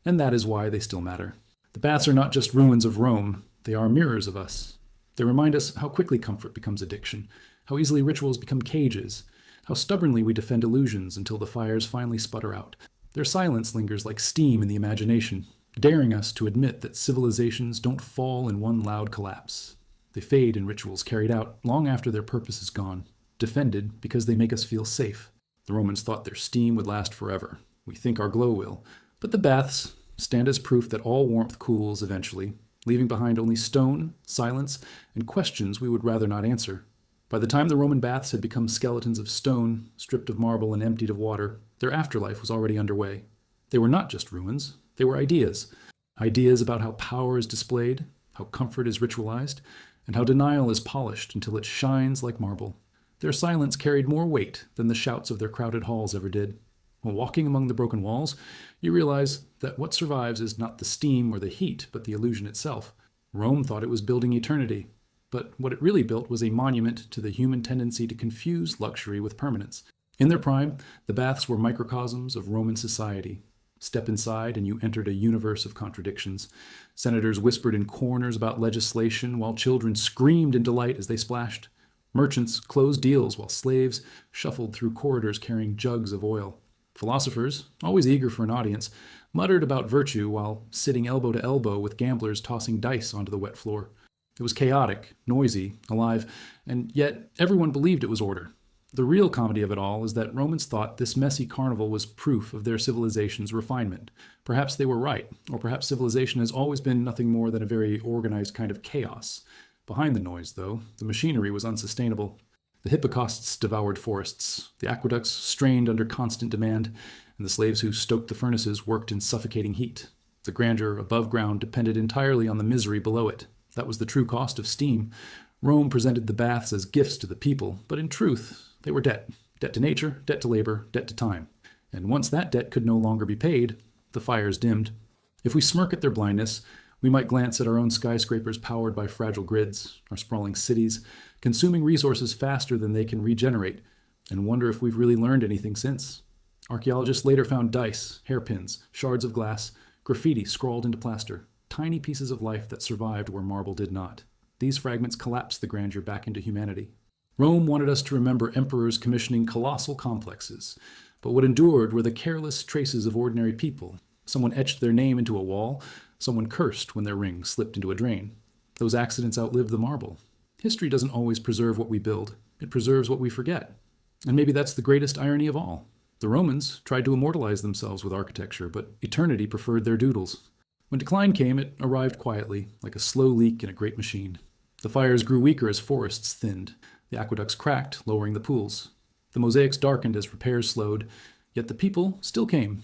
and that is why they still matter. The baths are not just ruins of Rome, they are mirrors of us. They remind us how quickly comfort becomes addiction, how easily rituals become cages, how stubbornly we defend illusions until the fires finally sputter out. Their silence lingers like steam in the imagination, daring us to admit that civilizations don't fall in one loud collapse. They fade in rituals carried out long after their purpose is gone, defended because they make us feel safe. The Romans thought their steam would last forever. We think our glow will. But the baths stand as proof that all warmth cools eventually, leaving behind only stone, silence, and questions we would rather not answer. By the time the Roman baths had become skeletons of stone, stripped of marble and emptied of water, their afterlife was already underway. They were not just ruins, they were ideas. Ideas about how power is displayed, how comfort is ritualized, and how denial is polished until it shines like marble. Their silence carried more weight than the shouts of their crowded halls ever did. When walking among the broken walls, you realize that what survives is not the steam or the heat, but the illusion itself. Rome thought it was building eternity, but what it really built was a monument to the human tendency to confuse luxury with permanence. In their prime, the baths were microcosms of Roman society. Step inside and you entered a universe of contradictions. Senators whispered in corners about legislation, while children screamed in delight as they splashed. Merchants closed deals while slaves shuffled through corridors carrying jugs of oil. Philosophers, always eager for an audience, muttered about virtue while sitting elbow to elbow with gamblers tossing dice onto the wet floor. It was chaotic, noisy, alive, and yet everyone believed it was order. The real comedy of it all is that Romans thought this messy carnival was proof of their civilization's refinement. Perhaps they were right, or perhaps civilization has always been nothing more than a very organized kind of chaos. Behind the noise, though, the machinery was unsustainable. The hippocausts devoured forests, the aqueducts strained under constant demand, and the slaves who stoked the furnaces worked in suffocating heat. The grandeur above ground depended entirely on the misery below it. That was the true cost of steam. Rome presented the baths as gifts to the people, but in truth, they were debt. Debt to nature, debt to labor, debt to time. And once that debt could no longer be paid, the fires dimmed. If we smirk at their blindness, we might glance at our own skyscrapers powered by fragile grids, our sprawling cities, consuming resources faster than they can regenerate, and wonder if we've really learned anything since. Archaeologists later found dice, hairpins, shards of glass, graffiti scrawled into plaster, tiny pieces of life that survived where marble did not. These fragments collapsed the grandeur back into humanity. Rome wanted us to remember emperors commissioning colossal complexes, but what endured were the careless traces of ordinary people. Someone etched their name into a wall, someone cursed when their ring slipped into a drain. Those accidents outlived the marble. History doesn't always preserve what we build, it preserves what we forget. And maybe that's the greatest irony of all. The Romans tried to immortalize themselves with architecture, but eternity preferred their doodles. When decline came, it arrived quietly, like a slow leak in a great machine. The fires grew weaker as forests thinned. The aqueducts cracked, lowering the pools. The mosaics darkened as repairs slowed, yet the people still came.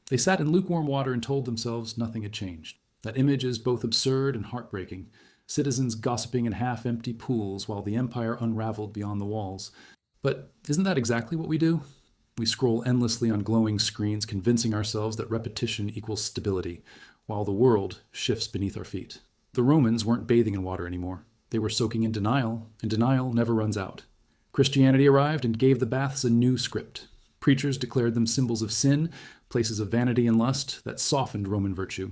They sat in lukewarm water and told themselves nothing had changed. That image is both absurd and heartbreaking. Citizens gossiping in half-empty pools while the empire unraveled beyond the walls. But isn't that exactly what we do? We scroll endlessly on glowing screens, convincing ourselves that repetition equals stability, while the world shifts beneath our feet. The Romans weren't bathing in water anymore. They were soaking in denial, and denial never runs out. Christianity arrived and gave the baths a new script. Preachers declared them symbols of sin, places of vanity and lust that softened Roman virtue.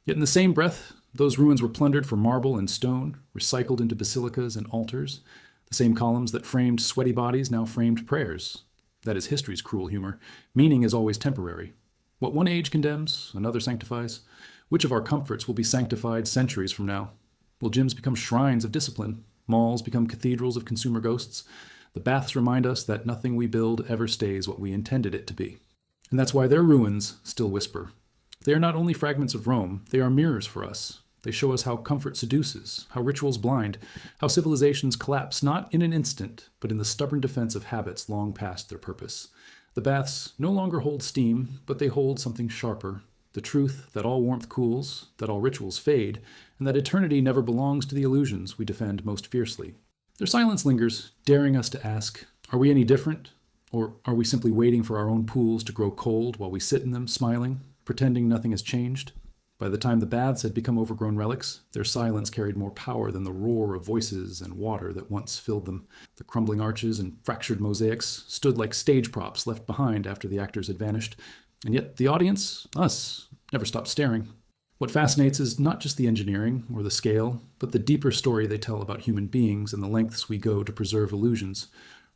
Yet in the same breath, those ruins were plundered for marble and stone, recycled into basilicas and altars. The same columns that framed sweaty bodies now framed prayers. That is history's cruel humor. Meaning is always temporary. What one age condemns, another sanctifies. Which of our comforts will be sanctified centuries from now? Will gyms become shrines of discipline? Malls become cathedrals of consumer ghosts? The baths remind us that nothing we build ever stays what we intended it to be. And that's why their ruins still whisper. They are not only fragments of Rome, they are mirrors for us. They show us how comfort seduces, how rituals blind, how civilizations collapse not in an instant, but in the stubborn defense of habits long past their purpose. The baths no longer hold steam, but they hold something sharper. The truth that all warmth cools, that all rituals fade, and that eternity never belongs to the illusions we defend most fiercely. Their silence lingers, daring us to ask, are we any different? Or are we simply waiting for our own pools to grow cold while we sit in them, smiling, pretending nothing has changed? By the time the baths had become overgrown relics, their silence carried more power than the roar of voices and water that once filled them. The crumbling arches and fractured mosaics stood like stage props left behind after the actors had vanished, and yet the audience, us, never stopped staring. What fascinates is not just the engineering or the scale, but the deeper story they tell about human beings and the lengths we go to preserve illusions.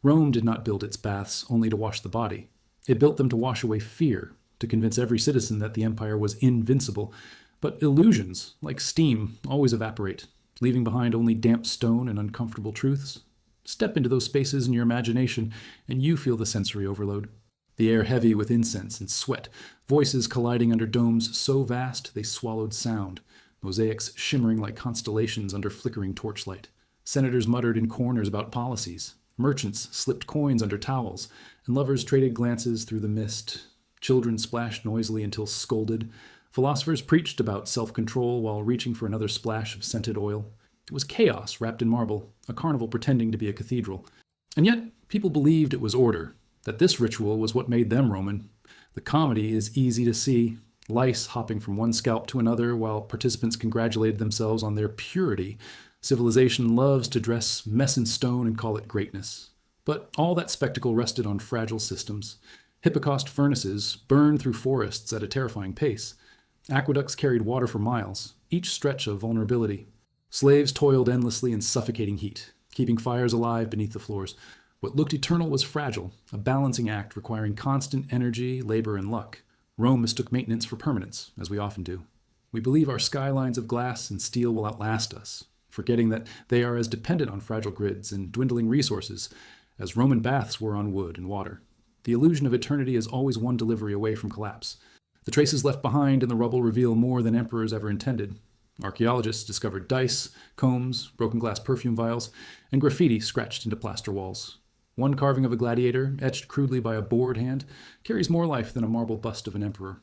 Rome did not build its baths only to wash the body. It built them to wash away fear, to convince every citizen that the empire was invincible. But illusions, like steam, always evaporate, leaving behind only damp stone and uncomfortable truths. Step into those spaces in your imagination, and you feel the sensory overload. The air heavy with incense and sweat, voices colliding under domes so vast they swallowed sound, mosaics shimmering like constellations under flickering torchlight. Senators muttered in corners about policies. Merchants slipped coins under towels, and lovers traded glances through the mist. Children splashed noisily until scolded. Philosophers preached about self-control while reaching for another splash of scented oil. It was chaos wrapped in marble, a carnival pretending to be a cathedral. And yet, people believed it was order, that this ritual was what made them Roman. The comedy is easy to see. Lice hopping from one scalp to another while participants congratulated themselves on their purity. Civilization loves to dress mess in stone and call it greatness. But all that spectacle rested on fragile systems. Hippocaust furnaces burned through forests at a terrifying pace. Aqueducts carried water for miles, each stretch of vulnerability. Slaves toiled endlessly in suffocating heat, keeping fires alive beneath the floors. What looked eternal was fragile, a balancing act requiring constant energy, labor, and luck. Rome mistook maintenance for permanence, as we often do. We believe our skylines of glass and steel will outlast us, forgetting that they are as dependent on fragile grids and dwindling resources as Roman baths were on wood and water. The illusion of eternity is always one delivery away from collapse. The traces left behind in the rubble reveal more than emperors ever intended. Archaeologists discovered dice, combs, broken glass perfume vials, and graffiti scratched into plaster walls. One carving of a gladiator, etched crudely by a bored hand, carries more life than a marble bust of an emperor.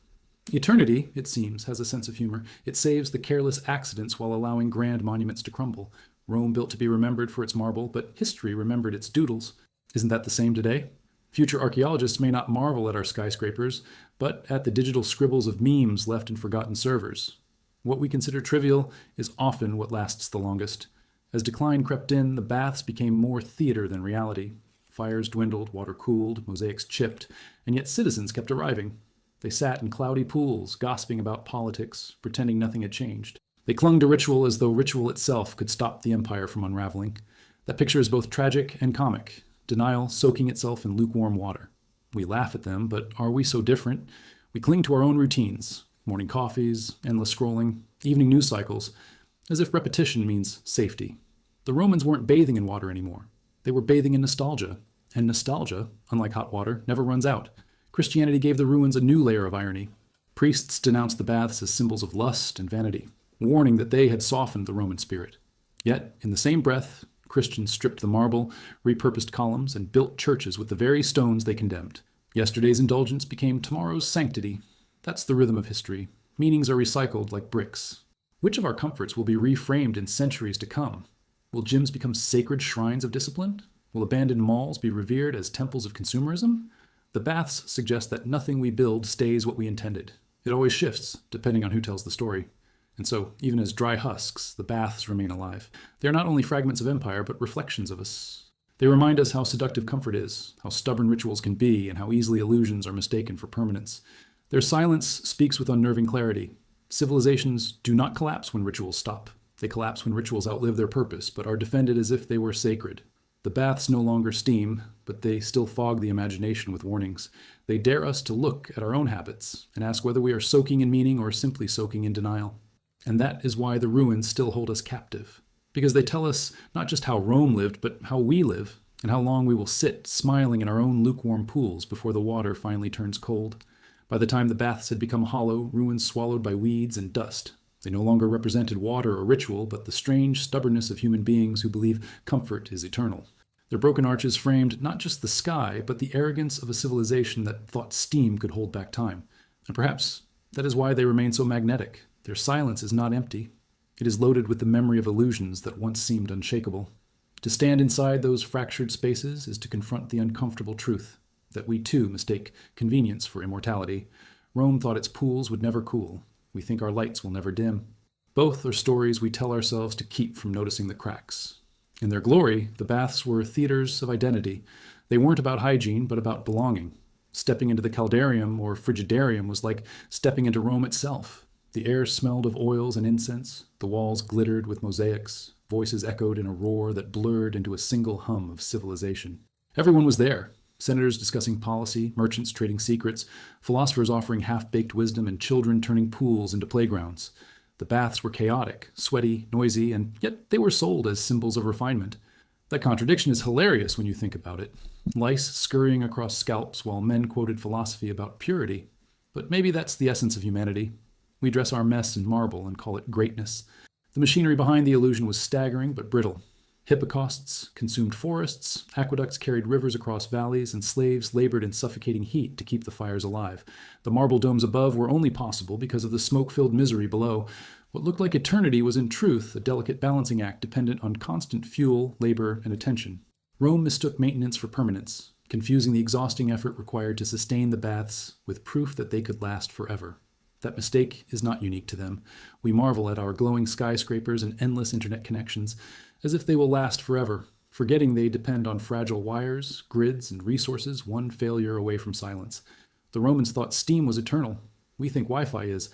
Eternity, it seems, has a sense of humor. It saves the careless accidents while allowing grand monuments to crumble. Rome built to be remembered for its marble, but history remembered its doodles. Isn't that the same today? Future archaeologists may not marvel at our skyscrapers, but at the digital scribbles of memes left in forgotten servers. What we consider trivial is often what lasts the longest. As decline crept in, the baths became more theater than reality. Fires dwindled, water cooled, mosaics chipped, and yet citizens kept arriving. They sat in cloudy pools, gossiping about politics, pretending nothing had changed. They clung to ritual as though ritual itself could stop the empire from unraveling. That picture is both tragic and comic, denial soaking itself in lukewarm water. We laugh at them, but are we so different? We cling to our own routines, morning coffees, endless scrolling, evening news cycles, as if repetition means safety. The Romans weren't bathing in water anymore. They were bathing in nostalgia, and nostalgia, unlike hot water, never runs out. Christianity gave the ruins a new layer of irony. Priests denounced the baths as symbols of lust and vanity, warning that they had softened the Roman spirit. Yet, in the same breath, Christians stripped the marble, repurposed columns, and built churches with the very stones they condemned. Yesterday's indulgence became tomorrow's sanctity. That's the rhythm of history. Meanings are recycled like bricks. Which of our comforts will be reframed in centuries to come? Will gyms become sacred shrines of discipline? Will abandoned malls be revered as temples of consumerism? The baths suggest that nothing we build stays what we intended. It always shifts, depending on who tells the story. And so, even as dry husks, the baths remain alive. They are not only fragments of empire, but reflections of us. They remind us how seductive comfort is, how stubborn rituals can be, and how easily illusions are mistaken for permanence. Their silence speaks with unnerving clarity. Civilizations do not collapse when rituals stop. They collapse when rituals outlive their purpose, but are defended as if they were sacred. The baths no longer steam, but they still fog the imagination with warnings. They dare us to look at our own habits and ask whether we are soaking in meaning or simply soaking in denial. And that is why the ruins still hold us captive. Because they tell us not just how Rome lived, but how we live, and how long we will sit smiling in our own lukewarm pools before the water finally turns cold. By the time the baths had become hollow, ruins swallowed by weeds and dust, they no longer represented water or ritual, but the strange stubbornness of human beings who believe comfort is eternal. Their broken arches framed not just the sky, but the arrogance of a civilization that thought steam could hold back time. And perhaps that is why they remain so magnetic. Their silence is not empty. It is loaded with the memory of illusions that once seemed unshakable. To stand inside those fractured spaces is to confront the uncomfortable truth that we too mistake convenience for immortality. Rome thought its pools would never cool. We think our lights will never dim. Both are stories we tell ourselves to keep from noticing the cracks. In their glory, the baths were theaters of identity. They weren't about hygiene, but about belonging. Stepping into the caldarium or frigidarium was like stepping into Rome itself. The air smelled of oils and incense. The walls glittered with mosaics. Voices echoed in a roar that blurred into a single hum of civilization. Everyone was there. Senators discussing policy, merchants trading secrets, philosophers offering half-baked wisdom, and children turning pools into playgrounds. The baths were chaotic, sweaty, noisy, and yet they were sold as symbols of refinement. That contradiction is hilarious when you think about it. Lice scurrying across scalps while men quoted philosophy about purity. But maybe that's the essence of humanity. We dress our mess in marble and call it greatness. The machinery behind the illusion was staggering but brittle. Hippocausts consumed forests, aqueducts carried rivers across valleys, and slaves labored in suffocating heat to keep the fires alive. The marble domes above were only possible because of the smoke-filled misery below. What looked like eternity was in truth a delicate balancing act dependent on constant fuel, labor, and attention. Rome mistook maintenance for permanence, confusing the exhausting effort required to sustain the baths with proof that they could last forever. That mistake is not unique to them. We marvel at our glowing skyscrapers and endless internet connections, as if they will last forever, forgetting they depend on fragile wires, grids, and resources one failure away from silence. The Romans thought steam was eternal. We think Wi-Fi is.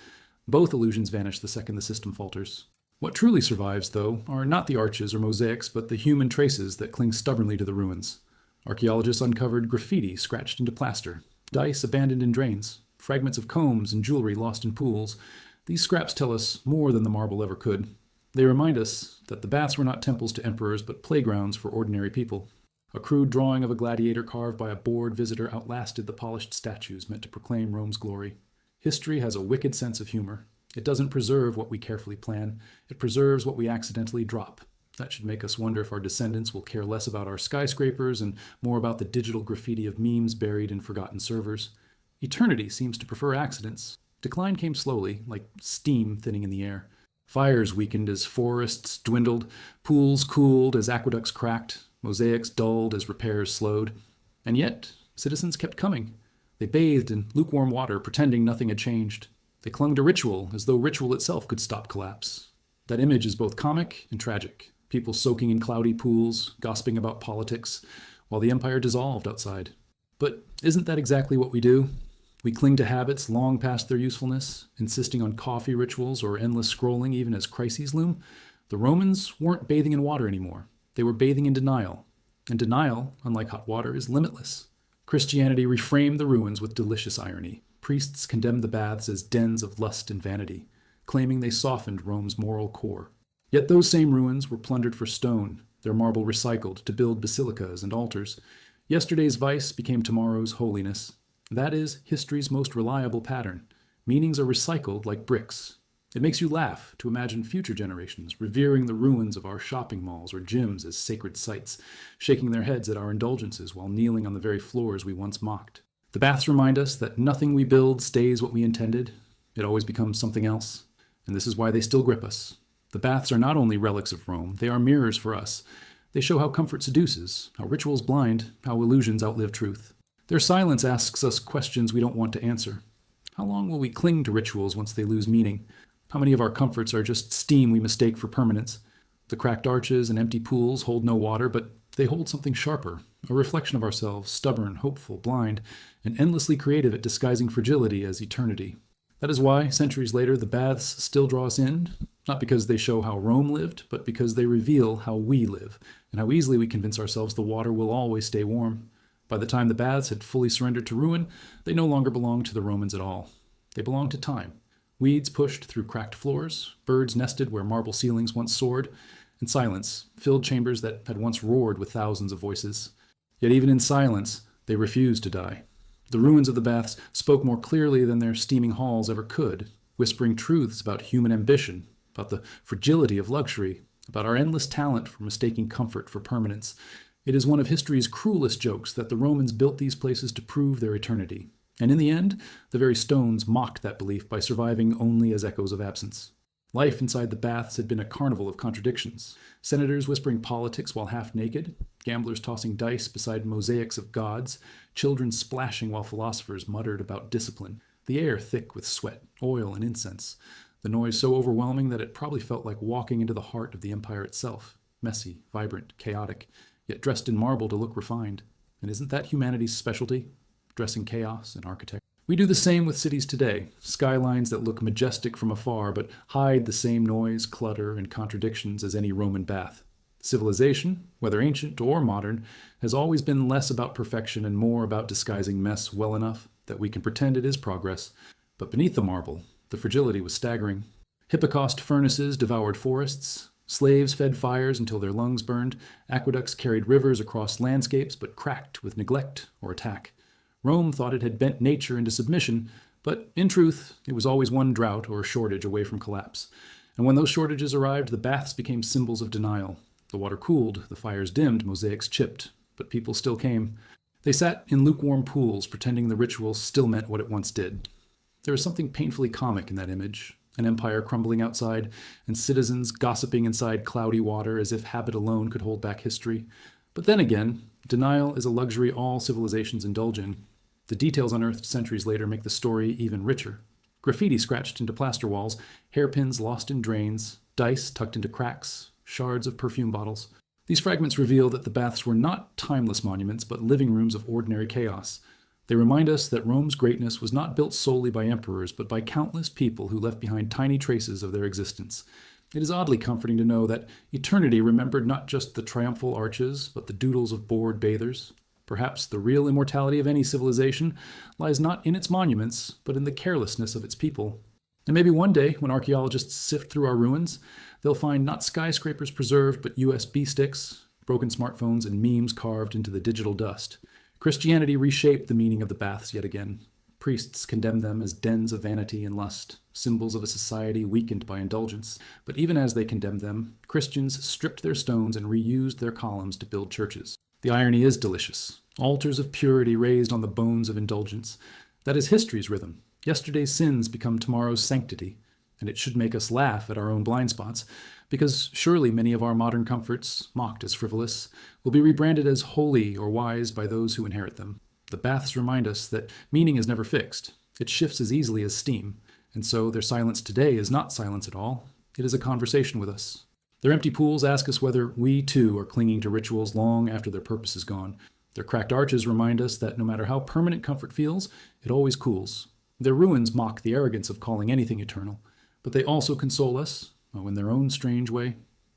Both illusions vanish the second the system falters. What truly survives, though, are not the arches or mosaics, but the human traces that cling stubbornly to the ruins. Archaeologists uncovered graffiti scratched into plaster, dice abandoned in drains, fragments of combs and jewelry lost in pools. These scraps tell us more than the marble ever could. They remind us that the baths were not temples to emperors, but playgrounds for ordinary people. A crude drawing of a gladiator carved by a bored visitor outlasted the polished statues meant to proclaim Rome's glory. History has a wicked sense of humor. It doesn't preserve what we carefully plan. It preserves what we accidentally drop. That should make us wonder if our descendants will care less about our skyscrapers and more about the digital graffiti of memes buried in forgotten servers. Eternity seems to prefer accidents. Decline came slowly, like steam thinning in the air. Fires weakened as forests dwindled, pools cooled as aqueducts cracked, mosaics dulled as repairs slowed. And yet, Citizens kept coming. They bathed in lukewarm water, pretending nothing had changed. They clung to ritual, as though ritual itself could stop collapse. That image is both comic and tragic. People soaking in cloudy pools, gossiping about politics, while the empire dissolved outside. But isn't that exactly what we do? We cling to habits long past their usefulness, insisting on coffee rituals or endless scrolling even as crises loom. The Romans weren't bathing in water anymore. They were bathing in denial. And denial, unlike hot water, is limitless. Christianity reframed the ruins with delicious irony. Priests condemned the baths as dens of lust and vanity, claiming they softened Rome's moral core. Yet those same ruins were plundered for stone, their marble recycled to build basilicas and altars. Yesterday's vice became tomorrow's holiness. That is history's most reliable pattern. Meanings are recycled like bricks. It makes you laugh to imagine future generations revering the ruins of our shopping malls or gyms as sacred sites, shaking their heads at our indulgences while kneeling on the very floors we once mocked. The baths remind us that nothing we build stays what we intended. It always becomes something else. And this is why they still grip us. The baths are not only relics of Rome, they are mirrors for us. They show how comfort seduces, how rituals blind, how illusions outlive truth. Their silence asks us questions we don't want to answer. How long will we cling to rituals once they lose meaning? How many of our comforts are just steam we mistake for permanence? The cracked arches and empty pools hold no water, but they hold something sharper, a reflection of ourselves, stubborn, hopeful, blind, and endlessly creative at disguising fragility as eternity. That is why, centuries later, the baths still draw us in, not because they show how Rome lived, but because they reveal how we live, and how easily we convince ourselves the water will always stay warm. By the time the baths had fully surrendered to ruin, they no longer belonged to the Romans at all. They belonged to time. Weeds pushed through cracked floors, birds nested where marble ceilings once soared, and silence filled chambers that had once roared with thousands of voices. Yet even in silence, they refused to die. The ruins of the baths spoke more clearly than their steaming halls ever could, whispering truths about human ambition, about the fragility of luxury, about our endless talent for mistaking comfort for permanence. It is one of history's cruelest jokes that the Romans built these places to prove their eternity. And in the end, the very stones mocked that belief by surviving only as echoes of absence. Life inside the baths had been a carnival of contradictions. Senators whispering politics while half naked, gamblers tossing dice beside mosaics of gods, children splashing while philosophers muttered about discipline. The air thick with sweat, oil, and incense. The noise so overwhelming that it probably felt like walking into the heart of the empire itself. Messy, vibrant, chaotic, yet dressed in marble to look refined. And isn't that humanity's specialty? Dressing chaos in architecture. We do the same with cities today, skylines that look majestic from afar but hide the same noise, clutter, and contradictions as any Roman bath. Civilization, whether ancient or modern, has always been less about perfection and more about disguising mess well enough that we can pretend it is progress. But beneath the marble, the fragility was staggering. Hippocaust furnaces devoured forests. Slaves fed fires until their lungs burned. Aqueducts carried rivers across landscapes but cracked with neglect or attack. Rome thought it had bent nature into submission, but in truth, it was always one drought or shortage away from collapse. And when those shortages arrived, the baths became symbols of denial. The water cooled, the fires dimmed, mosaics chipped, but people still came. They sat in lukewarm pools, pretending the ritual still meant what it once did. There is something painfully comic in that image. An empire crumbling outside, and citizens gossiping inside cloudy water as if habit alone could hold back history. But then again, denial is a luxury all civilizations indulge in. The details unearthed centuries later make the story even richer. Graffiti scratched into plaster walls, hairpins lost in drains, dice tucked into cracks, shards of perfume bottles. These fragments reveal that the baths were not timeless monuments, but living rooms of ordinary chaos. They remind us that Rome's greatness was not built solely by emperors, but by countless people who left behind tiny traces of their existence. It is oddly comforting to know that eternity remembered not just the triumphal arches, but the doodles of bored bathers. Perhaps the real immortality of any civilization lies not in its monuments, but in the carelessness of its people. And maybe one day, when archaeologists sift through our ruins, they'll find not skyscrapers preserved, but USB sticks, broken smartphones, and memes carved into the digital dust. Christianity reshaped the meaning of the baths yet again. Priests condemned them as dens of vanity and lust, symbols of a society weakened by indulgence. But even as they condemned them, Christians stripped their stones and reused their columns to build churches. The irony is delicious. Altars of purity raised on the bones of indulgence. That is history's rhythm. Yesterday's sins become tomorrow's sanctity. And it should make us laugh at our own blind spots, because surely many of our modern comforts, mocked as frivolous, will be rebranded as holy or wise by those who inherit them. The baths remind us that meaning is never fixed. It shifts as easily as steam, and so their silence today is not silence at all. It is a conversation with us. Their empty pools ask us whether we, too, are clinging to rituals long after their purpose is gone. Their cracked arches remind us that no matter how permanent comfort feels, it always cools. Their ruins mock the arrogance of calling anything eternal, but they also console us, in their own strange way.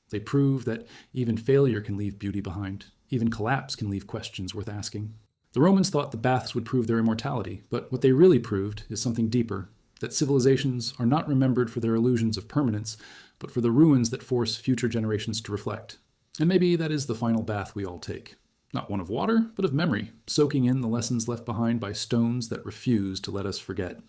They prove that even failure can leave beauty behind. Even collapse can leave questions worth asking. The Romans thought the baths would prove their immortality, but what they really proved is something deeper, that civilizations are not remembered for their illusions of permanence, but for the ruins that force future generations to reflect. And maybe that is the final bath we all take. Not one of water, but of memory, soaking in the lessons left behind by stones that refuse to let us forget.